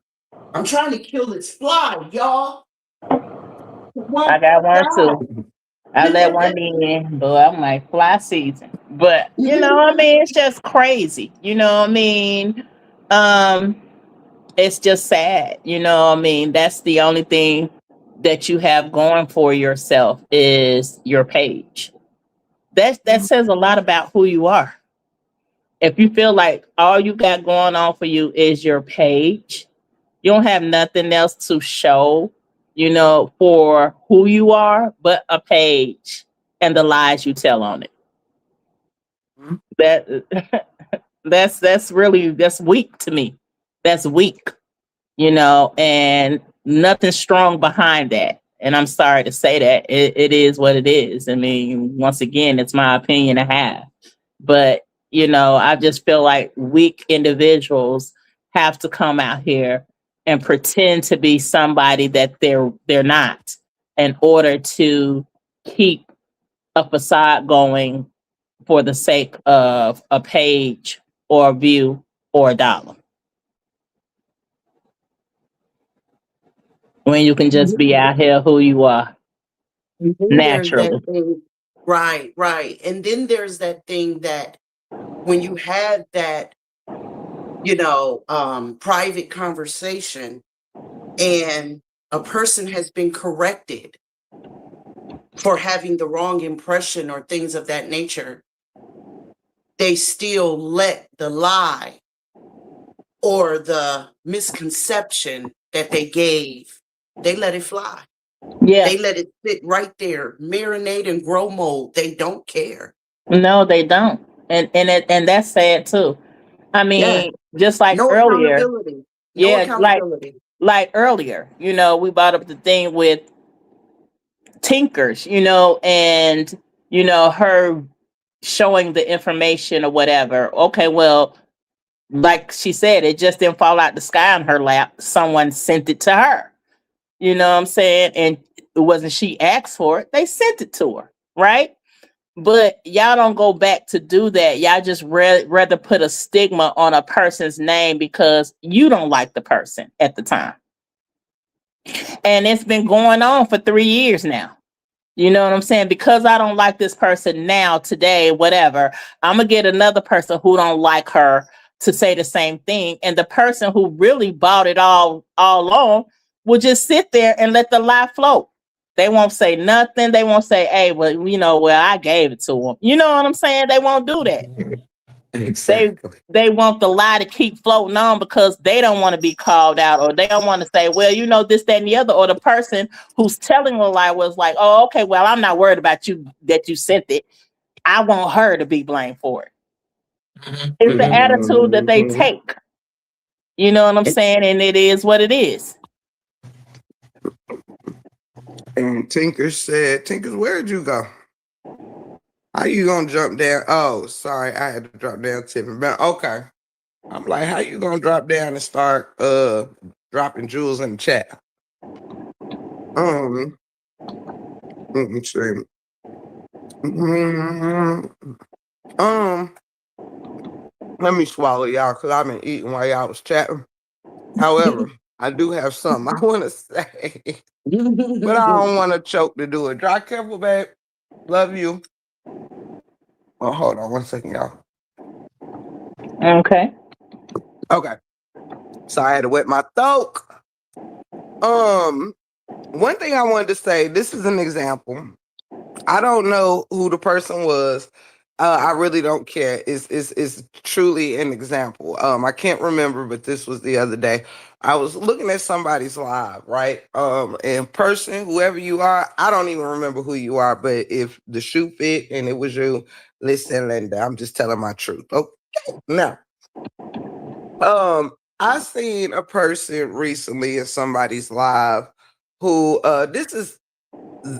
I'm trying to kill this fly, y'all. It I won't got one die. too. I let one in, but I'm like fly season. But I mean, it's just crazy. I mean, um, it's just sad. I mean, that's the only thing that you have going for yourself is your page. That says a lot about who you are. If you feel like all you got going on for you is your page, you don't have nothing else to show, for who you are, but a page and the lies you tell on it. That that's weak to me. That's weak, and nothing strong behind that. And I'm sorry to say that. It is what it is. I mean, once again, it's my opinion to have. But, I just feel like weak individuals have to come out here and pretend to be somebody that they're not in order to keep a facade going for the sake of a page or a view or a dollar. When you can just be out here who you are And then there's that naturally. thing, right, right. And then there's that thing that when you have that, private conversation and a person has been corrected for having the wrong impression or things of that nature, they still let the lie or the misconception that they gave, they let it fly. Yeah. They let it sit right there, marinate and grow mold. They don't care. No, they don't. And that's sad too. I Yeah. mean, just like No earlier, accountability. No yeah, accountability. like earlier, we brought up the thing with Tinkers, and her showing the information or whatever. Okay, well, like she said, it just didn't fall out the sky on her lap. Someone sent it to her. You know what I'm saying? And it wasn't she asked for it. They sent it to her, right? But y'all don't go back to do that. Y'all just rather put a stigma on a person's name because you don't like the person at the time. And it's been going on for 3 years now. You know what I'm saying? Because I don't like this person now, today, whatever, I'm gonna get another person who don't like her to say the same thing. And the person who really bought it all along will just sit there and let the lie float. They won't say nothing. They won't say, hey, well, I gave it to them. You know what I'm saying? They won't do that. Exactly. They want the lie to keep floating on because they don't want to be called out, or they don't want to say, well, this, that, and the other. Or the person who's telling the lie was like, oh, okay, well, I'm not worried about you that you sent it. I want her to be blamed for it. It's the attitude that they take. You know what I'm saying? And it is what it is. And Tinkers, where'd you go? How you gonna jump down? Oh, sorry, I had to drop down tipping. But okay. I'm like, how you gonna drop down and start dropping jewels in the chat? Let me see. Let me swallow y'all because I've been eating while y'all was chatting. However, I do have something I want to say, but I don't want to choke to do it. Drive careful, babe. Love you. Oh, hold on 1 second, y'all. Okay. Okay. So I had to wet my throat. One thing I wanted to say, this is an example. I don't know who the person was. I really don't care. It's truly an example. I can't remember, but this was the other day. I was looking at somebody's live, right? In person, whoever you are, I don't even remember who you are, but if the shoe fit and it was you, listen, Linda, I'm just telling my truth. Okay. Now, I seen a person recently in somebody's live who this is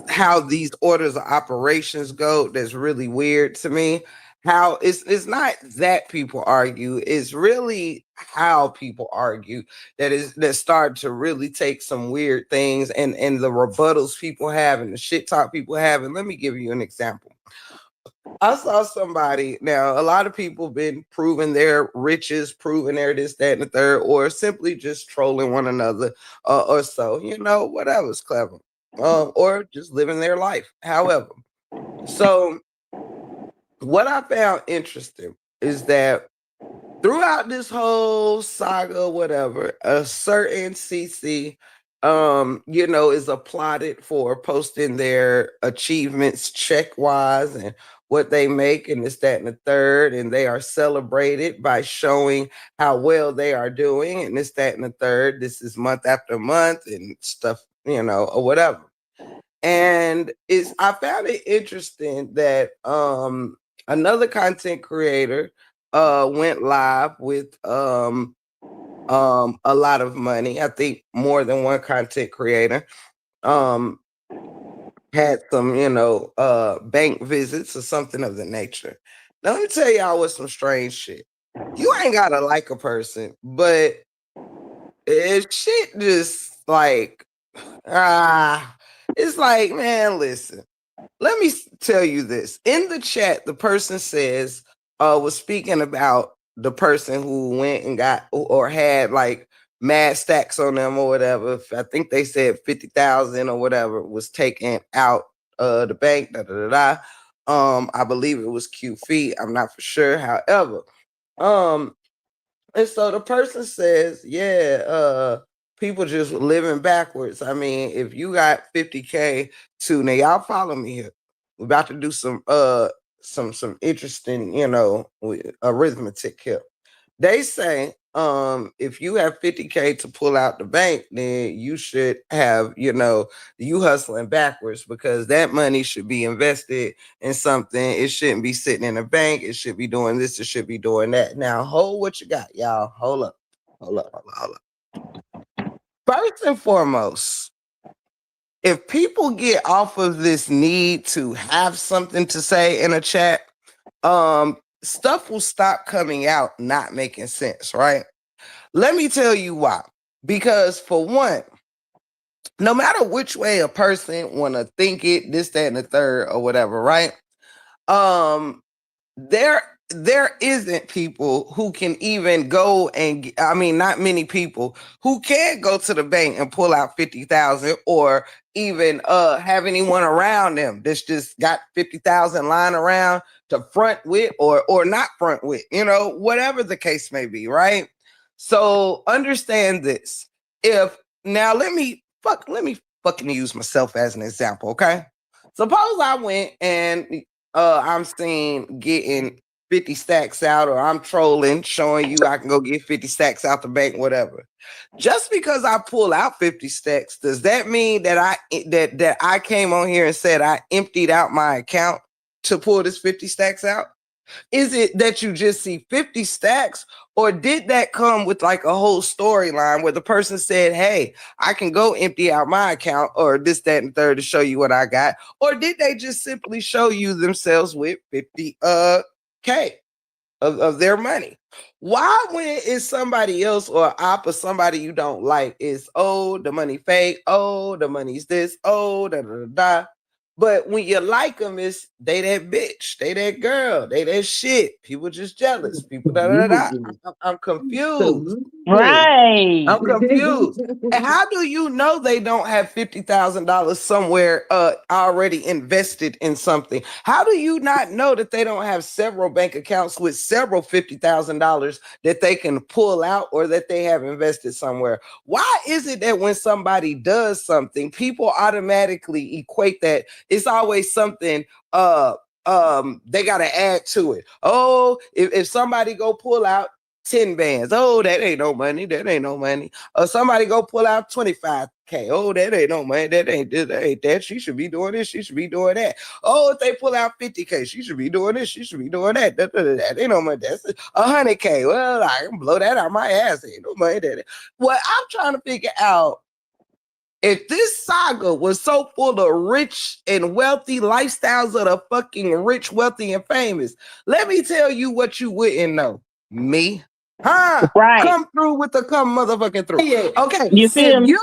how these orders of operations go. That's really weird to me. How it's not that people argue, it's really how people argue that start to really take some weird things and the rebuttals people have and the shit talk people have. And let me give you an example. I saw somebody. Now, a lot of people been proving their riches, proving their this, that, and the third, or simply just trolling one another, or so, whatever's clever, or just living their life. However, so what I found interesting is that throughout this whole saga, whatever, a certain CC, is applauded for posting their achievements check-wise and what they make and this, that, and the third, and they are celebrated by showing how well they are doing and this, that, and the third. This is month after month and stuff, or whatever. And I found it interesting that another content creator went live with a lot of money. I think more than one content creator had some, bank visits or something of the nature. Now let me tell y'all what's some strange shit. You ain't gotta like a person, but if shit just like it's like, man, listen. Let me tell you this. In the chat, the person says, was speaking about the person who went and got or had like mad stacks on them or whatever. I think they said 50,000 or whatever was taken out the bank. I believe it was QF. I'm not for sure. However, and so the person says, yeah, people just living backwards. I mean, if you got 50K too, now y'all follow me here. We're about to do some interesting, arithmetic here. They say if you have 50K to pull out the bank, then you should have, you hustling backwards, because that money should be invested in something. It shouldn't be sitting in a bank. It should be doing this. It should be doing that. Now, hold what you got, y'all. Hold up. First and foremost, if people get off of this need to have something to say in a chat, stuff will stop coming out not making sense, right? Let me tell you why. Because for one, no matter which way a person want to think it, this, that, and the third, or whatever, right? There isn't people who can even go and, not many people who can go to the bank and pull out 50,000, or even have anyone around them that's just got 50,000 lying around to front with or not front with, whatever the case may be, right? So understand this. Let me fucking use myself as an example, okay? Suppose I went and I'm seen getting 50 stacks out, or I'm trolling, showing you I can go get 50 stacks out the bank, whatever. Just because I pull out 50 stacks, does that mean that I came on here and said I emptied out my account to pull this 50 stacks out? Is it that you just see 50 stacks, or did that come with like a whole storyline where the person said, hey, I can go empty out my account, or this, that, and third to show you what I got? Or did they just simply show you themselves with 50K of their money? Why, when it's somebody else or somebody you don't like, is, oh, the money fake, oh, the money's this, oh, da da da da. But when you like them, it's they that bitch, they that girl, they that shit. People just jealous. People da da da. I'm confused. Right. I'm confused. And how do you know they don't have $50,000 somewhere already invested in something? How do you not know that they don't have several bank accounts with several $50,000 that they can pull out, or that they have invested somewhere? Why is it that when somebody does something, people automatically equate that it's always something they gotta add to it? Oh, if somebody go pull out 10 bands, oh, that ain't no money. That ain't no money. Or somebody go pull out 25K. Oh, that ain't no money. That ain't that. She should be doing this. She should be doing that. Oh, if they pull out 50K, she should be doing this. She should be doing that. That ain't no money. That's 100K. Well, I can blow that out my ass. Ain't no money. What I'm trying to figure out, if this saga was so full of rich and wealthy lifestyles of the fucking rich, wealthy, and famous, let me tell you what you wouldn't know. Me. Huh? Right. Come through with the come motherfucking through. Yeah. Okay. You see him? You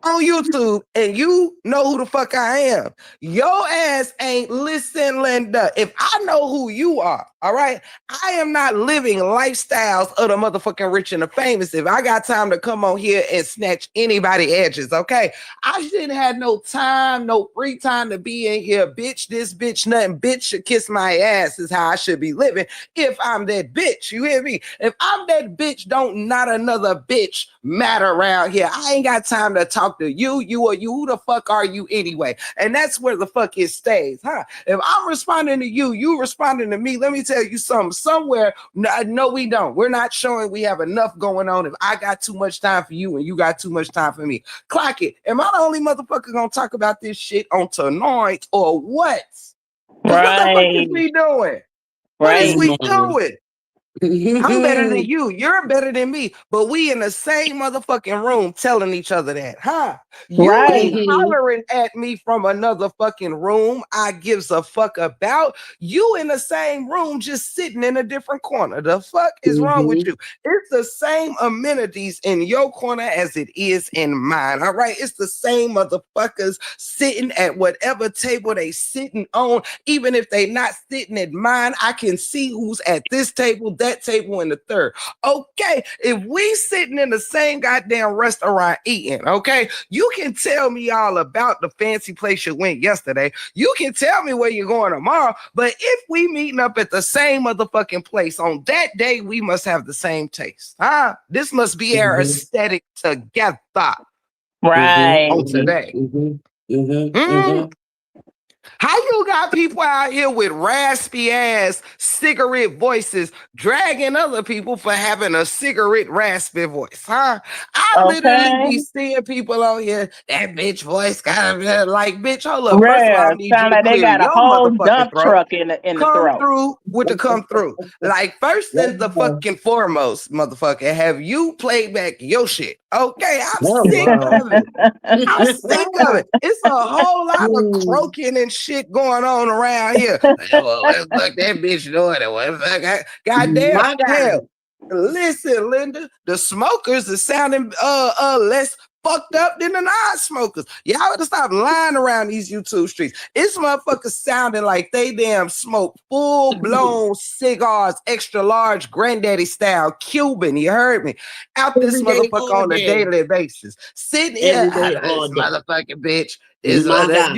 on YouTube and you know who the fuck I am, your ass ain't listen, Linda. If I know who you are, all right, I am not living lifestyles of the motherfucking rich and the famous. If I got time to come on here and snatch anybody edges, okay, I shouldn't have no time, no free time to be in here. Bitch, this bitch, nothing. Bitch should kiss my ass is how I should be living if I'm that bitch. You hear me? If I'm that bitch, don't not another bitch matter around here. I ain't got time to talk to you, or you. Who the fuck are you anyway? And that's where the fuck it stays, huh? If I'm responding to you, you responding to me, let me tell you something. Somewhere, no, we don't. We're not showing we have enough going on. If I got too much time for you and you got too much time for me, clock it. Am I the only motherfucker gonna talk about this shit on tonight, or what? Right. What the fuck is we doing? What is we doing? I'm better than you. You're better than me. But we in the same motherfucking room telling each other that, huh? You ain't hollering at me from another fucking room I gives a fuck about. You in the same room just sitting in a different corner. The fuck is wrong with you? It's the same amenities in your corner as it is in mine, all right? It's the same motherfuckers sitting at whatever table they sitting on. Even if they not sitting at mine, I can see who's at this table, that table, and the third. Okay, if we sitting in the same goddamn restaurant eating, okay, you can tell me all about the fancy place you went yesterday. You can tell me where you're going tomorrow. But if we meeting up at the same motherfucking place on that day, we must have the same taste. Huh? This must be our aesthetic together. Right. On today. How you got people out here with raspy ass cigarette voices dragging other people for having a cigarette raspy voice, huh? I literally Okay. be seeing people on here, that bitch voice gotta be like, bitch, hold up. First of all, I Rare. need you Sound to like they clear got a your whole motherfucking dump throat. truck in the Come throat. through with the come through. Like, first and the fucking foremost, motherfucker, have you played back your shit? Okay, I'm Oh, sick wow. of it. I'm sick of it. It's a whole lot of croaking and shit going on around here. Well, what the fuck that bitch doing? What the fuck? Goddamn My God. hell. Listen, Linda, the smokers are sounding less fucked up than the non-smokers. Y'all better stop lying around these YouTube streets. It's motherfuckers sounding like they damn smoke full-blown cigars, extra large, granddaddy style, Cuban. You heard me? Out this Every day, motherfucker all on a day. daily basis. Sitting here, Every I day, know all this day. motherfucking bitch is My God.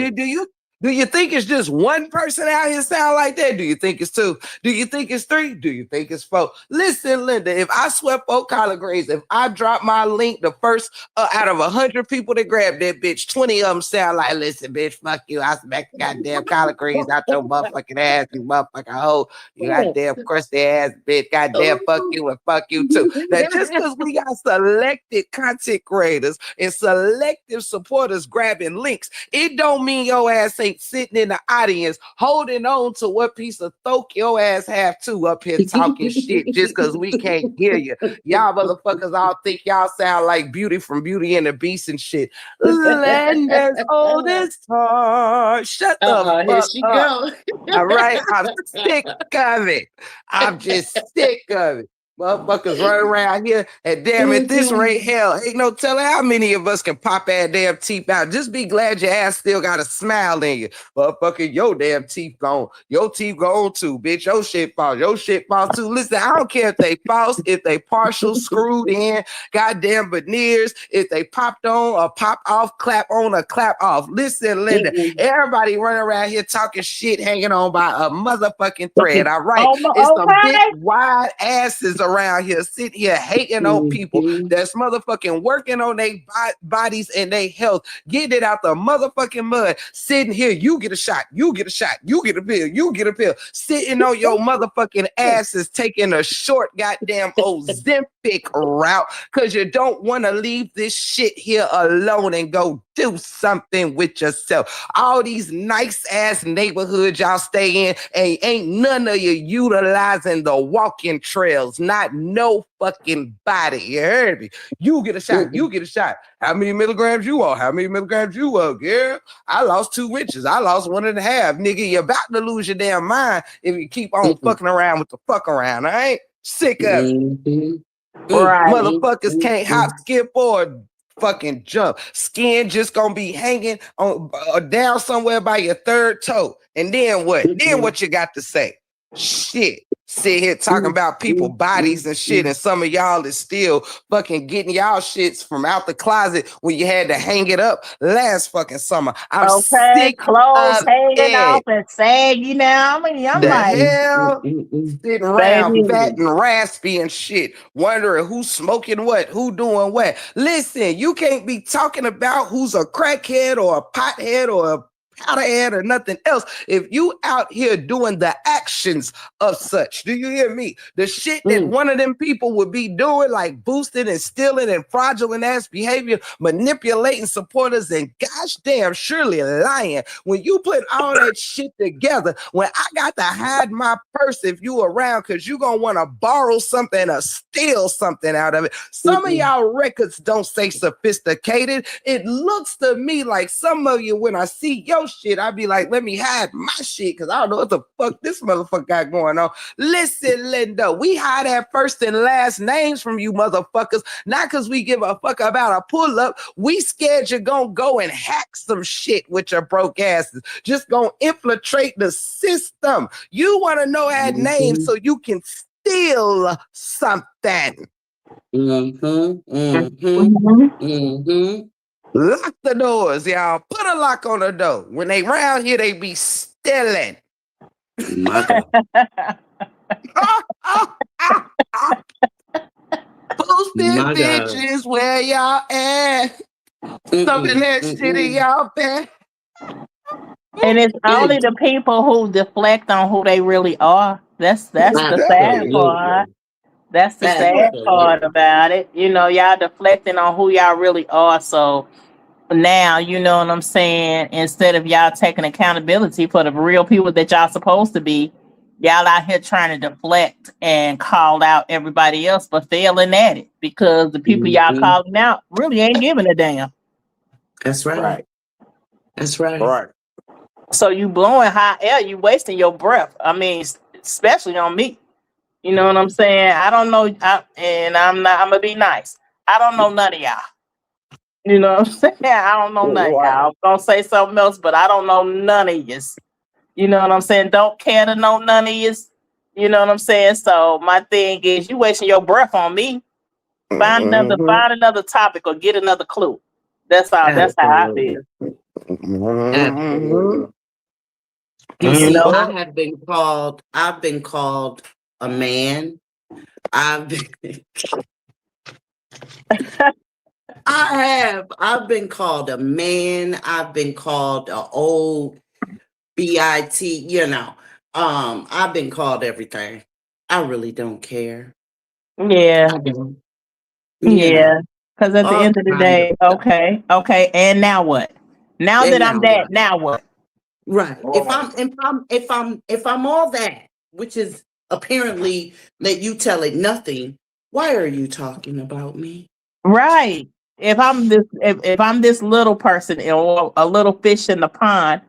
do you think it's just one person out here sound like that? Do you think it's two? Do you think it's three? Do you think it's four? Listen, Linda, if I swept 4 collard greens, if I drop my link, the first out of 100 people that grab that bitch, 20 of them sound like, listen, bitch, fuck you. I smack the goddamn collard greens out your motherfucking ass, you motherfucking hoe. You goddamn crusty ass bitch. Goddamn, fuck you and fuck you too. Now, just because we got selected content creators and selective supporters grabbing links, it don't mean your ass ain't sitting in the audience holding on to what piece of throat your ass have to up here talking shit just because we can't hear you. Y'all motherfuckers all think y'all sound like Beauty from Beauty and the Beast and shit. Land as old as tar. Shut the Here fuck she up. go. All right, I'm sick of it. I'm just sick of it. Motherfuckers running around here, and damn, at this rate, hell, ain't no telling how many of us can pop that damn teeth out. Just be glad your ass still got a smile in you. Motherfucker, your damn teeth gone. Your teeth gone too, bitch. Your shit falls. Your shit falls too. Listen, I don't care if they false, if they partial, screwed in, goddamn veneers, if they popped on or pop off, clap on or clap off. Listen, Linda, everybody running around here talking shit hanging on by a motherfucking thread, all right? It's some big wide asses around here sitting here hating on people that's motherfucking working on their bodies and their health, getting it out the motherfucking mud, sitting here, you get a shot, you get a shot, you get a pill, you get a pill, sitting on your motherfucking asses taking a short goddamn Ozempic route because you don't want to leave this shit here alone and go do something with yourself. All these nice ass neighborhoods y'all stay in, and ain't none of you utilizing the walking trails. Not no fucking body. You heard me? You get a shot. You get a shot. How many milligrams you want? How many milligrams you want, girl? I lost 2 inches. I lost 1.5. Nigga, you're about to lose your damn mind if you keep on fucking around with the fuck around. I ain't sick of it. Right. Motherfuckers can't hop, skip, or fucking jump. Skin just gonna be hanging on down somewhere by your third toe. And then what? Then what you got to say? Shit. Sit here talking about people bodies and shit, and some of y'all is still fucking getting y'all shits from out the closet when you had to hang it up last fucking summer. I'm sick clothes of hanging it. off and saggy now. I mean, I'm The like, hell? Sitting around Baby. fat and raspy and shit, wondering who's smoking what, who doing what. Listen, you can't be talking about who's a crackhead or a pothead or a powderhead or nothing else if you out here doing the actions of such. Do you hear me? The shit that one of them people would be doing, like boosting and stealing and fraudulent ass behavior, manipulating supporters, and gosh damn surely lying. When you put all that shit together, when I got to hide my purse if you around because you gonna want to borrow something or steal something out of it. Some of y'all records don't say sophisticated. It looks to me like some of you, when I see your shit, I be like, let me hide my shit because I don't know what the fuck this motherfucker got going on. Listen, Linda, we hide our first and last names from you motherfuckers, not because we give a fuck about a pull-up. We scared you're gonna go and hack some shit with your broke asses. Just gonna infiltrate the system. You want to know our names so you can steal something. Lock the doors, y'all. Put a lock on the door. When they round here, they be stealing. My God. Boosted My God. bitches, where y'all at? Something that shit in y'all bed. And it's only the people who deflect on who they really are. That's the sad part. Absolutely. That's the sad part Absolutely. about it. You know, y'all deflecting on who y'all really are. So now, you know what I'm saying? Instead of y'all taking accountability for the real people that y'all supposed to be, y'all out here trying to deflect and call out everybody else for failing at it because the people y'all Mhm. calling out really ain't giving a damn. That's right. Right. That's right. Right. So you blowing hot air, you wasting your breath. I mean, especially on me. You know what I'm saying? I don't know, and I'm gonna be nice. I don't know none of y'all. You know what I'm saying? I don't know none of Right. y'all. I'm gonna say something else, but I don't know none of yous. You know what I'm saying? Don't care to know none of yous. You know what I'm saying? So my thing is, you wasting your breath on me. Mhm. Find another topic or get another clue. That's all. That's how I feel. Absolutely. Mhm. Absolutely. You You see, know? Well, I've been called a man. I've been, I've been called a man. I've been called a old bit. You know, I've been called everything. I really don't care. Yeah, I don't. You yeah. know, Because at the all end of the kind of day, stuff. okay. And now what? Now And that I'm now that, what? now what? Right. right. If I'm all that, which is apparently that you tell it nothing, why are you talking about me? Right. If I'm this little person or a little fish in the pond,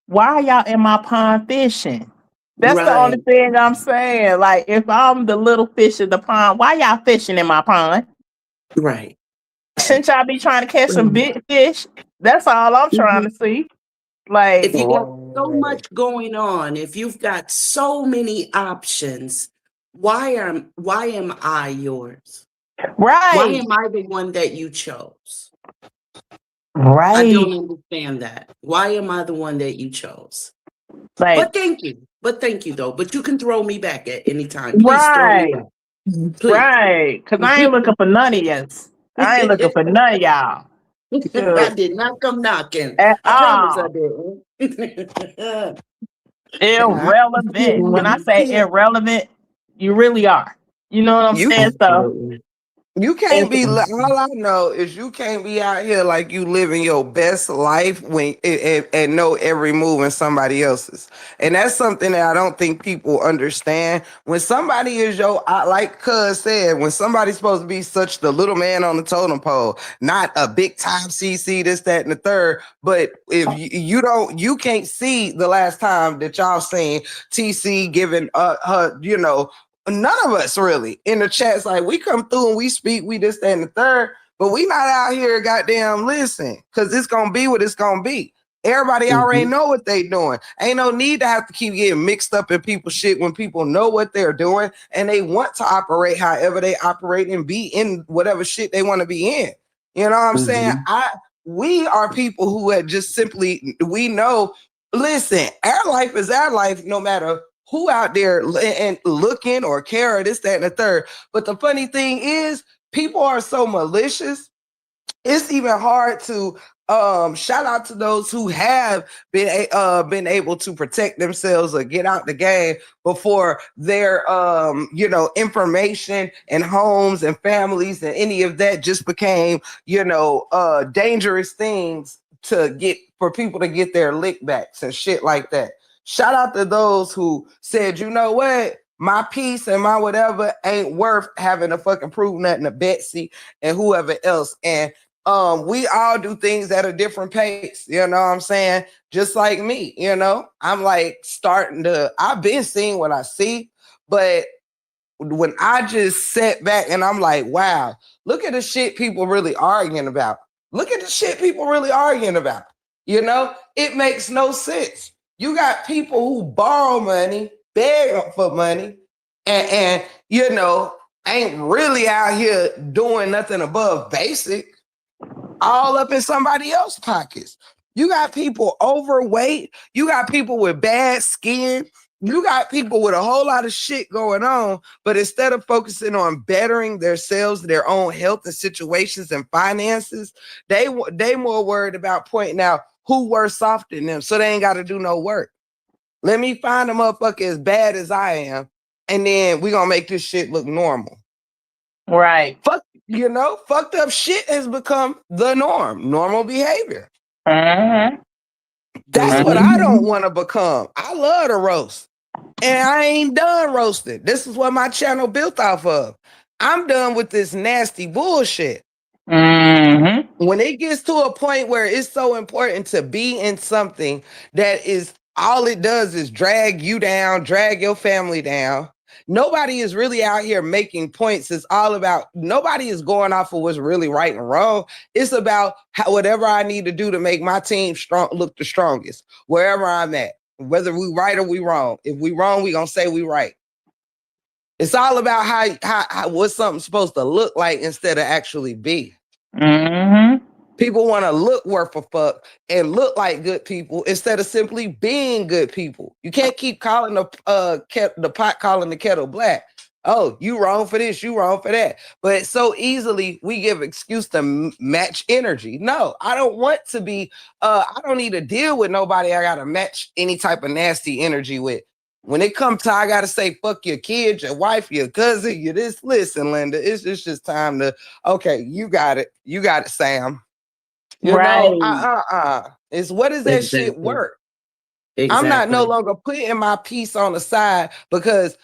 why are y'all in my pond fishing? That's the only Right. thing I'm saying. Like, if I'm the little fish in the pond, why y'all fishing in my pond? Right. Shouldn't y'all be trying to catch some Mhm. big fish? That's all I'm trying to see. If Like, you got so Right. much going on, if you've got so many options, why am I yours? Why right, am I the one that you chose? I right. don't understand that. Why am I the one that you chose? Like, But thank you. But thank you though. But you can throw me back at any time. Please throw me right, back. Please. right. Because I ain't looking for none of yous. I ain't looking for none of y'all. I Shoot. did not come knocking. At I promise I all. didn't. Nah, Irrelevant. When I say irrelevant, you really are. You know what I'm you saying? So, Absolutely. you can't it's, be. All I know is you can't be out here like you living your best life when and know every move in somebody else's. And that's something that I don't think people understand. When somebody is like Cuz said, when somebody's supposed to be such the little man on the totem pole, not a big time CC, this, that, and the third. But if you don't, you can't see the last time that y'all seen TC giving her, none of us really in the chats. Like, we come through and we speak, we this, that, and the third, but we not out here goddamn listen, because it's gonna be what it's gonna be. Everybody already Mhm. know what they doing. Ain't no need to have to keep getting mixed up in people's shit when people know what they're doing and they want to operate however they operate and be in whatever shit they want to be in. You know what I'm saying? Mhm. We are people who had just simply, we know, listen, our life is our life no matter who out there and looking or care or this, that, and the third. But the funny thing is, people are so malicious. It's even hard to shout out to those who have been able to protect themselves or get out the game before their information and homes and families and any of that just became dangerous things to get for people to get their lick backs and shit like that. Shout out to those who said, you know what, my peace and my whatever ain't worth having to fucking prove nothing to Betsy and whoever else. And we all do things at a different pace, you know what I'm saying? Just like me, I'm like I've been seeing what I see, but when I just sat back and I'm like, wow, look at the shit people really arguing about. Look at the shit people really arguing about. It makes no sense. You got people who borrow money, beg for money, and ain't really out here doing nothing above basic, all up in somebody else's pockets. You got people overweight. You got people with bad skin. You got people with a whole lot of shit going on, but instead of focusing on bettering themselves, their own health and situations and finances, they more worried about pointing out who worse off than them, so they ain't got to do no work. Let me find a motherfucker as bad as I am, and then we gonna make this shit look normal. Right. Fucked up shit has become the norm, normal behavior. Mm-hmm. That's what I don't want to become. I love to roast, and I ain't done roasting. This is what my channel built off of. I'm done with this nasty bullshit. Mm-hmm. When it gets to a point where it's so important to be in something that is all it does is drag you down, drag your family down. Nobody is really out here making points. It's all about, nobody is going off of what's really right and wrong. It's about whatever I need to do to make my team look the strongest, wherever I'm at, whether we right or we wrong. If we wrong, we gonna say we right. It's all about how what something's supposed to look like instead of actually be. Mm-hmm. People want to look worth a fuck and look like good people instead of simply being good people. You can't keep calling the pot calling the kettle black. Oh, you wrong for this, you wrong for that. But so easily we give excuse to match energy. No, I don't want to be, I don't need to deal with nobody I got to match any type of nasty energy with. When it comes to, I got to say, fuck your kid, your wife, your cousin, you this. Listen, Linda, it's just time to, okay, you got it, Sam. You know, it's what is that shit work? Exactly. I'm not no longer putting my piece on the side because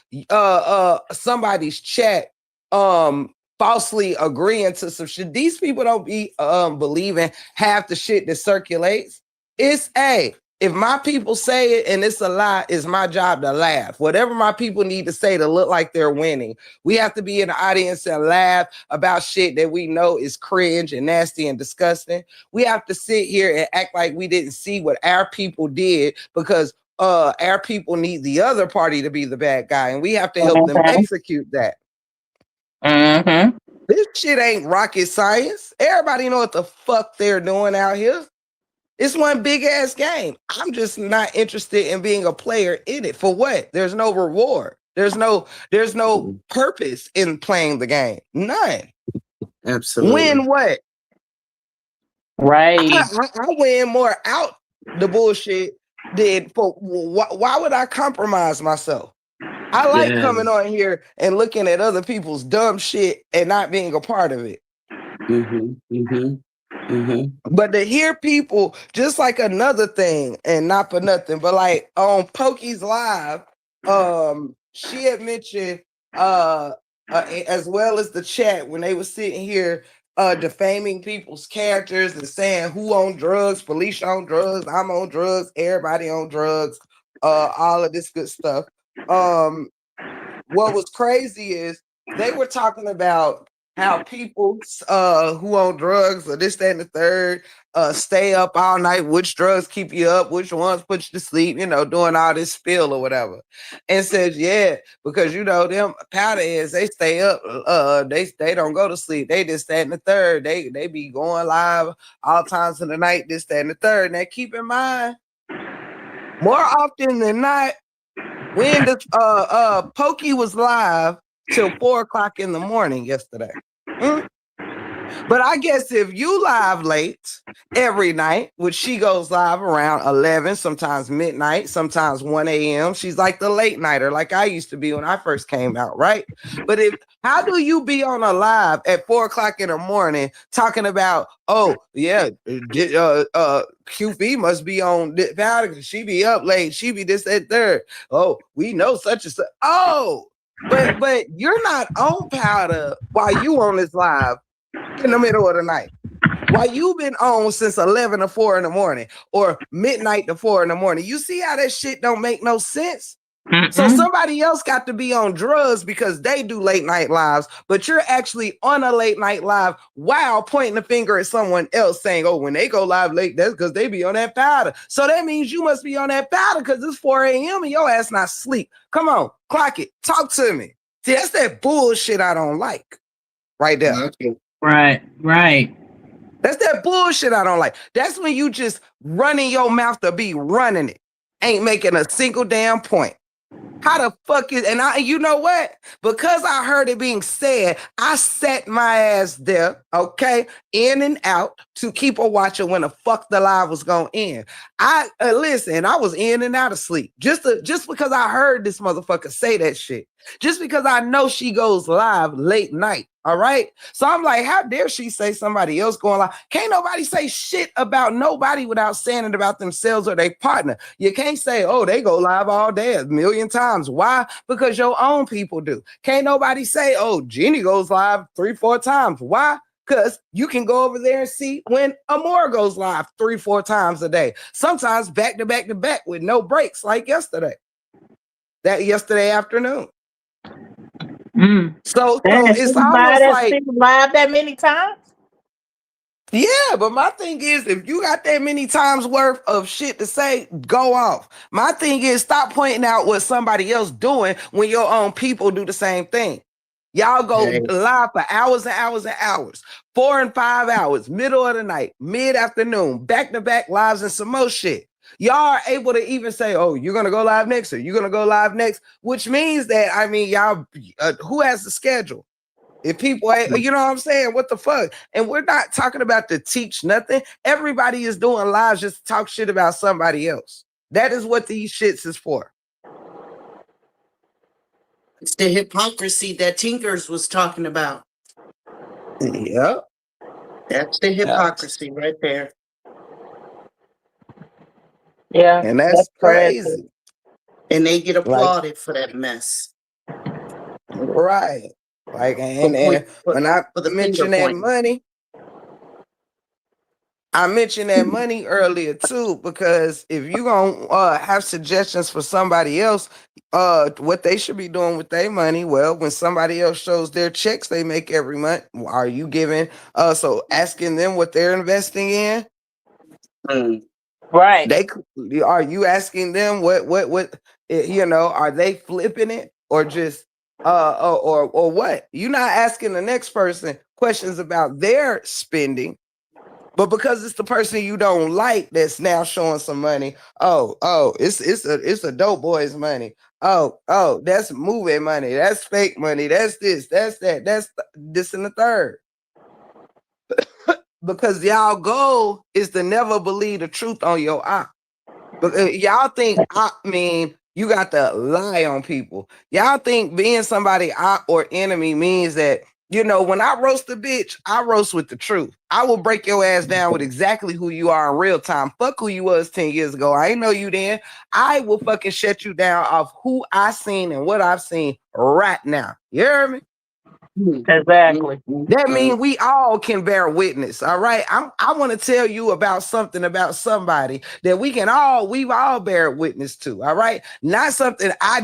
somebody's chat falsely agreeing to some shit. These people don't be believing half the shit that circulates. It's if my people say it and it's a lie, it's my job to laugh. Whatever my people need to say to look like they're winning. We have to be in the audience and laugh about shit that we know is cringe and nasty and disgusting. We have to sit here and act like we didn't see what our people did because our people need the other party to be the bad guy, and we have to help them execute that. Mm-hmm. This shit ain't rocket science. Everybody know what the fuck they're doing out here. It's one big ass game. I'm just not interested in being a player in it. For what? There's no reward. There's no purpose in playing the game. None. Absolutely. Win what? Right. I win more out the bullshit than for why would I compromise myself? I like coming on here and looking at other people's dumb shit and not being a part of it. But to hear people, just like another thing, and not for nothing, but like on Pokey's Live, she had mentioned as well as the chat when they were sitting here defaming people's characters and saying who on drugs, police on drugs, I'm on drugs, everybody on drugs, all of this good stuff. What was crazy is they were talking about how people who on drugs or this, that, and the third stay up all night, which drugs keep you up, which ones put you to sleep, doing all this spill or whatever. And says, yeah, because them powder heads, they stay up, they don't go to sleep. They this, that, and the third. They be going live all times of the night, this, that, and the third. Now keep in mind, more often than not, when the Pokey was live till 4:00 in the morning yesterday. But I guess if you live late every night, which she goes live around 11, sometimes midnight, sometimes 1 a.m. She's like the late nighter, like I used to be when I first came out, right? But how do you be on a live at 4:00 in the morning talking about, oh yeah, QB must be on powder, she be up late, she be this, that, third. Oh, we know such and such. Oh, but you're not on powder while you on this live in the middle of the night. Why you been on since 11 to 4 in the morning or midnight to 4 in the morning? You see how that shit don't make no sense? So somebody else got to be on drugs because they do late night lives, but you're actually on a late night live while pointing the finger at someone else saying, oh, when they go live late, that's because they be on that powder. So that means you must be on that powder because it's 4 a.m. and your ass not sleep. Come on, clock it. Talk to me. See, that's that bullshit I don't like right there. Right. That's that bullshit I don't like. That's when you just running your mouth to be running it. Ain't making a single damn point. How the fuck is, and you know what? Because I heard it being said, I sat my ass there, okay, in and out to keep a watching when the fuck the live was going in. I listen, I was in and out of sleep just because I heard this motherfucker say that shit. Just because I know she goes live late night. All right. So I'm like, how dare she say somebody else going live? Can't nobody say shit about nobody without saying it about themselves or their partner. You can't say, oh, they go live all day a million times. Why? Because your own people do. Can't nobody say, oh, Jeannie goes live 3-4 times. Why? Because you can go over there and see when Amor goes live 3-4 times a day. Sometimes back to back to back with no breaks, like yesterday. That yesterday afternoon. So it's almost like live that many times. Yeah, but my thing is, if you got that many times worth of shit to say, go off. My thing is, stop pointing out what somebody else doing when your own people do the same thing. Y'all go live for hours and hours and hours, 4 and 5 hours, middle of the night, mid-afternoon, back-to-back lives and some more shit. Y'all are able to even say, oh, you're going to go live next or you're going to go live next, which means that, I mean, y'all, who has the schedule? If people, you know what I'm saying? What the fuck? And we're not talking about to teach nothing. Everybody is doing lives just to talk shit about somebody else. That is what these shits is for. It's the hypocrisy that Tinkers was talking about. Yep. That's the hypocrisy right there. Yeah. And that's crazy. And they get applauded for that mess. Right. Like, and when I mentioned that money, I mentioned that money earlier too, because if you gonna have suggestions for somebody else, what they should be doing with their money, well, when somebody else shows their checks they make every month, are you giving? So asking them what they're investing in, right? Are you asking them what you know? Are they flipping it or just or what? You're not asking the next person questions about their spending. But because it's the person you don't like that's now showing some money, it's a dope boy's money. Oh, that's movie money. That's fake money. That's this. That's that. That's this and the third. Because y'all goal is to never believe the truth on your eye. But y'all think, I mean, you got to lie on people. Y'all think being somebody or enemy means that, you know, when I roast a bitch, I roast with the truth. I will break your ass down with exactly who you are in real time. Fuck who you was 10 years ago. I ain't know you then. I will fucking shut you down off who I seen and what I've seen right now. You hear me? Exactly. That means we all can bear witness. All right. I want to tell you about something about somebody that we've all bear witness to. All right. Not something I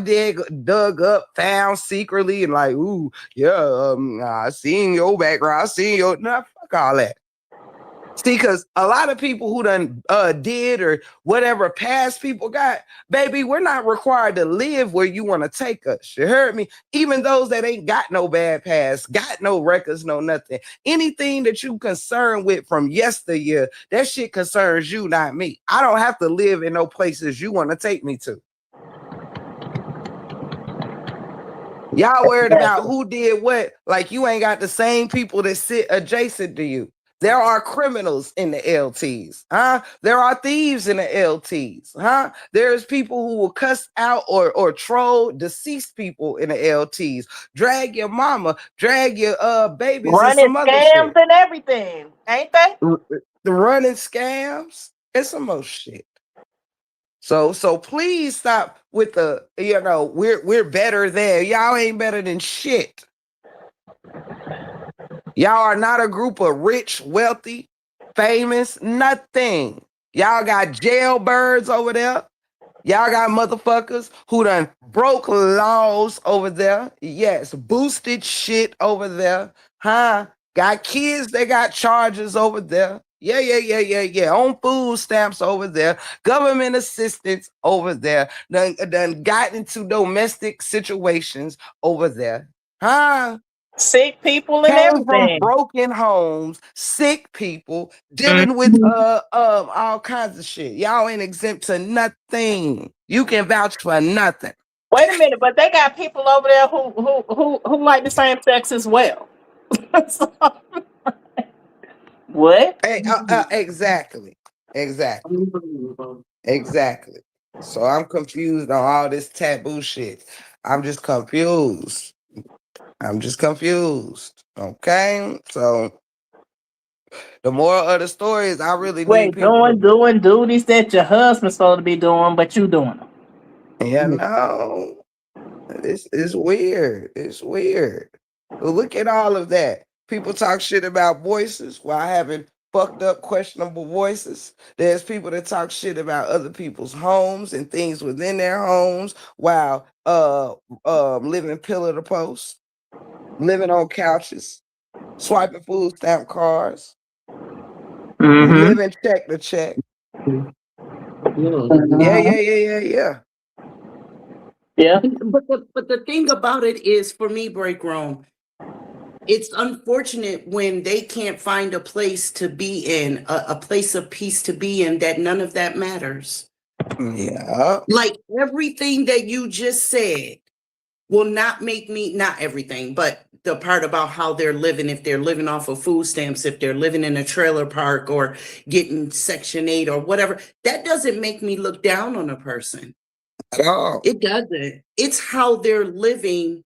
dug up, found secretly, and like, ooh, yeah, I seen your background, I seen your fuck all that. See, because a lot of people who done did or whatever past people got, baby, we're not required to live where you want to take us. You heard me? Even those that ain't got no bad past, got no records, no nothing. Anything that you concerned with from yesteryear, that shit concerns you, not me. I don't have to live in no places you want to take me to. Y'all worried about who did what, like you ain't got the same people that sit adjacent to you. There are criminals in the LTs, huh? There are thieves in the LTs, huh? There's people who will cuss out or troll deceased people in the LTs. Drag your mama, drag your babies, running and some other scams shit. and everything, ain't they? The running scams and some more shit. So please stop with the, you know, we're better there. Y'all ain't better than shit. Y'all are not a group of rich, wealthy, famous, nothing. Y'all got jailbirds over there. Y'all got motherfuckers who done broke laws over there. Yes, boosted shit over there. Huh? Got kids that got charges over there. Yeah. On food stamps over there. Government assistance over there. Done got into domestic situations over there. Huh? Sick people and Came from everything. broken homes, sick people, dealing with all kinds of shit. Y'all ain't exempt to nothing. You can vouch for nothing. Wait a minute, but they got people over there who like the same sex as well. So, what? Hey, exactly. Exactly. Unbelievable. Exactly. So I'm confused on all this taboo shit. I'm just confused. I'm just confused. Okay. So the moral of the story is I really need Wait, people to, doing duties that your husband's supposed to be doing, but you doing them. you know, it's weird. It's weird. But look at all of that. People talk shit about voices while having fucked up, questionable voices. There's people that talk shit about other people's homes and things within their homes while living pillar to post, living on couches, swiping food stamp cards, Mm-hmm. living check to check. Yeah, Mhm. yeah, yeah, yeah, yeah. Yeah. But the thing about it is, for me, Break Room, it's unfortunate when they can't find a place to be in, a place of peace to be in, that none of that matters. Yeah. Like everything that you just said will not make me, not everything, but the part about how they're living, if they're living off of food stamps, if they're living in a trailer park or getting Section 8 or whatever, that doesn't make me look down on a person. At all. It doesn't. It's how they're living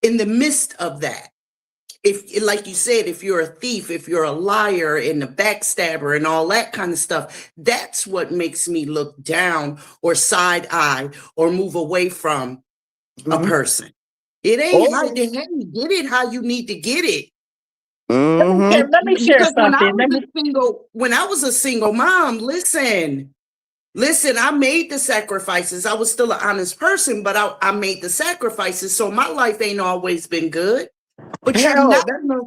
in the midst of that. If, like you said, if you're a thief, if you're a liar and a backstabber and all that kind of stuff, that's what makes me look down or side eye or move away from a Mhm. person. It ain't how Oh. hey, get it how you need to get it. Mhm. Let me share Because something. when I was a single mom, listen, I made the sacrifices. I was still an honest person, but I made the sacrifices. So my life ain't always been good. But you're Hell, not that, gonna,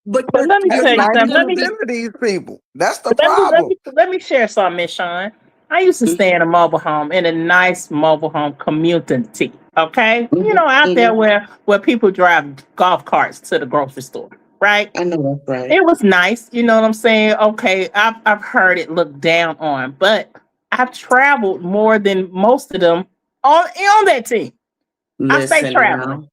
but But let me that's tell you not something. 90% of these people. That's the Let me let problem. me let me share something, Miss Sean. I used to stay in a mobile home, in a nice mobile home community. Okay, you know, out there where people drive golf carts to the grocery store, right? I know that's right. It was nice, you know what I'm saying? Okay, I've heard it looked down on, but I've traveled more than most of them on that team. I stay Listen traveling. now.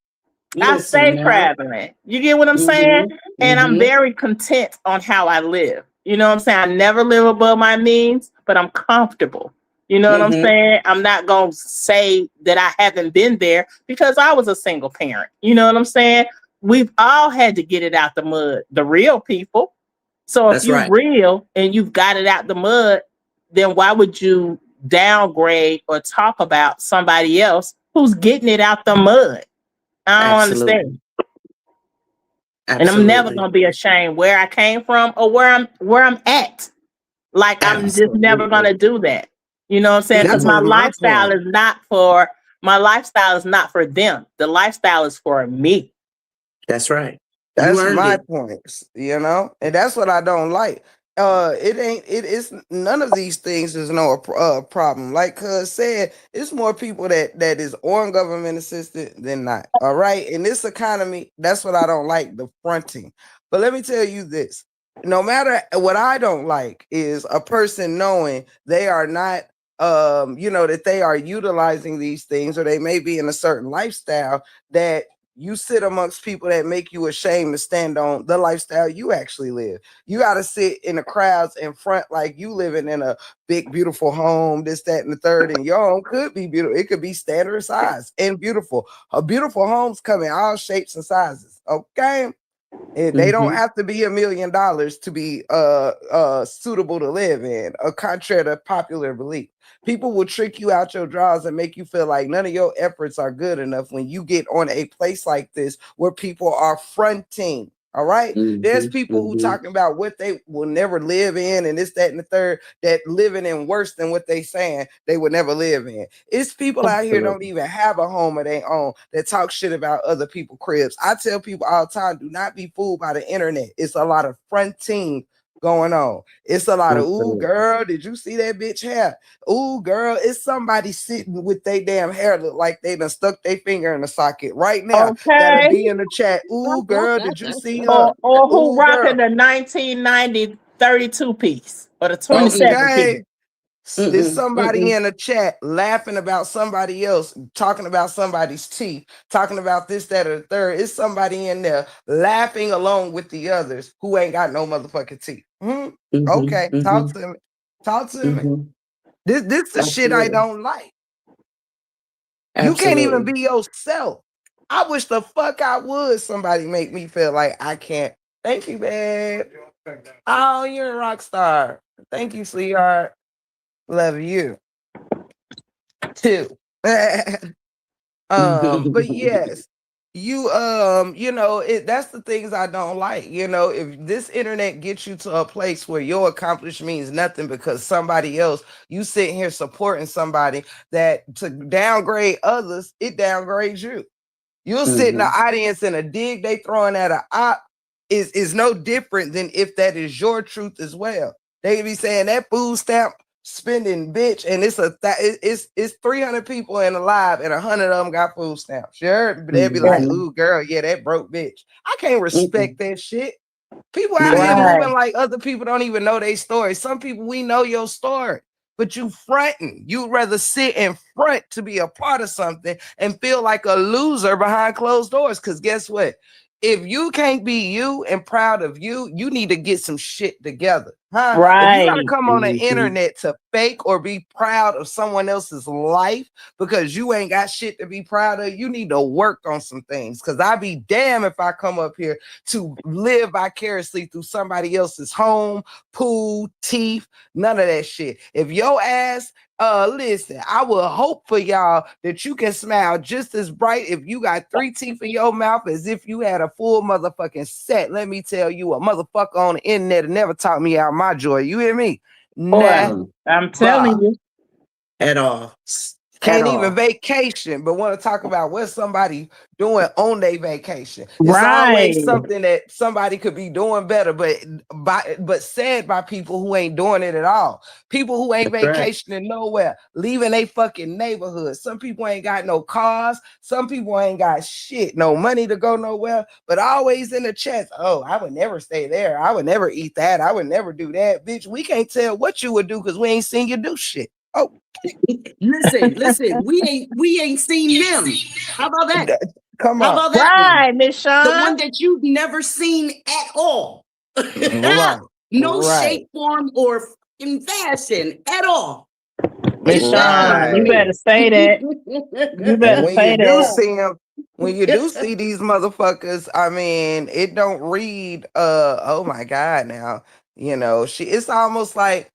I Listen stay now. traveling. You get what I'm saying? Mhm. And I'm Mhm. very content on how I live. You know what I'm saying? I never live above my means, but I'm comfortable. You know what I'm Mhm. saying? I'm not going to say that I haven't been there because I was a single parent. You know what I'm saying? We've all had to get it out the mud, the real people. So if That's you're right. real and you've got it out the mud, then why would you downgrade or talk about somebody else who's getting it out the mud? I don't understand. Absolutely. And I'm never Absolutely. gonna be ashamed where I came from or where I'm at. Like I'm just never gonna Absolutely. do that. You know what I'm saying? Because That my was my lifestyle point. is not for them. The lifestyle is for me. That's right. You That's earned my it. points, you know, and that's what I don't like. It's none of these things is no problem. Like Cuz said, it's more people that is on government assistance than not. All right, in this economy, that's what I don't like, the fronting. But let me tell you this: no matter what, I don't like is a person knowing they are not, that they are utilizing these things, or they may be in a certain lifestyle that you sit amongst people that make you ashamed to stand on the lifestyle you actually live. You got to sit in the crowds in front like you living in a big, beautiful home, this, that, and the third. And your home could be beautiful. It could be standard size and beautiful. Beautiful homes come in all shapes and sizes. Okay. And they don't Mhm. have to be $1 million to be suitable to live in, contrary to popular belief. People will trick you out your drawers and make you feel like none of your efforts are good enough when you get on a place like this where people are fronting. All right. There's Mhm. people who Mhm. talking about what they will never live in and this, that, and the third, that living in worse than what they saying they would never live in. It's people out here don't Absolutely. even have a home of their own that talk shit about other people's cribs. I tell people all the time, do not be fooled by the internet. It's a lot of fronting going on. It's a lot of, ooh, Absolutely. girl, did you see that bitch hair? Ooh, girl, it's somebody sitting with their damn hair look like they done stuck their finger in the socket right now. That'll Okay. be in the chat. Ooh, girl, did you see her? Or who Ooh, girl. rocking the 1990 32 piece or the Oh, 27 Okay. piece? Is somebody mm-mm. in a chat laughing about somebody else, talking about somebody's teeth, talking about this, that, or the third? Is somebody in there laughing along with the others who ain't got no motherfucking teeth? Okay, talk to me. Talk to me. This the shit I Absolutely. don't like. You can't even Absolutely. be yourself. I wish the fuck I would. Somebody make me feel like I can't. Thank you, babe. Oh, you're a rock star. Thank you, sweetheart. Love you too. But yes, you know, that's the things I don't like. You know, if this internet gets you to a place where your accomplishment means nothing because somebody else, you sitting here supporting somebody that to downgrade others, it downgrades you. You'll sit in the audience and a dig they throwing at a op is no different than if that is your truth as well. They be saying that food stamp spending bitch, and it's 300 people in the live and 100 of them got food stamps. Sure, but they'll be like, "Ooh, girl, yeah, that broke bitch." I can't respect that shit. People out here Right. moving like other people don't even know their story. Some people we know your story, but you fronting. You'd rather sit in front to be a part of something and feel like a loser behind closed doors. Because guess what? If you can't be you and proud of you, you need to get some shit together. Huh? If you gotta Right. come on the internet to fake or be proud of someone else's life because you ain't got shit to be proud of, you need to work on some things. Cause I'd be damn if I come up here to live vicariously through somebody else's home, pool, teeth, none of that shit. If your ass listen, I will hope for y'all that you can smile just as bright if you got 3 teeth in your mouth as if you had a full motherfucking set. Let me tell you, a motherfucker on the internet never taught me out my joy. You hear me? Nah, I'm telling you. At all. can't even vacation, but want to talk about what somebody doing on their vacation. It's Right. always something that somebody could be doing better, but said by people who ain't doing it at all. People who ain't That's right. vacationing nowhere, leaving a fucking neighborhood. Some people ain't got no cars. Some people ain't got shit, no money to go nowhere. But always in the chat, oh, I would never stay there. I would never eat that. I would never do that, bitch. We can't tell what you would do because we ain't seen you do shit. Oh, Listen, we ain't seen them. How about that? come How on. about that one? Right, Miss Shawn. The one that you've never seen at all. Right. No Right. shape, form, or in fashion at all. Miss Shawn, you Right. better say that. You better And when say you do that. see them, when you do see these motherfuckers, I mean, it don't read oh my God now. You know, it's almost like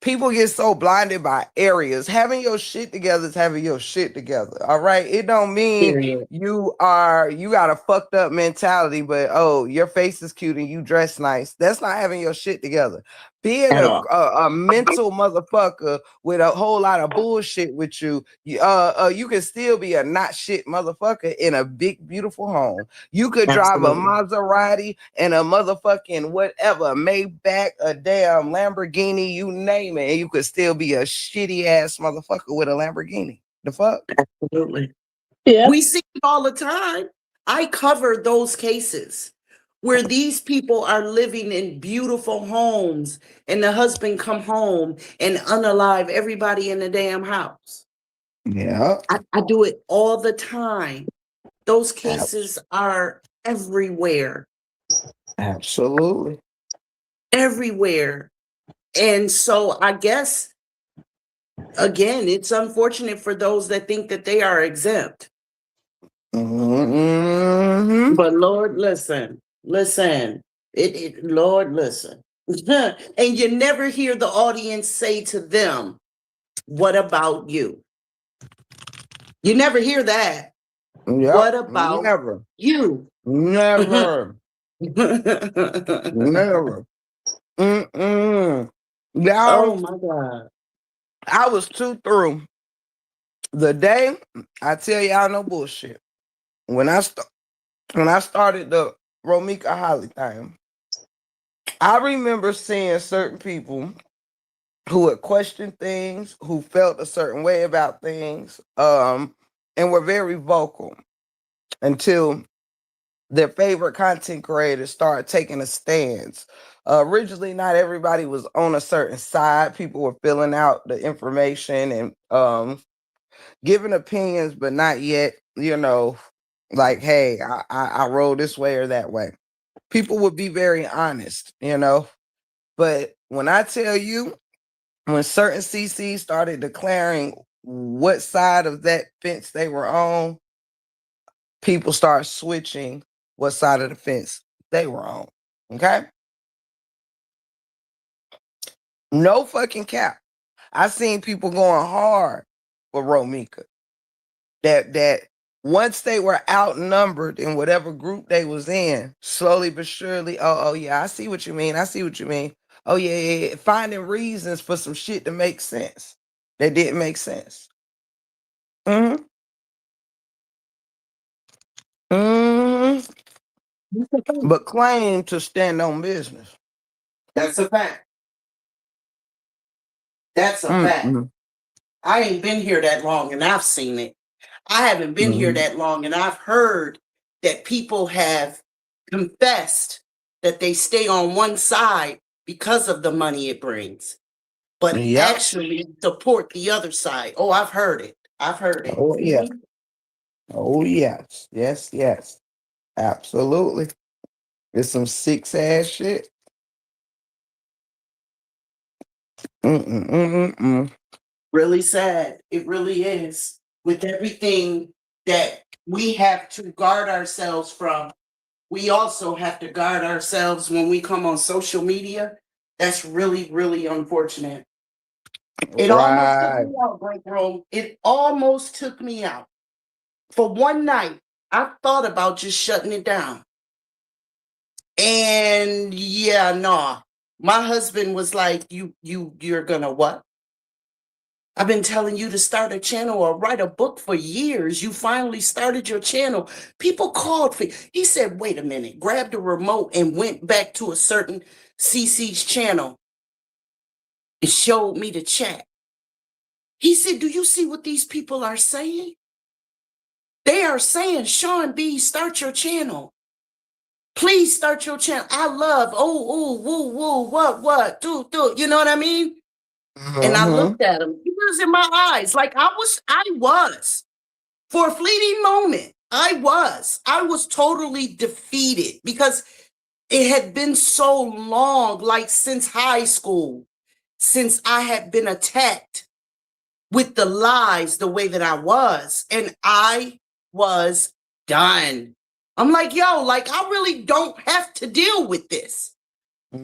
people get so blinded by areas. Having your shit together is having your shit together. All right. It don't mean Period. you got a fucked up mentality, but oh, your face is cute and you dress nice. That's not having your shit together. Being At a, all. a mental motherfucker with a whole lot of bullshit with you, you can still be a not shit motherfucker in a big, beautiful home. You could drive a Absolutely. Maserati and a motherfucking whatever, Maybach, a damn Lamborghini, you name it, and you could still be a shitty ass motherfucker with a Lamborghini. The fuck? Absolutely. Yeah. We see it all the time. I cover those cases where these people are living in beautiful homes and the husband come home and unalive everybody in the damn house. Yeah. I do it all the time. Those cases are everywhere. Absolutely. Everywhere. And so I guess, again, it's unfortunate for those that think that they are exempt. Mm-hmm. But Lord, listen. Lord, listen. And you never hear the audience say to them, what about you? You never hear that. Yep. What about Never. you? Never. Never. Mm-mm. Y'all, Oh my God. I was too through. The day I tell y'all no bullshit. When I started the Romika Holly thing, I remember seeing certain people who would question things, who felt a certain way about things, and were very vocal until their favorite content creators start taking a stance. Originally, not everybody was on a certain side. People were filling out the information and giving opinions, but not yet, like, hey, I roll this way or that way. People would be very honest, But when I tell you, when certain CCs started declaring what side of that fence they were on, people start switching what side of the fence they were on. Okay? No fucking cap. I seen people going hard for Romika. That once they were outnumbered in whatever group they was in, slowly but surely, oh yeah, I see what you mean. I see what you mean. Oh yeah. Finding reasons for some shit to make sense that didn't make sense. Mm-hmm. Mm-hmm. But claim to stand on business. That's a fact. That's a fact. Mm-hmm. I ain't been here that long and I've seen it. I haven't been here that long and I've heard that people have confessed that they stay on one side because of the money it brings, but Yep. actually support the other side. Oh, I've heard it. I've heard it. Oh yeah. Oh yes. Yes. Absolutely. It's some sick ass shit. Really sad. It really is. With everything that we have to guard ourselves from, we also have to guard ourselves when we come on social media. That's really, really unfortunate. It almost took me out, Break Room. It almost took me out. For one night, I thought about just shutting it down. And yeah, nah. My husband was like, you're gonna what? I've been telling you to start a channel or write a book for years. You finally started your channel. People called for. He said, wait a minute, grabbed the remote and went back to a certain CC's channel and showed me the chat. He said, do you see what these people are saying? They are saying, Sean B, start your channel. Please start your channel. I love, woo, what, do. You know what I mean? And I looked at him. He was in my eyes. Like I was. For a fleeting moment, I was totally defeated because it had been so long, like since high school, since I had been attacked with the lies the way that I was. And I was done. I'm like, yo, like I really don't have to deal with this.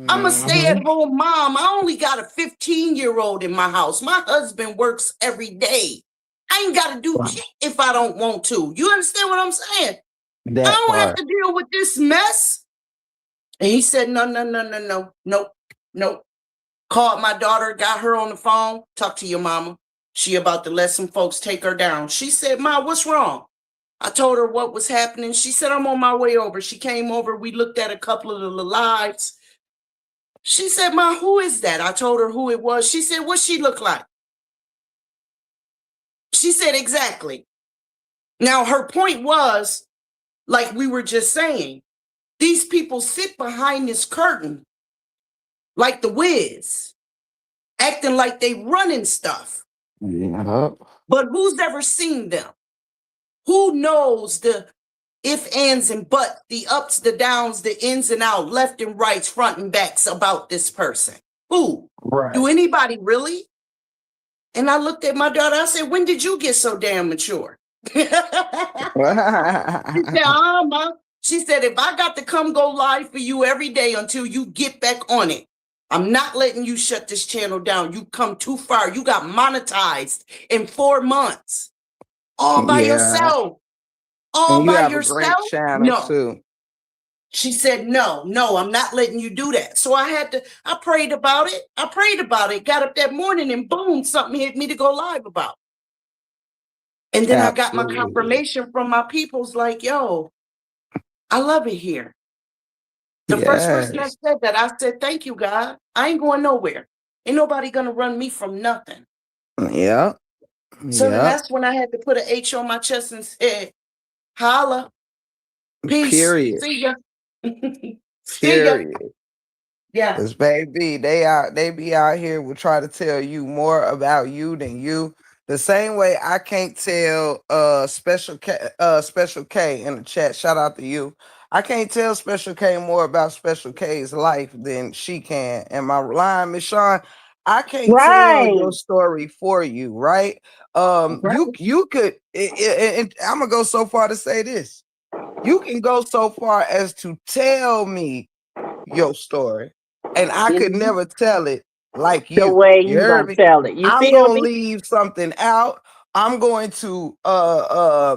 I'm a stay-at-home mom. I only got a 15-year-old in my house. My husband works every day. I ain't got to do shit if I don't want to. You understand what I'm saying? I don't have to deal with this mess. And he said, nope. Called my daughter, got her on the phone. Talk to your mama. She about to let some folks take her down. She said, Ma, what's wrong? I told her what was happening. She said, I'm on my way over. She came over. We looked at a couple of the lives. She said, Ma, who is that? I told her who it was. She said, what she look like? She said, exactly. Now, her point was, like we were just saying, these people sit behind this curtain like the Wiz, acting like they running stuff. Yeah. But who's ever seen them? Who knows the if, ands, and but, the ups, the downs, the ins and out, left and rights, front and backs about this person? Who? Right. Do anybody really? And I looked at my daughter, I said, when did you get so damn mature? She said, Ma. She said, if I got to come go live for you every day until you get back on it, I'm not letting you shut this channel down. You come too far. You got monetized in 4 months. All by yourself. All by yourself? A great channel too. She said, no, I'm not letting you do that. So I prayed about it. Got up that morning and boom, something hit me to go live about. And then I got my confirmation from my peoples like, yo, I love it here. The first person that said that, I said, thank you, God. I ain't going nowhere. Ain't nobody going to run me from nothing. Yeah. So then that's when I had to put an H on my chest and said, holla. Peace. Period. See ya. See ya. Period. Yeah. Cause baby, they be out here will try to tell you more about you than you. The same way I can't tell Special K in the chat, shout out to you. I can't tell Special K more about Special K's life than she can. Am I lying, Miss Sean? I can't tell Right. your story for you, right? You could and I'm gonna go so far to say this. You can go so far as to tell me your story, and I could never tell it like The you. way You you heard gonna me? tell it. You I'm feel gonna me? leave something out. I'm going to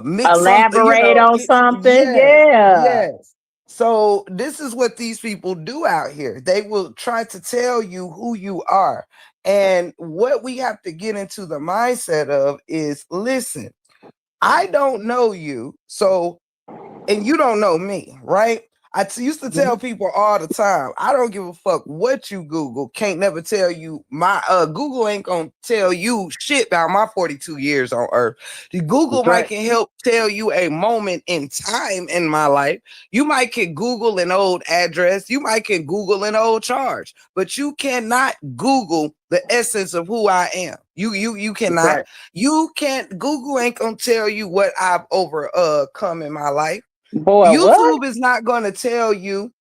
mix something, Elaborate on something. yes, Yeah. yes. So this is what these people do out here. They will try to tell you who you are. And what we have to get into the mindset of is, listen, I don't know you, so and you don't know me, right? Used to tell people all the time, I don't give a fuck what you Google. Can't never tell you my Google ain't gonna tell you shit about my 42 years on earth. The Google might can help tell you a moment in time in my life. You might can Google an old address, you might can Google an old charge, but you cannot Google the essence of who I am. You cannot. Right. You can't. Google ain't gonna tell you what I've overcome in my life. Boy, what? YouTube is not going to tell you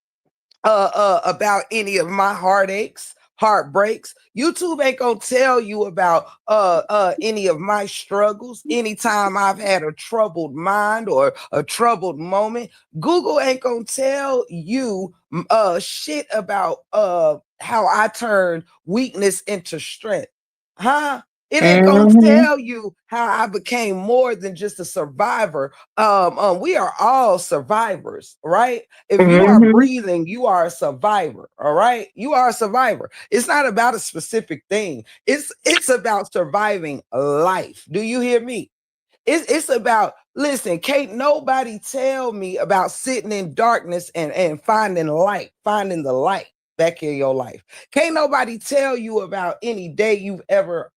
about any of my heartaches, heartbreaks. YouTube ain't gonna tell you about any of my struggles. Anytime I've had a troubled mind or a troubled moment, Google ain't gonna tell you shit about how I turned weakness into strength. Huh? It ain't gonna tell you how I became more than just a survivor. We are all survivors, right? If you are breathing, you are a survivor. All right, you are a survivor. It's not about a specific thing. It's about surviving life. Do you hear me? It's about, listen, can't nobody tell me about sitting in darkness and finding light, finding the light back in your life. Can't nobody tell you about any day you've ever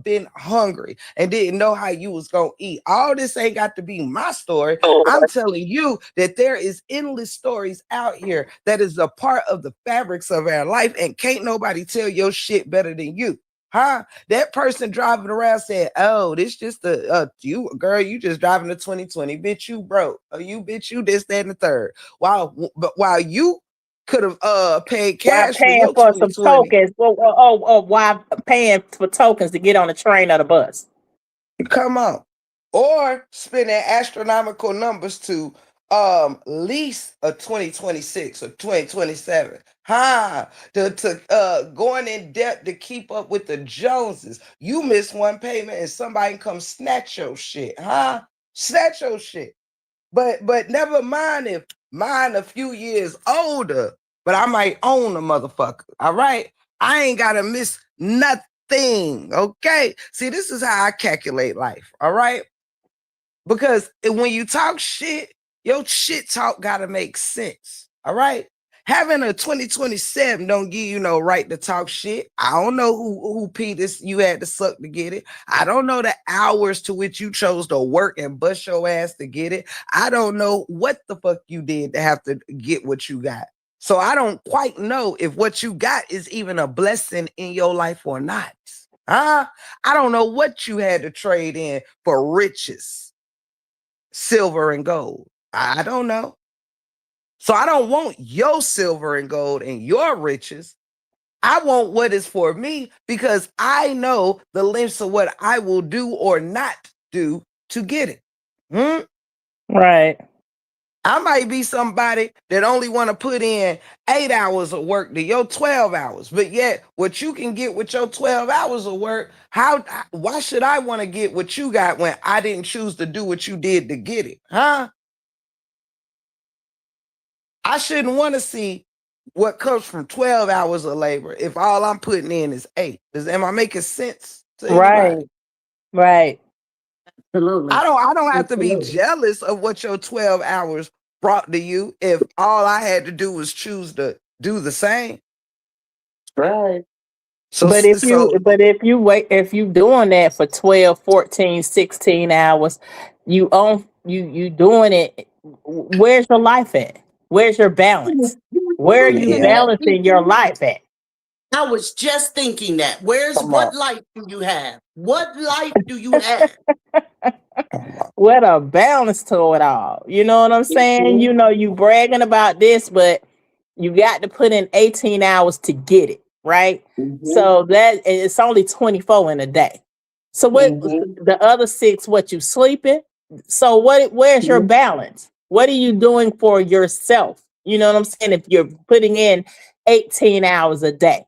been hungry and didn't know how you was gonna eat. All this ain't got to be my story. I'm telling you that there is endless stories out here that is a part of the fabrics of our life, and can't nobody tell your shit better than you. Huh? That person driving around saying, "Oh, this just you girl, you just driving a 2020, bitch, you broke. Oh, you bitch, you this, that, and the third." While you could have paid Why cash for paying your for some 2020. tokens? Why paying for tokens to get on the train or the bus? Come on. Or spending astronomical numbers to lease a 2026 or 2027. To going in debt to keep up with the Joneses. You miss one payment and somebody come snatch your shit. Snatch your shit. But never mind if mine a few years older, but I might own a motherfucker. All right. I ain't gotta miss nothing. Okay. See, this is how I calculate life. All right. Because when you talk shit, your shit talk gotta make sense. All right. Having a 2027 don't give you no right to talk shit. I don't know who Peters you had to suck to get it. I don't know the hours to which you chose to work and bust your ass to get it. I don't know what the fuck you did to have to get what you got. So I don't quite know if what you got is even a blessing in your life or not. I don't know what you had to trade in for riches, silver and gold. I don't know. So I don't want your silver and gold and your riches. I want what is for me because I know the lengths of what I will do or not do to get it. Right. I might be somebody that only want to put in 8 hours of work to your 12 hours, but yet what you can get with your 12 hours of work, why should I want to get what you got when I didn't choose to do what you did to get it? I shouldn't want to see what comes from 12 hours of labor if all I'm putting in is 8. Am I making sense to anybody? Right. Absolutely. I don't have to be jealous of what your 12 hours brought to you if all I had to do was choose to do the same. Right. So But if you doing that for 12, 14, 16 hours, you doing it where's your life at? Where's your balance? Where are you Yeah. balancing your life at? I was just thinking that. Come What on. life do you have? What life do you have? Come on. What a balance to it all. You know what I'm saying? You know, you bragging about this, but you got to put in 18 hours to get it, right? So that it's only 24 in a day. So what the other 6, what you sleeping? So where's your balance? What are you doing for yourself? You know what I'm saying? If you're putting in 18 hours a day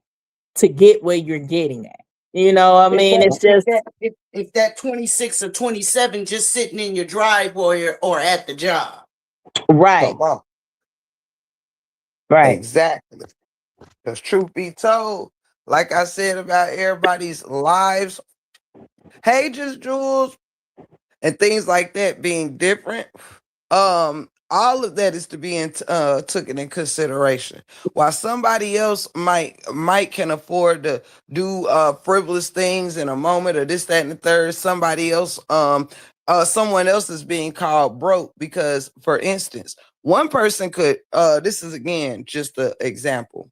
to get where you're getting at. You know, I mean, it's just If that 26 or 27 just sitting in your driveway or at the job. right, Come on. right. Exactly. Because truth be told, like I said about everybody's lives, hey, just Jules, and things like that being different, all of that is to be taken in consideration. While somebody else might can afford to do frivolous things in a moment or this, that, and the third, somebody else someone else is being called broke because, for instance, one person could this is again just an example.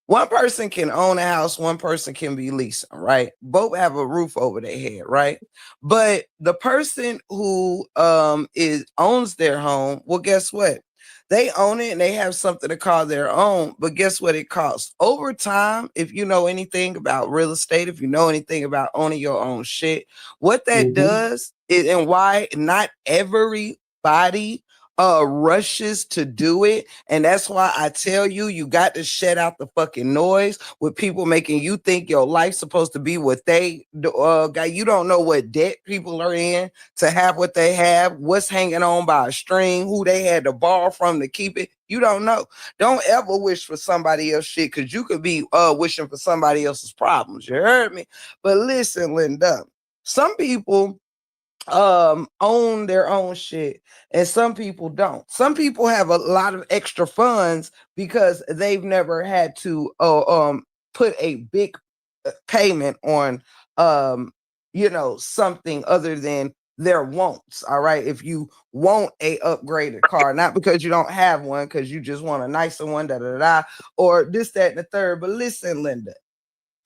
One person can own a house, one person can be leasing, right? Both have a roof over their head, right? But the person who is owns their home, well, guess what? They own it and they have something to call their own, but guess what it costs? Over time, if you know anything about real estate, if you know anything about owning your own shit, what that does is, and why not everybody rushes to do it, and that's why I tell you, you got to shut out the fucking noise with people making you think your life's supposed to be what they got. You don't know what debt people are in to have what they have, what's hanging on by a string, who they had to borrow from to keep it. You don't know. Don't ever wish for somebody else's shit, because you could be wishing for somebody else's problems. You heard me? But listen, Linda, some people own their own shit and some people don't. Some people have a lot of extra funds because they've never had to put a big payment on something other than their wants. All right, if you want a upgraded car, not because you don't have one, because you just want a nicer one, or this, that, and the third. But listen, Linda,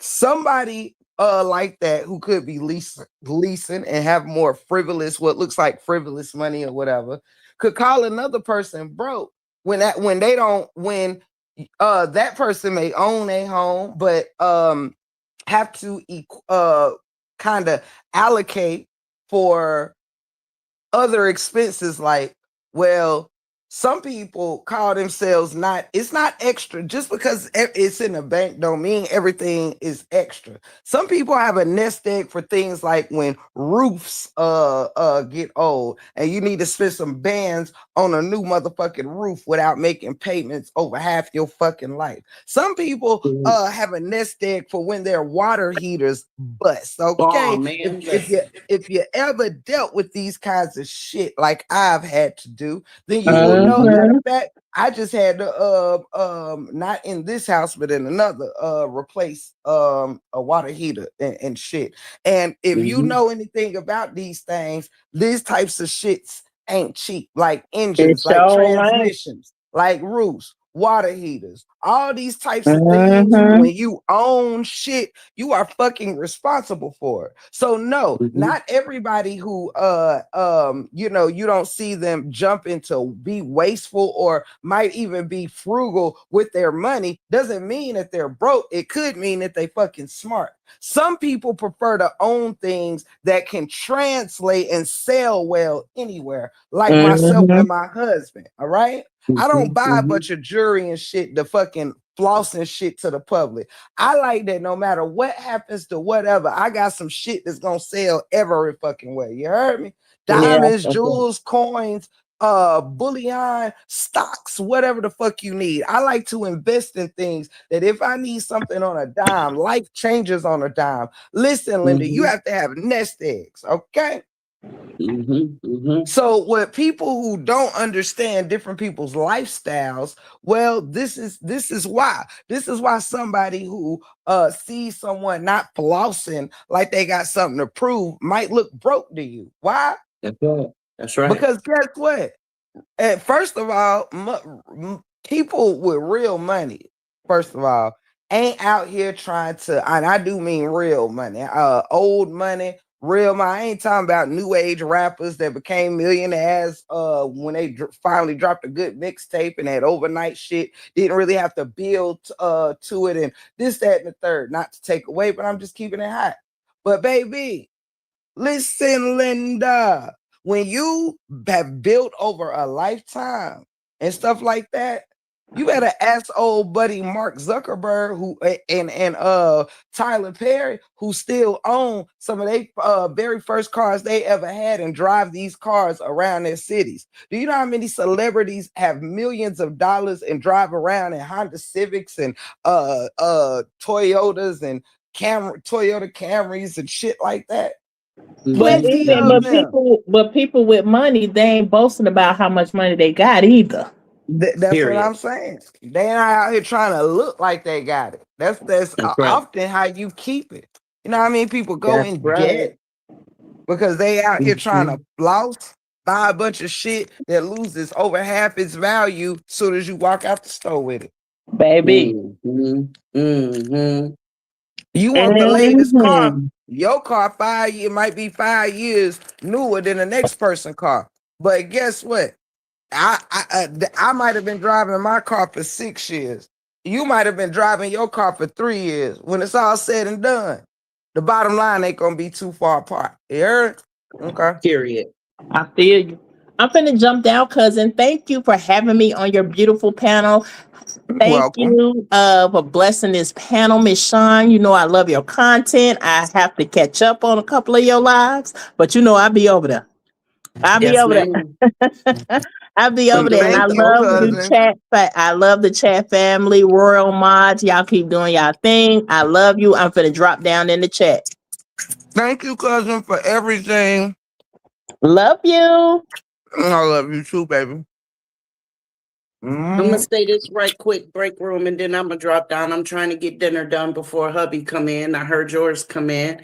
somebody like that who could be leasing and have more frivolous, what looks like frivolous money or whatever, could call another person broke when that person may own a home but have to kind of allocate for other expenses. Like, well, some people call themselves it's not extra. Just because it's in the bank don't mean everything is extra. Some people have a nest egg for things like when roofs get old and you need to spend some bands on a new motherfucking roof without making payments over half your fucking life. Some people have a nest egg for when their water heaters bust. Okay. Oh, man, if you ever dealt with these kinds of shit like I've had to do, then you will know. Matter of fact, I just had to not in this house but in another replace a water heater and shit. And if you know anything about these things, these types of shits ain't cheap. Like engines, like transmissions, like roofs, water heaters, all these types of things. When you own shit, you are fucking responsible for it. So no, not everybody who you don't see them jump into be wasteful or might even be frugal with their money doesn't mean that they're broke. It could mean that they fucking smart. Some people prefer to own things that can translate and sell well anywhere, like myself and my husband. All right. I don't buy a bunch of jewelry and shit to fucking floss and shit to the public. I like that no matter what happens to whatever, I got some shit that's gonna sell every fucking way. You heard me? Diamonds, jewels, coins, bullion, stocks, whatever the fuck you need. I like to invest in things that if I need something on a dime, life changes on a dime. Listen, Linda, you have to have nest eggs, okay? So what people who don't understand different people's lifestyles, well, this is why somebody who sees someone not flossing like they got something to prove might look broke to you. Why? That's right. Because guess what? First of all, people with real money, first of all, ain't out here trying to, and I do mean real money, old money, real money. I ain't talking about new age rappers that became millionaires when they finally dropped a good mixtape and that overnight shit, didn't really have to build to it and this, that, and the third. Not to take away, but I'm just keeping it hot. But baby, listen, Linda, when you have built over a lifetime and stuff like that, you better ask old buddy Mark Zuckerberg who and Tyler Perry, who still own some of their very first cars they ever had and drive these cars around their cities. Do you know how many celebrities have millions of dollars and drive around in Honda Civics and Toyotas and Toyota Camrys and shit like that? But Plenty even of them. but people with money, they ain't boasting about how much money they got either. That's Period. what I'm saying. They not out here trying to look like they got it. That's That's right. often how you keep it. You know what I mean? People go That's and right. get because they out here trying Mhm. to floss, buy a bunch of shit that loses over half its value soon as you walk out the store with it. Baby. Mhm. Mhm. You want the latest car? Mhm. Your car 5 years might be 5 years newer than the next person's car. But guess what? I might have been driving my car for 6 years. You might have been driving your car for 3 years. When it's all said and done, the bottom line ain't gonna be too far apart. You heard? Okay. Period. I feel you. I'm finna jump down, cousin. Thank you for having me on your beautiful panel. Thank Welcome. you for blessing this panel, Miss Sean. You know I love your content. I have to catch up on a couple of your lives, but you know I'll be over there. I'll be Yes, over there. ma'am. I'll be over there, and I Thank you, love the cousin. chat. I love the chat family, Royal Mods. Y'all keep doing y'all thing. I love you. I'm finna drop down in the chat. Thank you, cousin, for everything. Love you. I love you too, baby. I'm gonna say this right quick, break room, and then I'm gonna drop down. I'm trying to get dinner done before hubby come in. I heard yours come in.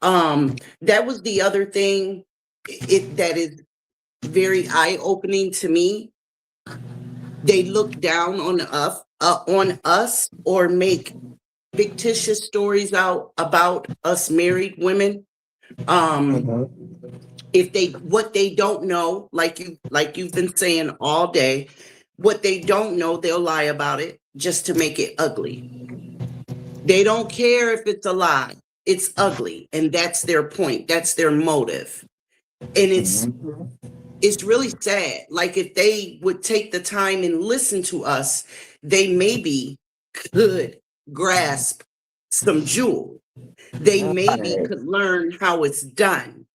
That was the other thing that is very eye-opening to me. They look down on us or make fictitious stories out about us married women. If what they don't know, like you've been saying all day, what they don't know, they'll lie about it just to make it ugly. They don't care if it's a lie. It's ugly, and that's their point. That's their motive. And it's really sad. Like if they would take the time and listen to us, they maybe could grasp some jewel. They maybe could learn how it's done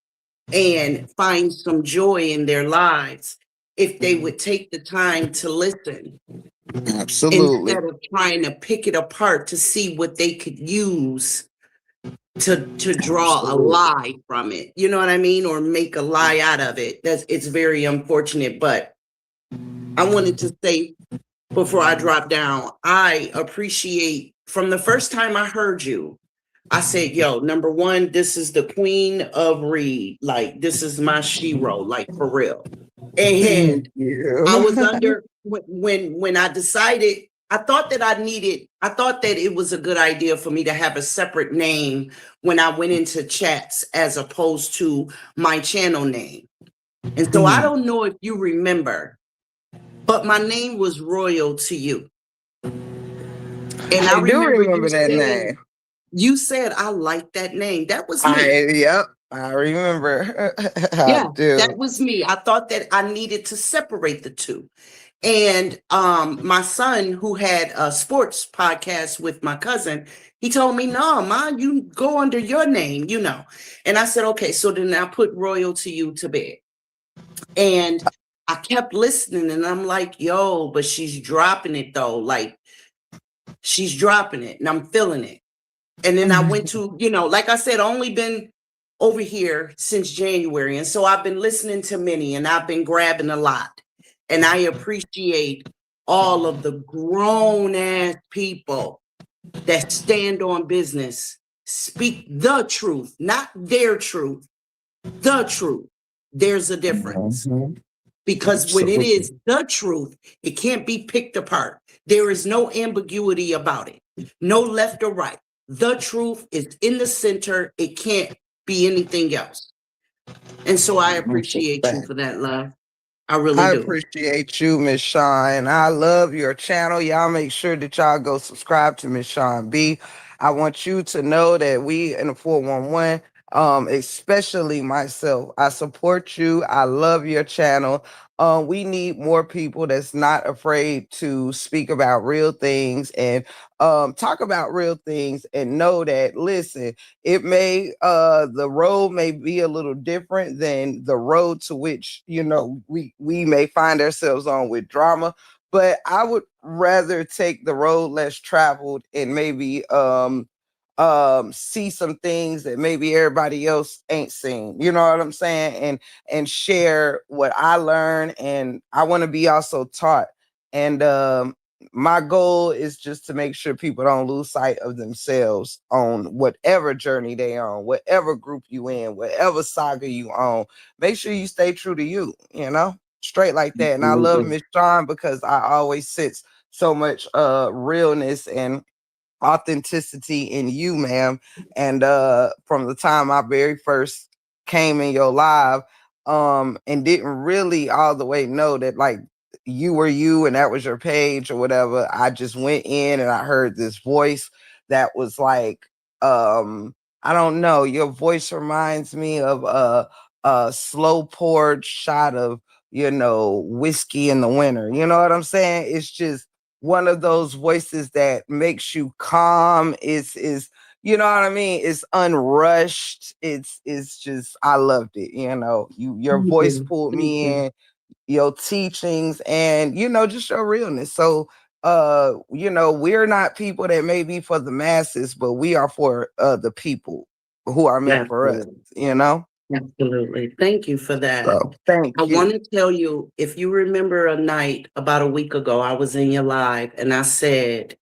and find some joy in their lives if they would take the time to listen Absolutely. instead of trying to pick it apart to see what they could use to draw a lie from it. You know what I mean? Or make a lie out of it. It's very unfortunate. But I wanted to say before I drop down, I appreciate from the first time I heard you, I said, yo, number one, this is the queen of Reed. Like, this is my shero, like for real. And I was under when I decided, I thought that it was a good idea for me to have a separate name when I went into chats as opposed to my channel name. And so I don't know if you remember, but my name was Royal to You. And I do remember you that saying, name. You said, I like that name. That was me. Yep, I remember. Yeah, I do. that was me. I thought that I needed to separate the two. And my son, who had a sports podcast with my cousin, he told me, no, Ma, you go under your name, you know. And I said, okay, so then I put Royal to You to bed. And I kept listening and I'm like, yo, but she's dropping it though. Like, she's dropping it and I'm feeling it. And then I went to, you know, like I said, only been over here since January. And so I've been listening to many and I've been grabbing a lot. And I appreciate all of the grown ass people that stand on business, speak the truth, not their truth, the truth. There's a difference. Because when it Absolutely. is the truth, it can't be picked apart. There is no ambiguity about it, no left or right. The truth is in the center. It can't be anything else. And so I appreciate you for that, love. I really I do. appreciate you, Miss Sean. I love your channel. Y'all make sure that y'all go subscribe to Miss Sean B. I want you to know that we in the 411, especially myself, I support you. I love your channel. We need more people that's not afraid to speak about real things and talk about real things and know that, listen, it may the road may be a little different than the road to which, you know, we may find ourselves on with drama, but I would rather take the road less traveled and maybe see some things that maybe everybody else ain't seen, you know what I'm saying, and share what I learned, and I want to be also taught. And my goal is just to make sure people don't lose sight of themselves on whatever journey they on, whatever group you in, whatever saga you on. Make sure you stay true to you, you know, straight like that. And I love Miss Sean because I always sense so much realness and authenticity in you, ma'am. And from the time I very first came in your live, and didn't really all the way know that like you were you and that was your page or whatever. I just went in and I heard this voice that was like, I don't know, your voice reminds me of a slow poured shot of, you know, whiskey in the winter. You know what I'm saying? It's just one of those voices that makes you calm. Is you know what I mean? It's unrushed. It's just I loved it. You know, your voice pulled me in, your teachings, and you know, just your realness. So you know, we're not people that may be for the masses, but we are for the people who are meant for us, you know. Absolutely. Thank you for that. So thank I you. want to tell you, if you remember a night about a week ago, I was in your live and I said,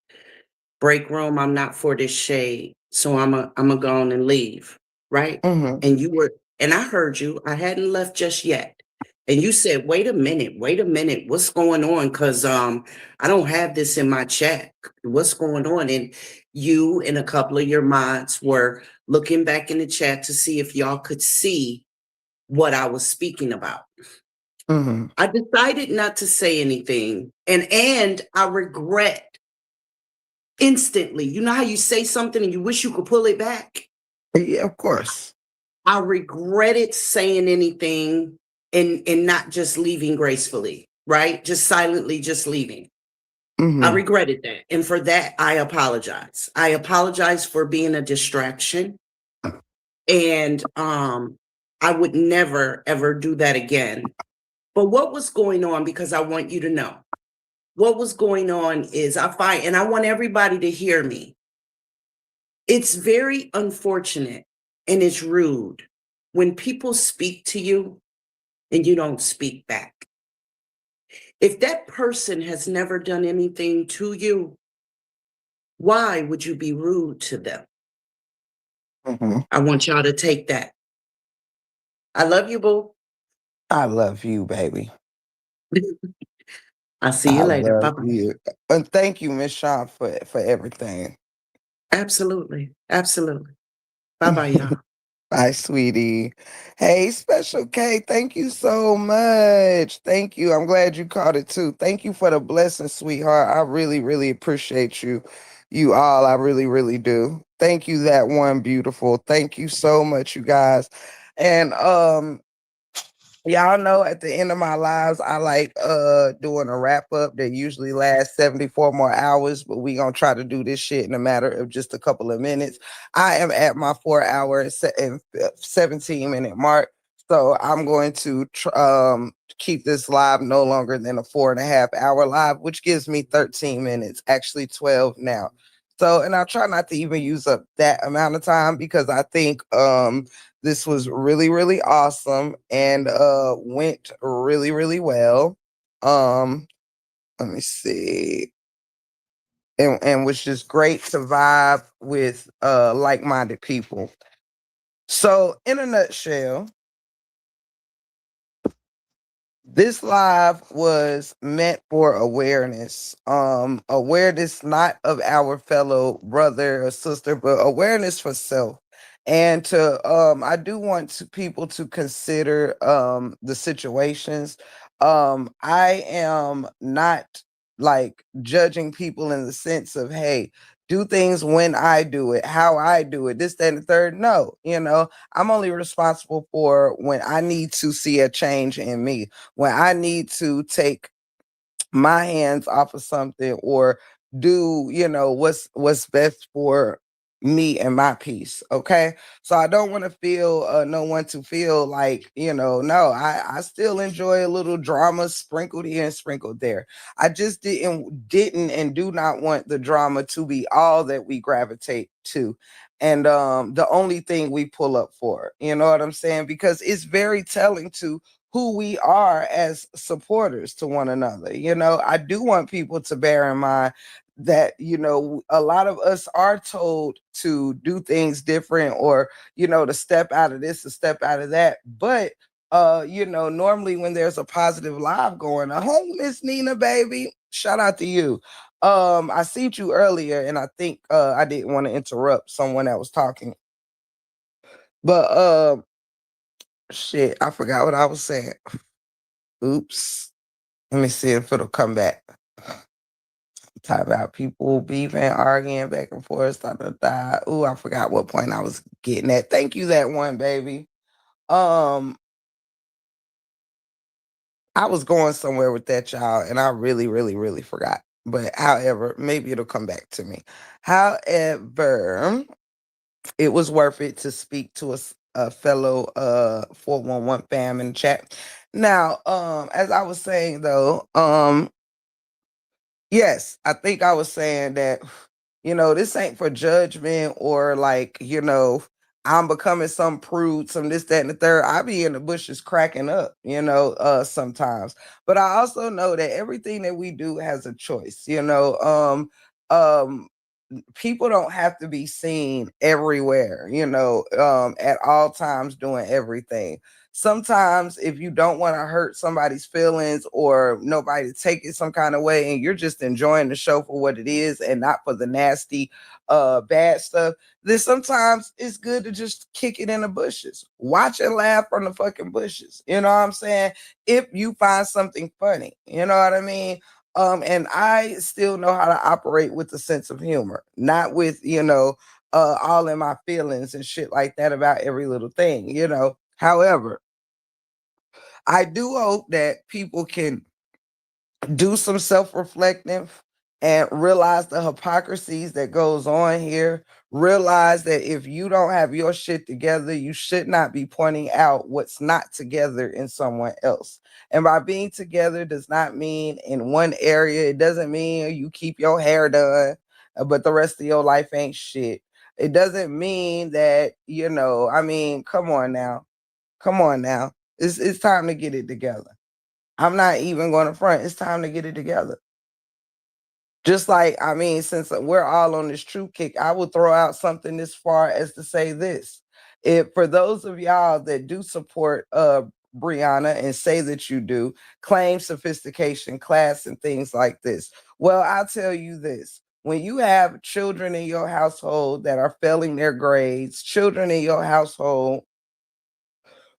break room, I'm not for this shade. So I'm a go on and leave. Right. Mm-hmm. And you were, and I heard you, I hadn't left just yet. And you said, wait a minute, what's going on? Cause I don't have this in my chat. What's going on? And you and a couple of your mods were looking back in the chat to see if y'all could see what I was speaking about. Mm-hmm. I decided not to say anything, and I regret instantly. You know how you say something and you wish you could pull it back? Yeah, of course. I regretted saying anything and not just leaving gracefully, right? Just silently just leaving. Mm-hmm. I regretted that. And for that, I apologize. I apologize for being a distraction. And I would never, ever do that again. But what was going on, because I want you to know, what was going on is and I want everybody to hear me. It's very unfortunate and it's rude when people speak to you and you don't speak back. If that person has never done anything to you, why would you be rude to them? Mm-hmm. I want y'all to take that. I love you, boo. I love you, baby. I'll see you later. Love Bye-bye. you. And thank you, Miss Sean, for everything. Absolutely. Absolutely. Bye-bye, y'all. Bye, sweetie. Hey, Special K, thank you so much. Thank you. I'm glad you caught it too. Thank you for the blessing, sweetheart. I really, really appreciate you. You all, I really, really do. Thank you, that one beautiful. Thank you so much, you guys. And y'all know at the end of my lives, I like doing a wrap up that usually lasts 74 more hours, but we gonna try to do this shit in a matter of just a couple of minutes. I am at my 4 hour and 17-minute mark. So I'm going to keep this live no longer than a 4.5 hour live, which gives me 13 minutes, actually 12 now. So, and I'll try not to even use up that amount of time because I think this was really, really awesome and went really, really well. Let me see. And was just great to vibe with like-minded people. So in a nutshell, This live was meant for awareness. Awareness not of our fellow brother or sister, but awareness for self. And to I do want people to consider the situations. I am not like judging people in the sense of, hey, do things when I do it, how I do it, this, that, and the third. No, I'm only responsible for when I need to see a change in me, when I need to take my hands off of something or do, what's best for me and my peace. Okay. So I don't want to feel no one to feel like, no, I still enjoy a little drama sprinkled here and sprinkled there. I just didn't and do not want the drama to be all that we gravitate to. And the only thing we pull up for, you know what I'm saying? Because it's very telling to who we are as supporters to one another. I do want people to bear in mind that, a lot of us are told to do things different or, to step out of this, to step out of that. But, normally when there's a positive live going on, hey, Miss Nina, baby, shout out to you. I seen you earlier and I think I didn't want to interrupt someone that was talking. But shit, I forgot what I was saying. Oops. Let me see if it'll come back. Talk about people beefing, arguing back and forth. Da, da, da. Ooh, I forgot what point I was getting at. Thank you, that one, baby. I was going somewhere with that, y'all, and I really, really, really forgot. But however, maybe it'll come back to me. However, it was worth it to speak to a fellow 411 fam in the chat. Now, as I was saying though, yes, I think I was saying that, this ain't for judgment or like, I'm becoming some prude, some this, that, and the third. I be in the bushes cracking up, sometimes. But I also know that everything that we do has a choice, people don't have to be seen everywhere, at all times doing everything. Sometimes if you don't want to hurt somebody's feelings or nobody to take it some kind of way and you're just enjoying the show for what it is and not for the nasty bad stuff, then sometimes it's good to just kick it in the bushes. Watch and laugh from the fucking bushes. You know what I'm saying? If you find something funny, you know what I mean? And I still know how to operate with a sense of humor, not with, all in my feelings and shit like that about every little thing, However, I do hope that people can do some self-reflecting and realize the hypocrisies that goes on here. Realize that if you don't have your shit together, you should not be pointing out what's not together in someone else. And by being together does not mean in one area. It doesn't mean you keep your hair done, but the rest of your life ain't shit. It doesn't mean that, come on now. Come on now. It's time to get it together. I'm not even going to front. It's time to get it together. Just like, since we're all on this true kick, I will throw out something as far as to say this. If for those of y'all that do support Brianna and say that you do, claim sophistication, class, and things like this. Well, I'll tell you this. When you have children in your household that are failing their grades, children in your household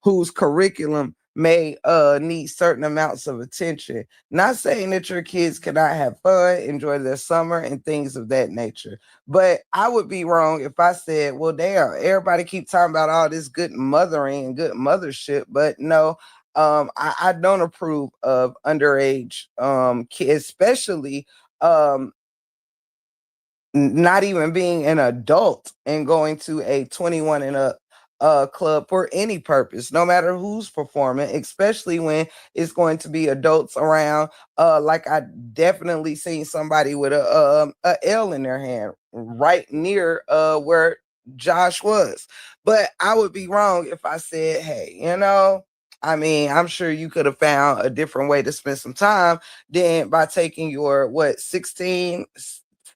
whose curriculum may need certain amounts of attention. Not saying that your kids cannot have fun, enjoy their summer, and things of that nature. But I would be wrong if I said, well, damn, everybody keep talking about all this good mothering and good mothership, but no, I don't approve of underage kids, especially not even being an adult and going to a 21 and up club for any purpose, no matter who's performing, especially when it's going to be adults around. Like I definitely seen somebody with a L in their hand right near where Josh was. But I would be wrong if I said, hey, I'm sure you could have found a different way to spend some time than by taking your 16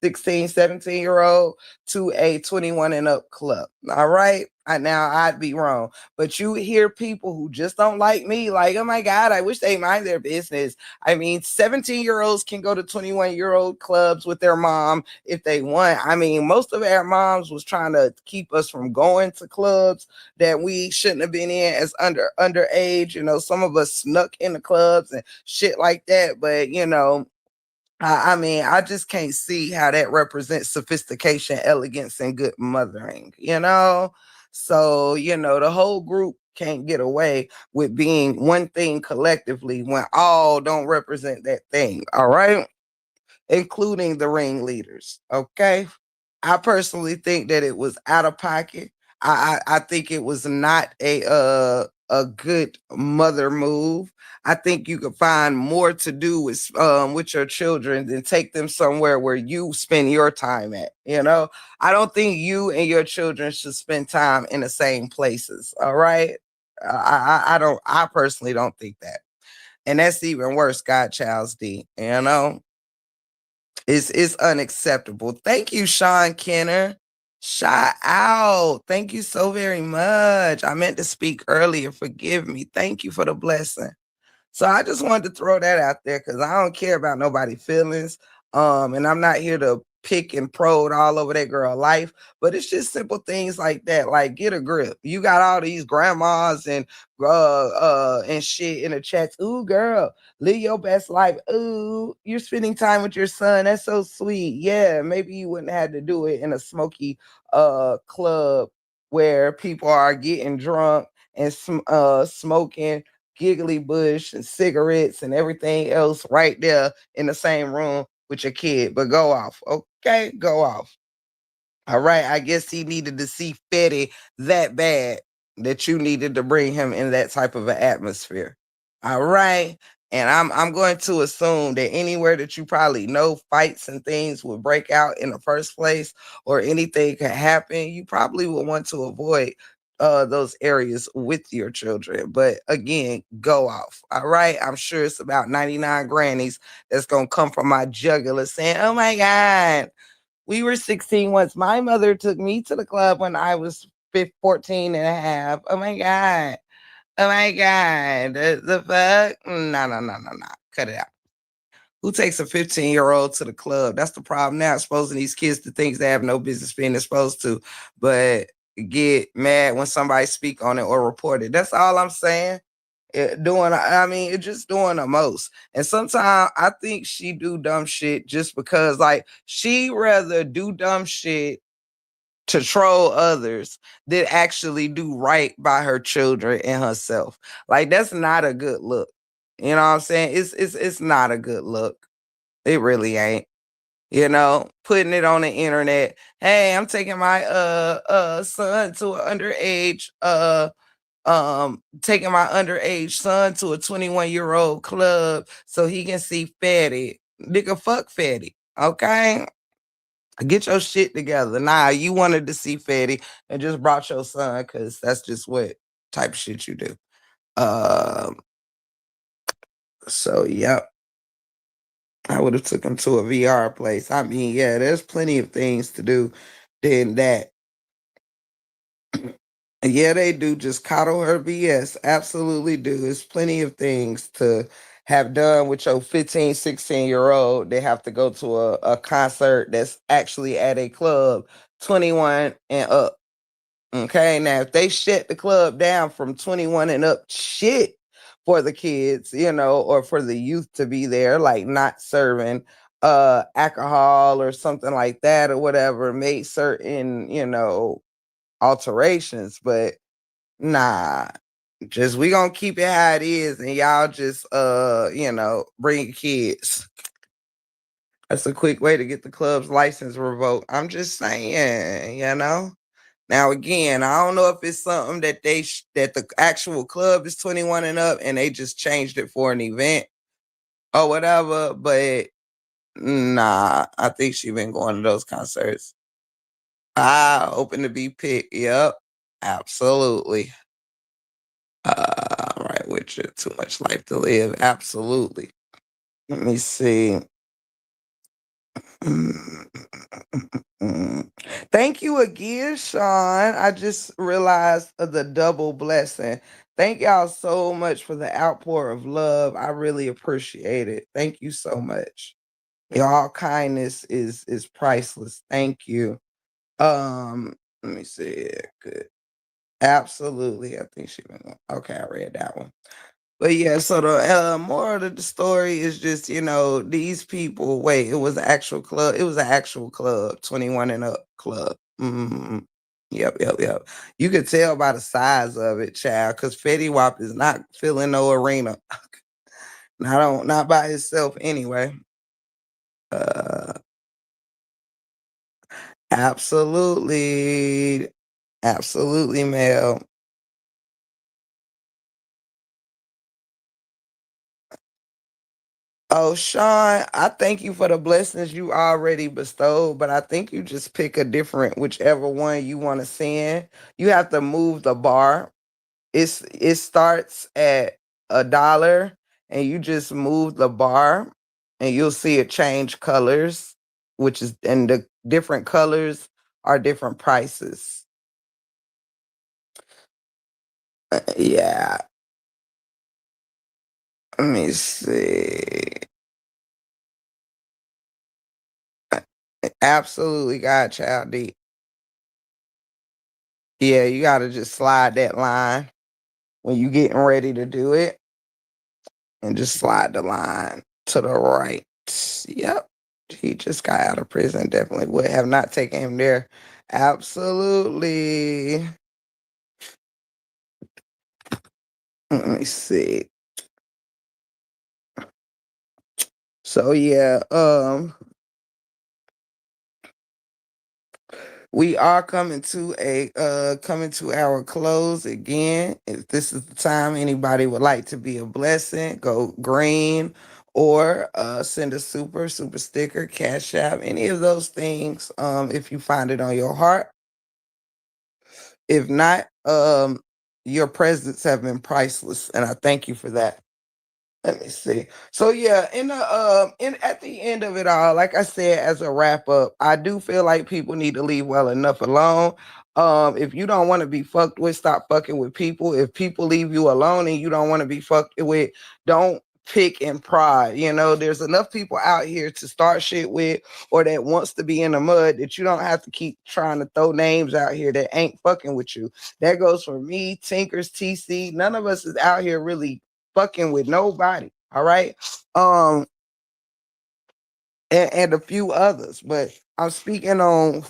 16, 17-year-old to a 21 and up club. All right. Now I'd be wrong, but you hear people who just don't like me, like, oh my God, I wish they mind their business. I mean, 17-year-olds can go to 21-year-old clubs with their mom if they want. I mean, most of our moms was trying to keep us from going to clubs that we shouldn't have been in as underage. You know, some of us snuck in the clubs and shit like that. But you know, I mean, I just can't see how that represents sophistication, elegance, and good mothering, you know? So, you know, the whole group can't get away with being one thing collectively when all don't represent that thing, all right? Including the ringleaders, okay? I personally think that it was out of pocket. I think it was not a good mother move. I think you could find more to do with your children than take them somewhere where you spend your time at. You know, I don't think you and your children should spend time in the same places. All right, I don't. I personally don't think that, and that's even worse. Godchild's D. You know, it's unacceptable. Thank you, Sean Kenner. Shout out. Thank you so very much. I meant to speak earlier. Forgive me. Thank you for the blessing. So I just wanted to throw that out there because I don't care about nobody's feelings. And I'm not here to pick and prod all over that girl life, but it's just simple things like that. Like, get a grip. You got all these grandmas and shit in the chats. Ooh, girl, live your best life. Ooh, you're spending time with your son. That's so sweet. Yeah, maybe you wouldn't have to do it in a smoky club where people are getting drunk and smoking giggly bush and cigarettes and everything else right there in the same room with your kid. But go off. Okay, go off. All right. I guess he needed to see Fetty that bad that you needed to bring him in that type of an atmosphere. All right. And I'm going to assume that anywhere that you probably know fights and things would break out in the first place or anything could happen, you probably would want to avoid those areas with your children. But again, go off. All right. I'm sure it's about 99 grannies that's gonna come from my jugular saying, oh my God, we were 16 once. My mother took me to the club when I was 14 and a half. Oh my God. Oh my God. The fuck? No, no, no, no, no. Cut it out. Who takes a 15-year-old to the club? That's the problem now, exposing these kids to things they have no business being exposed to, but get mad when somebody speak on it or report it. That's all I'm saying. It's just doing the most. And sometimes I think she do dumb shit just because, like, she rather do dumb shit to troll others than actually do right by her children and herself. Like, that's not a good look. You know what I'm saying? It's not a good look. It really ain't. You know, putting it on the internet. Hey, I'm taking my son to an underage taking my underage son to a 21-year-old club so he can see Fatty. Nigga, fuck Fatty. Okay? Get your shit together. Nah, you wanted to see Fatty and just brought your son because that's just what type of shit you do. Um, so yep. I would have took him to a VR place. I mean, yeah, there's plenty of things to do than that. Yeah, they do. Just coddle her BS. Absolutely do. There's plenty of things to have done with your 15, 16-year-old. They have to go to a concert that's actually at a club, 21 and up. Okay. Now, if they shut the club down from 21 and up, shit for the kids, you know, or for the youth to be there, like not serving alcohol or something like that or whatever, made certain, you know, alterations, but nah, just we gonna keep it how it is, and y'all just you know, bring your kids. That's a quick way to get the club's license revoked. I'm just saying, you know. Now again, I don't know if it's something that that the actual club is 21 and up, and they just changed it for an event or whatever. But nah, I think she been going to those concerts. Open to be picked. Yep, absolutely. Right, with you, too much life to live. Absolutely. Let me see. Thank you again, Sean. I just realized of the double blessing. Thank y'all so much for the outpour of love. I really appreciate it. Thank you so much. Y'all kindness is priceless. Thank you. Let me see. Good. Absolutely. I think she went. Okay, I read that one. But yeah, so the moral of the story is just, these people, wait, it was an actual club. It was an actual club, 21 and up club. Yep. You could tell by the size of it, child, because Fetty Wap is not filling no arena. Not by itself anyway. Uh absolutely. Absolutely, Mel. Oh, Sean, I thank you for the blessings you already bestowed, but I think you just pick a different, whichever one you want to send. You have to move the bar. It starts at $1, and you just move the bar, and you'll see it change colors, and the different colors are different prices. Yeah, let me see. Absolutely, Godchild D. Yeah, you gotta just slide that line when you getting ready to do it, and just slide the line to the right. Yep. He just got out of prison. Definitely would have not taken him there. Absolutely. Let me see. So yeah, we are coming to our close again. If this is the time anybody would like to be a blessing, go green or send a super sticker, cash app, any of those things. If you find it on your heart. If not, your presence have been priceless, and I thank you for that. Let me see. So yeah, in at the end of it all, like I said, as a wrap up, I do feel like people need to leave well enough alone. If you don't want to be fucked with, stop fucking with people. If people leave you alone and you don't want to be fucked with, don't pick and pride. There's enough people out here to start shit with, or that wants to be in the mud, that you don't have to keep trying to throw names out here that ain't fucking with you. That goes for me, Tinkers, TC. None of us is out here really fucking with nobody. All right. Um, and a few others, but I'm speaking on.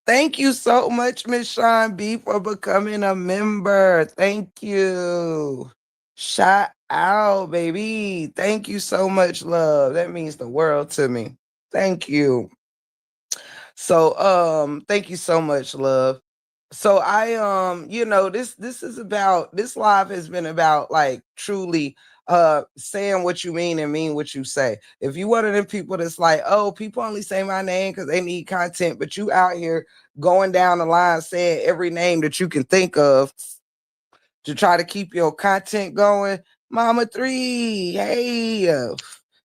Thank you so much, Miss Sean B, for becoming a member. Thank you. Shout out, baby. Thank you so much, love. That means the world to me. Thank you. So thank you so much, love. So I this is about, this live has been about like truly saying what you mean and mean what you say. If you one of them people that's like, oh, people only say my name because they need content, but you out here going down the line saying every name that you can think of to try to keep your content going, Mama Three, hey,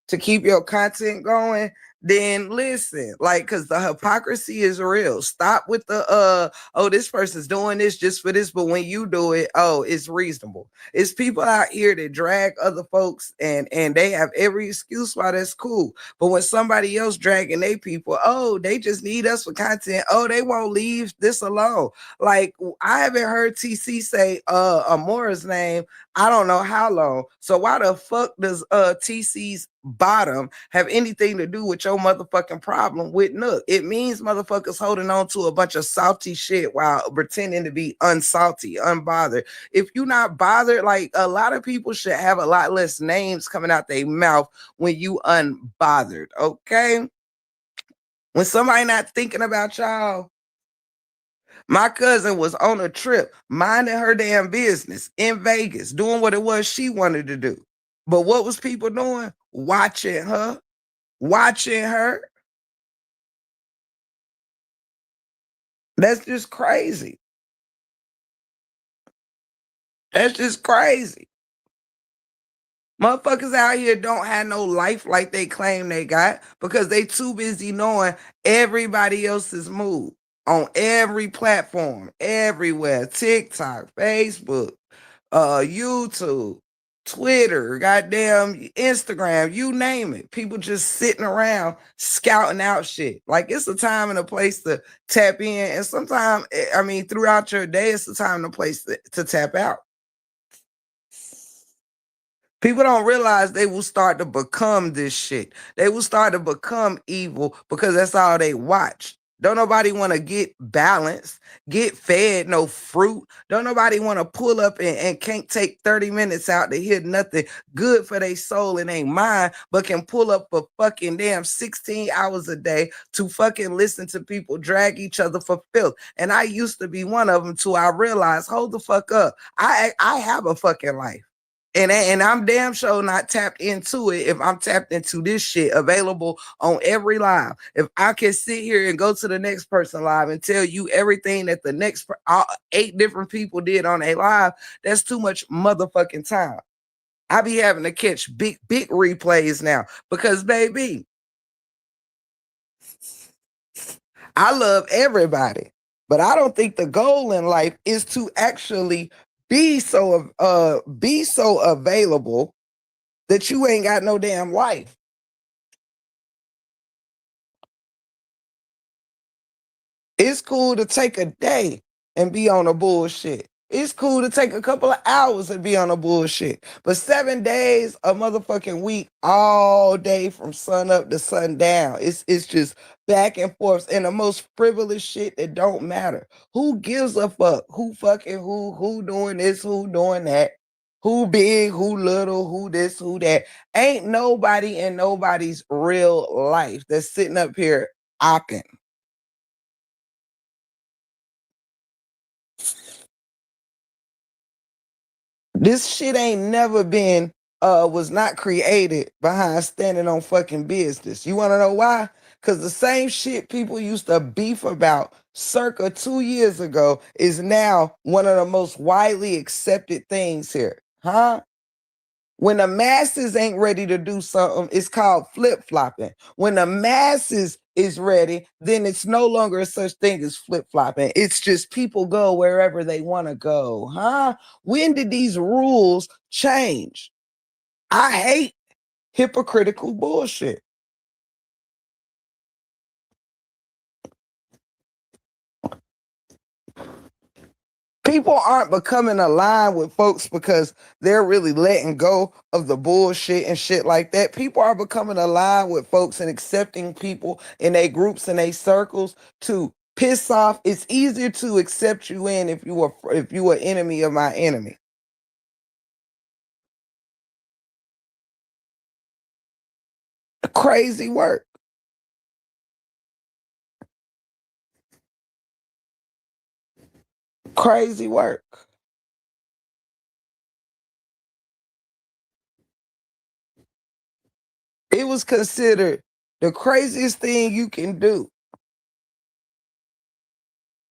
to keep your content going, then listen, like, because the hypocrisy is real. Stop with the oh, this person's doing this just for this, but when you do it, oh, it's reasonable. It's people out here that drag other folks, and they have every excuse why that's cool. But when somebody else dragging they people, oh, they just need us for content. Oh, they won't leave this alone. Like, I haven't heard TC say Amora's name, I don't know how long. So why the fuck does TC's bottom have anything to do with your motherfucking problem with Nook? It means motherfuckers holding on to a bunch of salty shit while pretending to be unsalty, unbothered. If you're not bothered, like, a lot of people should have a lot less names coming out their mouth when you unbothered, okay? When somebody not thinking about y'all. My cousin was on a trip, minding her damn business in Vegas, doing what it was she wanted to do. But what was people doing? Watching her, watching her. That's just crazy. That's just crazy. Motherfuckers out here don't have no life like they claim they got because they too busy knowing everybody else's move on every platform, everywhere. TikTok, Facebook, YouTube, Twitter, goddamn Instagram, you name it. People just sitting around scouting out shit. Like it's a time and a place to tap in. And sometimes, I mean, throughout your day, it's a time and a place to tap out. People don't realize they will start to become this shit. They will start to become evil because that's all they watch. Don't nobody want to get balanced, get fed no fruit. Don't nobody want to pull up and can't take 30 minutes out to hear nothing good for their soul and their mind, but can pull up for fucking damn 16 hours a day to fucking listen to people drag each other for filth. And I used to be one of them till I realized, hold the fuck up. I have a fucking life. And I'm damn sure not tapped into it if I'm tapped into this shit available on every live. If I can sit here and go to the next person live and tell you everything that the next 8 different people did on a live, that's too much motherfucking time. I be having to catch big replays now because, baby, I love everybody, but I don't think the goal in life is to actually be so available that you ain't got no damn life. It's cool to take a day and be on a bullshit. It's cool to take a couple of hours and be on a bullshit. But 7 days a motherfucking week, all day from sun up to sundown. It's just back and forth and the most frivolous shit that don't matter. Who gives a fuck? Who fucking who doing this, who doing that? Who big, who little, who this, who that? Ain't nobody in nobody's real life that's sitting up here opping. This shit ain't never been was not created behind standing on fucking business. You want to know why? Because the same shit people used to beef about circa 2 years ago is now one of the most widely accepted things here. Huh? When the masses ain't ready to do something, it's called flip-flopping. When the masses is ready, then it's no longer such thing as flip-flopping. It's just people go wherever they want to go. Huh? When did these rules change? I hate hypocritical bullshit. People aren't becoming aligned with folks because they're really letting go of the bullshit and shit like that. People are becoming aligned with folks and accepting people in their groups and their circles to piss off. It's easier to accept you in if you were enemy of my enemy. Crazy work. Crazy work. It was considered the craziest thing you can do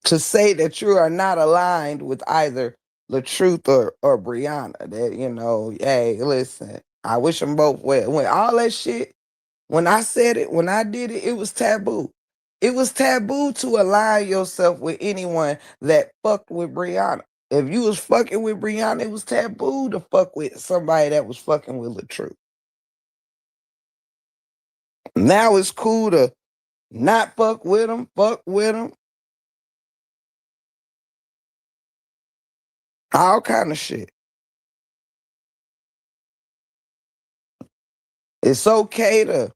to say that you are not aligned with either LaTruth or Brianna. That, you know, hey, listen, I wish them both well. When all that shit, when I said it, when I did it, it was taboo. It was taboo to align yourself with anyone that fucked with Brianna. If you was fucking with Brianna, it was taboo to fuck with somebody that was fucking with LaTruth. Now it's cool to not fuck with them, fuck with them. All kind of shit. It's okay to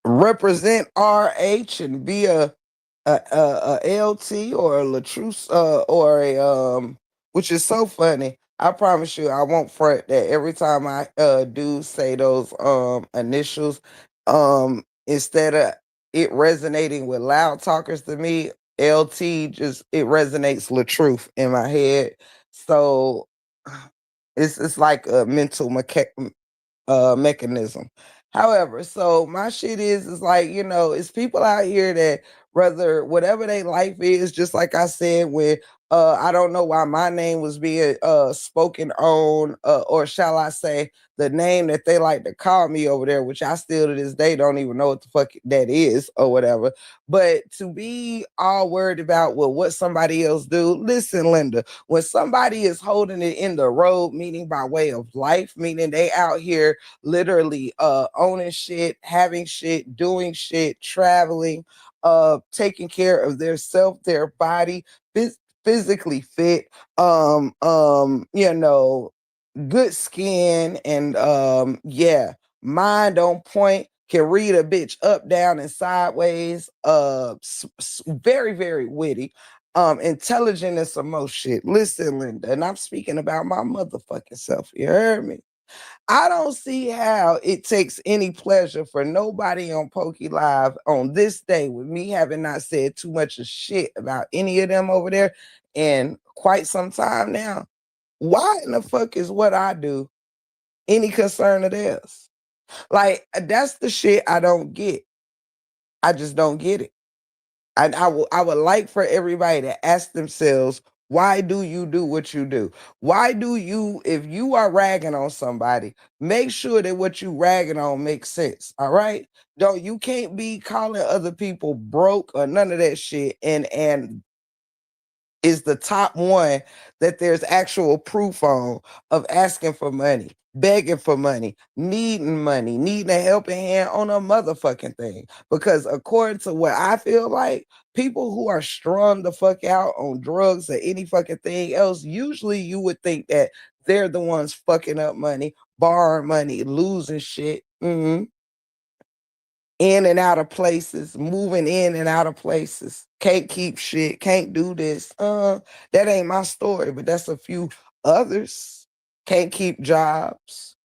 represent RH and be a LT or a LaTruth or a which is so funny. I promise you I won't front that every time I do say those initials, instead of it resonating with loud talkers to me, LT just it resonates LaTruth in my head. So it's like a mental mechanism. However, so my shit is like, you know, it's people out here that whether whatever their life is, just like I said, when I don't know why my name was being spoken on, or shall I say, the name that they like to call me over there, which I still to this day don't even know what the fuck that is or whatever. But to be all worried about what somebody else do, listen, Linda, when somebody is holding it in the road, meaning by way of life, meaning they out here literally owning shit, having shit, doing shit, traveling, taking care of their self, their body, physically fit, you know, good skin, and yeah, mind on point, can read a bitch up, down, and sideways, very, very witty, intelligent and some more shit. Listen, Linda, and I'm speaking about my motherfucking self. You heard me? I don't see how it takes any pleasure for nobody on Pokey Live on this day, with me having not said too much of shit about any of them over there in quite some time now. Why in the fuck is what I do any concern of theirs? Like, that's the shit I don't get. I just don't get it. And I would like for everybody to ask themselves, why do you do what you do? Why do you, if you are ragging on somebody, make sure that what you ragging on makes sense. All right? Don't, you can't be calling other people broke or none of that shit and is the top one that there's actual proof on of asking for money, begging for money, needing a helping hand on a motherfucking thing. Because according to what I feel like, people who are strung the fuck out on drugs or any fucking thing else, usually you would think that they're the ones fucking up money, borrowing money, losing shit. In and out of places, moving in and out of places, can't keep shit, can't do this. That ain't my story, but that's a few others. Can't keep jobs,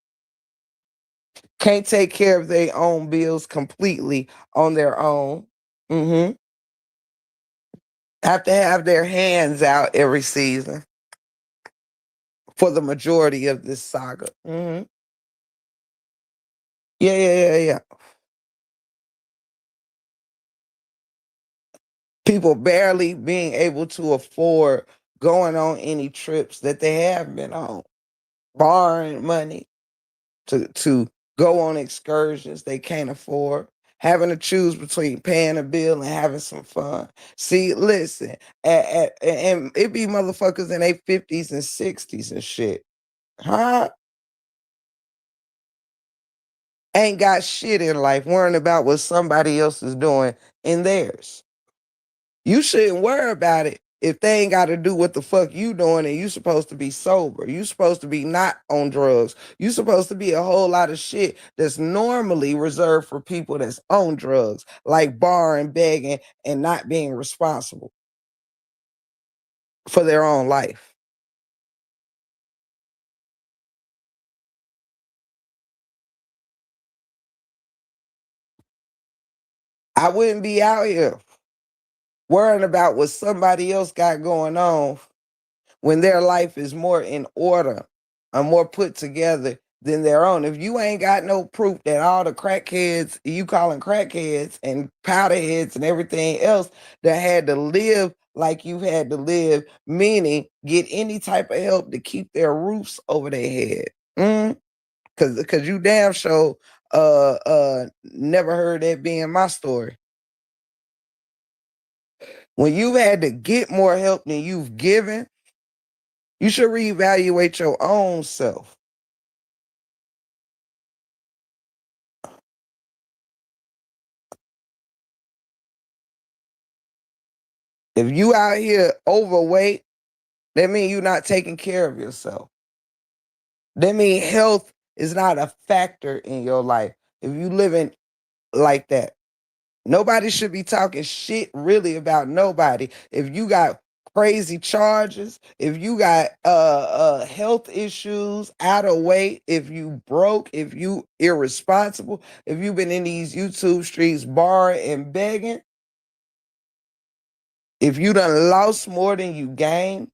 can't take care of their own bills completely on their own. Have to have their hands out every season for the majority of this saga. Yeah. People barely being able to afford going on any trips that they have been on, borrowing money to go on excursions they can't afford, having to choose between paying a bill and having some fun. See, listen, and it be motherfuckers in their 50s and 60s and shit. Huh? Ain't got shit in life, worrying about what somebody else is doing in theirs. You shouldn't worry about it if they ain't got to do what the fuck you doing, and you supposed to be sober. You supposed to be not on drugs. You supposed to be a whole lot of shit that's normally reserved for people that's on drugs, like borrowing, begging, and not being responsible for their own life. I wouldn't be out here worrying about what somebody else got going on when their life is more in order and more put together than their own. If you ain't got no proof that all the crackheads you calling crackheads and powderheads and everything else that had to live like you had to live, meaning get any type of help to keep their roofs over their head. Cause you damn sure never heard that being my story. When you've had to get more help than you've given, you should reevaluate your own self. If you out here overweight, that means you're not taking care of yourself. That means health is not a factor in your life. If you living like that, nobody should be talking shit really about nobody. If you got crazy charges, if you got health issues, out of weight, if you broke, if you irresponsible, if you been in these YouTube streets borrowing and begging, if you done lost more than you gained,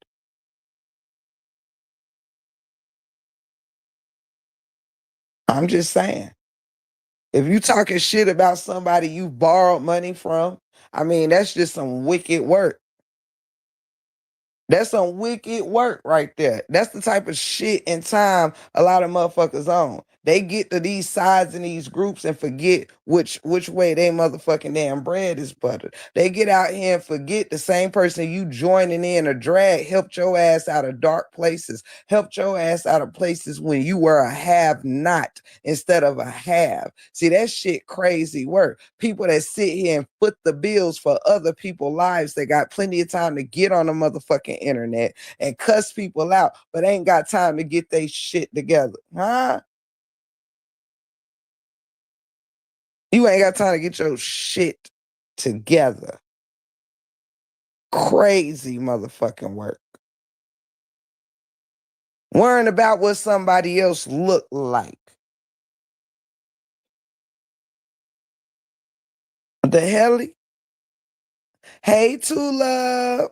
I'm just saying. If you talking shit about somebody you borrowed money from, I mean, that's just some wicked work. That's some wicked work right there. That's the type of shit and time a lot of motherfuckers on. They get to these sides and these groups and forget which way they motherfucking damn bread is buttered. They get out here and forget the same person you joining in a drag helped your ass out of dark places, helped your ass out of places when you were a have not instead of a have. See, that shit crazy work. People that sit here and foot the bills for other people's lives that got plenty of time to get on the motherfucking internet and cuss people out, but ain't got time to get their shit together. Huh? You ain't got time to get your shit together. Crazy motherfucking work. Worrying about what somebody else look like. What the hell? Hey, Tula.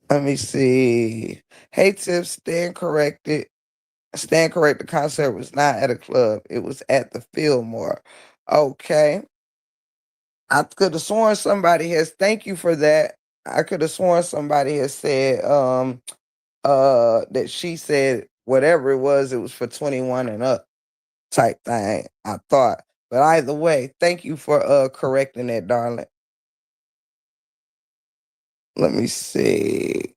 Let me see. Hey, Tiff, stand corrected. Stand correct. The concert was not at a club. It was at the Fillmore. Okay. I could have sworn somebody has, thank you for that. I could have sworn somebody has said that she said whatever it was for 21 and up type thing. I thought. But either way, thank you for correcting that, darling. Let me see.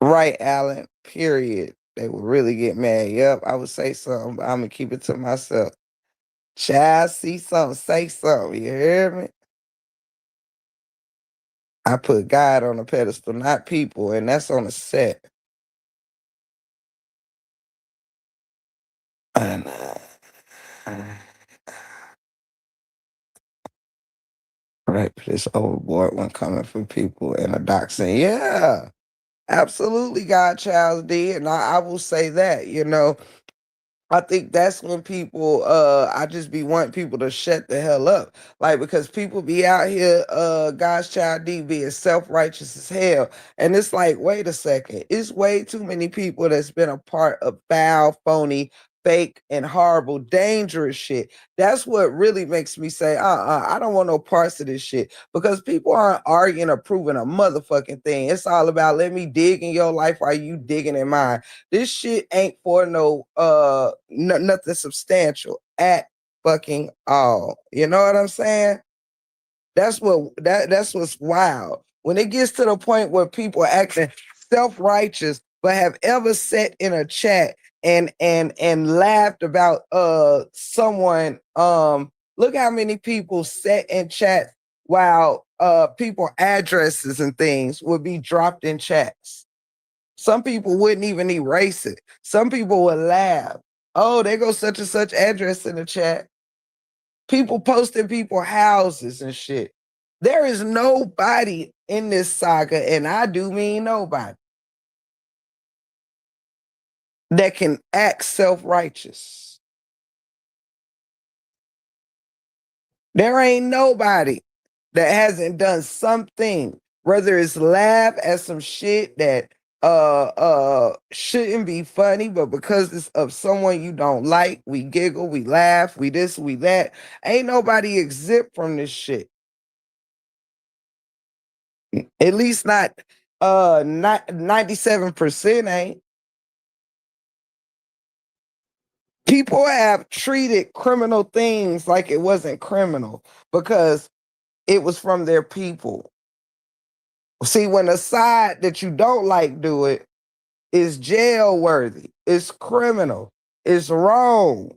Right, Alan. Period. They would really get mad. Yep, I would say something, but I'm gonna keep it to myself. Child, see something, say something. You hear me? I put God on a pedestal, not people, and that's on a set. And right, this overboard one coming from people and a doc saying, yeah, absolutely, Godchild did. And I will say that, you know, I think that's when people I just be wanting people to shut the hell up. Like, because people be out here God's child D being self-righteous as hell. And it's like, wait a second. It's way too many people that's been a part of foul, phony, fake, and horrible, dangerous shit. That's what really makes me say, I don't want no parts of this shit. Because people aren't arguing or proving a motherfucking thing. It's all about let me dig in your life while you digging in mine. This shit ain't for no nothing substantial at fucking all. You know what I'm saying? That's what's wild. When it gets to the point where people are acting self-righteous, but have ever sat in a chat and laughed about someone, look how many people sat in chat while people addresses and things would be dropped in chats. Some people wouldn't even erase it. Some people would laugh. Oh, there goes such and such address in the chat. People posting people houses and shit. There is nobody in this saga, and I do mean nobody, that can act self-righteous. There ain't nobody that hasn't done something, whether it's laugh at some shit that shouldn't be funny, but because it's of someone you don't like, we giggle, we laugh, we this, we that. Ain't nobody exempt from this shit. At least not 97% ain't. People have treated criminal things like it wasn't criminal because it was from their people. See, when the side that you don't like do it, it's jail worthy, it's criminal, it's wrong.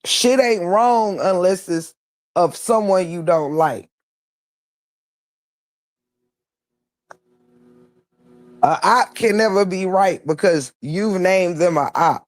Shit ain't wrong unless it's of someone you don't like. A op can never be right because you've named them a op.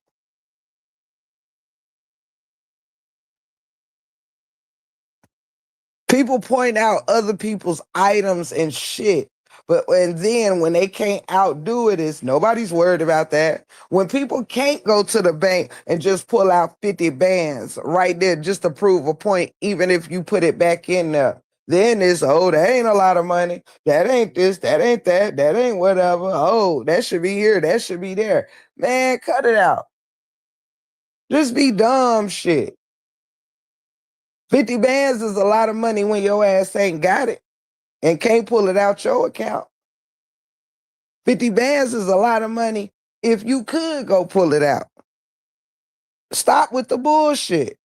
People point out other people's items and shit, but then when they can't outdo it, is nobody's worried about that. When people can't go to the bank and just pull out 50 bands right there just to prove a point, even if you put it back in there, then it's, oh, that ain't a lot of money. That ain't this, that ain't that, that ain't whatever. Oh, that should be here, that should be there. Man, cut it out. Just be dumb shit. 50 bands is a lot of money when your ass ain't got it and can't pull it out your account. 50 bands is a lot of money if you could go pull it out. Stop with the bullshit.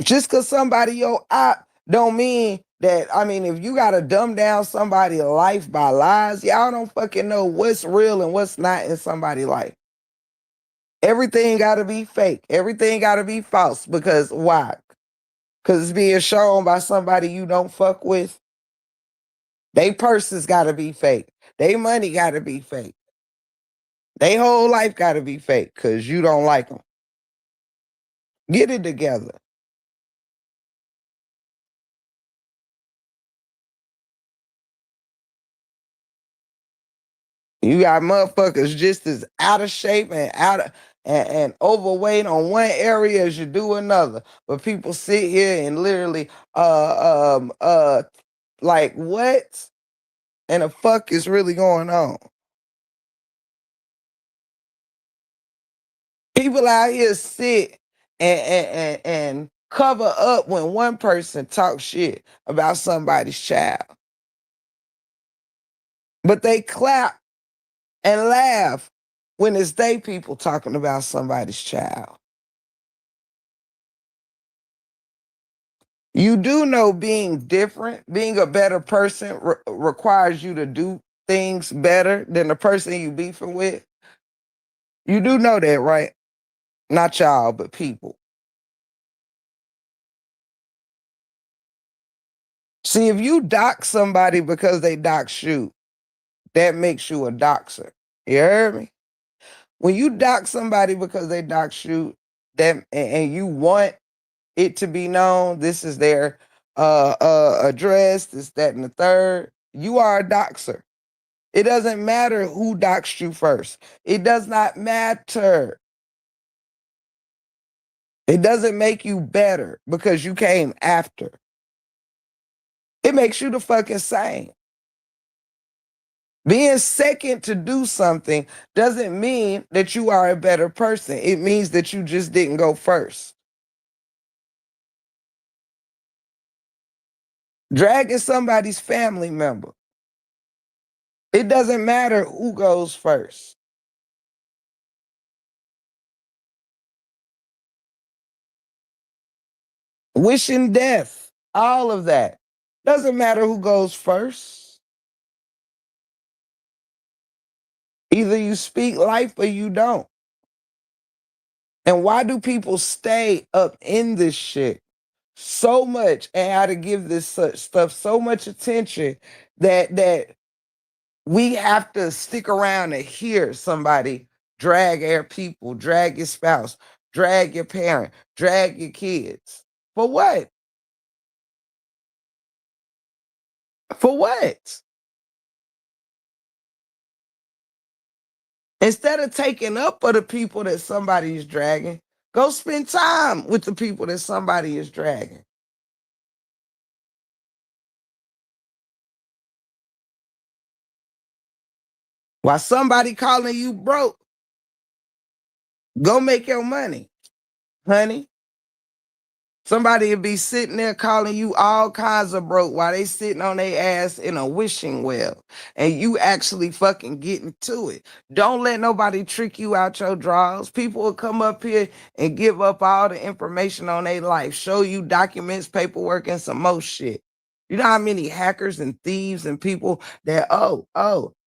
Just because somebody your op don't mean that, I mean, if you got to dumb down somebody's life by lies, y'all don't fucking know what's real and what's not in somebody's life. Everything got to be fake. Everything got to be false. Because why? Because it's being shown by somebody you don't fuck with. They purses got to be fake. They money got to be fake. They whole life got to be fake because you don't like them. Get it together. You got motherfuckers just as out of shape and and overweight on one area as you do another. But people sit here and literally like what? And the fuck is really going on? People out here sit and cover up when one person talks shit about somebody's child. But they clap and laugh when it's they people talking about somebody's child. You do know being different, being a better person requires you to do things better than the person you beefing with. You do know that, right? Not y'all, but people. See, if you dox somebody because they dox you, that makes you a doxer. You heard me? When you dox somebody because they dox you, that and you want it to be known, this is their address, this, that, and the third, you are a doxer. It doesn't matter who doxed you first. It does not matter. It doesn't make you better because you came after. It makes you the fucking same. Being second to do something doesn't mean that you are a better person. It means that you just didn't go first. Dragging somebody's family member. It doesn't matter who goes first. Wishing death, all of that. Doesn't matter who goes first. Either you speak life or you don't. And why do people stay up in this shit so much and how to give this such stuff so much attention that we have to stick around and hear somebody drag their people, drag your spouse, drag your parent, drag your kids? For what? For what? Instead of taking up for the people that somebody is dragging, go spend time with the people that somebody is dragging. While somebody calling you broke, go make your money, honey. Somebody will be sitting there calling you all kinds of broke while they sitting on their ass in a wishing well. And you actually fucking getting to it. Don't let nobody trick you out your drawers. People will come up here and give up all the information on their life, show you documents, paperwork, and some more shit. You know how many hackers and thieves and people that,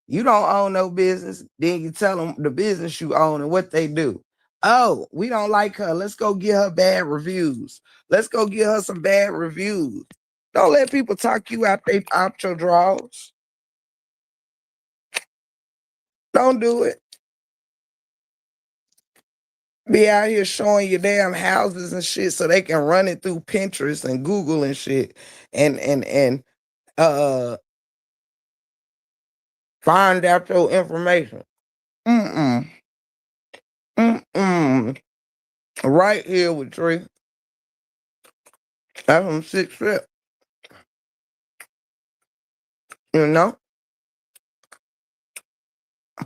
you don't own no business. Then you tell them the business you own and what they do. Oh, we don't like her. Let's go get her bad reviews. Let's go get her some bad reviews. Don't let people talk you out your drawers. Don't do it. Be out here showing your damn houses and shit so they can run it through Pinterest and Google and shit and find out your information. Mm-mm. Mm-mm. Right here with Tree. That's some sick shit. You know?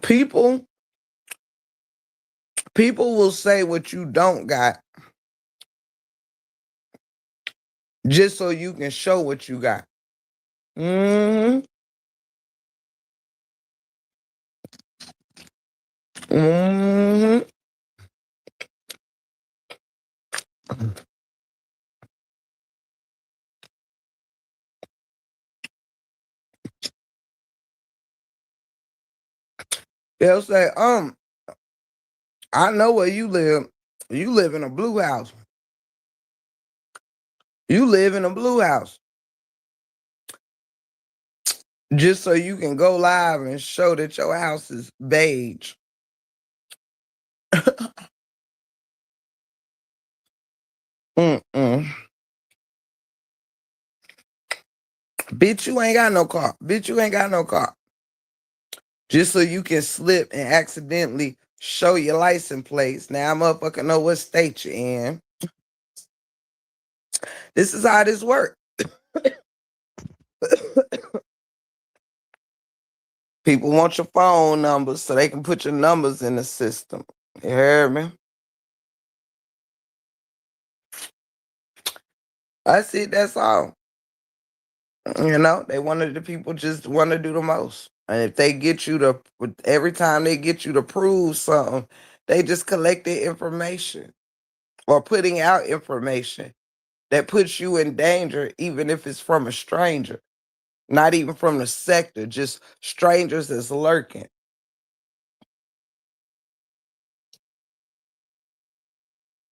People People will say what you don't got just so you can show what you got. Mm-hmm. Mm-hmm. They'll say, I know where you live. You live in a blue house. You live in a blue house. Just so you can go live and show that your house is beige. Mm-mm. Bitch, you ain't got no car. Bitch, you ain't got no car. Just so you can slip and accidentally show your license plates. Now, motherfucker know what state you're in. This is how this works. People want your phone numbers so they can put your numbers in the system. You hear me? That's it. That's all. You know, the people just want to do the most. And if they get you to, every time they get you to prove something, they just collect the information or putting out information that puts you in danger, even if it's from a stranger, not even from the sector, just strangers that's lurking.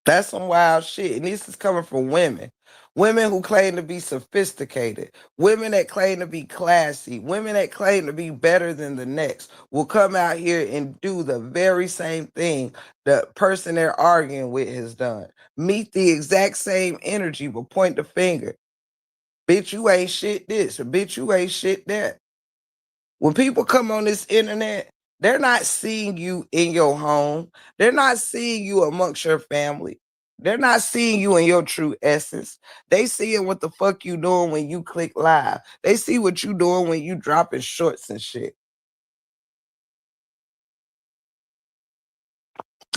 That's some wild shit. And this is coming from women. Women who claim to be sophisticated, women that claim to be classy, women that claim to be better than the next will come out here and do the very same thing the person they're arguing with has done. Meet the exact same energy, but point the finger. Bitch, you ain't shit this, or bitch, you ain't shit that. When people come on this internet, they're not seeing you in your home. They're not seeing you amongst your family. They're not seeing you in your true essence. They seeing what the fuck you doing when you click live. They see what you doing when you dropping shorts and shit.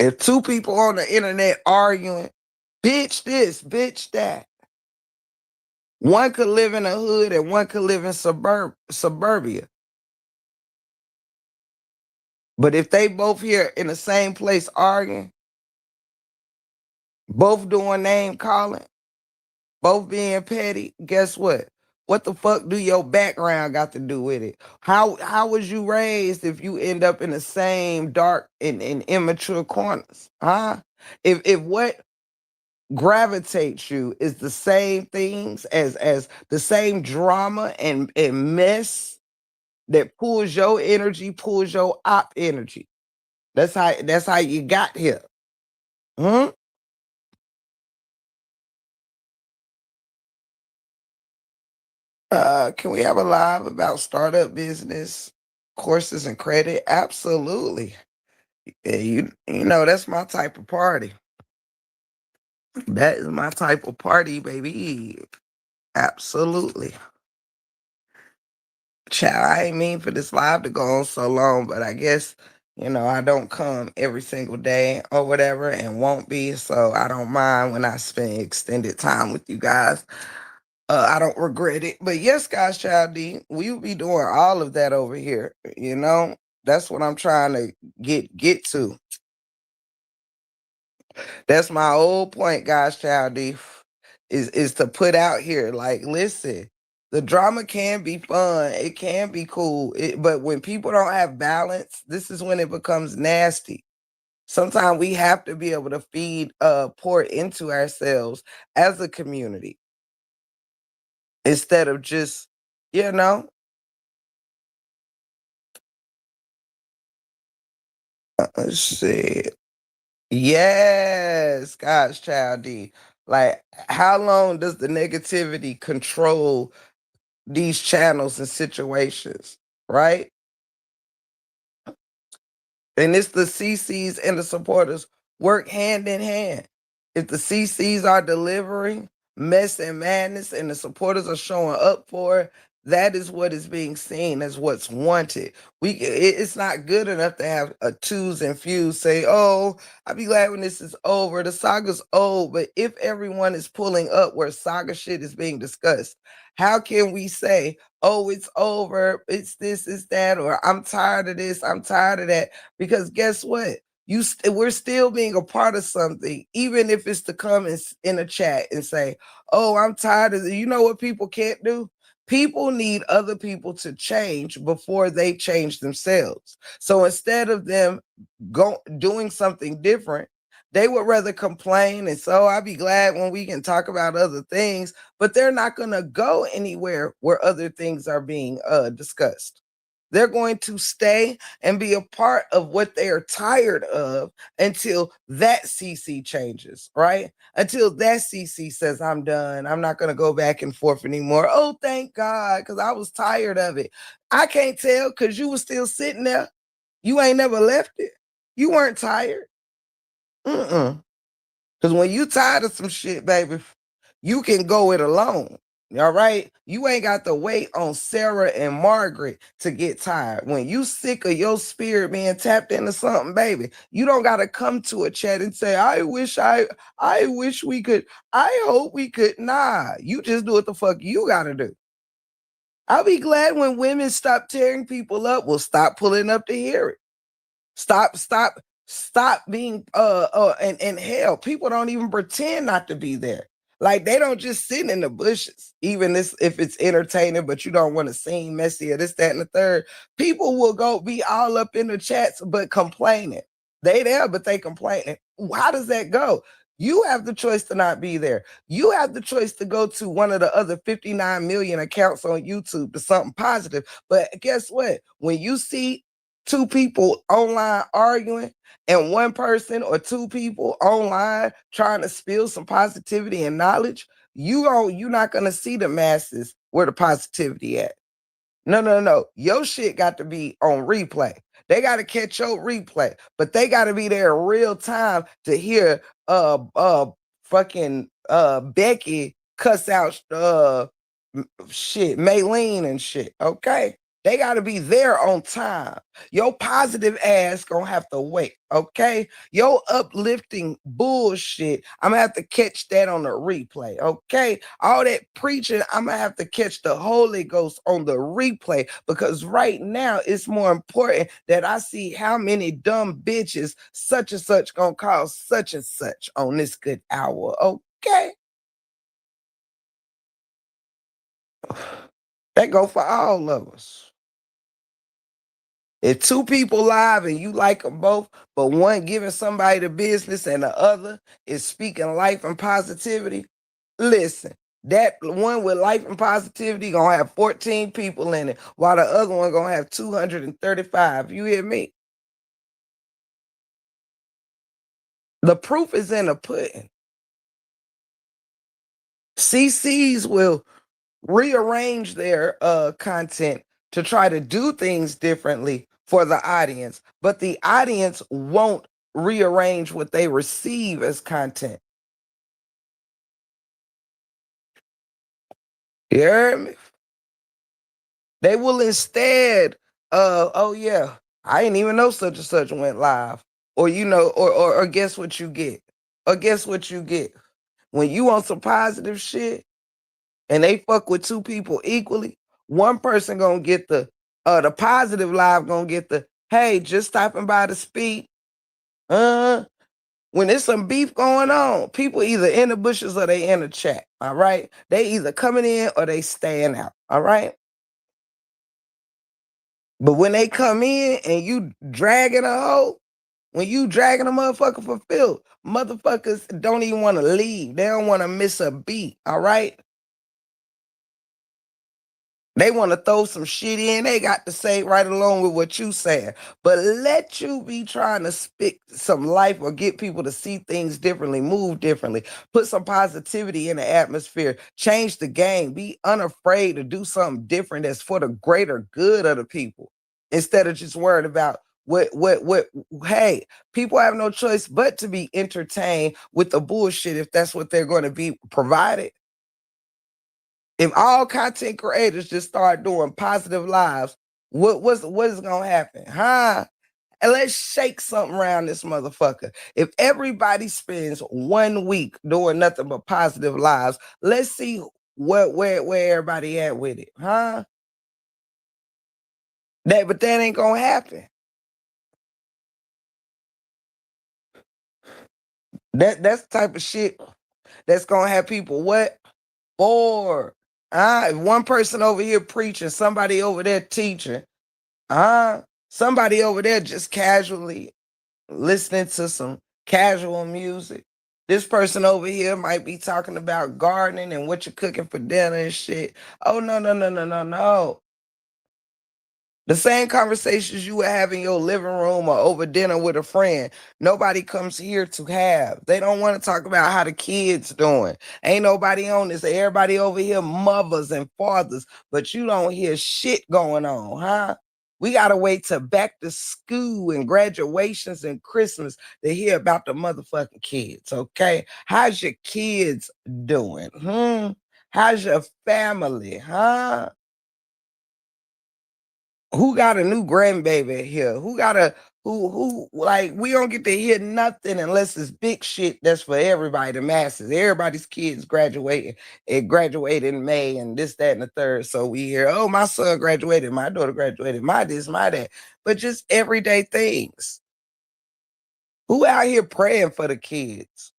If two people on the internet arguing, bitch this, bitch that. One could live in a hood and one could live in suburbia. But if they both here in the same place arguing, both doing name calling, both being petty, guess what? What the fuck do your background got to do with it? How was you raised if you end up in the same dark and immature corners? Huh? If what gravitates you is the same things as the same drama and mess that pulls your energy, pulls your op energy. That's how you got here. Hmm? Can we have a live about startup business, courses and credit? Absolutely. Yeah, you know that's my type of party. That is my type of party, baby. Absolutely. Child, I ain't mean for this live to go on so long, but I guess I don't come every single day or whatever and won't be, so I don't mind when I spend extended time with you guys. I don't regret it. But yes, guys, Child D, we'll be doing all of that over here. That's what I'm trying to get to. That's my whole point, guys, Child D, is to put out here, like, listen, the drama can be fun. It can be cool. But when people don't have balance, this is when it becomes nasty. Sometimes we have to be able to pour into ourselves as a community instead of just, you know, let's see. Yes, God's Child D. Like, how long does the negativity control these channels and situations, right? And it's the CCs and the supporters work hand in hand. If the CCs are delivering mess and madness and the supporters are showing up for it, that is what is being seen as what's wanted. It's not good enough to have a twos and fews say, oh, I'll be glad when this is over. The saga's old. But if everyone is pulling up where saga shit is being discussed, how can we say, oh, it's over, it's this, it's that, or I'm tired of this, I'm tired of that? Because guess what? We're still being a part of something, even if it's to come in a chat and say, oh, I'm tired of it. You know what people can't do? People need other people to change before they change themselves. So instead of them doing something different, they would rather complain. And so I'll be glad when we can talk about other things, but they're not going to go anywhere where other things are being discussed. They're going to stay and be a part of what they are tired of until that CC changes, right? Until that CC says, I'm done. I'm not going to go back and forth anymore. Oh, thank God, because I was tired of it. I can't tell because you were still sitting there. You ain't never left it. You weren't tired. Because when you tired of some shit, baby, you can go it alone. All right. You ain't got to wait on Sarah and Margaret to get tired. When you sick of your spirit being tapped into something, baby, you don't got to come to a chat and say, I wish we could, I hope we could. Nah, you just do what the fuck you got to do. I'll be glad when women stop tearing people up. We'll stop pulling up to hear it. Stop being and hell, people don't even pretend not to be there. Like they don't just sit in the bushes, even if it's entertaining, but you don't want to seem messy or this, that, and the third. People will go be all up in the chats, but complaining. They there, but they complaining. How does that go? You have the choice to not be there. You have the choice to go to one of the other 59 million accounts on YouTube to something positive. But guess what? When you see two people online arguing and one person or two people online trying to spill some positivity and knowledge, you're not going to see the masses where the positivity at. No. Your shit got to be on replay. They got to catch your replay, but they got to be there in real time to hear fucking Becky cuss out shit, Maylene and shit. Okay. They got to be there on time. Your positive ass gonna have to wait, okay? Your uplifting bullshit, I'm gonna have to catch that on the replay, okay? All that preaching, I'm gonna have to catch the Holy Ghost on the replay because right now it's more important that I see how many dumb bitches such and such gonna call such and such on this good hour, okay? That go for all of us. If two people live and you like them both, but one giving somebody the business and the other is speaking life and positivity, listen, that one with life and positivity gonna have 14 people in it, while the other one gonna have 235. You hear me? The proof is in the pudding. CCs will rearrange their content to try to do things differently for the audience, but the audience won't rearrange what they receive as content. You heard me? They will instead, oh yeah, I didn't even know such and such went live. Or or guess what you get? Or guess what you get? When you on some positive shit and they fuck with two people equally, one person gonna get the positive live gonna get the, hey, just stopping by to speak. When there's some beef going on, people either in the bushes or they in the chat. All right. They either coming in or they staying out. All right. But when they come in and you dragging a hoe, when you dragging a motherfucker for filth, motherfuckers don't even want to leave. They don't want to miss a beat. All right. They want to throw some shit in. They got to say right along with what you saying. But let you be trying to spit some life or get people to see things differently, move differently, put some positivity in the atmosphere, change the game, be unafraid to do something different that's for the greater good of the people instead of just worried about what, hey, people have no choice but to be entertained with the bullshit if that's what they're going to be provided. If all content creators just start doing positive lives, what is gonna happen? Huh? And let's shake something around this motherfucker. If everybody spends 1 week doing nothing but positive lives, let's see where everybody at with it, huh? But that ain't gonna happen. That's the type of shit that's gonna have people what? Bored. If one person over here preaching, somebody over there teaching, somebody over there just casually listening to some casual music. This person over here might be talking about gardening and what you're cooking for dinner and shit. Oh, no, no, no, no, no, no. The same conversations you would have in your living room or over dinner with a friend, nobody comes here to have. They don't want to talk about how the kids doing. Ain't nobody on this. Everybody over here, mothers and fathers, but you don't hear shit going on, huh? We gotta wait till back to school and graduations and Christmas to hear about the motherfucking kids, okay? How's your kids doing? How's your family, huh? Who got a new grandbaby here? Who got a who like we don't get to hear nothing unless it's big shit that's for everybody, the masses. Everybody's kids graduating. It graduated in May and this, that, and the third. So we hear, oh, my son graduated, my daughter graduated, my this, my that. But just everyday things. Who out here praying for the kids?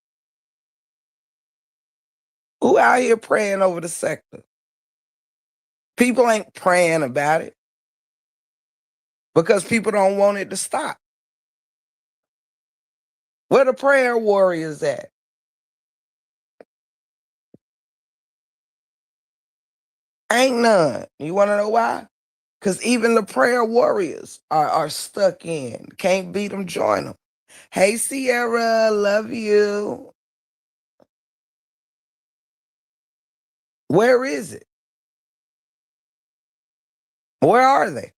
Who out here praying over the sector? People ain't praying about it because people don't want it to stop. Where the prayer warriors at? Ain't none. You want to know why? Because even the prayer warriors are stuck in. Can't beat them, join them. Hey, Sierra, love you. Where is it? Where are they?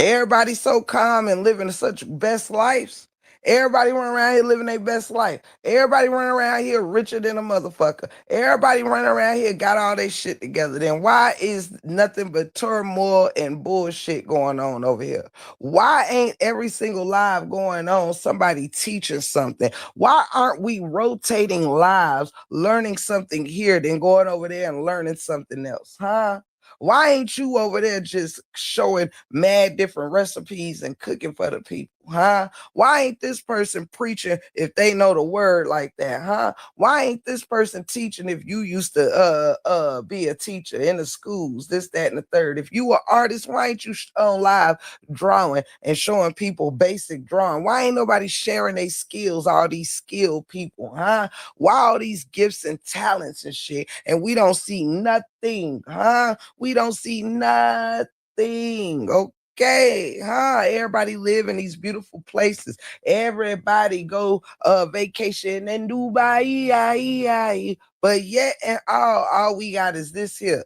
Everybody's so calm and living such best lives. Everybody running around here living their best life. Everybody running around here richer than a motherfucker. Everybody running around here got all their shit together. Then why is nothing but turmoil and bullshit going on over here? Why ain't every single live going on somebody teaching something? Why aren't we rotating lives, learning something here, then going over there and learning something else, huh? Why ain't you over there just showing mad different recipes and cooking for the people, huh? Why ain't this person preaching if they know the word like that, huh? Why ain't this person teaching if you used to be a teacher in the schools, this, that, and the third? If you are artist, why ain't you on live drawing and showing people basic drawing? Why ain't nobody sharing their skills, all these skilled people, huh? Why all these gifts and talents and shit, and we don't see nothing, huh? We don't see nothing, okay, huh? Everybody live in these beautiful places. Everybody go vacation in Dubai, but yet and all we got is this here.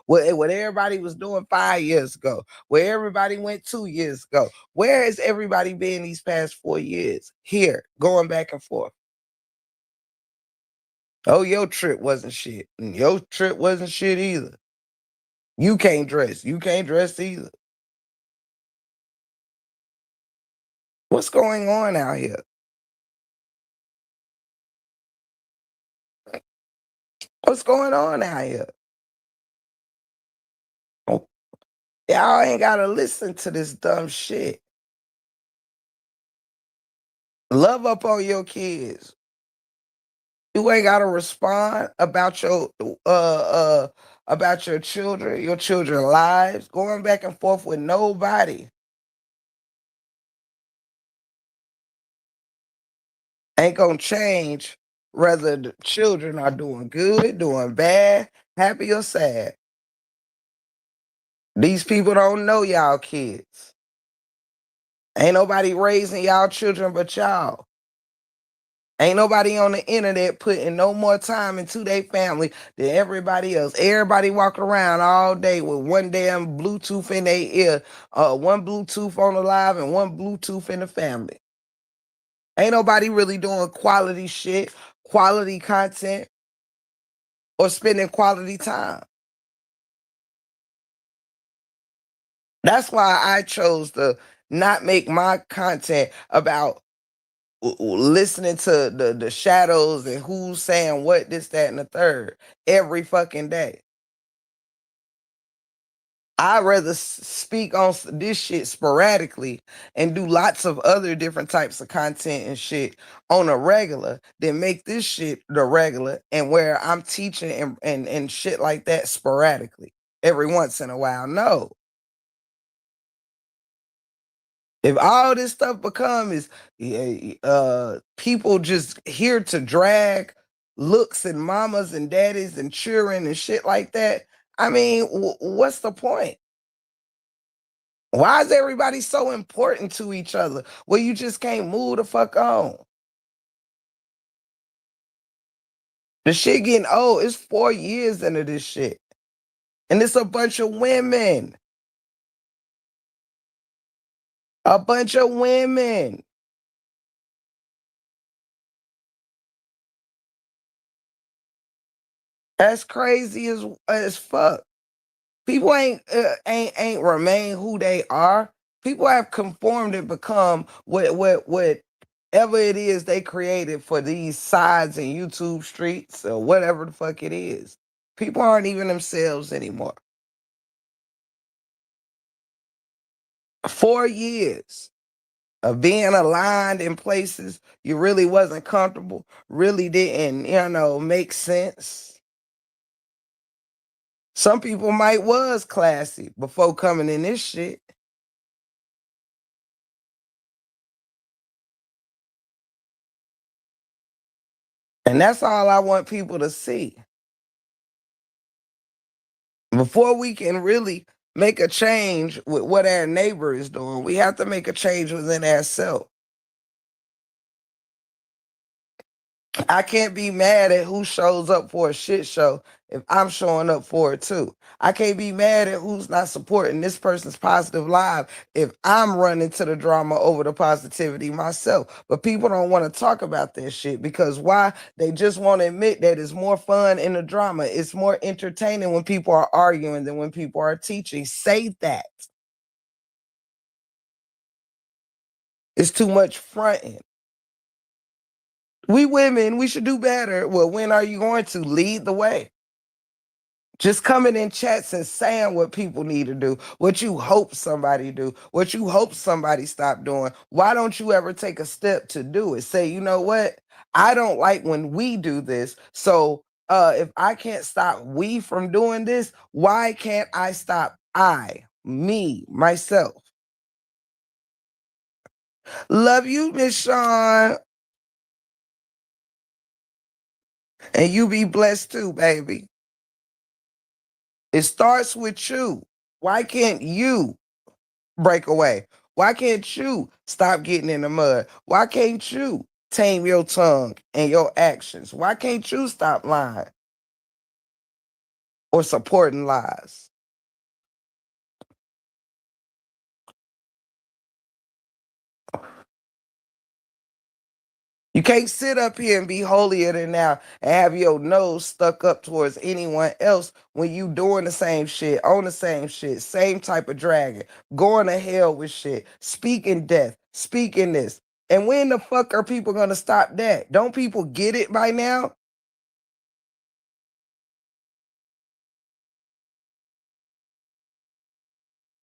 What everybody was doing 5 years ago, where everybody went 2 years ago. Where has everybody been these past 4 years? Here, going back and forth. Oh, your trip wasn't shit. And your trip wasn't shit either. You can't dress. You can't dress either. What's going on out here? What's going on out here? Oh, y'all ain't gotta listen to this dumb shit. Love up on your kids. You ain't gotta respond about your children lives, going back and forth with nobody. Ain't gonna change whether the children are doing good, doing bad, happy or sad. These people don't know y'all kids. Ain't nobody raising y'all children but y'all. Ain't nobody on the internet putting no more time into their family than everybody else. Everybody walking around all day with one damn Bluetooth in their ear, one Bluetooth on the live and one Bluetooth in the family. Ain't nobody really doing quality shit, quality content, or spending quality time. That's why I chose to not make my content about listening to the shadows and who's saying what, this, that, and the third every fucking day. I'd rather speak on this shit sporadically and do lots of other different types of content and shit on a regular than make this shit the regular and where I'm teaching and shit like that sporadically every once in a while. No. If all this stuff become is people just here to drag looks and mamas and daddies and children and shit like that, I mean, what's the point? Why is everybody so important to each other? Well, you just can't move the fuck on. The shit getting old. It's 4 years into this shit. And it's a bunch of women. A bunch of women. That's crazy as fuck. People ain't remain who they are. People have conformed and become whatever it is they created for these sides and YouTube streets or whatever the fuck it is. People aren't even themselves anymore. 4 years of being aligned in places you really wasn't comfortable, really didn't, make sense. Some people might was classy before coming in this shit. And that's all I want people to see. Before we can really make a change with what our neighbor is doing, we have to make a change within ourselves. I can't be mad at who shows up for a shit show if I'm showing up for it too. I can't be mad at who's not supporting this person's positive live if I'm running to the drama over the positivity myself. But people don't want to talk about that shit because why? They just want to admit that it's more fun in the drama. It's more entertaining when people are arguing than when people are teaching. Say that. It's too much fronting. We women, we should do better. Well, when are you going to lead the way? Just coming in chats and saying what people need to do, what you hope somebody do, what you hope somebody stop doing. Why don't you ever take a step to do it? Say, you know what? I don't like when we do this. So if I can't stop we from doing this, why can't I stop me, myself? Love you, Miss Sean. And you be blessed too, baby. It starts with you. Why can't you break away? Why can't you stop getting in the mud? Why can't you tame your tongue and your actions? Why can't you stop lying or supporting lies? You can't sit up here and be holier than thou and have your nose stuck up towards anyone else when you doing the same shit, on the same shit, same type of dragon, going to hell with shit, speaking death, speaking this. And when the fuck are people gonna stop that? Don't people get it by now?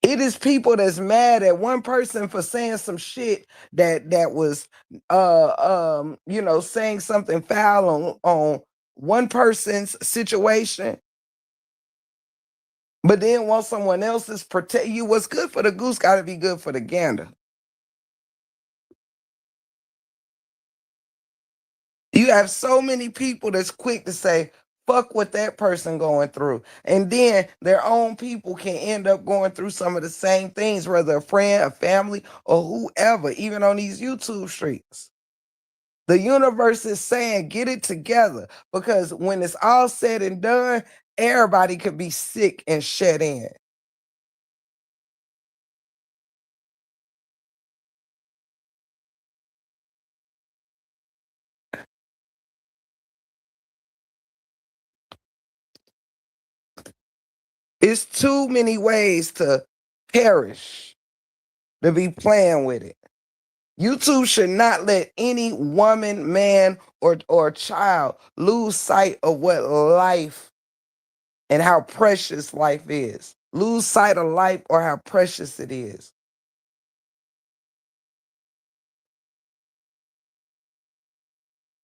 It is people that's mad at one person for saying some shit that was saying something foul on one person's situation, but then want someone else's protect you. What's good for the goose gotta be good for the gander. You have so many people that's quick to say, fuck what that person going through. And then their own people can end up going through some of the same things, whether a friend, a family, or whoever, even on these YouTube streets. The universe is saying, get it together. Because when it's all said and done, everybody could be sick and shut in. It's too many ways to perish to be playing with it. YouTube should not let any woman, man, or child lose sight of what life and how precious life is. Lose sight of life or how precious it is.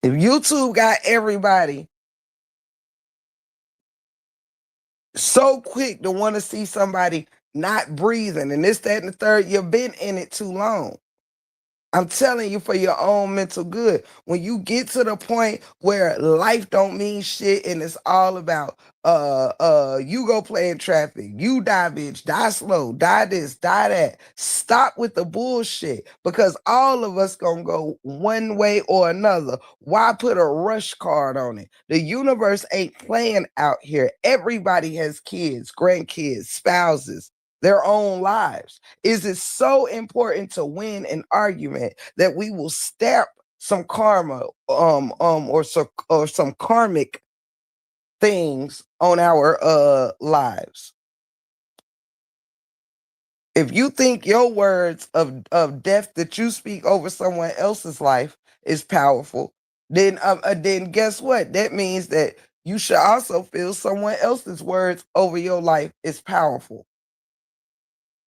If YouTube got everybody so quick to want to see somebody not breathing and this, that, and the third, you've been in it too long. I'm telling you, for your own mental good. When you get to the point where life don't mean shit and it's all about you go play in traffic, you die, bitch, die slow, die this, die that. Stop with the bullshit, because all of us gonna go one way or another. Why put a rush card on it? The universe ain't playing out here. Everybody has kids, grandkids, spouses, their own lives. Is it so important to win an argument that we will stamp some karma or some karmic things on our lives? If you think your words of death that you speak over someone else's life is powerful, then guess what? That means that you should also feel someone else's words over your life is powerful.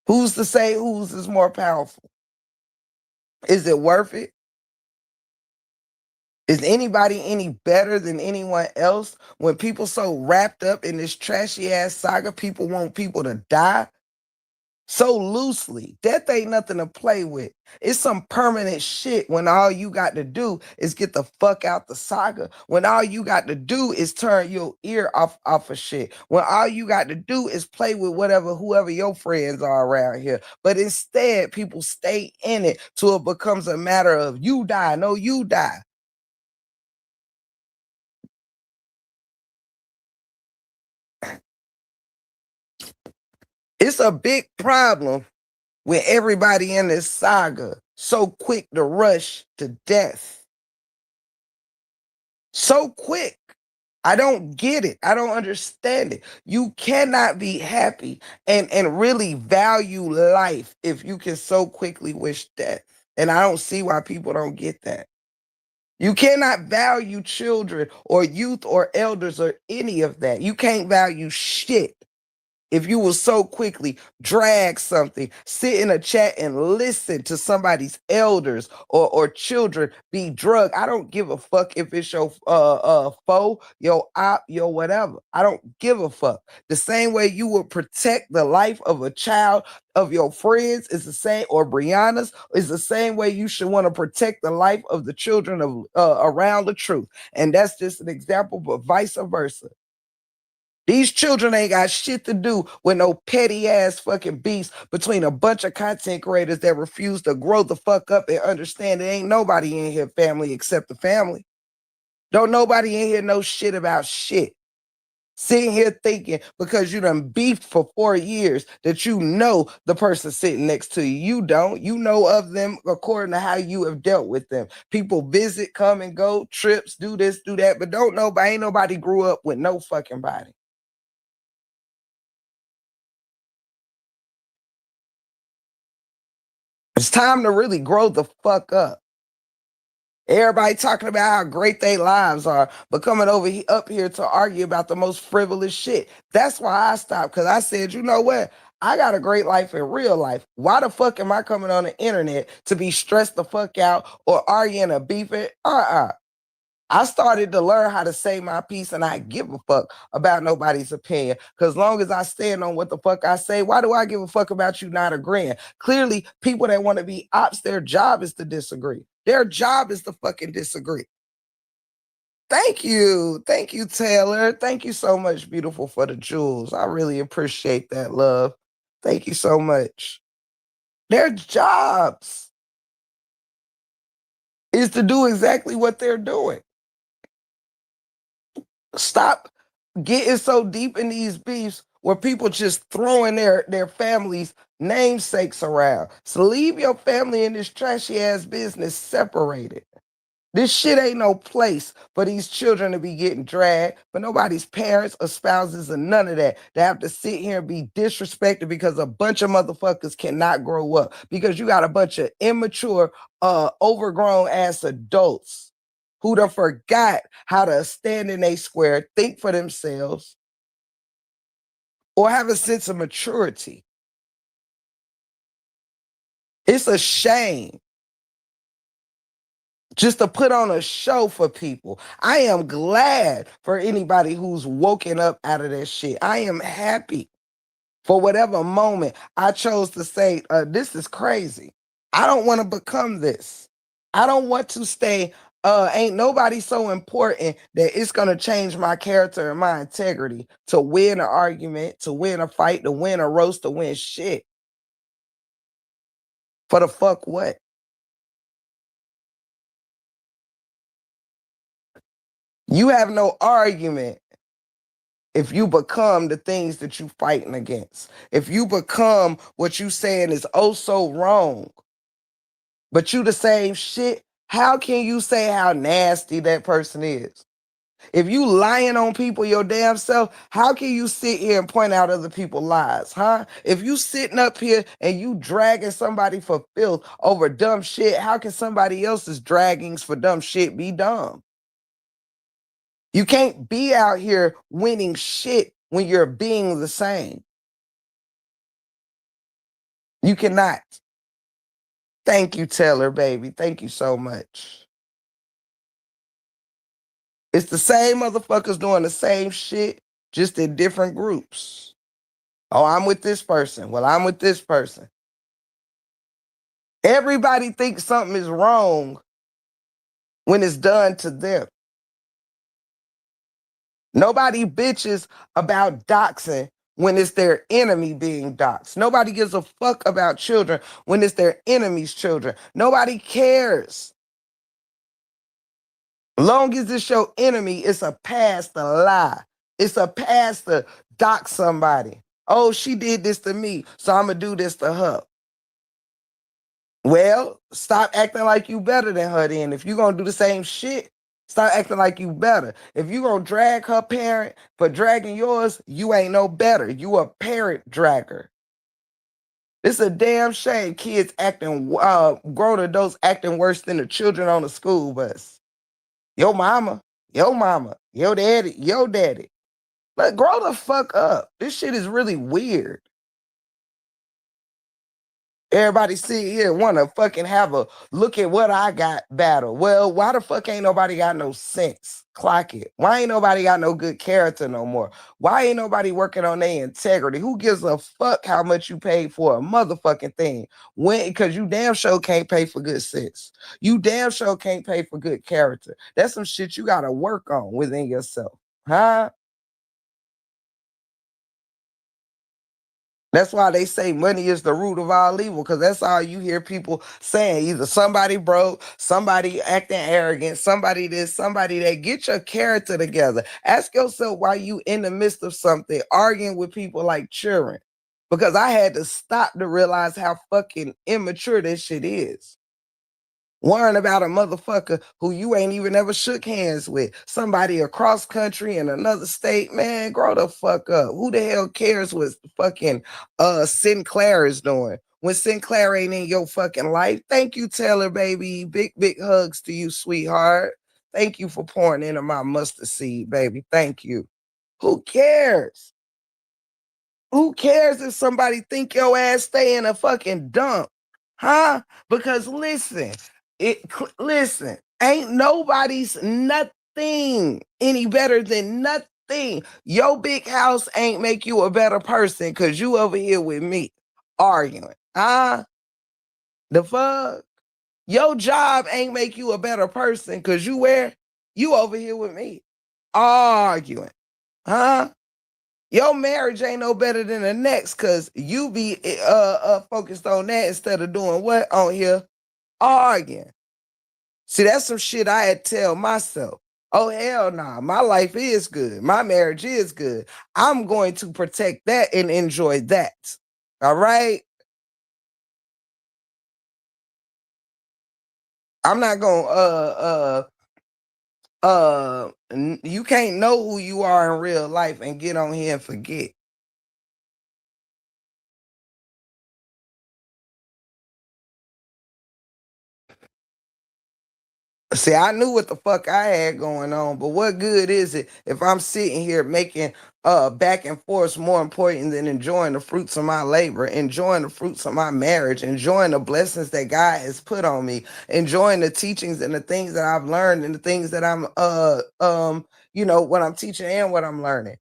Who's to say whose is more powerful? Is it worth it? Is anybody any better than anyone else? When people so wrapped up in this trashy ass saga, people want people to die so loosely. Death ain't nothing to play with. It's some permanent shit when all you got to do is get the fuck out the saga. When all you got to do is turn your ear off of shit. When all you got to do is play with whoever your friends are around here. But instead, people stay in it till it becomes a matter of you die. No, you die. It's a big problem with everybody in this saga so quick to rush to death. So quick. I don't get it. I don't understand it. You cannot be happy and really value life if you can so quickly wish death. And I don't see why people don't get that. You cannot value children or youth or elders or any of that. You can't value shit if you will so quickly drag something, sit in a chat and listen to somebody's elders or children be drugged. I don't give a fuck if it's your foe, your op, your whatever. I don't give a fuck. The same way you would protect the life of a child of your friends is the same, or Brianna's, is the same way you should want to protect the life of the children of around the truth. And that's just an example, but vice versa. These children ain't got shit to do with no petty ass fucking beefs between a bunch of content creators that refuse to grow the fuck up and understand there ain't nobody in here family except the family. Don't nobody in here know shit about shit. Sitting here thinking because you done beefed for 4 years that you know the person sitting next to you. You don't. You know of them according to how you have dealt with them. People visit, come and go, trips, do this, do that, but ain't nobody grew up with no fucking body. It's time to really grow the fuck up. Everybody talking about how great their lives are, but coming up here to argue about the most frivolous shit. That's why I stopped, because I said, you know what? I got a great life in real life. Why the fuck am I coming on the internet to be stressed the fuck out or arguing or beefing? I started to learn how to say my piece and I give a fuck about nobody's opinion. Because long as I stand on what the fuck I say, why do I give a fuck about you not agreeing? Clearly, people that want to be ops, their job is to disagree. Their job is to fucking disagree. Thank you. Thank you, Taylor. Thank you so much, beautiful, for the jewels. I really appreciate that, love. Thank you so much. Their jobs is to do exactly what they're doing. Stop getting so deep in these beefs where people just throwing their families' namesakes around. So leave your family in this trashy ass business separated. This shit ain't no place for these children to be getting dragged, for nobody's parents or spouses or none of that. They have to sit here and be disrespected because a bunch of motherfuckers cannot grow up. Because you got a bunch of immature, overgrown ass adults who done forgot how to stand in a square, think for themselves, or have a sense of maturity. It's a shame just to put on a show for people. I am glad for anybody who's woken up out of that shit. I am happy for whatever moment I chose to say, this is crazy. I don't want to become this. I don't want to stay, ain't nobody so important that it's going to change my character and my integrity to win an argument, to win a fight, to win a roast, to win shit. For the fuck what? You have no argument if you become the things that you fighting against. If you become what you saying is oh so wrong, but you the same shit, how can you say how nasty that person is? If you lying on people your damn self, how can you sit here and point out other people's lies, huh? If you sitting up here and you dragging somebody for filth over dumb shit, how can somebody else's draggings for dumb shit be dumb? You can't be out here winning shit when you're being the same. You cannot. Thank you, Taylor, baby. Thank you so much. It's the same motherfuckers doing the same shit, just in different groups. Oh, I'm with this person. Well, I'm with this person. Everybody thinks something is wrong when it's done to them. Nobody bitches about doxing when it's their enemy being doxed. Nobody gives a fuck about children when it's their enemy's children. Nobody cares. Long as it's your enemy, it's a pass to lie. It's a pass to dox somebody. Oh, she did this to me, so I'm going to do this to her. Well, stop acting like you better than her then. If you're going to do the same shit, stop acting like you better. If you going to drag her parent for dragging yours, you ain't no better. You a parent dragger. It's a damn shame kids acting, grown adults acting worse than the children on the school bus. Your mama, your daddy. Like, grow the fuck up. This shit is really weird. Everybody sit here want to fucking have a look at what I got battle. Well, why the fuck ain't nobody got no sense? Clock it. Why ain't nobody got no good character no more? Why ain't nobody working on their integrity? Who gives a fuck how much you paid for a motherfucking thing? Because you damn sure can't pay for good sense. You damn sure can't pay for good character. That's some shit you got to work on within yourself. Huh? That's why they say money is the root of all evil, because that's all you hear people saying. Either somebody broke, somebody acting arrogant, somebody this, somebody that. Get your character together. Ask yourself why you in the midst of something arguing with people like children. Because I had to stop to realize how fucking immature this shit is. Worrying about a motherfucker who you ain't even ever shook hands with. Somebody across country in another state. Man, grow the fuck up. Who the hell cares what fucking Sinclair is doing when Sinclair ain't in your fucking life? Thank you, Taylor, baby. Big hugs to you, sweetheart. Thank you for pouring into my mustard seed, baby. Thank you. Who cares? Who cares if somebody think your ass stay in a fucking dump? Huh? Because listen, ain't nobody's nothing any better than nothing. Your big house ain't make you a better person because you over here with me arguing. Huh? The fuck? Your job ain't make you a better person because you where? You over here with me arguing. Huh? Your marriage ain't no better than the next because you be focused on that instead of doing what on here? Arguing. See, that's some shit I had to tell myself. Oh, hell nah. My life is good. My marriage is good. I'm going to protect that and enjoy that. All right? I'm not gonna you can't know who you are in real life and get on here and forget. See, I knew what the fuck I had going on, but what good is it if I'm sitting here making back and forth more important than enjoying the fruits of my labor, enjoying the fruits of my marriage, enjoying the blessings that God has put on me, enjoying the teachings and the things that I've learned and the things that I'm what I'm teaching and what I'm learning.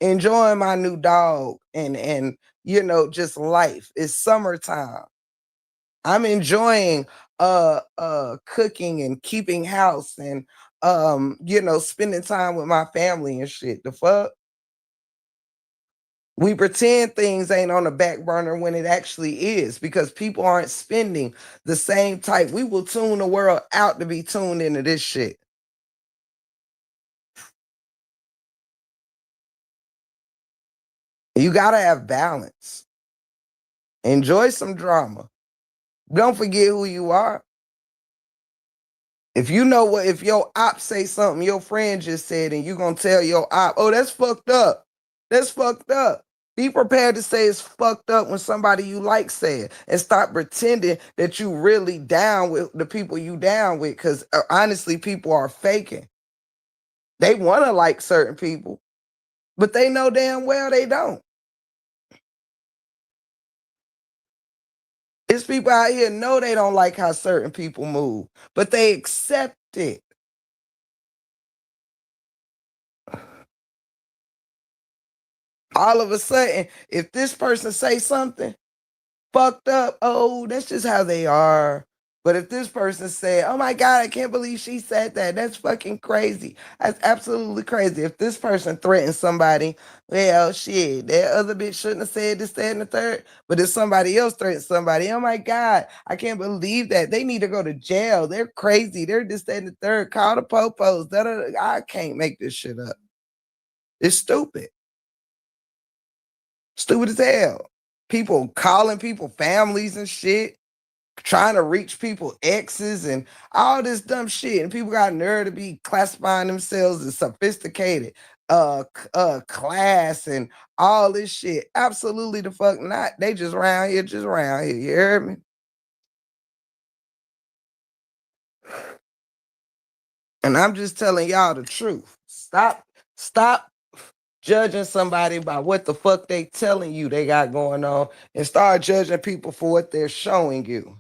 Enjoying my new dog and just life. It's summertime. I'm enjoying cooking and keeping house and spending time with my family and shit. The fuck? We pretend things ain't on the back burner when it actually is because people aren't spending the same type. We will tune the world out to be tuned into this shit. You gotta have balance. Enjoy some drama. Don't forget who you are. If you know what, if your op say something your friend just said and you gonna tell your op, oh, that's fucked up. That's fucked up. Be prepared to say it's fucked up when somebody you like say it and stop pretending that you really down with the people you down with because honestly, people are faking. They want to like certain people, but they know damn well they don't. It's people out here know they don't like how certain people move, but they accept it. All of a sudden, if this person say something fucked up, oh, that's just how they are. But if this person said, oh my God, I can't believe she said that. That's fucking crazy. That's absolutely crazy. If this person threatens somebody, well, shit, that other bitch shouldn't have said this, that, and the third. But if somebody else threatens somebody, oh my God, I can't believe that. They need to go to jail. They're crazy. They're this, that, and the third. Call the popos. I can't make this shit up. It's stupid. Stupid as hell. People calling people families and shit, trying to reach people exes and all this dumb shit. And people got nerve to be classifying themselves as sophisticated, class and all this shit. Absolutely the fuck not. They just around here. You heard me? And I'm just telling y'all the truth. Stop judging somebody by what the fuck they telling you they got going on and start judging people for what they're showing you.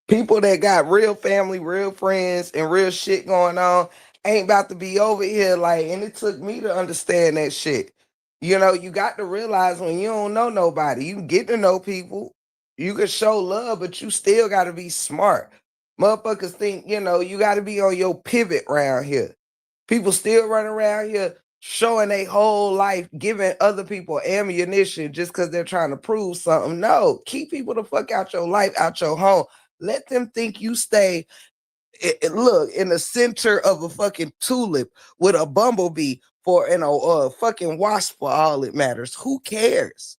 People that got real family, real friends, and real shit going on ain't about to be over here like, and it took me to understand that shit. You know, you got to realize when you don't know nobody, you can get to know people, you can show love, but you still got to be smart. Motherfuckers think, you got to be on your pivot around here. People still running around here showing their whole life, giving other people ammunition just because they're trying to prove something. No, keep people the fuck out your life, out your home. Let them think you stay, look, in the center of a fucking tulip with a bumblebee and a fucking wasp for all it matters. Who cares?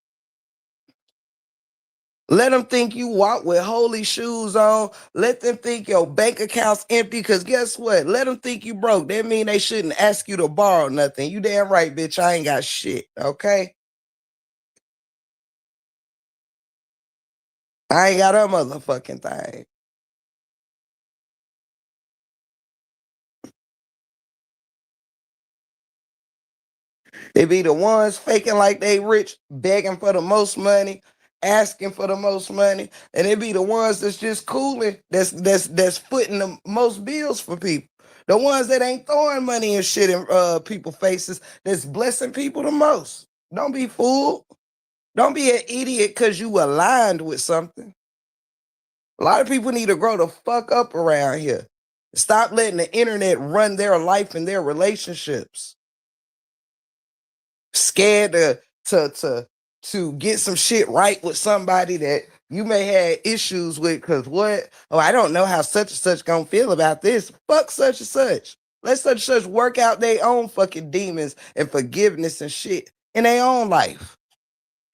Let them think you walk with holy shoes on. Let them think your bank account's empty. Because guess what? Let them think you broke. That mean they shouldn't ask you to borrow nothing. You damn right, bitch. I ain't got shit. Okay? I ain't got a motherfucking thing. They be the ones faking like they rich, begging for the most money, asking for the most money, and it be the ones that's just cooling, that's footing the most bills for people. The ones that ain't throwing money and shit in people's faces, that's blessing people the most. Don't be fooled. Don't be an idiot because you aligned with something. A lot of people need to grow the fuck up around here. Stop letting the internet run their life and their relationships. Scared to get some shit right with somebody that you may have issues with because what? Oh, I don't know how such and such gonna feel about this. Fuck such and such. Let such work out their own fucking demons and forgiveness and shit in their own life.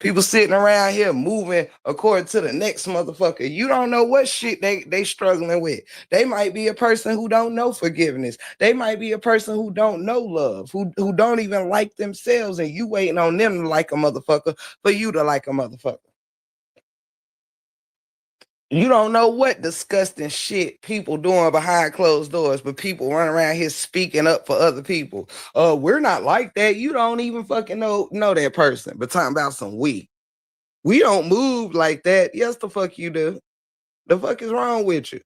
People sitting around here moving according to the next motherfucker. You don't know what shit they struggling with. They might be a person who don't know forgiveness. They might be a person who don't know love, who don't even like themselves, and you waiting on them to like a motherfucker for you to like a motherfucker. You don't know what disgusting shit people doing behind closed doors, but people running around here speaking up for other people. We're not like that. You don't even fucking know that person. But talking about some we don't move like that. Yes, the fuck you do. The fuck is wrong with you?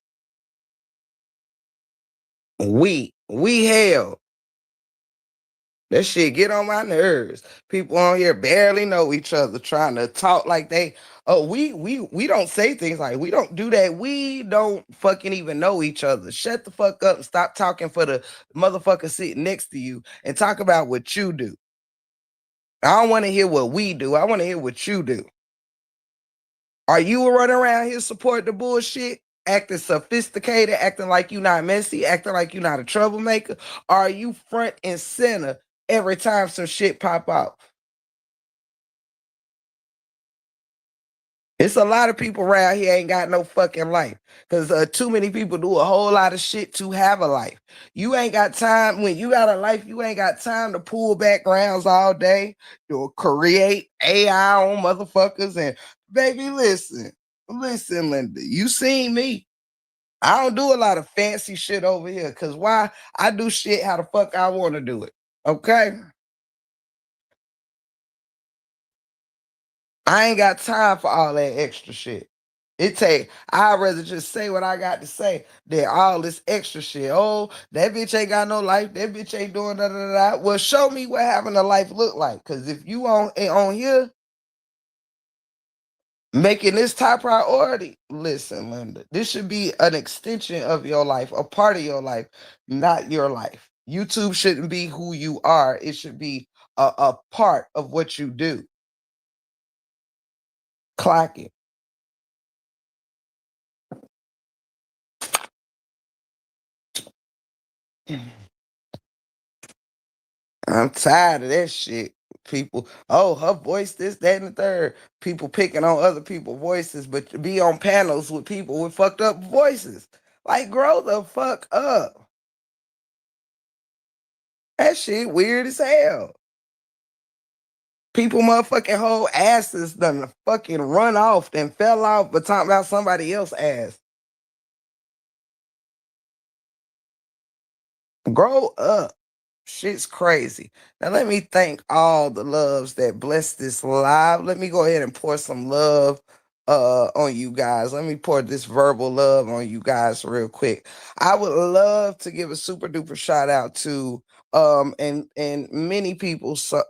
We hell. That shit get on my nerves. People on here barely know each other, trying to talk like they. Oh, we don't say things like we don't do that. We don't fucking even know each other. Shut the fuck up and stop talking for the motherfucker sitting next to you and talk about what you do. I don't want to hear what we do. I want to hear what you do. Are you running around here supporting the bullshit? Acting sophisticated, acting like you not messy, acting like you not a troublemaker? Or are you front and center every time some shit pop out? It's a lot of people around here ain't got no fucking life because too many people do a whole lot of shit to have a life. You ain't got time. When you got a life, you ain't got time to pull backgrounds all day or create AI on motherfuckers. And baby, listen, Linda, you seen me. I don't do a lot of fancy shit over here because why? I do shit how the fuck I want to do it. Okay? I ain't got time for all that extra shit. I'd rather just say what I got to say than all this extra shit. Oh, that bitch ain't got no life. That bitch ain't doing da da da. Well, show me what having a life look like. Cause if you on here making this top priority, listen, Linda, this should be an extension of your life, a part of your life, not your life. YouTube shouldn't be who you are. It should be a part of what you do. Clock it. I'm tired of that shit. People, oh, her voice, this, that, and the third. People picking on other people's voices, but to be on panels with people with fucked up voices. Like, grow the fuck up. That shit weird as hell. People motherfucking whole asses done fucking run off and fell off, but talking about somebody else's ass. Grow up. Shit's crazy. Now let me thank all the loves that bless this live. Let me go ahead and pour some love on you guys. Let me pour this verbal love on you guys real quick. I would love to give a super duper shout out to and many people sorry,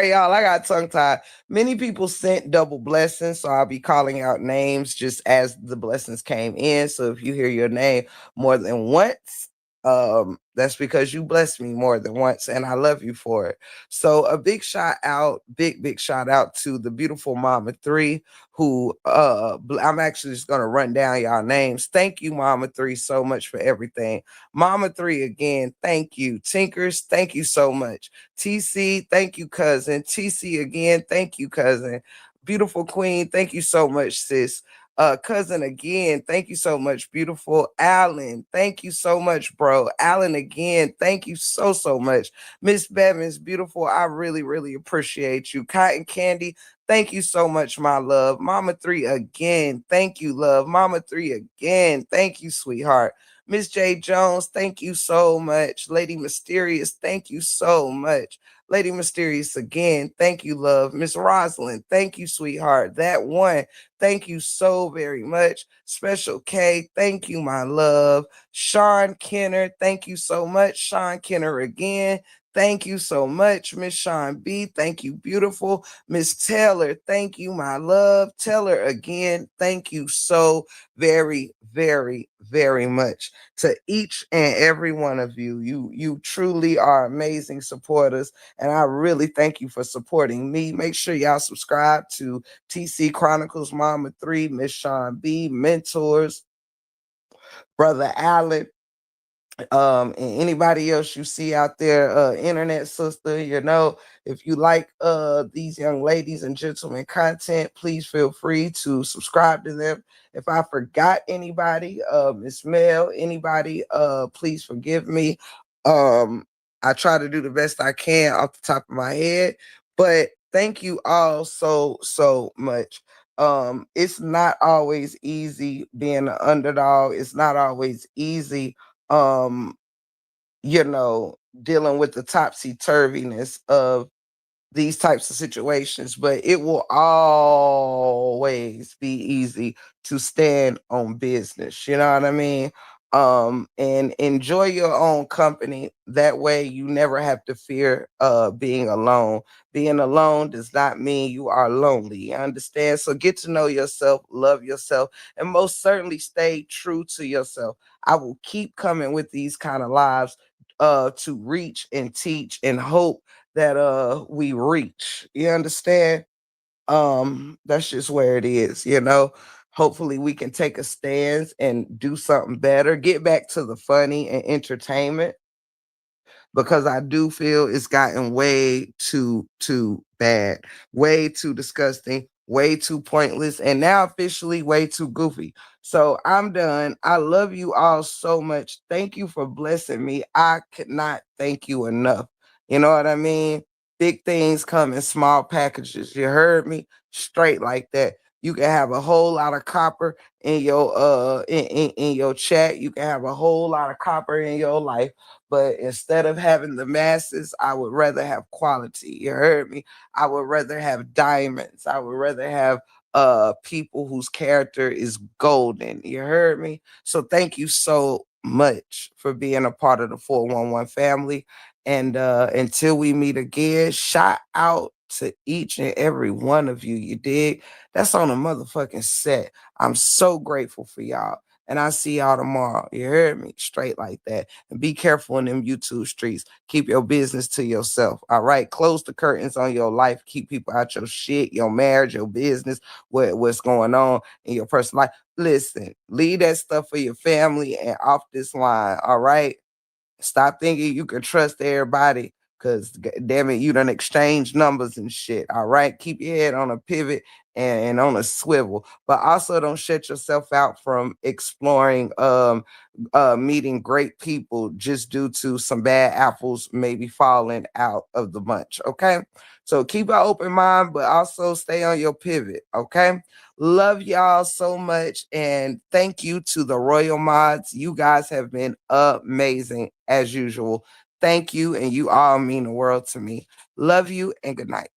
y'all. I got tongue tied. Many people sent double blessings, so I'll be calling out names just as the blessings came in. So if you hear your name more than once, that's because you blessed me more than once, and I love you for it. So a big shout out to the beautiful Mama 3, who I'm actually just gonna run down y'all names. Thank you, Mama 3, so much for everything. Mama 3 again, thank you. Tinkers, thank you so much. TC, thank you, cousin. TC again, thank you, cousin. Beautiful queen, thank you so much, sis. Cousin again, thank you so much. Beautiful Alan, thank you so much, bro. Alan again, thank you so much. Miss Bevins, beautiful. I really appreciate you. Cotton Candy, thank you so much, my love. Mama 3 again, thank you, love. Mama 3 again, thank you, sweetheart. Miss J. Jones, thank you so much. Lady Mysterious, thank you so much. Lady Mysterious again, thank you, love. Miss Rosalind, thank you, sweetheart. That one, thank you so very much. Special K, thank you, my love. Sean Kenner, thank you so much. Sean Kenner again. Thank you so much, Miss Sean B. Thank you, beautiful. Miss Taylor, thank you, my love. Taylor again, thank you so very much to each and every one of you. You truly are amazing supporters, and I really thank you for supporting me. Make sure y'all subscribe to TC Chronicles, Mama 3, Miss Sean B, Mentors, Brother Allen, and anybody else you see out there, internet sister, you know, if you like these young ladies and gentlemen content, please feel free to subscribe to them. If I forgot anybody, Miss Mel, anybody, please forgive me. I try to do the best I can off the top of my head, but thank you all so much. It's not always easy being an underdog. It's not always easy, um you know, dealing with the topsy-turviness of these types of situations, but it will always be easy to stand on business. You know what I mean? And enjoy your own company. That way you never have to fear being alone. Being alone does not mean you are lonely. You understand? So get to know yourself, love yourself, and most certainly stay true to yourself. I will keep coming with these kind of lives to reach and teach and hope that we reach. You understand? That's just where it is, you know. Hopefully we can take a stance and do something better, get back to the funny and entertainment, because I do feel it's gotten way too bad, way too disgusting, way too pointless, and now officially way too goofy. So I'm done. I love you all so much. Thank you for blessing me. I could not thank you enough. You know what I mean? Big things come in small packages. You heard me? Straight like that. You can have a whole lot of copper in your in your chat. You can have a whole lot of copper in your life. But instead of having the masses, I would rather have quality. You heard me? I would rather have diamonds. I would rather have people whose character is golden. You heard me? So thank you so much for being a part of the 411 family. And until we meet again, shout out to each and every one of you. You dig? That's on a motherfucking set. I'm so grateful for y'all. And I'll see y'all tomorrow. You heard me? Straight like that. And be careful in them YouTube streets. Keep your business to yourself. All right. Close the curtains on your life. Keep people out your shit, your marriage, your business, what's going on in your personal life. Listen, leave that stuff for your family and off this line. All right. Stop thinking you can trust everybody, because damn it, you done exchange numbers and shit. All right. Keep your head on a pivot and on a swivel. But also don't shut yourself out from exploring meeting great people just due to some bad apples maybe falling out of the bunch. Okay. So keep an open mind, but also stay on your pivot. Okay. Love y'all so much. And thank you to the Royal Mods. You guys have been amazing as usual. Thank you. And you all mean the world to me. Love you and good night.